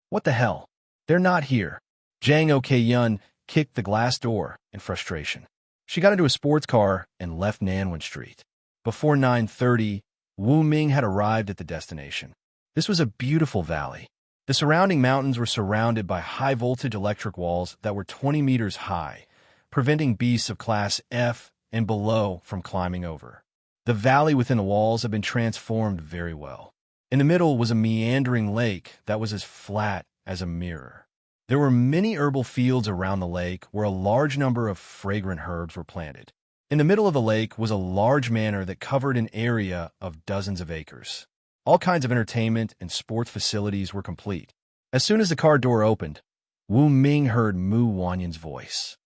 [SPEAKER 1] What the hell? They're not here. Zhang Okiyan kicked the glass door in frustration. She got into a sports car and left Nanwen Street. Before 9:30, Wu Ming had arrived at the destination. This was a beautiful valley. The surrounding mountains were surrounded by high-voltage electric walls that were 20 meters high, preventing beasts of Class F and below from climbing over. The valley within the walls had been transformed very well. In the middle was a meandering lake that was as flat as a mirror. There were many herbal fields around the lake where a large number of fragrant herbs were planted. In the middle of the lake was a large manor that covered an area of dozens of acres. All kinds of entertainment and sports facilities were complete. As soon as the car door opened, Wu Ming heard Mu Wanyan's voice.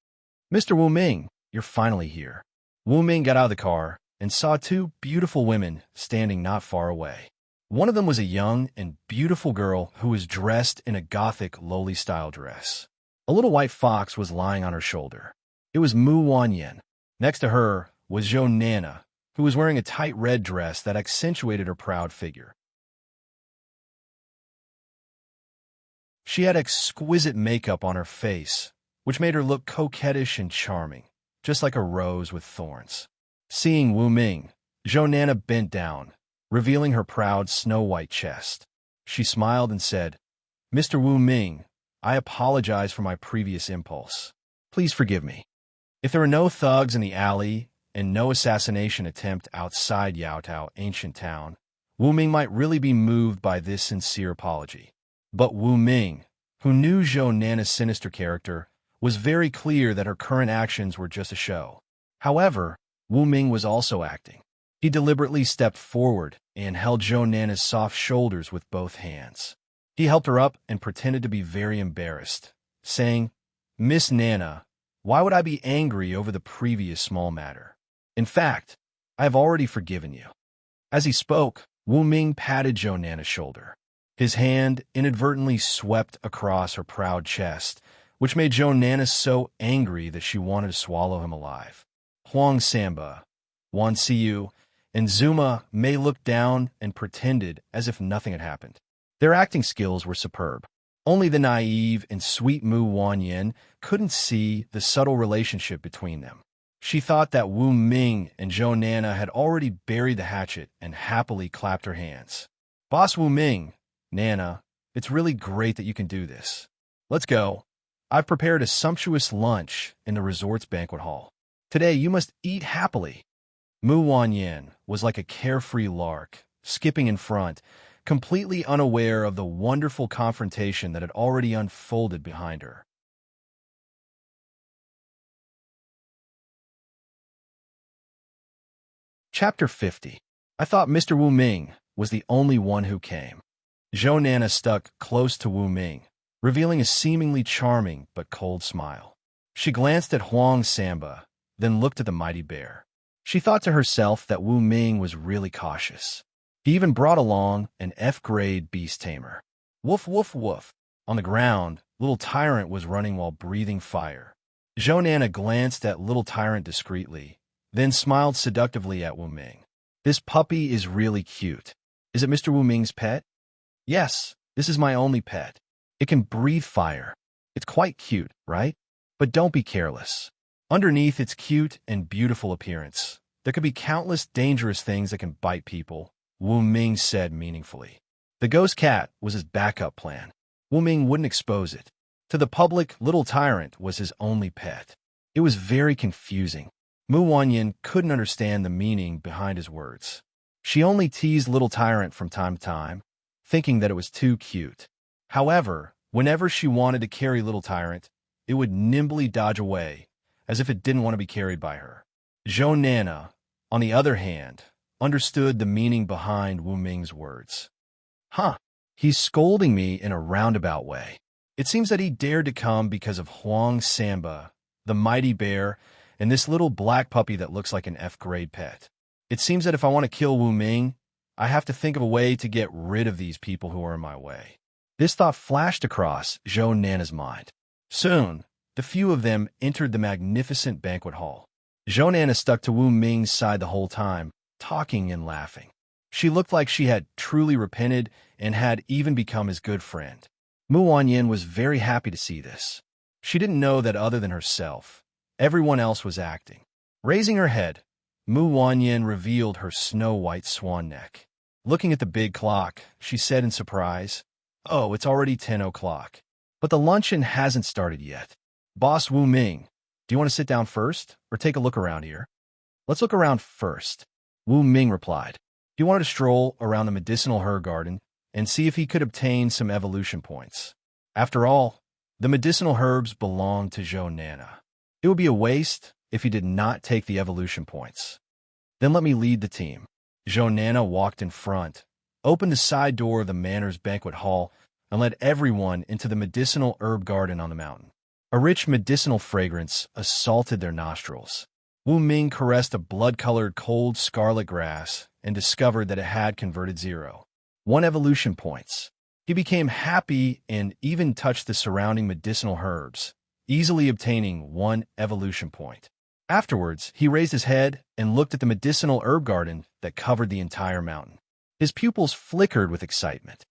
[SPEAKER 1] Mr. Wu Ming, you're finally here. Wu Ming got out of the car and saw two beautiful women standing not far away. One of them was a young and beautiful girl who was dressed in a gothic lowly-style dress. A little white fox was lying on her shoulder. It was Mu Wanyan. Next to her was Zhou Nana, who was wearing a tight red dress that accentuated her proud figure. She had exquisite makeup on her face, which made her look coquettish and charming, just like a rose with thorns. Seeing Wu Ming, Zhou Nana bent down, revealing her proud snow-white chest. She smiled and said, Mr. Wu Ming, I apologize for my previous impulse. Please forgive me. If there were no thugs in the alley and no assassination attempt outside Yaotao, ancient town, Wu Ming might really be moved by this sincere apology. But Wu Ming, who knew Zhou Nana's sinister character, was very clear that her current actions were just a show. However, Wu Ming was also acting. He deliberately stepped forward and held Zhou Nana's soft shoulders with both hands. He helped her up and pretended to be very embarrassed, saying, Miss Nana, why would I be angry over the previous small matter? In fact, I have already forgiven you. As he spoke, Wu Ming patted Zhou Nana's shoulder. His hand inadvertently swept across her proud chest, which made Zhou Nana so angry that she wanted to swallow him alive. Huang Samba, Wan Siyu, and Zuma Mei looked down and pretended as if nothing had happened. Their acting skills were superb. Only the naive and sweet Mu Wanyan couldn't see the subtle relationship between them. She thought that Wu Ming and Zhou Nana had already buried the hatchet and happily clapped her hands. Boss Wu Ming, Nana, it's really great that you can do this. Let's go. I've prepared a sumptuous lunch in the resort's banquet hall. Today you must eat happily. Mu Wanyan was like a carefree lark, skipping in front, completely unaware of the wonderful confrontation that had already unfolded behind her. Chapter 50. I thought Mr. Wu Ming was the only one who came. Zhou Nana stuck close to Wu Ming, revealing a seemingly charming but cold smile. She glanced at Huang Samba, then looked at the mighty bear. She thought to herself that Wu Ming was really cautious. He even brought along an F-grade beast tamer. Woof, woof, woof. On the ground, Little Tyrant was running while breathing fire. Zhou Nana glanced at Little Tyrant discreetly, then smiled seductively at Wu Ming. This puppy is really cute. Is it Mr. Wu Ming's pet? Yes, this is my only pet. It can breathe fire. It's quite cute, right? But don't be careless. Underneath its cute and beautiful appearance, there could be countless dangerous things that can bite people, Wu Ming said meaningfully. The ghost cat was his backup plan. Wu Ming wouldn't expose it. To the public, Little Tyrant was his only pet. It was very confusing. Mu Wanyin couldn't understand the meaning behind his words. She only teased Little Tyrant from time to time, thinking that it was too cute. However, whenever she wanted to carry Little Tyrant, it would nimbly dodge away, as if it didn't want to be carried by her. Zhou Nana, on the other hand, understood the meaning behind Wu Ming's words. Huh, he's scolding me in a roundabout way. It seems that he dared to come because of Huang Samba, the mighty bear, and this little black puppy that looks like an F-grade pet. It seems that if I want to kill Wu Ming, I have to think of a way to get rid of these people who are in my way. This thought flashed across Zhou Nana's mind. Soon, the few of them entered the magnificent banquet hall. Zhou Nana stuck to Wu Ming's side the whole time, talking and laughing. She looked like she had truly repented and had even become his good friend. Mu Wanyin was very happy to see this. She didn't know that other than herself, everyone else was acting. Raising her head, Mu Wanyin revealed her snow-white swan neck. Looking at the big clock, she said in surprise, "Oh, it's already 10 o'clock. But the luncheon hasn't started yet. Boss Wu Ming, do you want to sit down first or take a look around here?" "Let's look around first," Wu Ming replied. He wanted to stroll around the medicinal herb garden and see if he could obtain some evolution points. After all, the medicinal herbs belonged to Zhou Nana. It would be a waste if he did not take the evolution points. "Then let me lead the team." Zhou Nana walked in front, opened the side door of the manor's banquet hall, and led everyone into the medicinal herb garden on the mountain. A rich medicinal fragrance assaulted their nostrils. Wu Ming caressed a blood-colored cold scarlet grass and discovered that it had converted 0.1 evolution points. He became happy and even touched the surrounding medicinal herbs, easily obtaining 1 evolution point. Afterwards, he raised his head and looked at the medicinal herb garden that covered the entire mountain. His pupils flickered with excitement.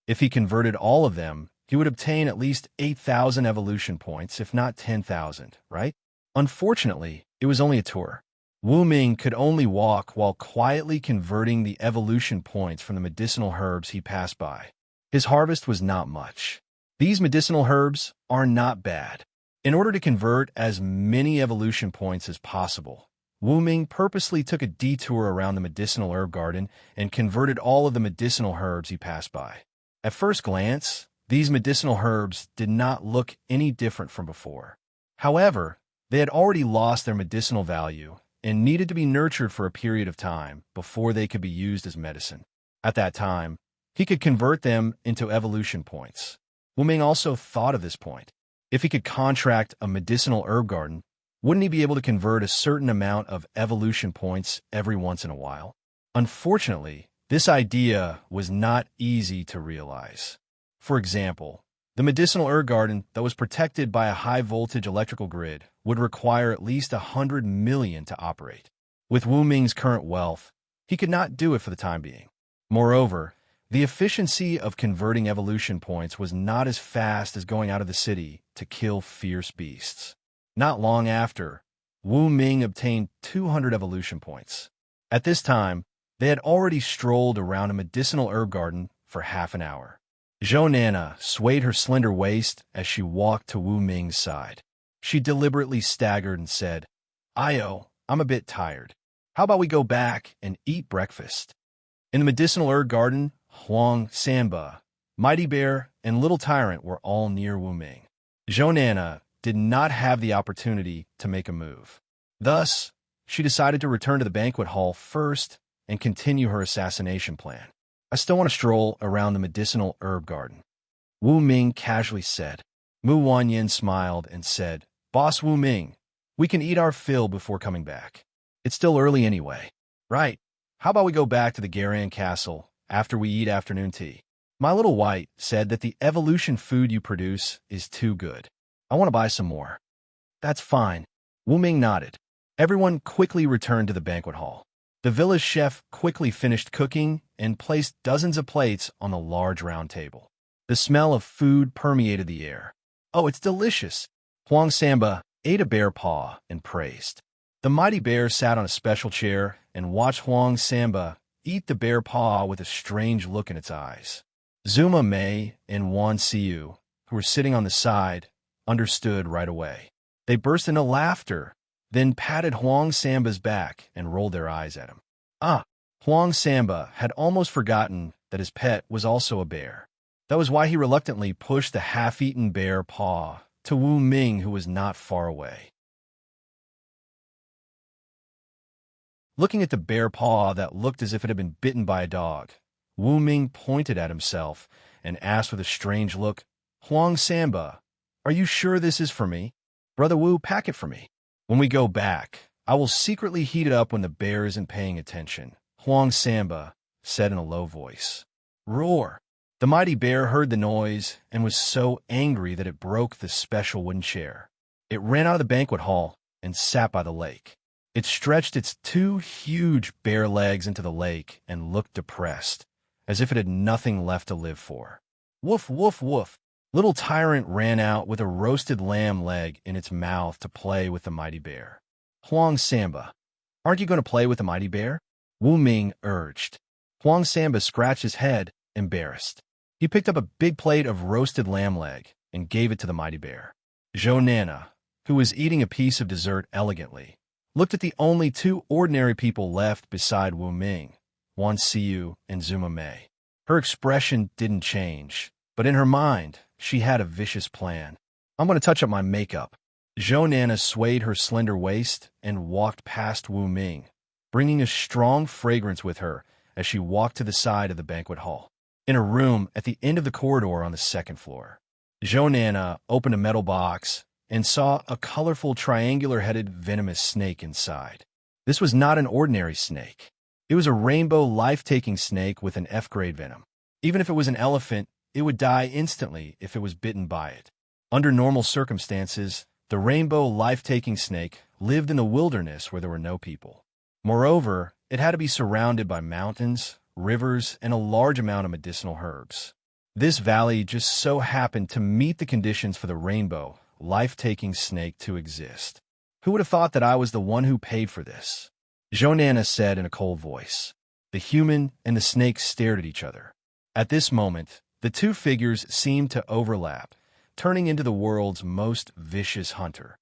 [SPEAKER 1] If he converted all of them, he would obtain at least 8,000 evolution points, if not 10,000, right? Unfortunately, it was only a tour. Wu Ming could only walk while quietly converting the evolution points from the medicinal herbs he passed by. His harvest was not much. These medicinal herbs are not bad. In order to convert as many evolution points as possible, Wu Ming purposely took a detour around the medicinal herb garden and converted all of the medicinal herbs he passed by. At first glance, these medicinal herbs did not look any different from before. However, they had already lost their medicinal value and needed to be nurtured for a period of time before they could be used as medicine. At that time, he could convert them into evolution points. Wu Ming also thought of this point. If he could contract a medicinal herb garden, wouldn't he be able to convert a certain amount of evolution points every once in a while? Unfortunately, this idea was not easy to realize. For example, the medicinal herb garden that was protected by a high-voltage electrical grid would require at least 100 million to operate. With Wu Ming's current wealth, he could not do it for the time being. Moreover, the efficiency of converting evolution points was not as fast as going out of the city to kill fierce beasts. Not long after, Wu Ming obtained 200 evolution points. At this time, they had already strolled around a medicinal herb garden for half an hour. Zhou Nana swayed her slender waist as she walked to Wu Ming's side. She deliberately staggered and said, "I'm a bit tired. How about we go back and eat breakfast? In the medicinal herb garden, Huang Sanba, Mighty Bear, and Little Tyrant were all near Wu Ming. Zhou did not have the opportunity to make a move. Thus, she decided to return to the banquet hall first and continue her assassination plan. I still want to stroll around the medicinal herb garden, Wu Ming casually said. Mu Wanyin smiled and said, Boss Wu Ming, we can eat our fill before coming back. It's still early anyway. Right. How about we go back to the Garan Castle after we eat afternoon tea? My little white said that the evolution food you produce is too good. I want to buy some more. That's fine. Wu Ming nodded. Everyone quickly returned to the banquet hall. The village chef quickly finished cooking and placed dozens of plates on the large round table. The smell of food permeated the air. Oh, it's delicious. Huang Samba ate a bear paw and praised. The mighty bear sat on a special chair and watched Huang Samba eat the bear paw with a strange look in its eyes. Zuma Mei and Wan Siu, who were sitting on the side, understood right away. They burst into laughter, then patted Huang Samba's back and rolled their eyes at him. Huang Samba had almost forgotten that his pet was also a bear. That was why he reluctantly pushed the half-eaten bear paw to Wu Ming, who was not far away. Looking at the bear paw that looked as if it had been bitten by a dog, Wu Ming pointed at himself and asked with a strange look, Huang Samba, are you sure this is for me? Brother Wu, pack it for me. When we go back, I will secretly heat it up when the bear isn't paying attention, Huang Samba said in a low voice. Roar! The mighty bear heard the noise and was so angry that it broke the special wooden chair. It ran out of the banquet hall and sat by the lake. It stretched its two huge bare legs into the lake and looked depressed, as if it had nothing left to live for. Woof, woof, woof. Little Tyrant ran out with a roasted lamb leg in its mouth to play with the mighty bear. Huang Samba, aren't you going to play with the mighty bear? Wu Ming urged. Huang Samba scratched his head, embarrassed. He picked up a big plate of roasted lamb leg and gave it to the mighty bear. Zhou Nana, who was eating a piece of dessert elegantly, looked at the only two ordinary people left beside Wu Ming, Wan Siu and Zuma Mei. Her expression didn't change, but in her mind, she had a vicious plan. I'm going to touch up my makeup. Zhou Nana swayed her slender waist and walked past Wu Ming, bringing a strong fragrance with her as she walked to the side of the banquet hall. In a room at the end of the corridor on the second floor, Zhou Nana opened a metal box and saw a colorful triangular-headed venomous snake inside. This was not an ordinary snake. It was a rainbow life-taking snake with an F-grade venom. Even if it was an elephant, it would die instantly if it was bitten by it. Under normal circumstances, the rainbow life-taking snake lived in the wilderness where there were no people. Moreover, it had to be surrounded by mountains, rivers, and a large amount of medicinal herbs. This valley just so happened to meet the conditions for the rainbow life-taking snake to exist. Who would have thought that I was the one who paid for this? Zhou Nana said in a cold voice. The human and the snake stared at each other. At this moment, the two figures seemed to overlap, turning into the world's most vicious hunter.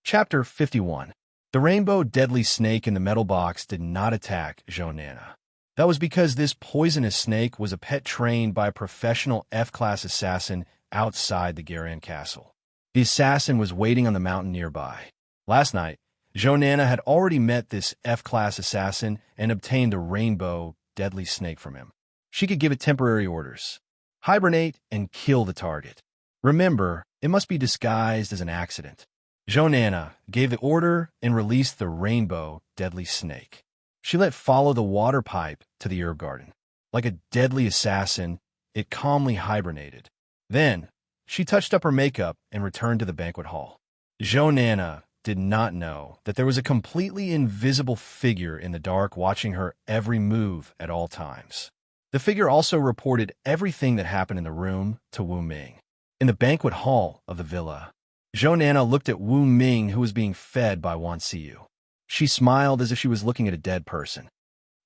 [SPEAKER 1] Chapter 51. The rainbow deadly snake in the metal box did not attack Zhou Nana. That was because this poisonous snake was a pet trained by a professional F-class assassin outside the Garan Castle. The assassin was waiting on the mountain nearby. Last night, Zhou Nana had already met this F-class assassin and obtained the rainbow deadly snake from him. She could give it temporary orders. Hibernate and kill the target. Remember, it must be disguised as an accident. Zhou Nana gave the order and released the rainbow deadly snake. She let follow the water pipe to the herb garden. Like a deadly assassin, it calmly hibernated. Then, she touched up her makeup and returned to the banquet hall. Zhou Nana did not know that there was a completely invisible figure in the dark watching her every move at all times. The figure also reported everything that happened in the room to Wu Ming. In the banquet hall of the villa, Zhou Nana looked at Wu Ming, who was being fed by Wan Siu. She smiled as if she was looking at a dead person.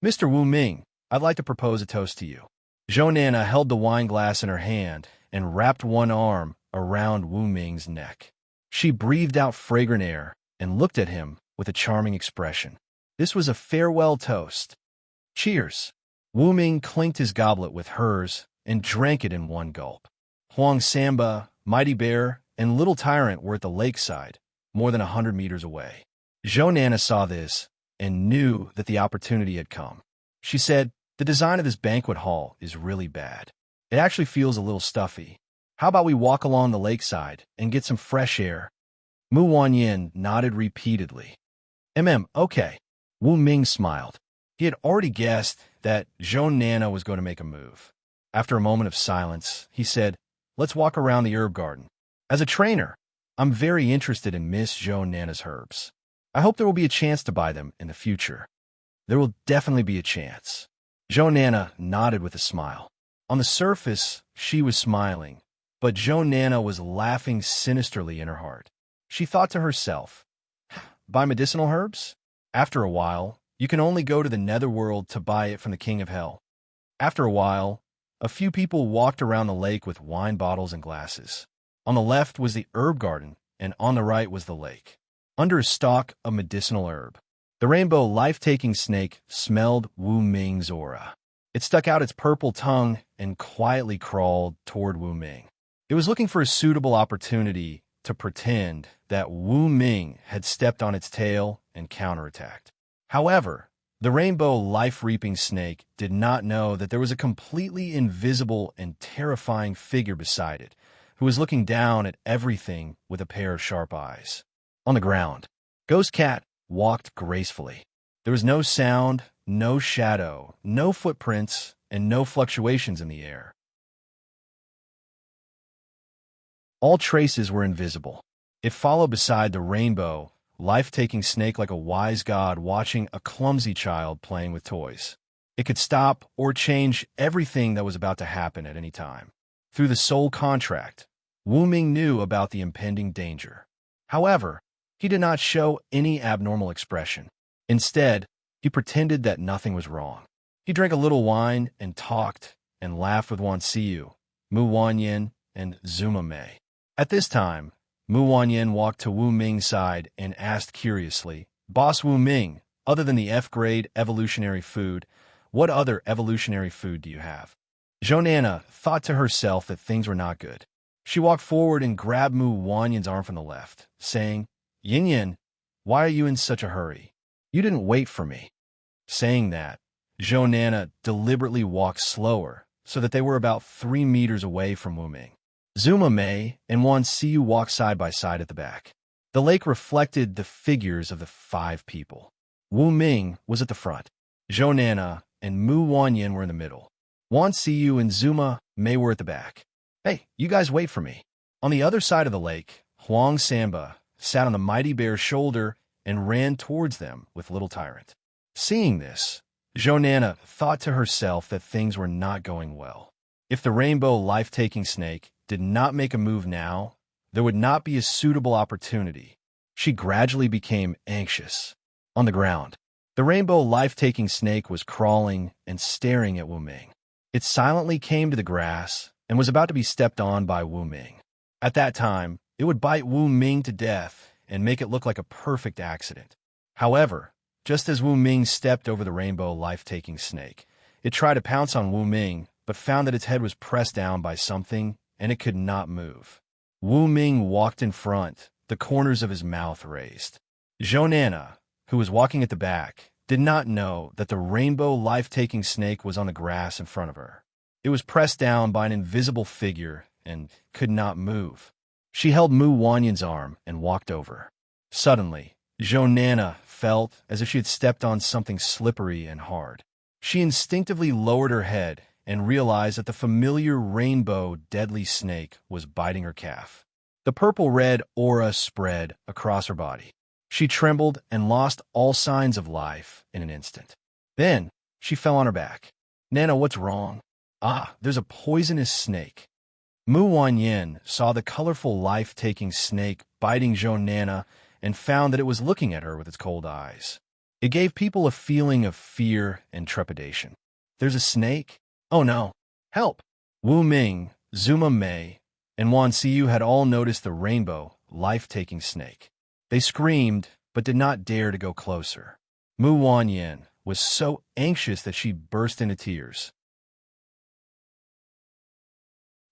[SPEAKER 1] Mr. Wu Ming, I'd like to propose a toast to you. Zhou Nana held the wine glass in her hand and wrapped one arm around Wu Ming's neck. She breathed out fragrant air and looked at him with a charming expression. This was a farewell toast. Cheers! Wu Ming clinked his goblet with hers and drank it in one gulp. Huang Samba, Mighty Bear, and Little Tyrant were at the lakeside, more than 100 meters away. Zhou Nana saw this and knew that the opportunity had come. She said, "The design of this banquet hall is really bad. It actually feels a little stuffy. How about we walk along the lakeside and get some fresh air?" Mu Wanyin nodded repeatedly. Okay." Wu Ming smiled. He had already guessed that Zhou Nana was going to make a move. After a moment of silence, he said, "Let's walk around the herb garden. As a trainer, I'm very interested in Miss Zhou Nana's herbs. I hope there will be a chance to buy them in the future." "There will definitely be a chance." Zhou Nana nodded with a smile. On the surface, she was smiling, but Zhou Nana was laughing sinisterly in her heart. She thought to herself, "Buy medicinal herbs? After a while, you can only go to the netherworld to buy it from the King of Hell." After a while, a few people walked around the lake with wine bottles and glasses. On the left was the herb garden, and on the right was the lake. Under a stalk of medicinal herb, the rainbow life-taking snake smelled Wu Ming's aura. It stuck out its purple tongue and quietly crawled toward Wu Ming. It was looking for a suitable opportunity to pretend that Wu Ming had stepped on its tail and counterattacked. However, the rainbow life-reaping snake did not know that there was a completely invisible and terrifying figure beside it, who was looking down at everything with a pair of sharp eyes. On the ground, Ghost Cat walked gracefully. There was no sound, no shadow, no footprints, and no fluctuations in the air. All traces were invisible. It followed beside the rainbow, life-taking snake like a wise god watching a clumsy child playing with toys. It could stop or change everything that was about to happen at any time. Through the soul contract, Wu Ming knew about the impending danger. However, he did not show any abnormal expression. Instead, he pretended that nothing was wrong. He drank a little wine and talked and laughed with Wan Siyu, Mu Wanyin, and Zuma Mei. At this time, Mu Wanyin walked to Wu Ming's side and asked curiously, "Boss Wu Ming, other than the F-grade evolutionary food, what other evolutionary food do you have?" Zhou Nana thought to herself that things were not good. She walked forward and grabbed Mu Wanyin's arm from the left, saying, "Yin Yin, why are you in such a hurry? You didn't wait for me." Saying that, Zhou Nana deliberately walked slower so that they were about 3 meters away from Wu Ming. Zuma Mei and Wan Siyu walked side by side at the back. The lake reflected the figures of the 5 people. Wu Ming was at the front. Zhou Nana and Mu Wanyin were in the middle. Wan Siyu and Zuma Mei were at the back. "Hey, you guys wait for me." On the other side of the lake, Huang Samba sat on the Mighty Bear's shoulder and ran towards them with Little Tyrant. Seeing this, Zhou Nana thought to herself that things were not going well. If the rainbow life-taking snake did not make a move now, there would not be a suitable opportunity. She gradually became anxious. On the ground, the rainbow life-taking snake was crawling and staring at Wu Ming. It silently came to the grass and was about to be stepped on by Wu Ming. At that time, it would bite Wu Ming to death and make it look like a perfect accident. However, just as Wu Ming stepped over the rainbow life-taking snake, it tried to pounce on Wu Ming, but found that its head was pressed down by something and it could not move. Wu Ming walked in front, the corners of his mouth raised. Zhou Nana, who was walking at the back, did not know that the rainbow life-taking snake was on the grass in front of her. It was pressed down by an invisible figure and could not move. She held Mu Wanyin's arm and walked over. Suddenly, Zhou Nana felt as if she had stepped on something slippery and hard. She instinctively lowered her head and realized that the familiar rainbow deadly snake was biting her calf. The purple-red aura spread across her body. She trembled and lost all signs of life in an instant. Then, she fell on her back. "Nana, what's wrong?" "Ah, there's a poisonous snake." Mu Wanyin saw the colorful life-taking snake biting Zhou Nana and found that it was looking at her with its cold eyes. It gave people a feeling of fear and trepidation. "There's a snake? Oh no! Help!" Wu Ming, Zuma Mei, and Wan Siyu had all noticed the rainbow, life-taking snake. They screamed, but did not dare to go closer. Mu Wanyan was so anxious that she burst into tears.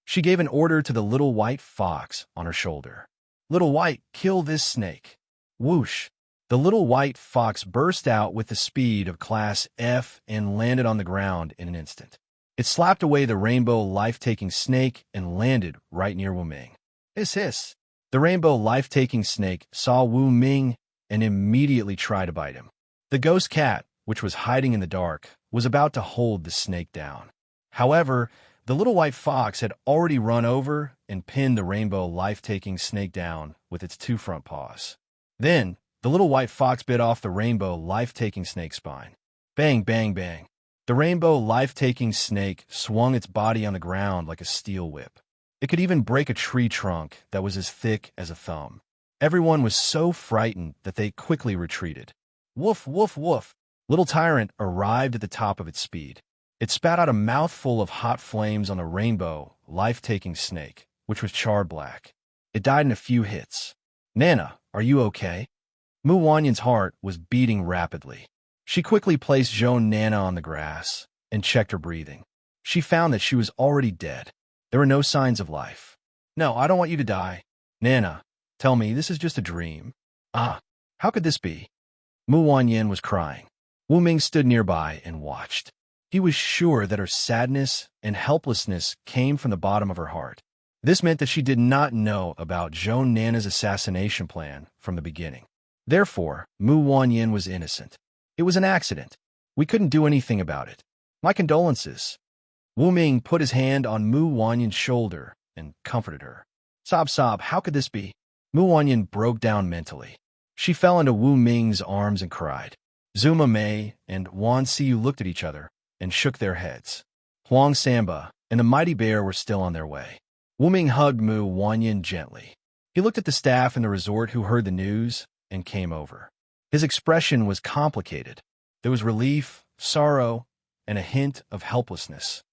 [SPEAKER 1] She gave an order to the little white fox on her shoulder. "Little White, kill this snake." Whoosh! The little white fox burst out with the speed of Class F and landed on the ground in an instant. It slapped away the rainbow life-taking snake and landed right near Wu Ming. Hiss hiss! The rainbow life-taking snake saw Wu Ming and immediately tried to bite him. The ghost cat, which was hiding in the dark, was about to hold the snake down. However, the little white fox had already run over and pinned the rainbow life-taking snake down with its two front paws. Then, the little white fox bit off the rainbow life-taking snake's spine. Bang, bang, bang. The rainbow life-taking snake swung its body on the ground like a steel whip. It could even break a tree trunk that was as thick as a thumb. Everyone was so frightened that they quickly retreated. Woof, woof, woof. Little Tyrant arrived at the top of its speed. It spat out a mouthful of hot flames on the rainbow, life-taking snake, which was charred black. It died in a few hits. "Nana, are you okay?" Mu Wanyan's heart was beating rapidly. She quickly placed Zhou Nana on the grass and checked her breathing. She found that she was already dead. There were no signs of life. "No, I don't want you to die. Nana, tell me this is just a dream." "Ah, how could this be?" Mu Wanyan was crying. Wu Ming stood nearby and watched. He was sure that her sadness and helplessness came from the bottom of her heart. This meant that she did not know about Zhou Nana's assassination plan from the beginning. Therefore, Mu Wanyan was innocent. "It was an accident. We couldn't do anything about it. My condolences." Wu Ming put his hand on Mu Wanyan's shoulder and comforted her. "Sob, sob, how could this be?" Mu Wanyan broke down mentally. She fell into Wu Ming's arms and cried. Zuma Mei and Wan Siyu looked at each other and shook their heads. Huang Samba and the mighty bear were still on their way. Wu Ming hugged Mu Wanyan gently. He looked at the staff in the resort who heard the news and came over. His expression was complicated. There was relief, sorrow, and a hint of helplessness.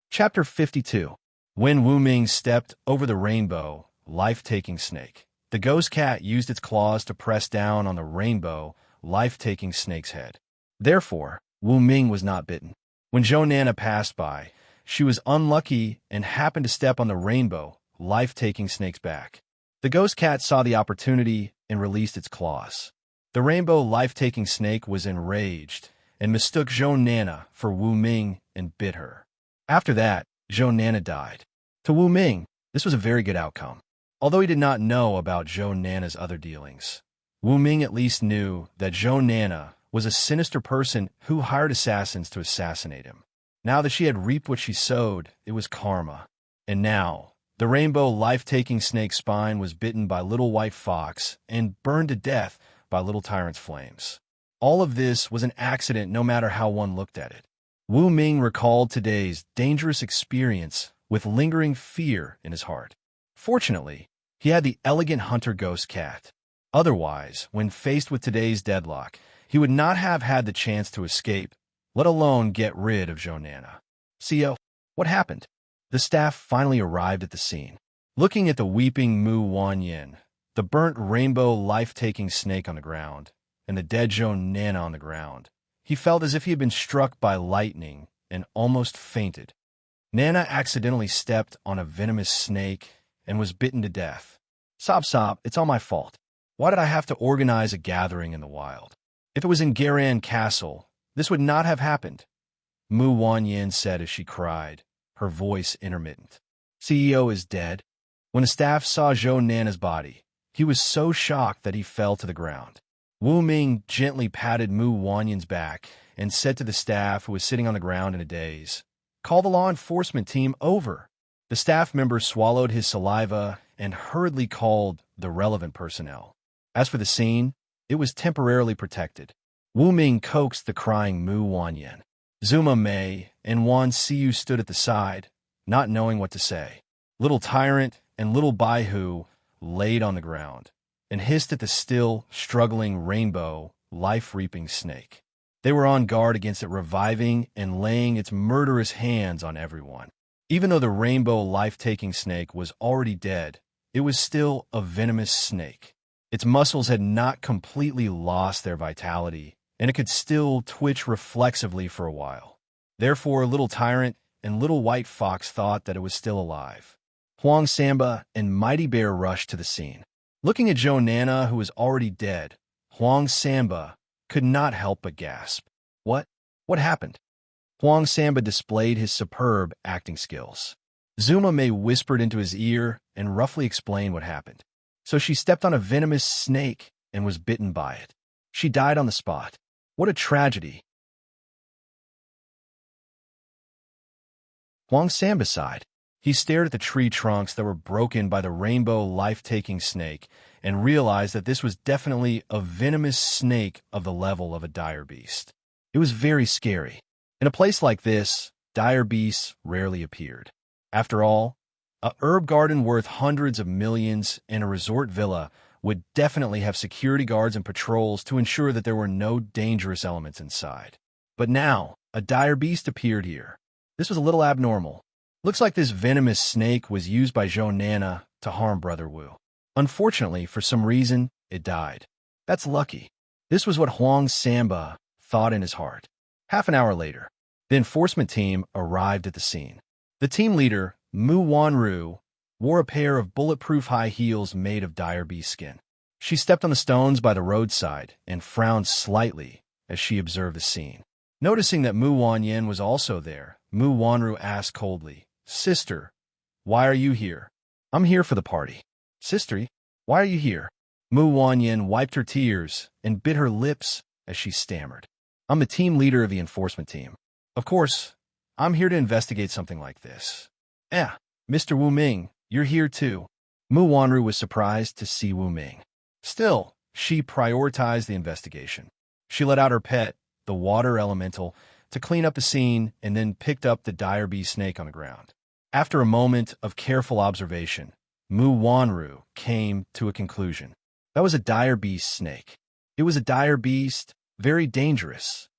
[SPEAKER 1] Chapter 52. When Wu Ming stepped over the rainbow, life-taking snake, the ghost cat used its claws to press down on the rainbow, life-taking snake's head. Therefore, Wu Ming was not bitten. When Zhou Nana passed by, she was unlucky and happened to step on the rainbow, life-taking snake's back. The ghost cat saw the opportunity and released its claws. The rainbow life-taking snake was enraged and mistook Zhou Nana for Wu Ming and bit her. After that, Zhou Nana died. To Wu Ming, this was a very good outcome. Although he did not know about Zhou Nana's other dealings, Wu Ming at least knew that Zhou Nana was a sinister person who hired assassins to assassinate him. Now that she had reaped what she sowed, it was karma. And now, the rainbow life-taking snake's spine was bitten by Little White Fox and burned to death by Little Tyrant's flames. All of this was an accident no matter how one looked at it. Wu Ming recalled today's dangerous experience with lingering fear in his heart. Fortunately, he had the elegant hunter ghost cat. Otherwise, when faced with today's deadlock, he would not have had the chance to escape, let alone get rid of Zhou Nana. "CEO, what happened?" The staff finally arrived at the scene. Looking at the weeping Mu Wanyan, the burnt rainbow life-taking snake on the ground, and the dead Zhou Nana on the ground, he felt as if he had been struck by lightning and almost fainted. Nana accidentally stepped on a venomous snake and was bitten to death. "Sob, sob, it's all my fault. Why did I have to organize a gathering in the wild? If it was in Garan Castle, this would not have happened," Mu Wanyan said as she cried, her voice intermittent. "CEO is dead." When the staff saw Zhou Nana's body, he was so shocked that he fell to the ground. Wu Ming gently patted Mu Wanyan's back and said to the staff who was sitting on the ground in a daze, "Call the law enforcement team over." The staff member swallowed his saliva and hurriedly called the relevant personnel. As for the scene, it was temporarily protected. Wu Ming coaxed the crying Mu Wanyan. Zuma Mei and Wan Siyu stood at the side, not knowing what to say. Little Tyrant and Little Baihu laid on the ground and hissed at the still, struggling rainbow, life-reaping snake. They were on guard against it reviving and laying its murderous hands on everyone. Even though the rainbow life-taking snake was already dead, it was still a venomous snake. Its muscles had not completely lost their vitality, and it could still twitch reflexively for a while. Therefore, Little Tyrant and Little White Fox thought that it was still alive. Huang Samba and Mighty Bear rushed to the scene. Looking at Joe Nana, who was already dead, Huang Samba could not help but gasp. What? What happened? Huang Samba displayed his superb acting skills. Zuma May whispered into his ear and roughly explained what happened. So she stepped on a venomous snake and was bitten by it. She died on the spot. What a tragedy. Huang Samba sighed. He stared at the tree trunks that were broken by the rainbow life-taking snake and realized that this was definitely a venomous snake of the level of a dire beast. It was very scary. In a place like this, dire beasts rarely appeared. After all, a herb garden worth hundreds of millions and a resort villa would definitely have security guards and patrols to ensure that there were no dangerous elements inside. But now, a dire beast appeared here. This was a little abnormal. Looks like this venomous snake was used by Zhou Nana to harm Brother Wu. Unfortunately, for some reason, it died. That's lucky. This was what Huang Samba thought in his heart. Half an hour later, the enforcement team arrived at the scene. The team leader, Mu Wanru, wore a pair of bulletproof high heels made of dire beast skin. She stepped on the stones by the roadside and frowned slightly as she observed the scene. Noticing that Mu Wanyan was also there, Mu Wanru asked coldly, "Sister, why are you here?" "I'm here for the party." "Sister, why are you here?" Mu Wanyan wiped her tears and bit her lips as she stammered. "I'm the team leader of the enforcement team. Of course, I'm here to investigate something like this." Mr. Wu Ming, you're here too." Mu Wanru was surprised to see Wu Ming. Still, she prioritized the investigation. She let out her pet, the water elemental, to clean up the scene and then picked up the dire beast snake on the ground. After a moment of careful observation, Mu Wanru came to a conclusion. That was a dire beast snake. It was a dire beast, very dangerous.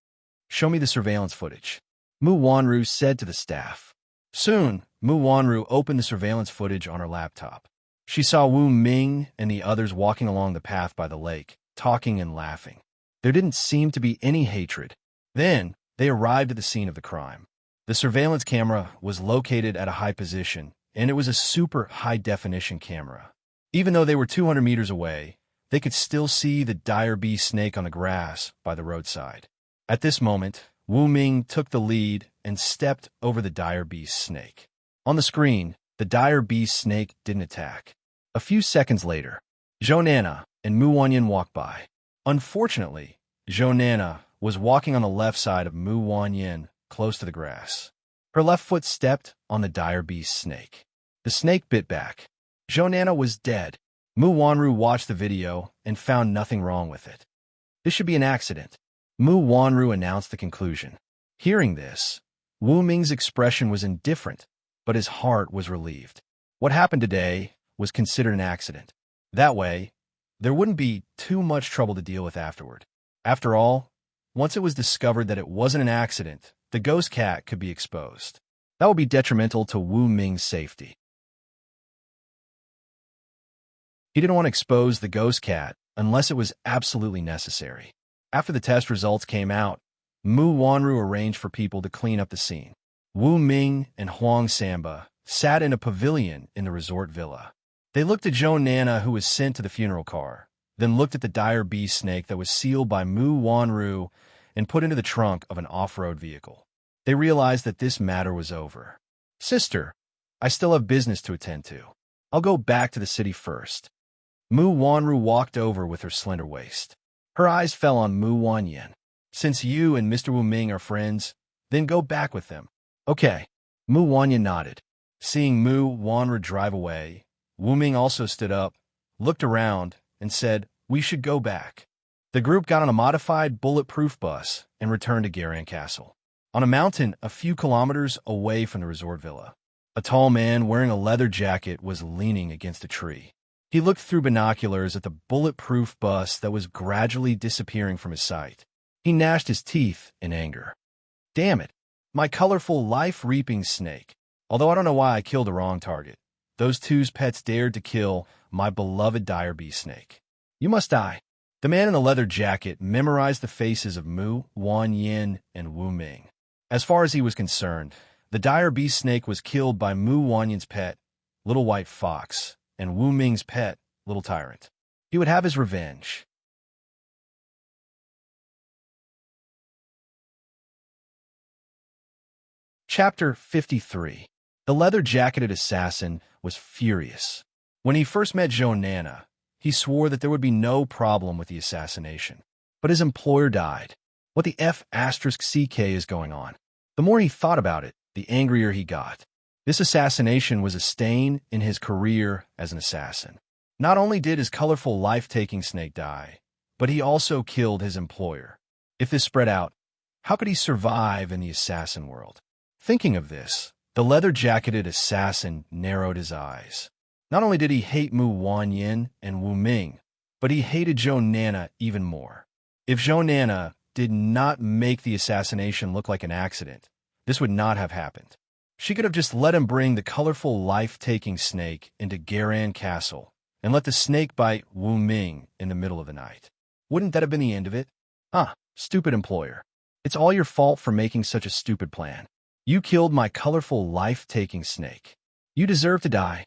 [SPEAKER 1] "Show me the surveillance footage," Mu Wanru said to the staff. Soon, Mu Wanru opened the surveillance footage on her laptop. She saw Wu Ming and the others walking along the path by the lake, talking and laughing. There didn't seem to be any hatred. Then, they arrived at the scene of the crime. The surveillance camera was located at a high position, and it was a super high-definition camera. Even though they were 200 meters away, they could still see the dire beast snake on the grass by the roadside. At this moment, Wu Ming took the lead and stepped over the dire beast snake. On the screen, the dire beast snake didn't attack. A few seconds later, Zhou Nana and Mu Wanyan walked by. Unfortunately, Zhou Nana was walking on the left side of Mu Wanyan, close to the grass. Her left foot stepped on the dire beast snake. The snake bit back. Zhou Nana was dead. Mu Wanru watched the video and found nothing wrong with it. This should be an accident. Mu Wanru announced the conclusion. Hearing this, Wu Ming's expression was indifferent, but his heart was relieved. What happened today was considered an accident. That way, there wouldn't be too much trouble to deal with afterward. After all, once it was discovered that it wasn't an accident, the ghost cat could be exposed. That would be detrimental to Wu Ming's safety. He didn't want to expose the ghost cat unless it was absolutely necessary. After the test results came out, Mu Wanru arranged for people to clean up the scene. Wu Ming and Huang Samba sat in a pavilion in the resort villa. They looked at Zhou Nana, who was sent to the funeral car, then looked at the dire beast snake that was sealed by Mu Wanru and put into the trunk of an off-road vehicle. They realized that this matter was over. "Sister, I still have business to attend to. I'll go back to the city first." Mu Wanru walked over with her slender waist. Her eyes fell on Mu Wanyan. "Since you and Mr. Wu Ming are friends, then go back with them." "Okay." Mu Wanyan nodded. Seeing Mu Wanru drive away, Wu Ming also stood up, looked around, and said, "We should go back." The group got on a modified bulletproof bus and returned to Garan Castle. On a mountain a few kilometers away from the resort villa, a tall man wearing a leather jacket was leaning against a tree. He looked through binoculars at the bulletproof bus that was gradually disappearing from his sight. He gnashed his teeth in anger. Damn it, my colorful life-reaping snake. Although I don't know why I killed the wrong target. Those two's pets dared to kill my beloved dire bee snake. You must die. The man in the leather jacket memorized the faces of Mu, Wan Yin, and Wu Ming. As far as he was concerned, the dire bee snake was killed by Mu Wanyin's pet, Little White Fox, and Wu Ming's pet, Little Tyrant. He would have his revenge. Chapter 53. The leather-jacketed assassin was furious. When he first met Zhou Nana, he swore that there would be no problem with the assassination. But his employer died. What the F***ck is going on? The more he thought about it, the angrier he got. This assassination was a stain in his career as an assassin. Not only did his colorful life-taking snake die, but he also killed his employer. If this spread out, how could he survive in the assassin world? Thinking of this, the leather-jacketed assassin narrowed his eyes. Not only did he hate Mu Wanyin and Wu Ming, but he hated Zhou Nana even more. If Zhou Nana did not make the assassination look like an accident, this would not have happened. She could have just let him bring the colorful life-taking snake into Garan Castle and let the snake bite Wu Ming in the middle of the night. Wouldn't that have been the end of it? Stupid employer. It's all your fault for making such a stupid plan. You killed my colorful life-taking snake. You deserve to die.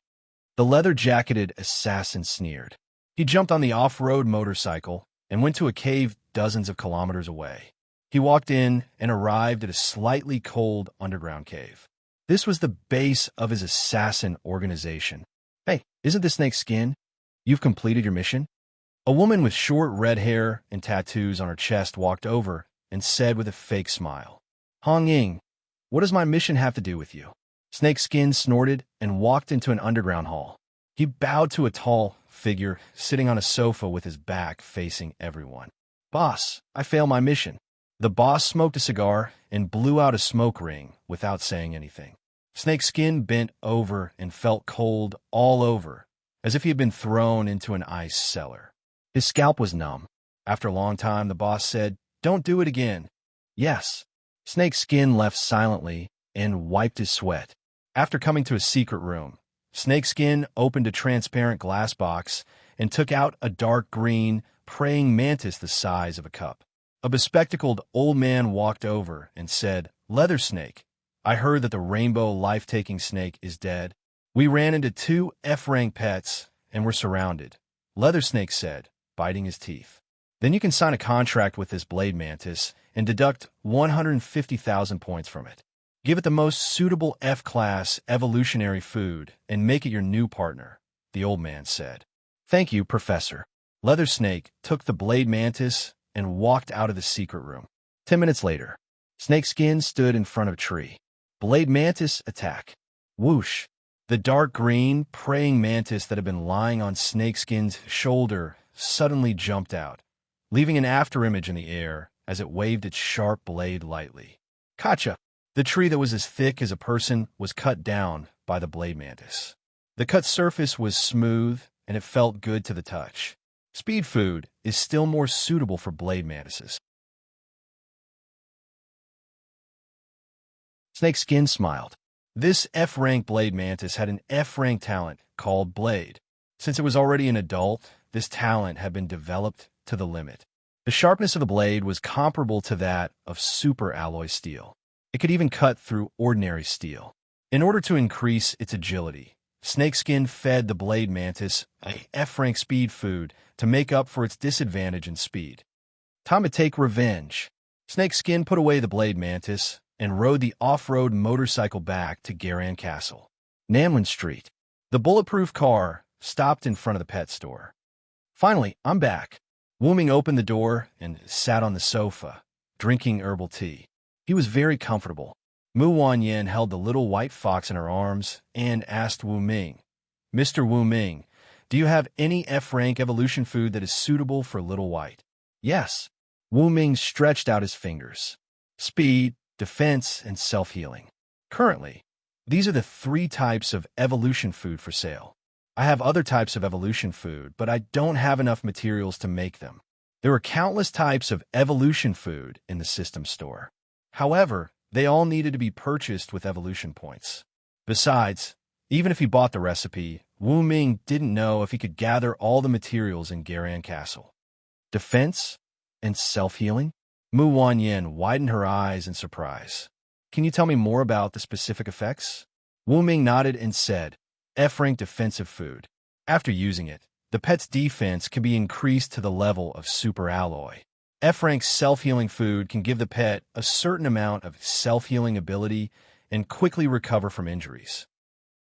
[SPEAKER 1] The leather-jacketed assassin sneered. He jumped on the off-road motorcycle and went to a cave dozens of kilometers away. He walked in and arrived at a slightly cold underground cave. This was the base of his assassin organization. Hey, isn't this snake's skin? You've completed your mission? A woman with short red hair and tattoos on her chest walked over and said with a fake smile, Hong Ying, what does my mission have to do with you? Snakeskin snorted and walked into an underground hall. He bowed to a tall figure sitting on a sofa with his back facing everyone. Boss, I failed my mission. The boss smoked a cigar and blew out a smoke ring without saying anything. Snakeskin bent over and felt cold all over, as if he had been thrown into an ice cellar. His scalp was numb. After a long time, the boss said, Don't do it again. Yes. Snakeskin left silently and wiped his sweat. After coming to a secret room, Snakeskin opened a transparent glass box and took out a dark green praying mantis the size of a cup. A bespectacled old man walked over and said, Leather Snake, I heard that the rainbow life-taking snake is dead. We ran into 2 F-rank pets and were surrounded. Leather Snake said, biting his teeth. Then you can sign a contract with this blade mantis and deduct 150,000 points from it. Give it the most suitable F-class evolutionary food and make it your new partner, the old man said. Thank you, Professor. Leather Snake took the blade mantis and walked out of the secret room. 10 minutes later, Snakeskin stood in front of a tree. Blade mantis attack. Whoosh! The dark green praying mantis that had been lying on Snakeskin's shoulder suddenly jumped out, leaving an afterimage in the air as it waved its sharp blade lightly. Gotcha! The tree that was as thick as a person was cut down by the blade mantis. The cut surface was smooth and it felt good to the touch. Speed food is still more suitable for blade mantises. Snakeskin smiled. This F-rank blade mantis had an F-rank talent called Blade. Since it was already an adult, this talent had been developed to the limit. The sharpness of the blade was comparable to that of super alloy steel. It could even cut through ordinary steel. In order to increase its agility, Snakeskin fed the blade mantis a F-rank speed food to make up for its disadvantage in speed. Time to take revenge. Snakeskin put away the blade mantis and rode the off-road motorcycle back to Garan Castle. Namlin Street. The bulletproof car stopped in front of the pet store. Finally, I'm back. Wu Ming opened the door and sat on the sofa, drinking herbal tea. He was very comfortable. Mu Wanyin held the little white fox in her arms and asked Wu Ming, Mr. Wu Ming, do you have any F-rank evolution food that is suitable for Little White? Yes. Wu Ming stretched out his fingers. Speed, defense, and self-healing. Currently, these are the 3 types of evolution food for sale. I have other types of evolution food, but I don't have enough materials to make them. There were countless types of evolution food in the system store. However, they all needed to be purchased with evolution points. Besides, even if he bought the recipe, Wu Ming didn't know if he could gather all the materials in Garan Castle. Defense and self-healing? Mu Wanyan widened her eyes in surprise. Can you tell me more about the specific effects? Wu Ming nodded and said, F-rank defensive food. After using it, the pet's defense can be increased to the level of super alloy. F-rank self-healing food can give the pet a certain amount of self-healing ability and quickly recover from injuries.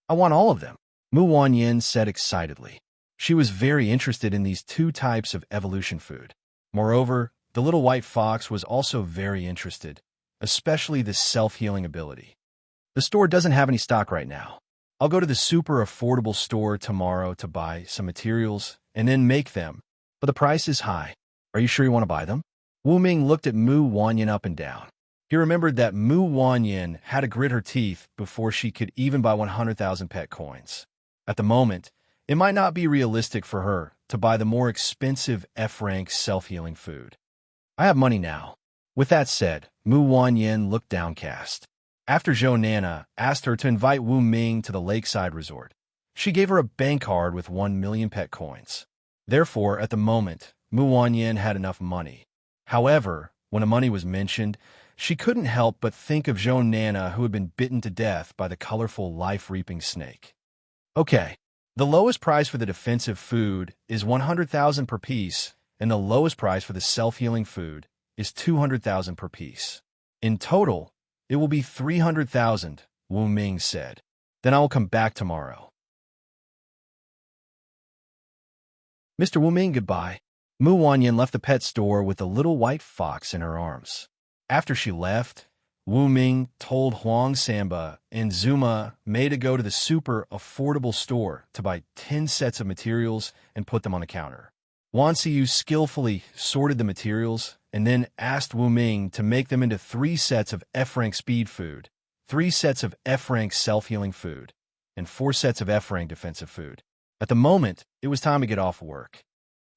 [SPEAKER 1] I want all of them, Mu Wanyan said excitedly. She was very interested in these two types of evolution food. Moreover, the little white fox was also very interested, especially the self-healing ability. The store doesn't have any stock right now. I'll go to the super affordable store tomorrow to buy some materials and then make them, but the price is high. Are you sure you want to buy them? Wu Ming looked at Mu Wanyan up and down. He remembered that Mu Wanyan had to grit her teeth before she could even buy 100,000 pet coins. At the moment, it might not be realistic for her to buy the more expensive F-rank self-healing food. I have money now. With that said, Mu Wanyan looked downcast. After Zhou Nana asked her to invite Wu Ming to the lakeside resort, she gave her a bank card with 1 million pet coins. Therefore, at the moment, Mu Wanyan had enough money. However, when the money was mentioned, she couldn't help but think of Zhou Nana, who had been bitten to death by the colorful life-reaping snake. Okay, the lowest price for the defensive food is 100,000 per piece, and the lowest price for the self-healing food is 200,000 per piece. In total, it will be 300,000, Wu Ming said. Then I will come back tomorrow. Mr. Wu Ming, goodbye. Mu Wanyan left the pet store with the little white fox in her arms. After she left, Wu Ming told Huang Samba and Zuma Mei to go to the super affordable store to buy 10 sets of materials and put them on the counter. Wan Xiu skillfully sorted the materials and then asked Wu Ming to make them into 3 sets of F-rank speed food, 3 sets of F-rank self-healing food, and 4 sets of F-rank defensive food. At the moment, it was time to get off work.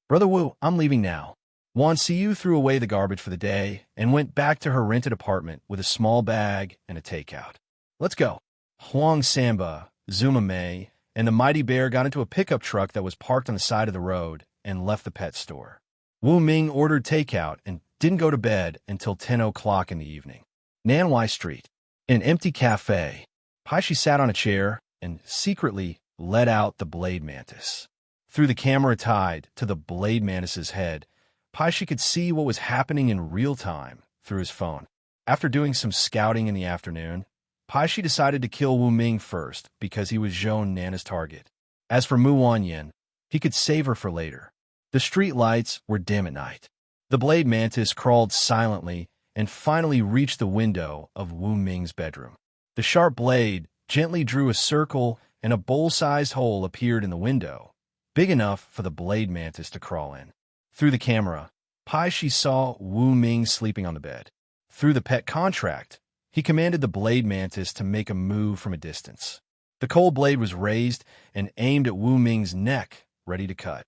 [SPEAKER 1] Brother Wu, I'm leaving now. Wan Xiu threw away the garbage for the day and went back to her rented apartment with a small bag and a takeout. Let's go. Huang Samba, Zuma Mei, and the mighty bear got into a pickup truck that was parked on the side of the road and left the pet store. Wu Ming ordered takeout and didn't go to bed until 10 o'clock in the evening. Nanwai Street, an empty cafe. Paishi sat on a chair and secretly let out the blade mantis. Through the camera tied to the blade mantis's head, Paishi could see what was happening in real time through his phone. After doing some scouting in the afternoon, Paishi decided to kill Wu Ming first because he was Zhou Nana's target. As for Mu Wanyan, he could save her for later. The street lights were dim at night. The blade mantis crawled silently and finally reached the window of Wu Ming's bedroom. The sharp blade gently drew a circle and a bowl-sized hole appeared in the window, big enough for the blade mantis to crawl in. Through the camera, Paishi saw Wu Ming sleeping on the bed. Through the pet contract, he commanded the blade mantis to make a move from a distance. The cold blade was raised and aimed at Wu Ming's neck, ready to cut.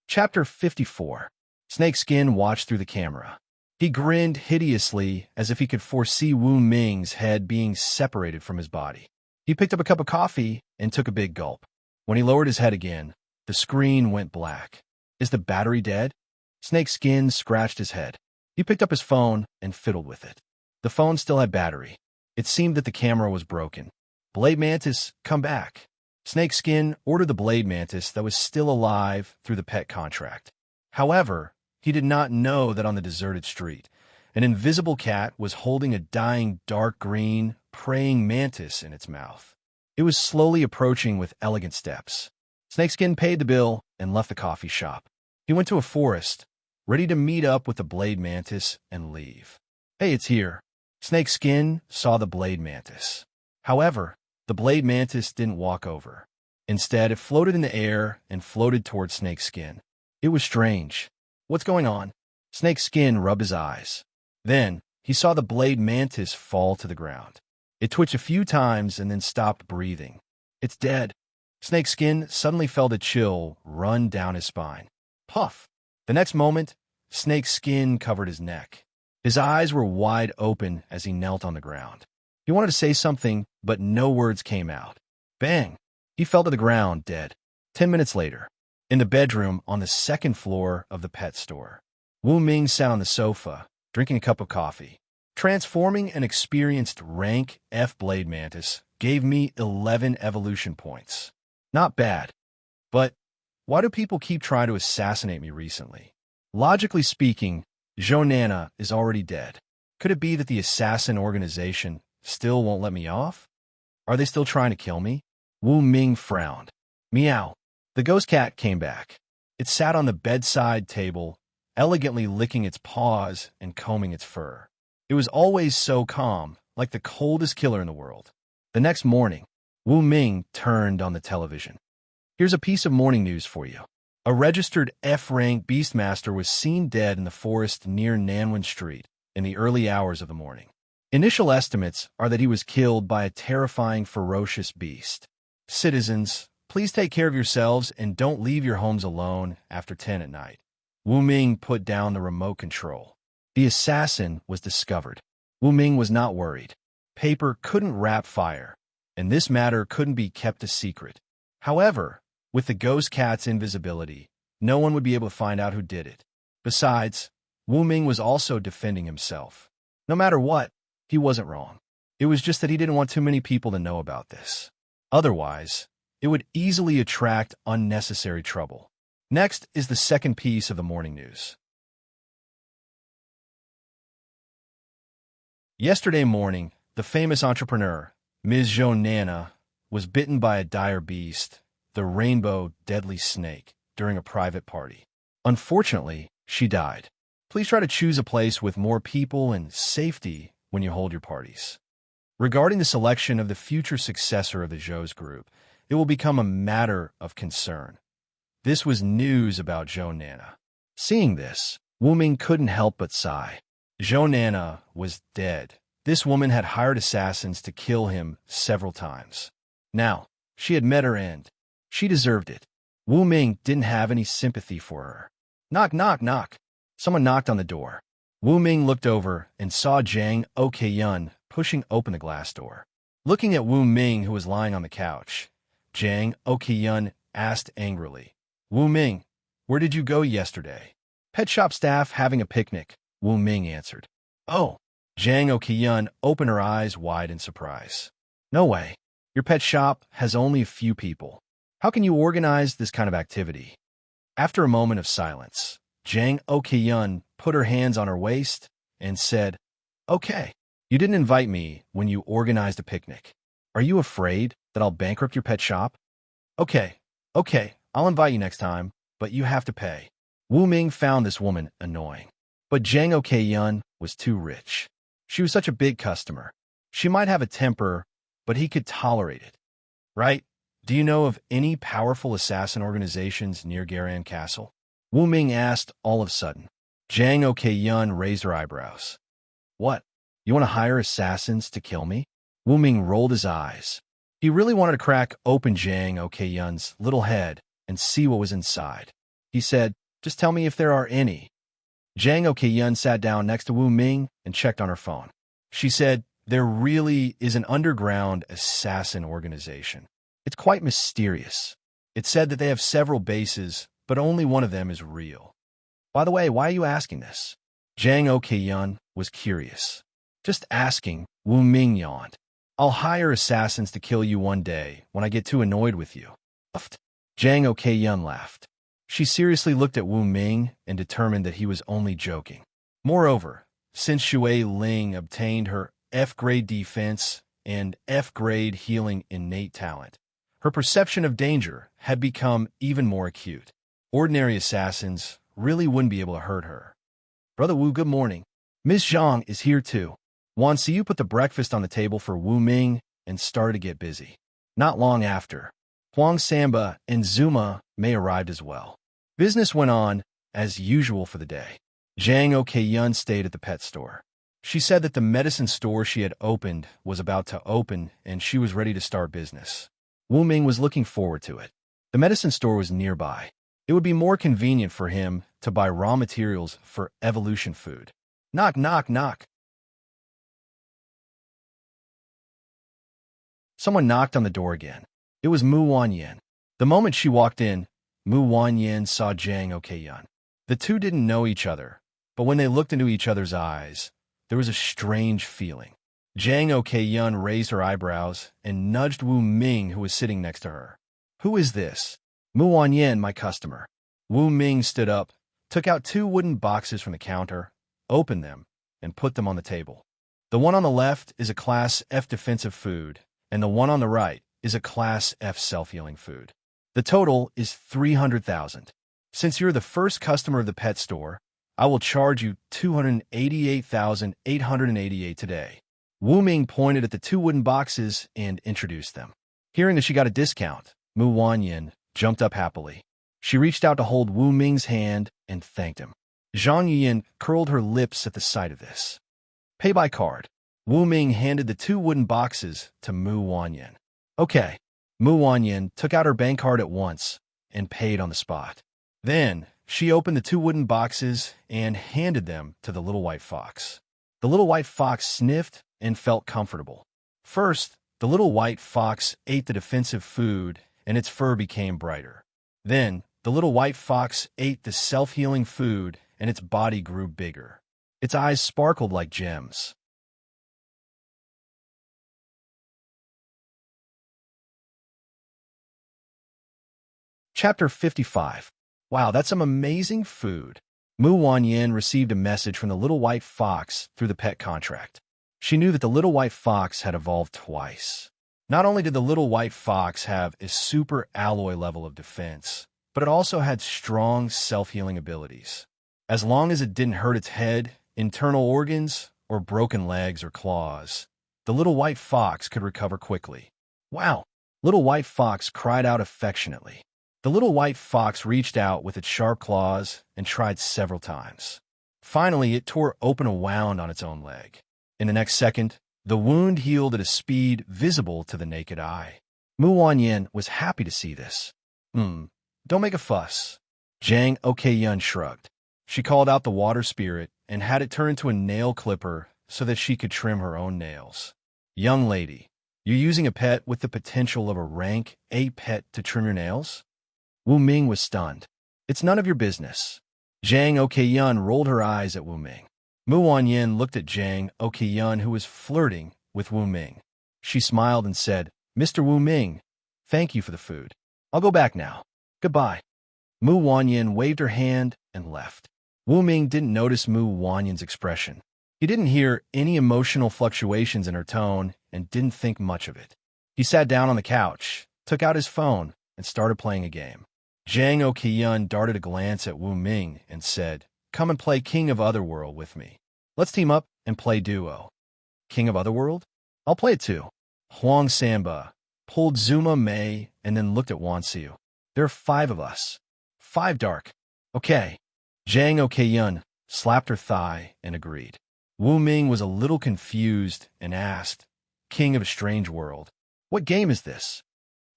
[SPEAKER 1] Chapter 54. Snakeskin watched through the camera. He grinned hideously as if he could foresee Wu Ming's head being separated from his body. He picked up a cup of coffee and took a big gulp. When he lowered his head again, the screen went black. Is the battery dead? Snakeskin scratched his head. He picked up his phone and fiddled with it. The phone still had battery. It seemed that the camera was broken. Blade Mantis, come back. Snakeskin ordered the Blade Mantis that was still alive through the pet contract. However, he did not know that on the deserted street, an invisible cat was holding a dying dark green, praying mantis in its mouth. It was slowly approaching with elegant steps. Snakeskin paid the bill and left the coffee shop. He went to a forest, ready to meet up with the Blade Mantis and leave. Hey, it's here. Snakeskin saw the Blade Mantis. However, the Blade Mantis didn't walk over. Instead, it floated in the air and floated toward Snakeskin. It was strange. What's going on? Snakeskin rubbed his eyes. Then, he saw the Blade Mantis fall to the ground. It twitched a few times and then stopped breathing. It's dead. Snake's skin suddenly felt a chill run down his spine. Puff! The next moment, Snake's skin covered his neck. His eyes were wide open as he knelt on the ground. He wanted to say something, but no words came out. Bang! He fell to the ground, dead. 10 minutes later, in the bedroom on the second floor of the pet store, Wu Ming sat on the sofa, drinking a cup of coffee. Transforming an experienced rank F blade mantis gave me 11 evolution points. Not bad. But why do people keep trying to assassinate me recently? Logically speaking, Zhou Nana is already dead. Could it be that the assassin organization still won't let me off? Are they still trying to kill me? Wu Ming frowned. Meow. The ghost cat came back. It sat on the bedside table, elegantly licking its paws and combing its fur. It was always so calm, like the coldest killer in the world. The next morning, Wu Ming turned on the television. Here's a piece of morning news for you. A registered F-rank beastmaster was seen dead in the forest near Nanwen Street in the early hours of the morning. Initial estimates are that he was killed by a terrifying, ferocious beast. Citizens, please take care of yourselves and don't leave your homes alone after 10 at night. Wu Ming put down the remote control. The assassin was discovered. Wu Ming was not worried. Paper couldn't wrap fire, and this matter couldn't be kept a secret. However, with the ghost cat's invisibility, no one would be able to find out who did it. Besides, Wu Ming was also defending himself. No matter what, he wasn't wrong. It was just that he didn't want too many people to know about this. Otherwise, it would easily attract unnecessary trouble. Next is the second piece of the morning news. Yesterday morning, the famous entrepreneur, Ms. Zhou Nana, was bitten by a dire beast, the rainbow deadly snake, during a private party. Unfortunately, she died. Please try to choose a place with more people and safety when you hold your parties. Regarding the selection of the future successor of the Zhou's group, it will become a matter of concern. This was news about Zhou Nana. Seeing this, Wu Ming couldn't help but sigh. Zhou Nana was dead. This woman had hired assassins to kill him several times. Now, she had met her end. She deserved it. Wu Ming didn't have any sympathy for her. Knock, knock, knock. Someone knocked on the door. Wu Ming looked over and saw Zhang Okyun pushing open the glass door. Looking at Wu Ming, who was lying on the couch, Zhang Okyun asked angrily, Wu Ming, where did you go yesterday? Pet shop staff having a picnic, Wu Ming answered. Oh. Zhang Okyun opened her eyes wide in surprise. No way. Your pet shop has only a few people. How can you organize this kind of activity? After a moment of silence, Zhang Okyun put her hands on her waist and said, Okay, you didn't invite me when you organized a picnic. Are you afraid that I'll bankrupt your pet shop? Okay, I'll invite you next time, but you have to pay. Wu Ming found this woman annoying. But Zhang Okyun was too rich. She was such a big customer. She might have a temper, but he could tolerate it. Right? Do you know of any powerful assassin organizations near Garan Castle? Wu Ming asked all of a sudden. Zhang Okyun raised her eyebrows. What? You want to hire assassins to kill me? Wu Ming rolled his eyes. He really wanted to crack open Zhang Okyun's little head and see what was inside. He said, Just tell me if there are any. Zhang Okyun sat down next to Wu Ming and checked on her phone. She said, There really is an underground assassin organization. It's quite mysterious. It said that they have several bases, but only one of them is real. By the way, why are you asking this? Zhang Okyun was curious. Just asking, Wu Ming yawned. I'll hire assassins to kill you one day when I get too annoyed with you. Zhang Okyun laughed. She seriously looked at Wu Ming and determined that he was only joking. Moreover, since Shui Ling obtained her F-grade defense and F-grade healing innate talent, her perception of danger had become even more acute. Ordinary assassins really wouldn't be able to hurt her. Brother Wu, good morning. Ms. Zhang is here too. Wan Siu put the breakfast on the table for Wu Ming and started to get busy. Not long after, Huang Samba and Zuma Mei arrived as well. Business went on as usual for the day. Zhang Okyun stayed at the pet store. She said that the medicine store she had opened was about to open and she was ready to start business. Wu Ming was looking forward to it. The medicine store was nearby. It would be more convenient for him to buy raw materials for evolution food. Knock, knock, knock. Someone knocked on the door again. It was Mu Wanyan. The moment she walked in, Mu Wanyan saw Zhang Okeyan. The two didn't know each other, but when they looked into each other's eyes, there was a strange feeling. Zhang Okeyan raised her eyebrows and nudged Wu Ming, who was sitting next to her. "Who is this?" "Mu Wanyan, my customer." Wu Ming stood up, took out 2 wooden boxes from the counter, opened them, and put them on the table. The one on the left is a Class F defensive food, and the one on the right is a Class F self-healing food. The total is 300,000. Since you're the first customer of the pet store, I will charge you 288,888 today. Wu Ming pointed at the 2 wooden boxes and introduced them. Hearing that she got a discount, Mu Wanyan jumped up happily. She reached out to hold Wu Ming's hand and thanked him. Zhang Yuyin curled her lips at the sight of this. "Pay by card." Wu Ming handed the 2 wooden boxes to Mu Wanyan. "Okay." Mu Wanyan took out her bank card at once and paid on the spot. Then she opened the 2 wooden boxes and handed them to the little white fox. The little white fox sniffed and felt comfortable. First, the little white fox ate the defensive food and its fur became brighter. Then, the little white fox ate the self-healing food and its body grew bigger. Its eyes sparkled like gems. Chapter 55. Wow, that's some amazing food. Mu Wanyan received a message from the little white fox through the pet contract. She knew that the little white fox had evolved twice. Not only did the little white fox have a super alloy level of defense, but it also had strong self-healing abilities. As long as it didn't hurt its head, internal organs, or broken legs or claws, the little white fox could recover quickly. "Wow!" Little white fox cried out affectionately. The little white fox reached out with its sharp claws and tried several times. Finally, it tore open a wound on its own leg. In the next second, the wound healed at a speed visible to the naked eye. Mu Wanyan was happy to see this. Don't make a fuss." Zhang Okeyan shrugged. She called out the water spirit and had it turn into a nail clipper so that she could trim her own nails. "Young lady, you're using a pet with the potential of a rank A pet to trim your nails?" Wu Ming was stunned. "It's none of your business." Zhang Okeyan rolled her eyes at Wu Ming. Mu Wanyan looked at Zhang Okeyan, who was flirting with Wu Ming. She smiled and said, "Mr. Wu Ming, thank you for the food. I'll go back now. Goodbye." Mu Wanyan waved her hand and left. Wu Ming didn't notice Mu Wanyan's expression. He didn't hear any emotional fluctuations in her tone and didn't think much of it. He sat down on the couch, took out his phone, and started playing a game. Zhang Okeyan darted a glance at Wu Ming and said, "Come and play King of Otherworld with me. Let's team up and play duo." "King of Otherworld? I'll play it too." Huang Samba pulled Zuma Mei and then looked at Wan Xiu. "There are 5 of us. 5 dark." "Okay." Zhang Okeyan slapped her thigh and agreed. Wu Ming was a little confused and asked, "King of a Strange World, what game is this?"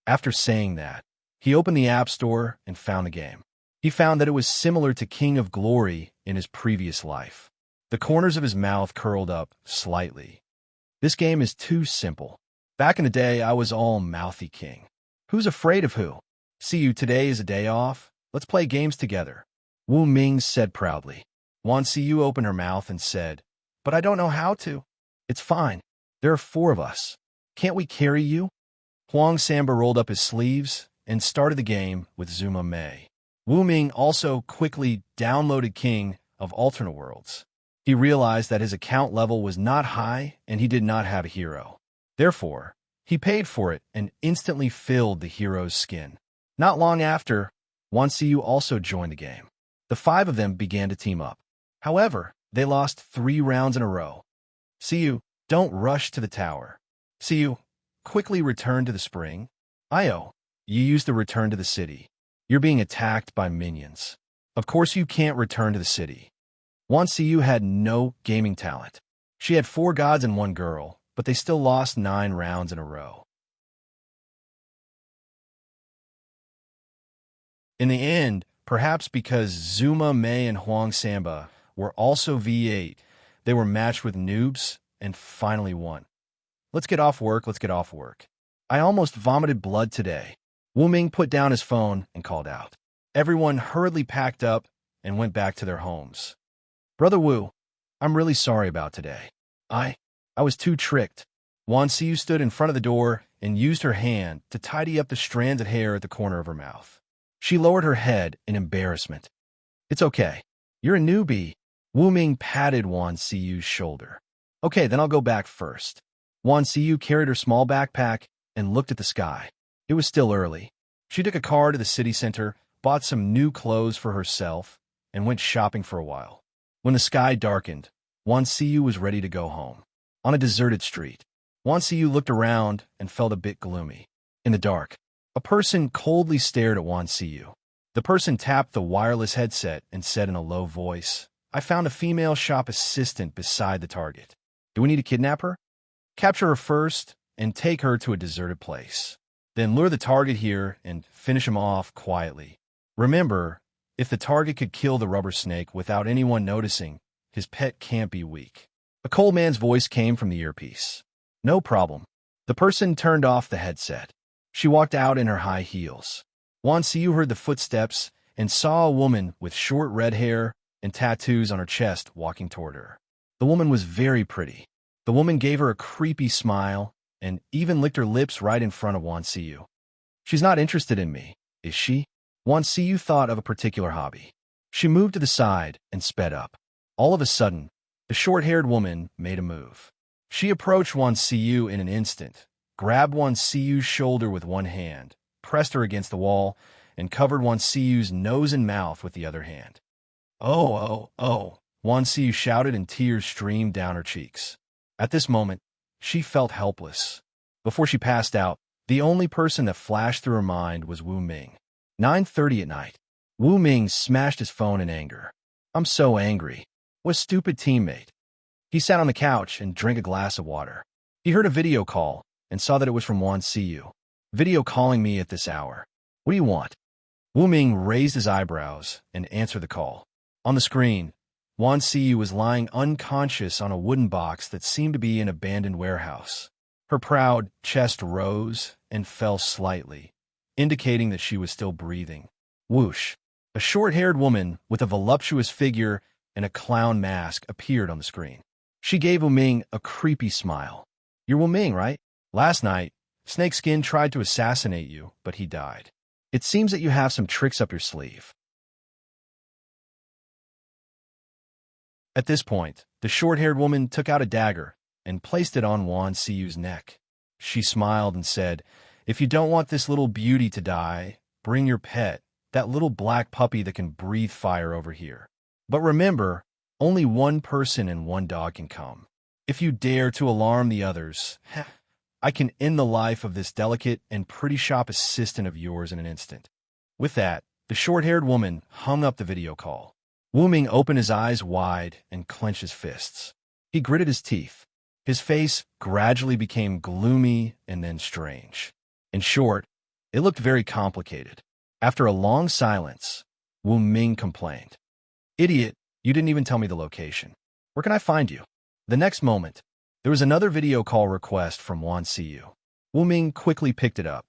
[SPEAKER 1] After saying that, he opened the App Store and found the game. He found that it was similar to King of Glory in his previous life. The corners of his mouth curled up slightly. "This game is too simple. Back in the day, I was all mouthy king. Who's afraid of who? See you, today is a day off. Let's play games together." Wu Ming said proudly. Wan Xiu opened her mouth and said, "But I don't know how to." "It's fine. There are 4 of us. Can't we carry you?" Huang Samba rolled up his sleeves and started the game with Zuma Mei. Wu Ming also quickly downloaded King of Alternate Worlds. He realized that his account level was not high and he did not have a hero. Therefore, he paid for it and instantly filled the hero's skin. Not long after, Wan Xiu also joined the game. The 5 of them began to team up. However, they lost 3 rounds in a row. Xiu, don't rush to the tower. Xiu, quickly return to the spring. Io, you used to return to the city. You're being attacked by minions. Of course you can't return to the city. Wan Xiu had no gaming talent. She had 4 gods and 1 girl, but they still lost 9 rounds in a row. In the end, perhaps because Zuma, Mei, and Huang Samba were also V8, they were matched with noobs and finally won. Let's get off work, let's get off work. I almost vomited blood today. Wu Ming put down his phone and called out. Everyone hurriedly packed up and went back to their homes. Brother Wu, I'm really sorry about today. I was too tricked. Wan Siu stood in front of the door and used her hand to tidy up the strands of hair at the corner of her mouth. She lowered her head in embarrassment. It's okay. You're a newbie. Wu Ming patted Wan Siu's shoulder. Okay, then I'll go back first. Wan Siu carried her small backpack and looked at the sky. It was still early. She took a car to the city center, bought some new clothes for herself, and went shopping for a while. When the sky darkened, Wan Siu was ready to go home. On a deserted street, Wan Siu looked around and felt a bit gloomy. In the dark, a person coldly stared at Wan Siu. The person tapped the wireless headset and said in a low voice, I found a female shop assistant beside the target. Do we need to kidnap her? Capture her first and take her to a deserted place. Then lure the target here and finish him off quietly. Remember, if the target could kill the rubber snake without anyone noticing, his pet can't be weak. A cold man's voice came from the earpiece. No problem. The person turned off the headset. She walked out in her high heels. Wan Siu heard the footsteps and saw a woman with short red hair and tattoos on her chest walking toward her. The woman was very pretty. The woman gave her a creepy smile and even licked her lips right in front of Wan Siu. She's not interested in me, is she? Wan Siu thought of a particular hobby. She moved to the side and sped up. All of a sudden, the short-haired woman made a move. She approached Wan Siu in an instant, grabbed Wan Siu's shoulder with one hand, pressed her against the wall, and covered Wan Siu's nose and mouth with the other hand. Oh, Wan Siu shouted and tears streamed down her cheeks. At this moment, she felt helpless. Before she passed out, the only person that flashed through her mind was Wu Ming. 9:30 at night. Wu Ming smashed his phone in anger. I'm so angry. What a stupid teammate. He sat on the couch and drank a glass of water. He heard a video call and saw that it was from Wan Siu. Video calling me at this hour. What do you want? Wu Ming raised his eyebrows and answered the call. On the screen, Wan Siu was lying unconscious on a wooden box that seemed to be an abandoned warehouse. Her proud chest rose and fell slightly, indicating that she was still breathing. Whoosh! A short-haired woman with a voluptuous figure and a clown mask appeared on the screen. She gave Wu Ming a creepy smile. You're Wu Ming, right? Last night, Snakeskin tried to assassinate you, but he died. It seems that you have some tricks up your sleeve. At this point, the short-haired woman took out a dagger and placed it on Wan Siu's neck. She smiled and said, If you don't want this little beauty to die, bring your pet, that little black puppy that can breathe fire over here. But remember, only one person and one dog can come. If you dare to alarm the others, I can end the life of this delicate and pretty shop assistant of yours in an instant. With that, the short-haired woman hung up the video call. Wu Ming opened his eyes wide and clenched his fists. He gritted his teeth. His face gradually became gloomy and then strange. In short, it looked very complicated. After a long silence, Wu Ming complained. Idiot, you didn't even tell me the location. Where can I find you? The next moment, there was another video call request from Wan Siu. Wu Ming quickly picked it up.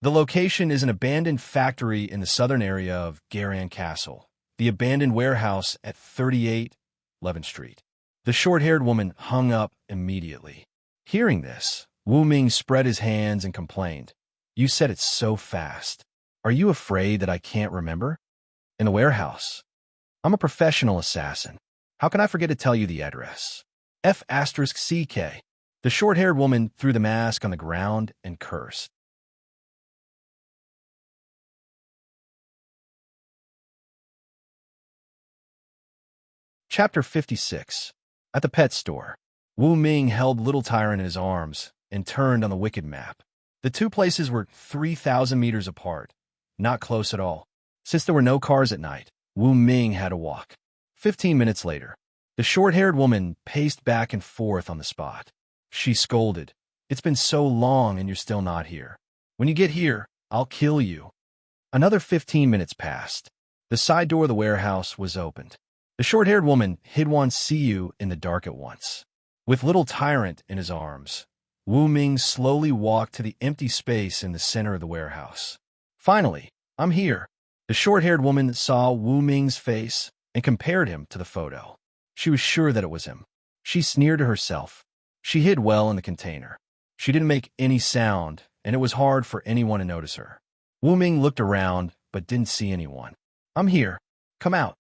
[SPEAKER 1] The location is an abandoned factory in the southern area of Garan Castle, the abandoned warehouse at 38 11th Street. The short-haired woman hung up immediately. Hearing this, Wu Ming spread his hands and complained. You said it so fast. Are you afraid that I can't remember? In the warehouse. I'm a professional assassin. How can I forget to tell you the address? F***CK. The short-haired woman threw the mask on the ground and cursed. Chapter 56. At the pet store, Wu Ming held Little Tyrant in his arms and turned on the wicked map. The two places were 3,000 meters apart, not close at all. Since there were no cars at night, Wu Ming had to walk. 15 minutes later, the short-haired woman paced back and forth on the spot. She scolded, It's been so long and you're still not here. When you get here, I'll kill you. Another 15 minutes passed. The side door of the warehouse was opened. The short-haired woman hid Wan Siyu in the dark at once. With little tyrant in his arms, Wu Ming slowly walked to the empty space in the center of the warehouse. Finally, I'm here. The short-haired woman saw Wu Ming's face and compared him to the photo. She was sure that it was him. She sneered to herself. She hid well in the container. She didn't make any sound, and it was hard for anyone to notice her. Wu Ming looked around, but didn't see anyone. I'm here. Come out.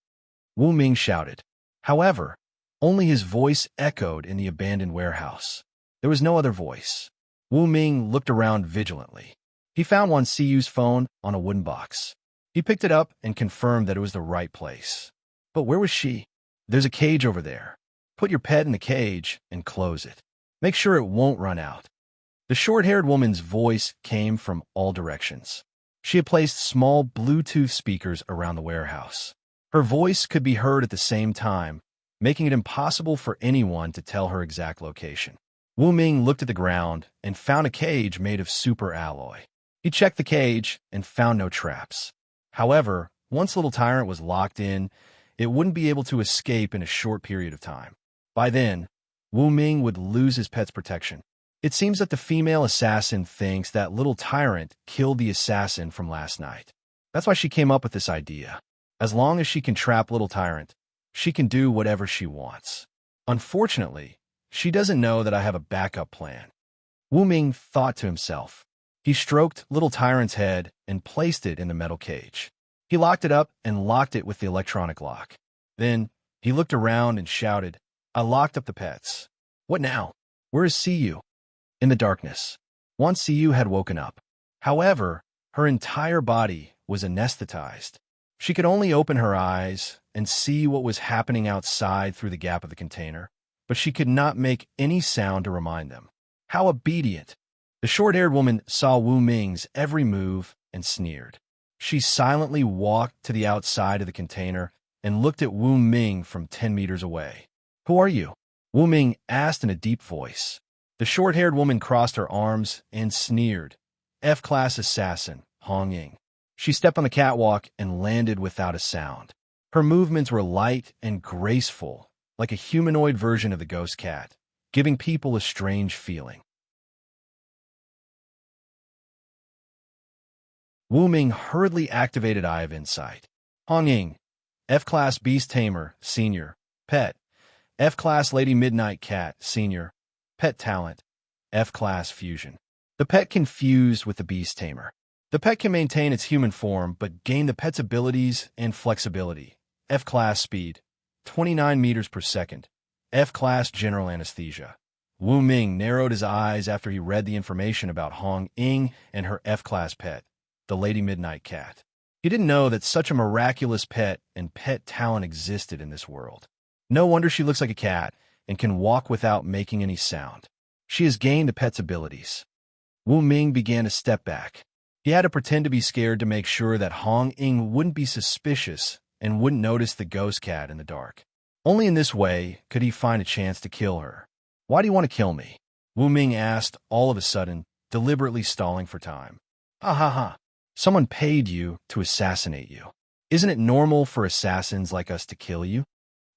[SPEAKER 1] Wu Ming shouted. However, only his voice echoed in the abandoned warehouse. There was no other voice. Wu Ming looked around vigilantly. He found Wan Siyu's phone on a wooden box. He picked it up and confirmed that it was the right place. But where was she? There's a cage over there. Put your pet in the cage and close it. Make sure it won't run out. The short-haired woman's voice came from all directions. She had placed small Bluetooth speakers around the warehouse. Her voice could be heard at the same time, making it impossible for anyone to tell her exact location. Wu Ming looked at the ground and found a cage made of super alloy. He checked the cage and found no traps. However, once Little Tyrant was locked in, it wouldn't be able to escape in a short period of time. By then, Wu Ming would lose his pet's protection. It seems that the female assassin thinks that Little Tyrant killed the assassin from last night. That's why she came up with this idea. As long as she can trap Little Tyrant, she can do whatever she wants. Unfortunately, she doesn't know that I have a backup plan. Wu Ming thought to himself. He stroked Little Tyrant's head and placed it in the metal cage. He locked it up and locked it with the electronic lock. Then, he looked around and shouted, I locked up the pets. What now? Where is Siyu? In the darkness, Wan Siyu had woken up. However, her entire body was anesthetized. She could only open her eyes and see what was happening outside through the gap of the container, but she could not make any sound to remind them. How obedient! The short-haired woman saw Wu Ming's every move and sneered. She silently walked to the outside of the container and looked at Wu Ming from 10 meters away. Who are you? Wu Ming asked in a deep voice. The short-haired woman crossed her arms and sneered. F-class assassin, Hong Ying. She stepped on the catwalk and landed without a sound. Her movements were light and graceful, like a humanoid version of the ghost cat, giving people a strange feeling. Wu Ming hurriedly activated Eye of Insight. Hong Ying, F-class beast tamer, senior, pet. F-class Lady Midnight Cat, senior, pet talent, F-class fusion. The pet can fuse with the beast tamer. The pet can maintain its human form but gain the pet's abilities and flexibility. F-class speed, 29 meters per second. F-class general anesthesia. Wu Ming narrowed his eyes after he read the information about Hong Ying and her F-class pet, the Lady Midnight Cat. He didn't know that such a miraculous pet and pet talent existed in this world. No wonder she looks like a cat and can walk without making any sound. She has gained the pet's abilities. Wu Ming began to step back. He had to pretend to be scared to make sure that Hong Ying wouldn't be suspicious and wouldn't notice the ghost cat in the dark. Only in this way could he find a chance to kill her. Why do you want to kill me? Wu Ming asked all of a sudden, deliberately stalling for time. Ha ha ha. Someone paid you to assassinate you. Isn't it normal for assassins like us to kill you?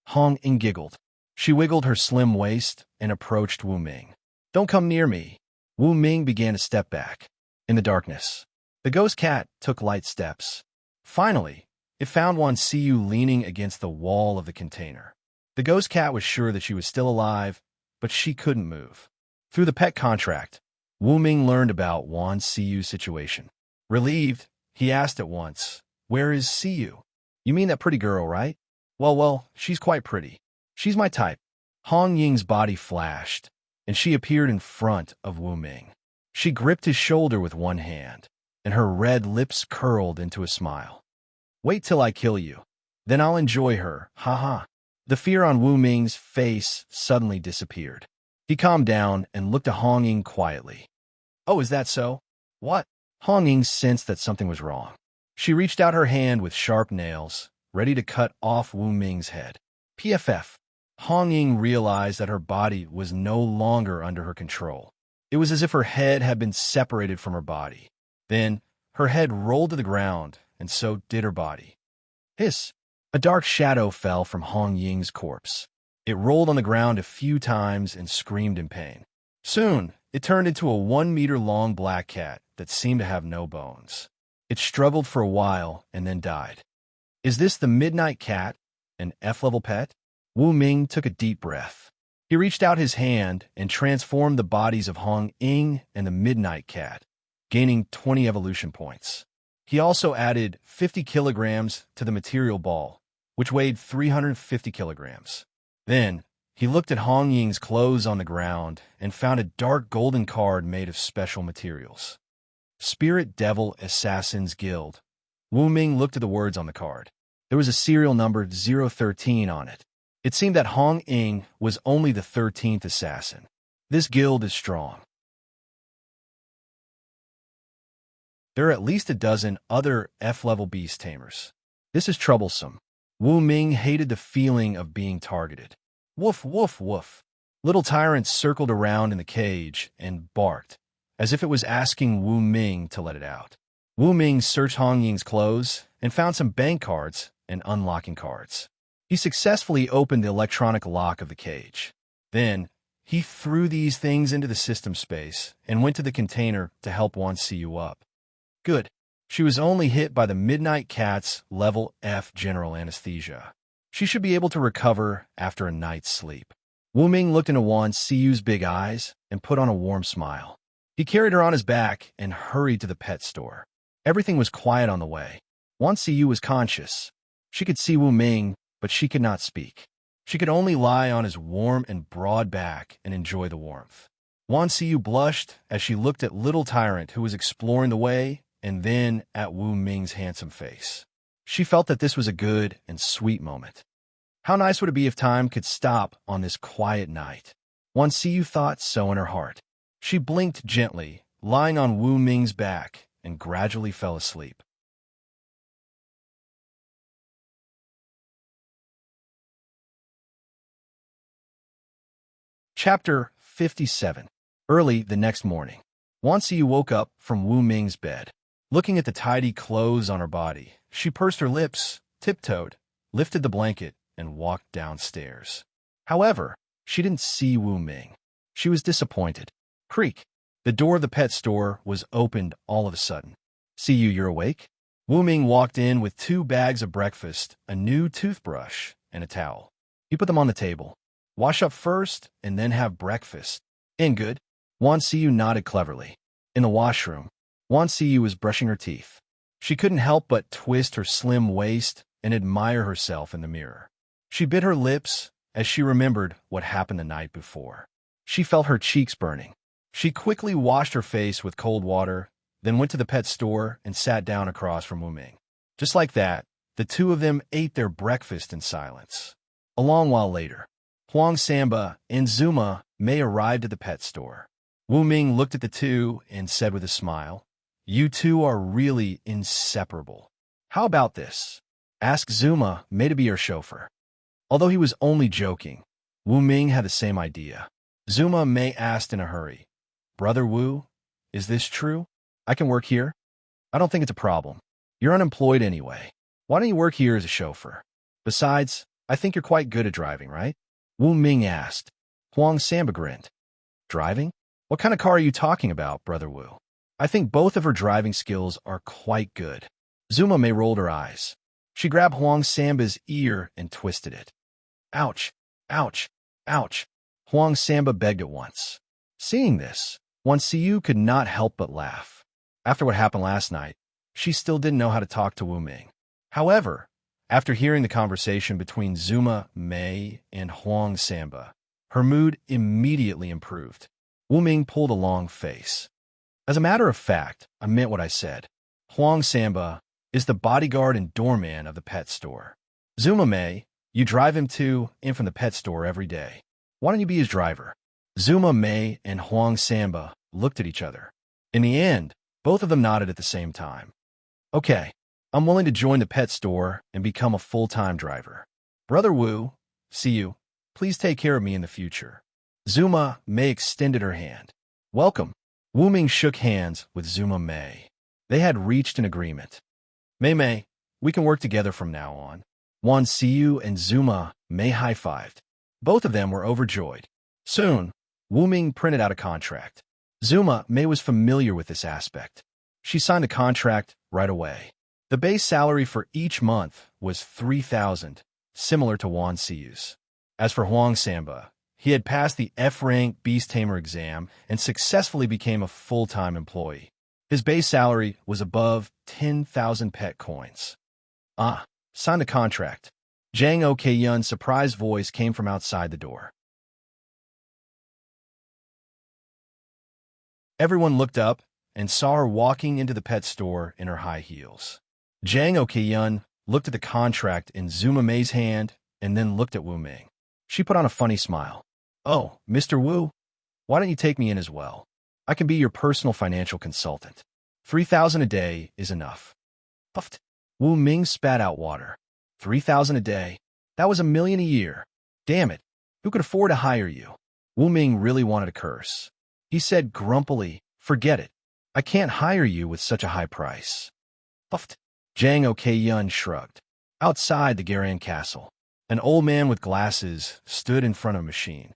[SPEAKER 1] Hong Ying giggled. She wiggled her slim waist and approached Wu Ming. Don't come near me. Wu Ming began to step back. In the darkness, the ghost cat took light steps. Finally, it found Wan Siyu leaning against the wall of the container. The ghost cat was sure that she was still alive, but she couldn't move. Through the pet contract, Wu Ming learned about Wan Siyu's situation. Relieved, he asked at once, Where is Siyu? You mean that pretty girl, right? Well, she's quite pretty. She's my type. Hong Ying's body flashed, and she appeared in front of Wu Ming. She gripped his shoulder with one hand, and her red lips curled into a smile. Wait till I kill you. Then I'll enjoy her, ha. The fear on Wu Ming's face suddenly disappeared. He calmed down and looked at Hong Ying quietly. Oh, is that so? What? Hong Ying sensed that something was wrong. She reached out her hand with sharp nails, ready to cut off Wu Ming's head. PFF. Hong Ying realized that her body was no longer under her control. It was as if her head had been separated from her body. Then, Her head rolled to the ground, and so did her body. Hiss! A dark shadow fell from Hong Ying's corpse. It rolled on the ground a few times and screamed in pain. Soon, it turned into a 1-meter-long black cat that seemed to have no bones. It struggled for a while and then died. Is this the Midnight Cat, an F-level pet? Wu Ming took a deep breath. He reached out his hand and transformed the bodies of Hong Ying and the Midnight Cat, gaining 20 evolution points. He also added 50 kilograms to the material ball, which weighed 350 kilograms. Then, he looked at Hong Ying's clothes on the ground and found a dark golden card made of special materials. Spirit Devil Assassins Guild. Wu Ming looked at the words on the card. There was a serial number 013 on it. It seemed that Hong Ying was only the 13th assassin. This guild is strong. There are at least a dozen other F-level beast tamers. This is troublesome. Wu Ming hated the feeling of being targeted. Woof, woof, woof. Little Tyrant circled around in the cage and barked, as if it was asking Wu Ming to let it out. Wu Ming searched Hong Ying's clothes and found some bank cards and unlocking cards. He successfully opened the electronic lock of the cage. Then, he threw these things into the system space and went to the container to help Wan Siyu up. Good. She was only hit by the Midnight Cat's level F general anesthesia. She should be able to recover after a night's sleep. Wu Ming looked into Wan Siyu's big eyes and put on a warm smile. He carried her on his back and hurried to the pet store. Everything was quiet on the way. Wan Siyu was conscious. She could see Wu Ming, but she could not speak. She could only lie on his warm and broad back and enjoy the warmth. Wan Siyu blushed as she looked at Little Tyrant, who was exploring the way, and then at Wu Ming's handsome face. She felt that this was a good and sweet moment. How nice would it be if time could stop on this quiet night? Wan Siyu thought so in her heart. She blinked gently, lying on Wu Ming's back, and gradually fell asleep. Chapter 57. Early the next morning, Wan Siyu woke up from Wu Ming's bed. Looking at the tidy clothes on her body, she pursed her lips, tiptoed, lifted the blanket, and walked downstairs. However, she didn't see Wu Ming. She was disappointed. Creak. The door of the pet store was opened all of a sudden. See you, you're awake? Wu Ming walked in with 2 bags of breakfast, a new toothbrush, and a towel. He put them on the table. Wash up first, and then have breakfast. In good. Wan Siyu nodded cleverly. In the washroom, Wan Siyu was brushing her teeth. She couldn't help but twist her slim waist and admire herself in the mirror. She bit her lips as she remembered what happened the night before. She felt her cheeks burning. She quickly washed her face with cold water, then went to the pet store and sat down across from Wu Ming. Just like that, the two of them ate their breakfast in silence. A long while later, Huang Samba and Zuma Mei arrived at the pet store. Wu Ming looked at the two and said with a smile, "You two are really inseparable. How about this? Ask Zuma Mei to be your chauffeur." Although he was only joking, Wu Ming had the same idea. Zuma Mei asked in a hurry, "Brother Wu, is this true? I can work here? I don't think it's a problem. You're unemployed anyway. Why don't you work here as a chauffeur? Besides, I think you're quite good at driving, right?" Wu Ming asked. Huang Samba grinned. "Driving? What kind of car are you talking about, Brother Wu?" "I think both of her driving skills are quite good." Zuma Mei rolled her eyes. She grabbed Huang Samba's ear and twisted it. "Ouch, ouch, ouch," Huang Samba begged at once. Seeing this, Wan Siyu could not help but laugh. After what happened last night, she still didn't know how to talk to Wu Ming. However, after hearing the conversation between Zuma Mei and Huang Samba, her mood immediately improved. Wu Ming pulled a long face. "As a matter of fact, I meant what I said. Huang Samba is the bodyguard and doorman of the pet store. Zuma Mei, you drive him to and from the pet store every day. Why don't you be his driver?" Zuma Mei and Huang Samba looked at each other. In the end, both of them nodded at the same time. "Okay, I'm willing to join the pet store and become a full-time driver. Brother Wu, see you. Please take care of me in the future." Zuma Mei extended her hand. "Welcome." Wu Ming shook hands with Zuma Mei. They had reached an agreement. Mei, we can work together from now on. Wan Siyu and Zuma Mei high-fived. Both of them were overjoyed. Soon, Wu Ming printed out a contract. Zuma Mei was familiar with this aspect. She signed the contract right away. The base salary for each month was 3,000, similar to Wan Siyu's. As for Huang Samba, he had passed the F-rank Beast Tamer exam and successfully became a full-time employee. His base salary was above 10,000 pet coins. Sign the contract. Zhang Okyun's surprised voice came from outside the door. Everyone looked up and saw her walking into the pet store in her high heels. Zhang Okyun looked at the contract in Zuma Mei's hand and then looked at Wu Ming. She put on a funny smile. "Oh, Mr. Wu, why don't you take me in as well? I can be your personal financial consultant. 3,000 a day is enough." Puffed. Wu Ming spat out water. 3,000 a day? That was $1 million a year. Damn it. Who could afford to hire you? Wu Ming really wanted to curse. He said grumpily, "Forget it. I can't hire you with such a high price." Puffed. Zhang Okyun shrugged. Outside the Garan castle, an old man with glasses stood in front of a machine.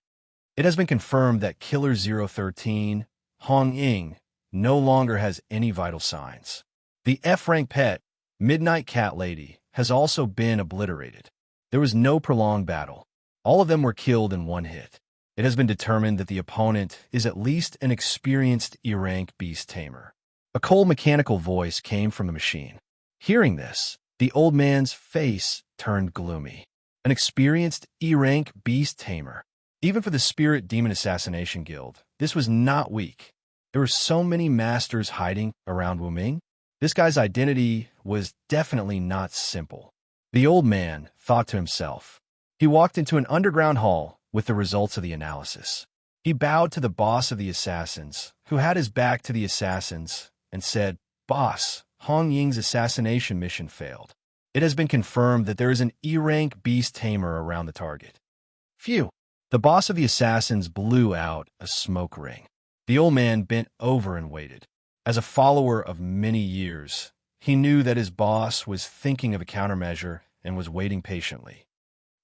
[SPEAKER 1] It has been confirmed that Killer 013, Hong Ying, no longer has any vital signs. The F-rank pet, Midnight Cat Lady, has also been obliterated. There was no prolonged battle. All of them were killed in one hit. It has been determined that the opponent is at least an experienced E-rank beast tamer. A cold mechanical voice came from the machine. Hearing this, the old man's face turned gloomy. An experienced E-rank beast tamer. Even for the Spirit Demon Assassination Guild, this was not weak. There were so many masters hiding around Wu Ming. This guy's identity was definitely not simple. The old man thought to himself. He walked into an underground hall with the results of the analysis. He bowed to the boss of the assassins, who had his back to the assassins, and said, "Boss, Hong Ying's assassination mission failed. It has been confirmed that there is an E-rank beast tamer around the target." Phew! The boss of the assassins blew out a smoke ring. The old man bent over and waited. As a follower of many years, he knew that his boss was thinking of a countermeasure and was waiting patiently.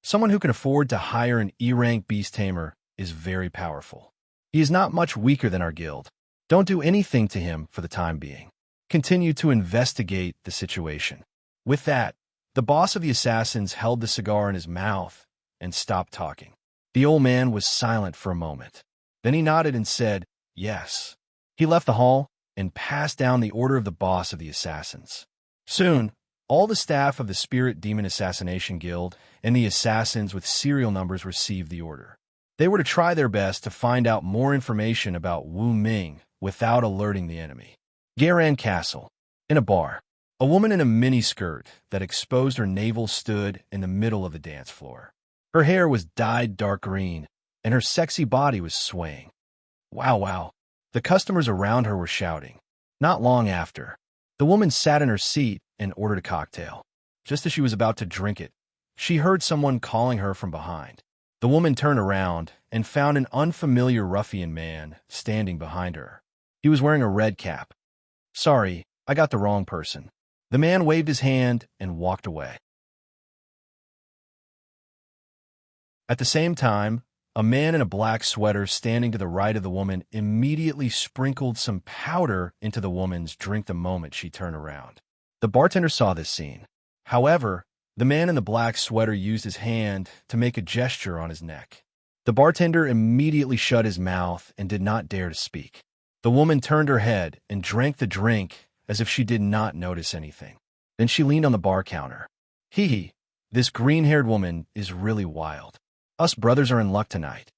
[SPEAKER 1] Someone who can afford to hire an E-rank beast tamer is very powerful. He is not much weaker than our guild. Don't do anything to him for the time being. Continue to investigate the situation. With that, the boss of the assassins held the cigar in his mouth and stopped talking. The old man was silent for a moment. Then he nodded and said, "Yes." He left the hall and passed down the order of the boss of the assassins. Soon, all the staff of the Spirit Demon Assassination Guild and the assassins with serial numbers received the order. They were to try their best to find out more information about Wu Ming without alerting the enemy. Garan Castle. In a bar, a woman in a miniskirt that exposed her navel stood in the middle of the dance floor. Her hair was dyed dark green, and her sexy body was swaying. Wow, wow. The customers around her were shouting. Not long after, the woman sat in her seat and ordered a cocktail. Just as she was about to drink it, she heard someone calling her from behind. The woman turned around and found an unfamiliar ruffian man standing behind her. He was wearing a red cap. "Sorry, I got the wrong person." The man waved his hand and walked away. At the same time, a man in a black sweater standing to the right of the woman immediately sprinkled some powder into the woman's drink the moment she turned around. The bartender saw this scene. However, the man in the black sweater used his hand to make a gesture on his neck. The bartender immediately shut his mouth and did not dare to speak. The woman turned her head and drank the drink as if she did not notice anything. Then she leaned on the bar counter. Hee, this green-haired woman is really wild. Us brothers are in luck tonight."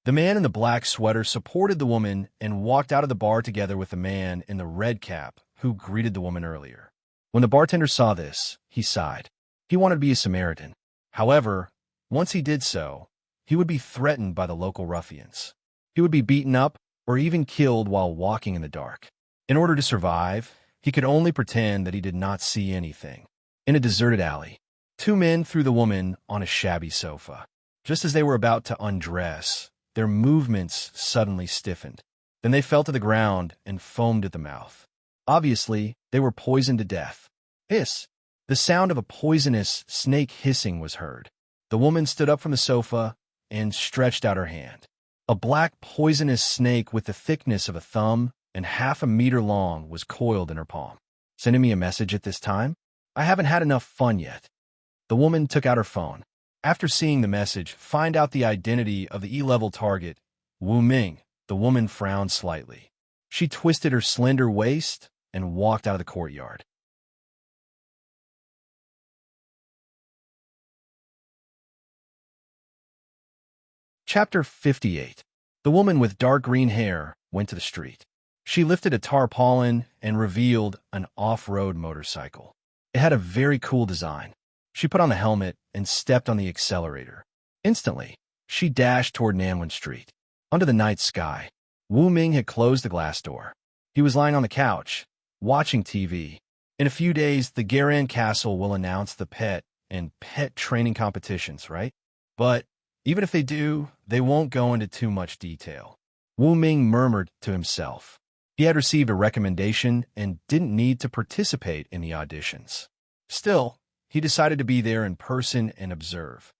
[SPEAKER 1] The man in the black sweater supported the woman and walked out of the bar together with the man in the red cap who greeted the woman earlier. When the bartender saw this, he sighed. He wanted to be a Samaritan. However, once he did so, he would be threatened by the local ruffians. He would be beaten up or even killed while walking in the dark. In order to survive, he could only pretend that he did not see anything. In a deserted alley, two men threw the woman on a shabby sofa. Just as they were about to undress, their movements suddenly stiffened. Then they fell to the ground and foamed at the mouth. Obviously, they were poisoned to death. Hiss! The sound of a poisonous snake hissing was heard. The woman stood up from the sofa and stretched out her hand. A black poisonous snake with the thickness of a thumb and half a meter long was coiled in her palm. Sending me a message at this time? I haven't had enough fun yet. The woman took out her phone. After seeing the message, find out the identity of the E-level target, Wu Ming. The woman frowned slightly. She twisted her slender waist and walked out of the courtyard. Chapter 58. The woman with dark green hair went to the street. She lifted a tarpaulin and revealed an off-road motorcycle. It had a very cool design. She put on the helmet and stepped on the accelerator. Instantly, she dashed toward Nanwen Street. Under the night sky, Wu Ming had closed the glass door. He was lying on the couch, watching TV. In a few days, the Garan Castle will announce the pet and pet training competitions, right? But even if they do, they won't go into too much detail. Wu Ming murmured to himself. He had received a recommendation and didn't need to participate in the auditions. Still, he decided to be there in person and observe.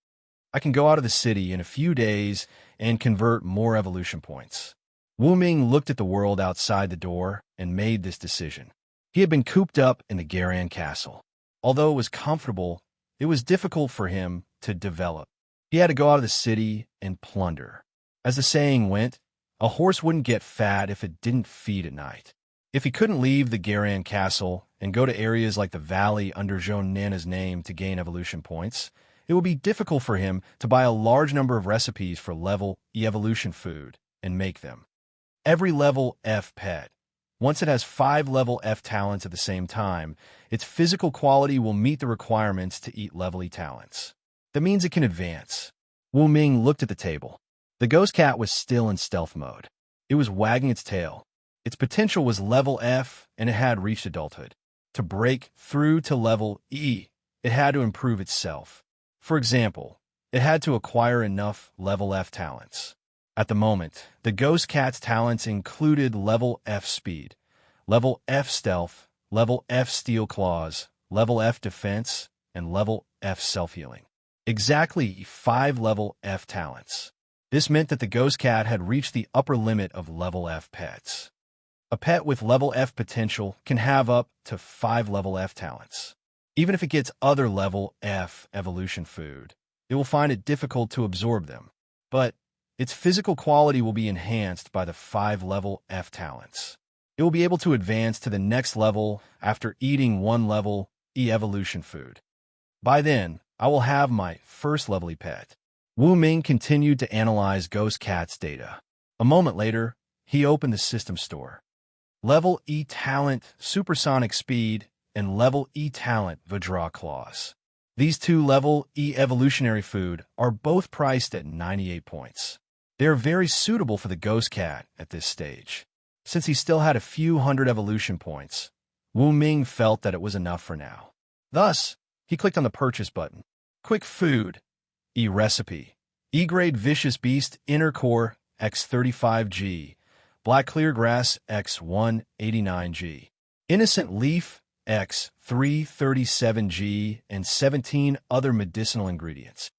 [SPEAKER 1] I can go out of the city in a few days and convert more evolution points. Wu Ming looked at the world outside the door and made this decision. He had been cooped up in the Garan Castle. Although it was comfortable, it was difficult for him to develop. He had to go out of the city and plunder. As the saying went, a horse wouldn't get fat if it didn't feed at night. If he couldn't leave the Garan Castle and go to areas like the valley under Zhou Nana's name to gain evolution points, it would be difficult for him to buy a large number of recipes for level E evolution food and make them. Every level F pet, once it has 5 level F talents at the same time, its physical quality will meet the requirements to eat level E talents. That means it can advance. Wu Ming looked at the table. The ghost cat was still in stealth mode. It was wagging its tail. Its potential was level F, and it had reached adulthood. To break through to level E, it had to improve itself. For example, it had to acquire enough level F talents. At the moment, the ghost cat's talents included level F speed, level F stealth, level F steel claws, level F defense, and level F self-healing. Exactly 5 level F talents. This meant that the ghost cat had reached the upper limit of level F pets. A pet with level F potential can have up to 5 level F talents. Even if it gets other level F evolution food, it will find it difficult to absorb them. But its physical quality will be enhanced by the 5 level F talents. It will be able to advance to the next level after eating 1 level E evolution food. By then, I will have my first level E pet. Wu Ming continued to analyze Ghost Cat's data. A moment later, he opened the system store. Level E talent supersonic speed and level E talent Vajra claws. These 2 level E evolutionary food are both priced at 98 points. They are very suitable for the ghost cat at this stage. Since he still had a few hundred evolution points, Wu Ming felt that it was enough for now. Thus, he clicked on the purchase button. Quick food. E-recipe. E-grade vicious beast inner core X35G. Black clear grass X189G. Innocent leaf X337G and 17 other medicinal ingredients.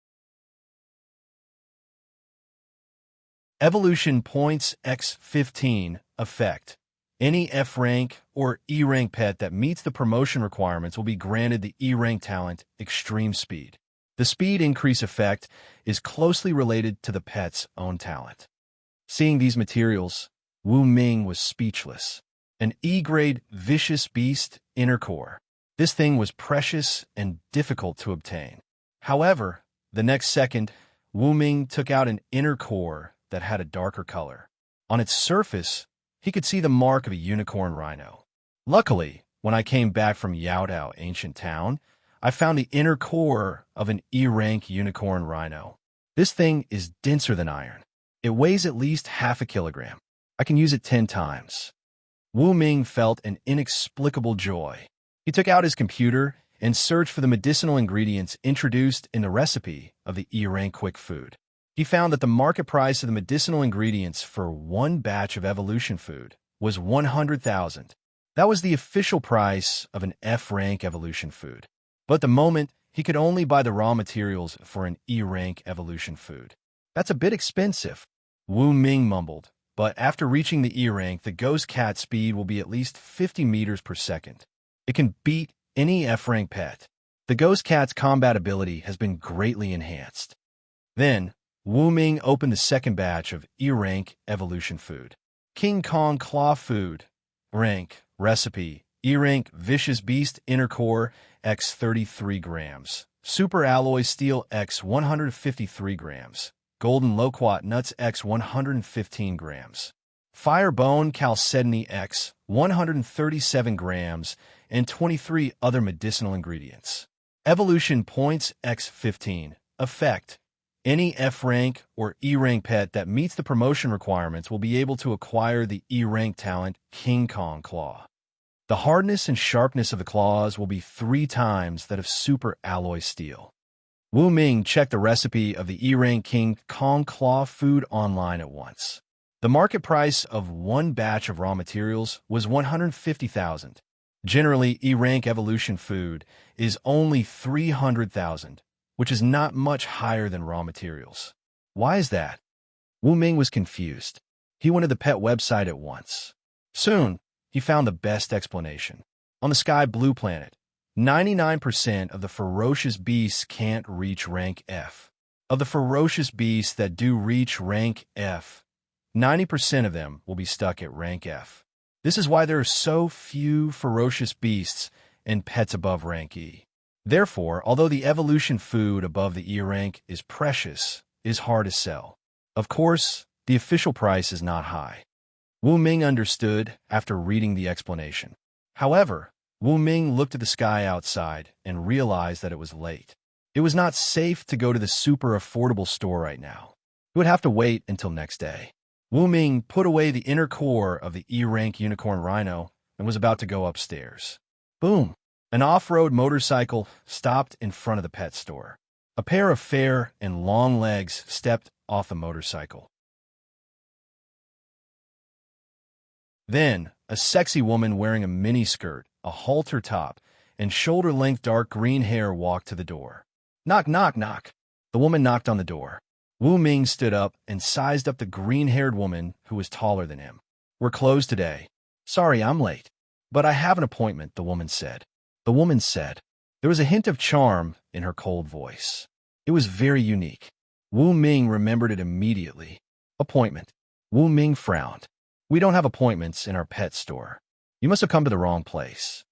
[SPEAKER 1] Evolution points X15 effect. Any F rank or E rank pet that meets the promotion requirements will be granted the E rank talent Extreme Speed. The speed increase effect is closely related to the pet's own talent. Seeing these materials, Wu Ming was speechless. An E-grade vicious beast inner core. This thing was precious and difficult to obtain. However, the next second, Wu Ming took out an inner core that had a darker color. On its surface, he could see the mark of a unicorn rhino. Luckily, when I came back from Yaodao Ancient Town, I found the inner core of an E-rank unicorn rhino. This thing is denser than iron. It weighs at least half a kilogram. I can use it 10 times. Wu Ming felt an inexplicable joy. He took out his computer and searched for the medicinal ingredients introduced in the recipe of the E-rank quick food. He found that the market price of the medicinal ingredients for one batch of evolution food was 100,000. That was the official price of an F-rank evolution food. But at the moment, he could only buy the raw materials for an E-rank evolution food. That's a bit expensive, Wu Ming mumbled. But after reaching the E-rank, the ghost cat speed will be at least 50 meters per second. It can beat any F-rank pet. The ghost cat's combat ability has been greatly enhanced. Then, Wu Ming opened the second batch of E-rank evolution food. King Kong Claw Food. Rank. Recipe. E-rank Vicious Beast Inner Core x 33 grams. Super Alloy Steel x 153 grams. Golden Loquat Nuts x 115 grams. Fire Bone Chalcedony x 137 grams and 23 other medicinal ingredients. Evolution Points x 15. Effect. Any F-rank or E-rank pet that meets the promotion requirements will be able to acquire the E-rank talent King Kong Claw. The hardness and sharpness of the claws will be 3 times that of Super Alloy Steel. Wu Ming checked the recipe of the E-rank King Kong Claw food online at once. The market price of one batch of raw materials was 150,000. Generally, E-rank evolution food is only 300,000, which is not much higher than raw materials. Why is that? Wu Ming was confused. He went to the pet website at once. Soon, he found the best explanation. On the Sky Blue planet, 99% of the ferocious beasts can't reach rank F. Of the ferocious beasts that do reach rank F, 90% of them will be stuck at rank F. This is why there are so few ferocious beasts and pets above rank E. Therefore, although the evolution food above the E rank is precious, it is hard to sell. Of course, the official price is not high. Wu Ming understood after reading the explanation. However, Wu Ming looked at the sky outside and realized that it was late. It was not safe to go to the super affordable store right now. He would have to wait until next day. Wu Ming put away the inner core of the E-rank Unicorn Rhino and was about to go upstairs. Boom! An off-road motorcycle stopped in front of the pet store. A pair of fair and long legs stepped off the motorcycle. Then, a sexy woman wearing a miniskirt, a halter top, and shoulder-length dark green hair walked to the door. Knock, knock, knock. The woman knocked on the door. Wu Ming stood up and sized up the green-haired woman who was taller than him. We're closed today. Sorry, I'm late. But I have an appointment, the woman said. The woman said. There was a hint of charm in her cold voice. It was very unique. Wu Ming remembered it immediately. Appointment. Wu Ming frowned. We don't have appointments in our pet store. You must have come to the wrong place.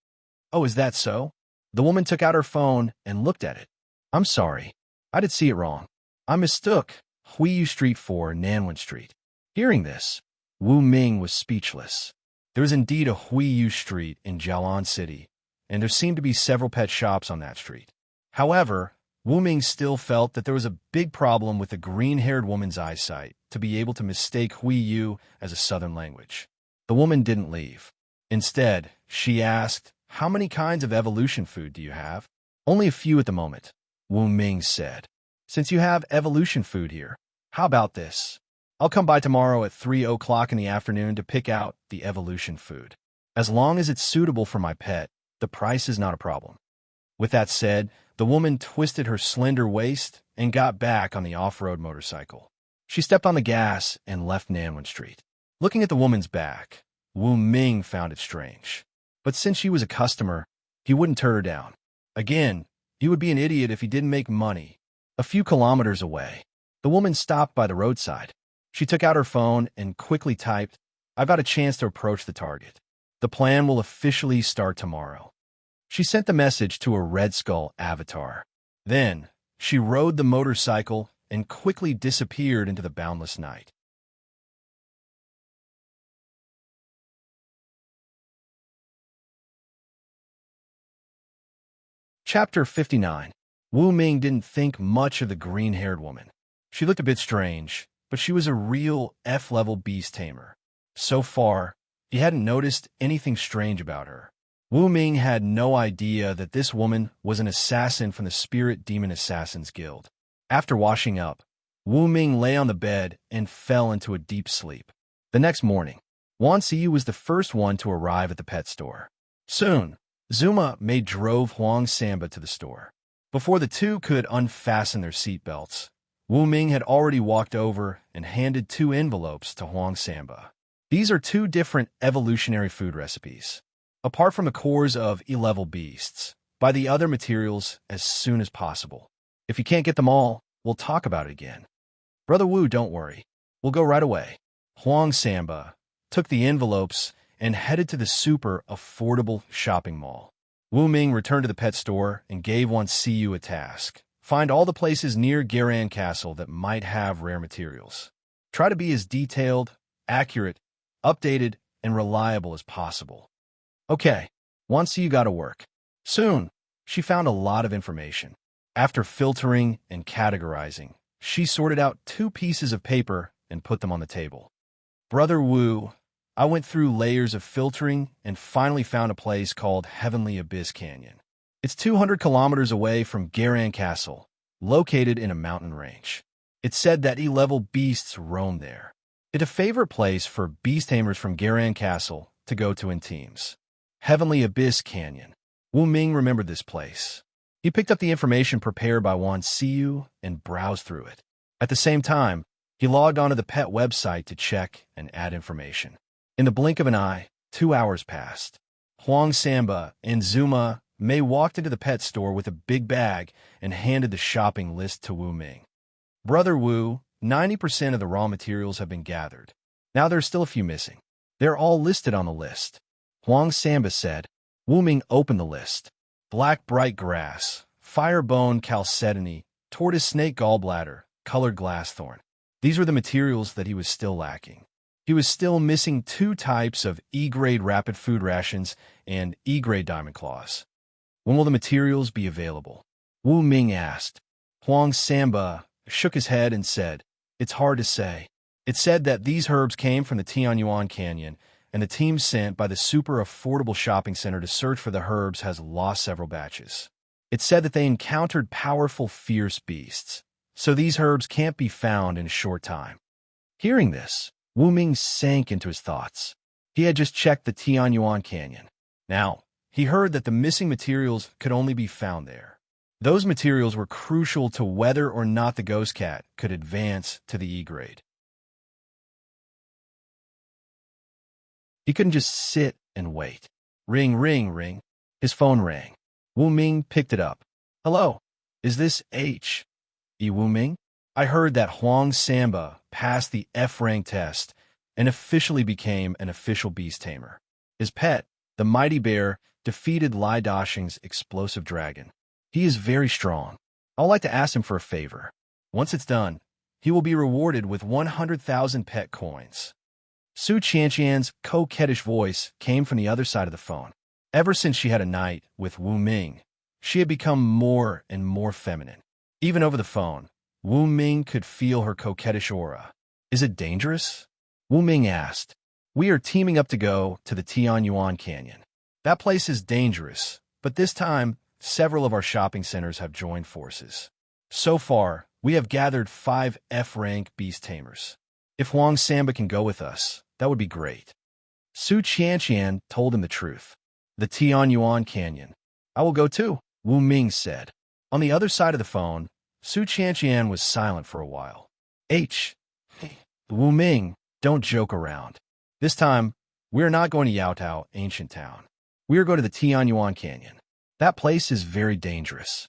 [SPEAKER 1] Oh, is that so? The woman took out her phone and looked at it. I'm sorry. I did see it wrong. I mistook Huiyu Street for Nanwen Street. Hearing this, Wu Ming was speechless. There is indeed a Huiyu Street in Jialan City, and there seemed to be several pet shops on that street. However, Wu Ming still felt that there was a big problem with the green-haired woman's eyesight to be able to mistake Huiyu as a southern language. The woman didn't leave. Instead, she asked, how many kinds of evolution food do you have? Only a few at the moment, Wu Ming said. Since you have evolution food here, how about this? I'll come by tomorrow at 3 o'clock in the afternoon to pick out the evolution food. As long as it's suitable for my pet, the price is not a problem. With that said, the woman twisted her slender waist and got back on the off-road motorcycle. She stepped on the gas and left Nanwen Street. Looking at the woman's back, Wu Ming found it strange. But since she was a customer, he wouldn't turn her down. Again, he would be an idiot if he didn't make money. A few kilometers away, the woman stopped by the roadside. She took out her phone and quickly typed, I've got a chance to approach the target. The plan will officially start tomorrow. She sent the message to a Red Skull avatar. Then, she rode the motorcycle and quickly disappeared into the boundless night. Chapter 59. Wu Ming didn't think much of the green-haired woman. She looked a bit strange, but she was a real F-level beast tamer. So far, he hadn't noticed anything strange about her. Wu Ming had no idea that this woman was an assassin from the Spirit Demon Assassins Guild. After washing up, Wu Ming lay on the bed and fell into a deep sleep. The next morning, Wan Siyu was the first one to arrive at the pet store. Soon, Zuma Mei drove Huang Samba to the store. Before the two could unfasten their seatbelts, Wu Ming had already walked over and handed 2 envelopes to Huang Samba. These are 2 different evolutionary food recipes. Apart from the cores of E-level beasts, buy the other materials as soon as possible. If you can't get them all, we'll talk about it again. Brother Wu, don't worry. We'll go right away. Huang Samba took the envelopes and headed to the super affordable shopping mall. Wu Ming returned to the pet store and gave Wan Siyu a task. Find all the places near Garan Castle that might have rare materials. Try to be as detailed, accurate, updated, and reliable as possible. Okay, Wan Siyu got to work. Soon, she found a lot of information. After filtering and categorizing, she sorted out 2 pieces of paper and put them on the table. Brother Wu, I went through layers of filtering and finally found a place called Heavenly Abyss Canyon. It's 200 kilometers away from Garan Castle, located in a mountain range. It's said that E-level beasts roam there. It's a favorite place for beast tamers from Garan Castle to go to in teams. Heavenly Abyss Canyon. Wu Ming remembered this place. He picked up the information prepared by Wan Siyu and browsed through it. At the same time, he logged onto the pet website to check and add information. In the blink of an eye, 2 hours passed. Huang Samba and Zuma Mei walked into the pet store with a big bag and handed the shopping list to Wu Ming. Brother Wu, 90% of the raw materials have been gathered. Now there's still a few missing. They're all listed on the list. Huang Samba said. Wu Ming opened the list. Black bright grass, firebone chalcedony, tortoise snake gallbladder, colored glassthorn. These were the materials that he was still lacking. He was still missing 2 types of E-grade rapid food rations and E-grade diamond claws. When will the materials be available? Wu Ming asked. Huang Samba shook his head and said, it's hard to say. It said that these herbs came from the Tianyuan Canyon, and the team sent by the super affordable shopping center to search for the herbs has lost several batches. It said that they encountered powerful, fierce beasts, so these herbs can't be found in a short time. Hearing this, Wu Ming sank into his thoughts. He had just checked the Tianyuan Canyon. Now, he heard that the missing materials could only be found there. Those materials were crucial to whether or not the ghost cat could advance to the E-grade. He couldn't just sit and wait. Ring, ring, ring. His phone rang. Wu Ming picked it up. Hello, is this H? E. Wu Ming? I heard that Huang Samba passed the F-rank test and officially became an official beast tamer. His pet, the mighty bear, defeated Lai Dashing's explosive dragon. He is very strong. I would like to ask him for a favor. Once it's done, he will be rewarded with 100,000 pet coins. Su Qianqian's coquettish voice came from the other side of the phone. Ever since she had a night with Wu Ming, she had become more and more feminine. Even over the phone, Wu Ming could feel her coquettish aura. Is it dangerous? Wu Ming asked. We are teaming up to go to the Tianyuan Canyon. That place is dangerous, but this time, several of our shopping centers have joined forces. So far, we have gathered 5 F-rank beast tamers. If Huang Samba can go with us, that would be great. Su Qianqian told him the truth. The Tianyuan Canyon. I will go too, Wu Ming said. On the other side of the phone, Su Qianqian was silent for a while. Wu Ming, don't joke around. This time, we are not going to Yaotao, ancient town. We are going to the Tianyuan Canyon. That place is very dangerous.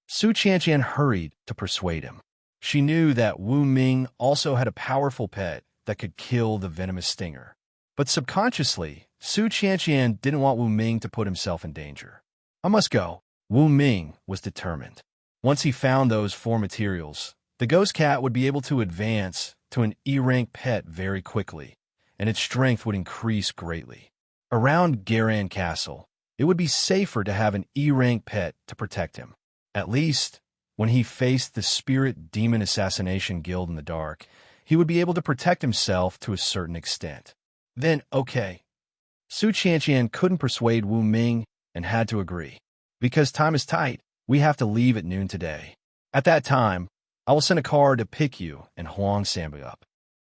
[SPEAKER 1] Su Qianqian hurried to persuade him. She knew that Wu Ming also had a powerful pet that could kill the venomous stinger. But subconsciously, Su Qianqian didn't want Wu Ming to put himself in danger. I must go. Wu Ming was determined. Once he found those 4 materials, the ghost cat would be able to advance to an E-rank pet very quickly, and its strength would increase greatly. Around Garan Castle, it would be safer to have an E-rank pet to protect him. At least, when he faced the Spirit Demon Assassination Guild in the dark, he would be able to protect himself to a certain extent. Then, okay. Su Qianqian couldn't persuade Wu Ming and had to agree. Because time is tight, we have to leave at noon today. At that time, I will send a car to pick you and Huang Samba up.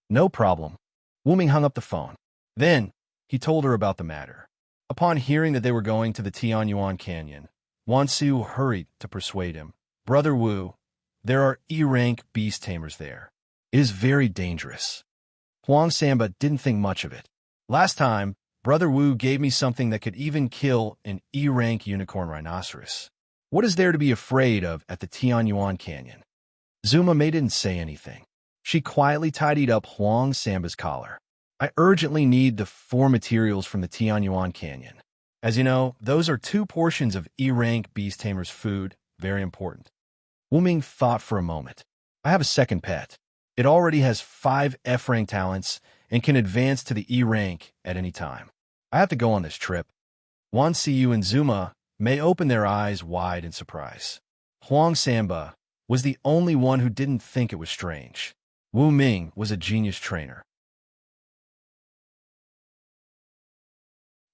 [SPEAKER 1] No problem. Wu Ming hung up the phone. Then, he told her about the matter. Upon hearing that they were going to the Tianyuan Canyon, Wan Siu hurried to persuade him. Brother Wu, there are E-rank beast tamers there. It is very dangerous. Huang Samba didn't think much of it. Last time, Brother Wu gave me something that could even kill an E-rank unicorn rhinoceros. What is there to be afraid of at the Tianyuan Canyon? Zuma May didn't say anything. She quietly tidied up Huang Samba's collar. I urgently need the 4 materials from the Tianyuan Canyon. As you know, those are 2 portions of E-rank beast tamer's food, very important. Wu Ming thought for a moment. I have a second pet. It already has 5 F-rank talents and can advance to the E-rank at any time. I have to go on this trip. Wan Siyu and Zuma May opened their eyes wide in surprise. Huang Samba was the only one who didn't think it was strange. Wu Ming was a genius trainer.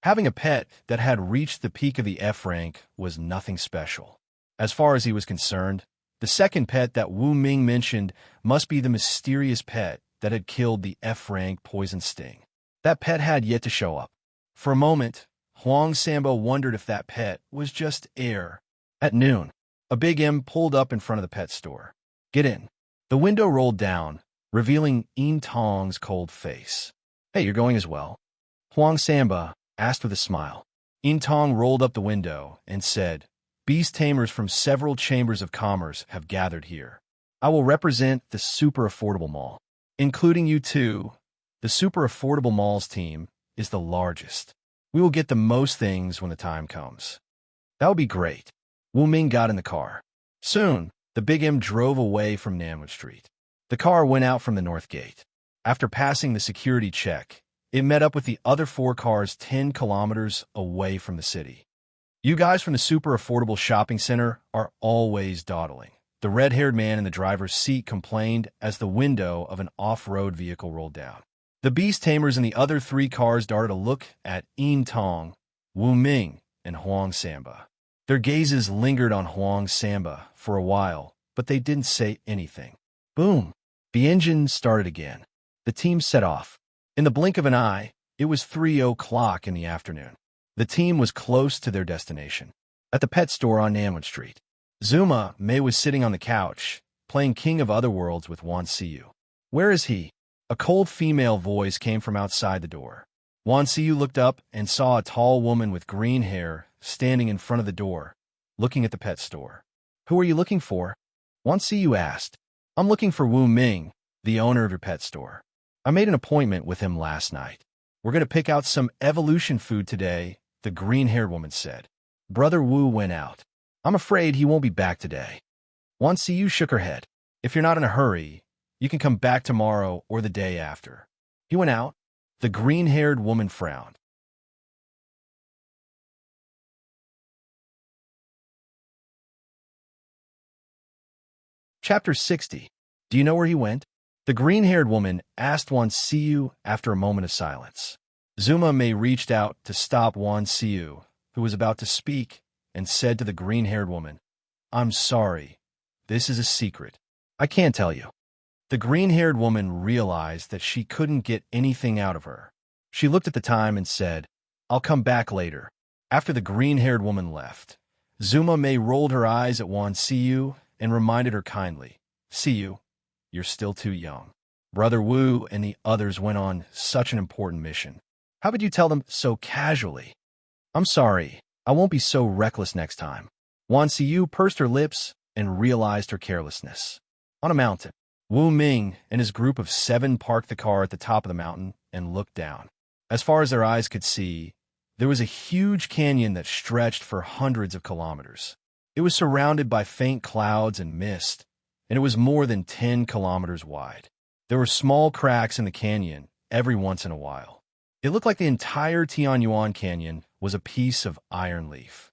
[SPEAKER 1] Having a pet that had reached the peak of the F-rank was nothing special. As far as he was concerned, the second pet that Wu Ming mentioned must be the mysterious pet that had killed the F-rank poison sting. That pet had yet to show up. For a moment, Huang Samba wondered if that pet was just air. At noon, a big M pulled up in front of the pet store. Get in. The window rolled down, revealing Yin Tong's cold face. Hey, you're going as well? Huang Samba asked with a smile. Yin Tong rolled up the window and said, Beast tamers from several chambers of commerce have gathered here. I will represent the super affordable mall. Including you too, the super affordable malls team is the largest. We will get the most things when the time comes. That would be great. Wu Ming got in the car. Soon, the Big M drove away from Nanwood Street. The car went out from the north gate. After passing the security check, it met up with the other 4 cars 10 kilometers away from the city. You guys from the super affordable shopping center are always dawdling. The red-haired man in the driver's seat complained as the window of an off-road vehicle rolled down. The beast tamers in the other 3 cars darted a look at Yin Tong, Wu Ming, and Huang Samba. Their gazes lingered on Huang Samba for a while, but they didn't say anything. Boom! The engine started again. The team set off. In the blink of an eye, it was 3:00 in the afternoon. The team was close to their destination, at the pet store on Nanwood Street. Zuma May was sitting on the couch, playing King of Otherworlds with Wan Siyu. Where is he? A cold female voice came from outside the door. Wan Siyu looked up and saw a tall woman with green hair standing in front of the door, looking at the pet store. Who are you looking for? Wan Siyu asked. I'm looking for Wu Ming, the owner of your pet store. I made an appointment with him last night. We're going to pick out some evolution food today, the green-haired woman said. Brother Wu went out. I'm afraid he won't be back today. Wan Siyu shook her head. If you're not in a hurry, you can come back tomorrow or the day after. He went out. The green-haired woman frowned. Chapter 60. Do you know where he went? The green-haired woman asked Wan Siyu after a moment of silence. Zuma May reached out to stop Wan Siyu, who was about to speak, and said to the green-haired woman, I'm sorry. This is a secret. I can't tell you. The green-haired woman realized that she couldn't get anything out of her. She looked at the time and said, I'll come back later. After the green-haired woman left, Zuma May rolled her eyes at Wan Siyu and reminded her kindly, Siyu, you're still too young. Brother Wu and the others went on such an important mission. How could you tell them so casually? I'm sorry. I won't be so reckless next time. Wan Siyu pursed her lips and realized her carelessness. On a mountain, Wu Ming and his group of 7 parked the car at the top of the mountain and looked down. As far as their eyes could see, there was a huge canyon that stretched for hundreds of kilometers. It was surrounded by faint clouds and mist, and it was more than 10 kilometers wide. There were small cracks in the canyon every once in a while. It looked like the entire Tianyuan Canyon was a piece of iron leaf.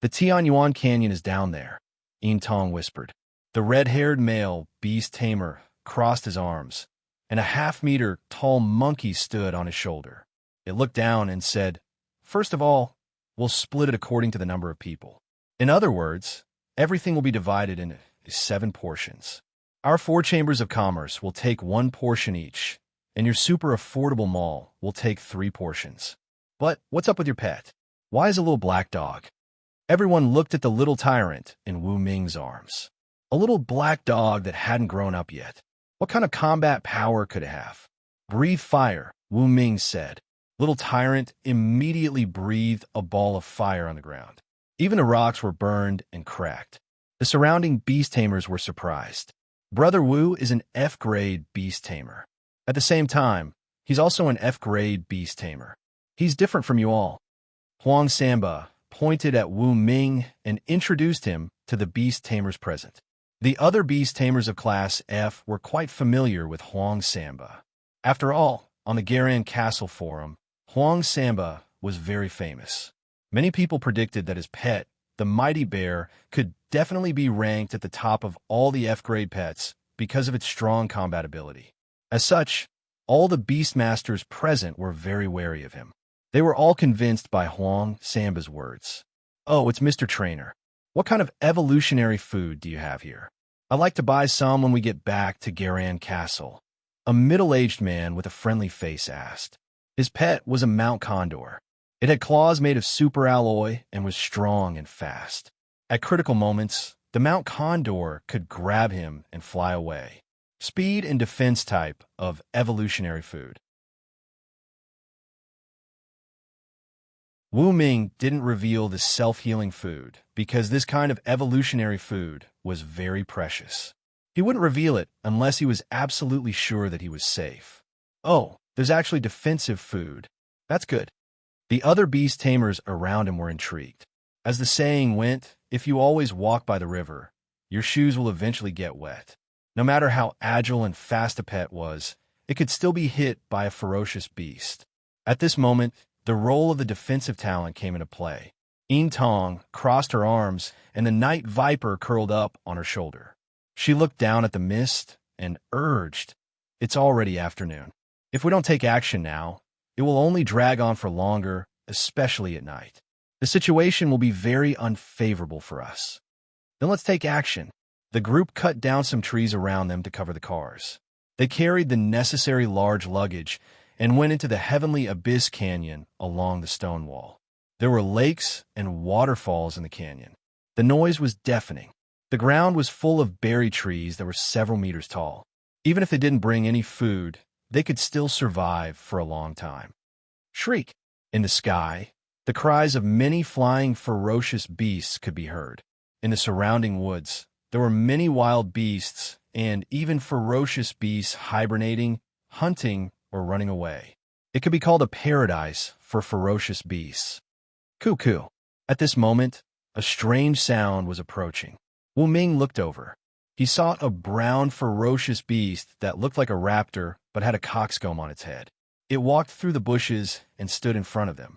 [SPEAKER 1] The Tianyuan Canyon is down there, Yin Tong whispered. The red-haired male beast tamer crossed his arms, and a half-meter tall monkey stood on his shoulder. It looked down and said, First of all, we'll split it according to the number of people. In other words, everything will be divided into 7 portions. Our 4 chambers of commerce will take 1 portion each, and your super affordable mall will take 3 portions. But what's up with your pet? Why is a little black dog? Everyone looked at the little tyrant in Wu Ming's arms. A little black dog that hadn't grown up yet. What kind of combat power could it have? Breathe fire, Wu Ming said. Little tyrant immediately breathed a ball of fire on the ground. Even the rocks were burned and cracked. The surrounding beast tamers were surprised. Brother Wu is an F-grade beast tamer. At the same time, he's also an F-grade beast tamer. He's different from you all. Huang Samba pointed at Wu Ming and introduced him to the beast tamers present. The other beast tamers of Class F were quite familiar with Huang Samba. After all, on the Garan Castle Forum, Huang Samba was very famous. Many people predicted that his pet, the mighty bear, could definitely be ranked at the top of all the F-grade pets because of its strong combat ability. As such, all the beastmasters present were very wary of him. They were all convinced by Huang Samba's words. "Oh, it's Mr. Trainer. What kind of evolutionary food do you have here? I'd like to buy some when we get back to Garan Castle," a middle-aged man with a friendly face asked. His pet was a Mount Condor. It had claws made of super alloy and was strong and fast. At critical moments, the Mount Condor could grab him and fly away. Speed and defense type of evolutionary food. Wu Ming didn't reveal the self-healing food because this kind of evolutionary food was very precious. He wouldn't reveal it unless he was absolutely sure that he was safe. "Oh, there's actually defensive food. That's good." The other beast tamers around him were intrigued. As the saying went, if you always walk by the river, your shoes will eventually get wet. No matter how agile and fast a pet was, it could still be hit by a ferocious beast. At this moment, the role of the defensive talent came into play. Yin Tong crossed her arms, and the night viper curled up on her shoulder. She looked down at the mist and urged, "It's already afternoon. If we don't take action now, it will only drag on for longer, especially at night. The situation will be very unfavorable for us. Then let's take action." The group cut down some trees around them to cover the cars. They carried the necessary large luggage and went into the Heavenly Abyss Canyon along the stone wall. There were lakes and waterfalls in the canyon. The noise was deafening. The ground was full of berry trees that were several meters tall. Even if they didn't bring any food, they could still survive for a long time. Shriek! In the sky, the cries of many flying ferocious beasts could be heard. In the surrounding woods, there were many wild beasts and even ferocious beasts hibernating, hunting, or running away. It could be called a paradise for ferocious beasts. Cuckoo! At this moment, a strange sound was approaching. Wu Ming looked over. He saw a brown, ferocious beast that looked like a raptor but had a coxcomb on its head. It walked through the bushes and stood in front of them.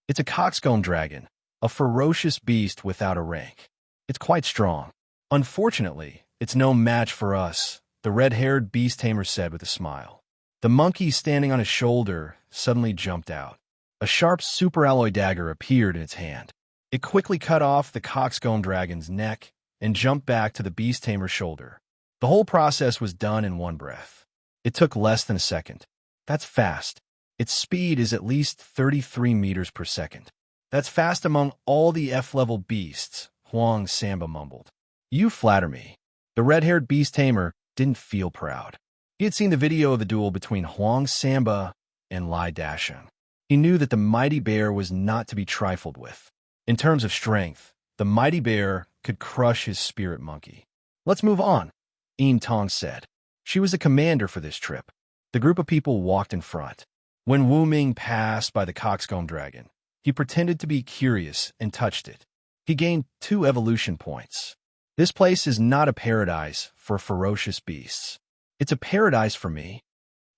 [SPEAKER 1] It's a coxcomb dragon, a ferocious beast without a rank. It's quite strong. Unfortunately, it's no match for us, the red-haired beast tamer said with a smile. The monkey standing on his shoulder suddenly jumped out. A sharp superalloy dagger appeared in its hand. It quickly cut off the coxcomb dragon's neck and jumped back to the beast tamer's shoulder. The whole process was done in one breath. It took less than a second. That's fast. Its speed is at least 33 meters per second. That's fast among all the F-level beasts, Huang Samba mumbled. "You flatter me." The red-haired beast tamer didn't feel proud. He had seen the video of the duel between Huang Samba and Lai Dasheng. He knew that the mighty bear was not to be trifled with. In terms of strength, the mighty bear could crush his spirit monkey. "Let's move on," Yin Tong said. She was the commander for this trip. The group of people walked in front. When Wu Ming passed by the coxcomb dragon, he pretended to be curious and touched it. He gained 2 evolution points. This place is not a paradise for ferocious beasts. It's a paradise for me.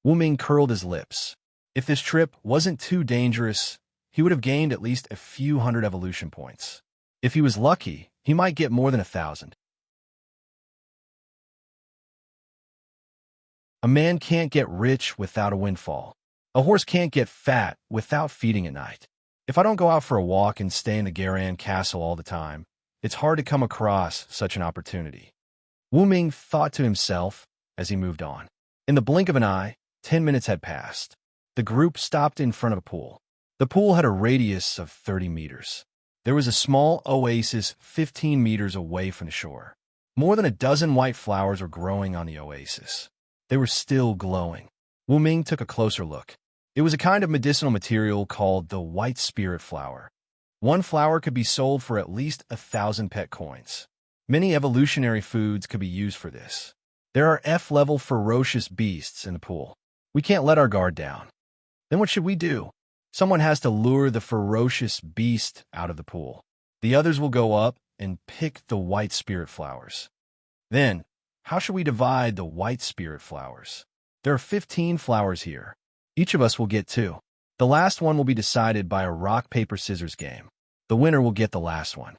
[SPEAKER 1] Wu Ming curled his lips. If this trip wasn't too dangerous, he would have gained at least a few hundred evolution points. If he was lucky, he might get more than 1,000. A man can't get rich without a windfall. A horse can't get fat without feeding at night. If I don't go out for a walk and stay in the Garan Castle all the time, it's hard to come across such an opportunity. Wu Ming thought to himself as he moved on. In the blink of an eye, 10 minutes had passed. The group stopped in front of a pool. The pool had a radius of 30 meters. There was a small oasis 15 meters away from the shore. More than a dozen white flowers were growing on the oasis. They were still glowing. Wu Ming took a closer look. It was a kind of medicinal material called the white spirit flower. One flower could be sold for at least 1,000 pet coins. Many evolutionary foods could be used for this. There are F-level ferocious beasts in the pool. We can't let our guard down. Then what should we do? Someone has to lure the ferocious beast out of the pool. The others will go up and pick the white spirit flowers. Then, how should we divide the white spirit flowers? There are 15 flowers here. Each of us will get 2. The last one will be decided by a rock, paper, scissors game. The winner will get the last one.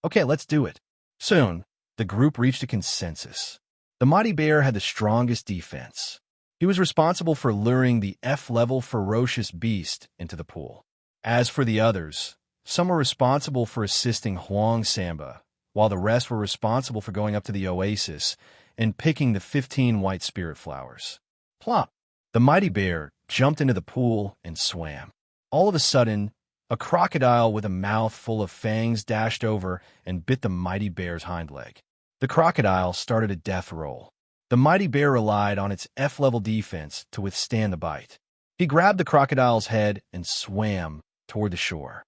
[SPEAKER 1] Okay, let's do it. Soon, the group reached a consensus. The mighty bear had the strongest defense. He was responsible for luring the F-level ferocious beast into the pool. As for the others, some were responsible for assisting Huang Samba, while the rest were responsible for going up to the oasis and picking the 15 white spirit flowers. Plop! The mighty bear jumped into the pool and swam. All of a sudden, a crocodile with a mouth full of fangs dashed over and bit the mighty bear's hind leg. The crocodile started a death roll. The mighty bear relied on its F-level defense to withstand the bite. He grabbed the crocodile's head and swam toward the shore.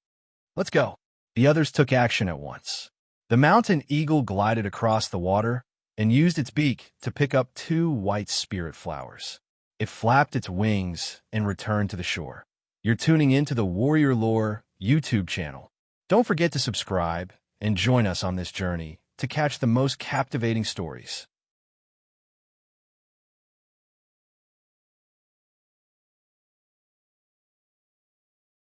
[SPEAKER 1] Let's go. The others took action at once. The mountain eagle glided across the water and used its beak to pick up 2 white spirit flowers. It flapped its wings and returned to the shore. You're tuning into the Warrior Lore YouTube channel. Don't forget to subscribe and join us on this journey to catch the most captivating stories.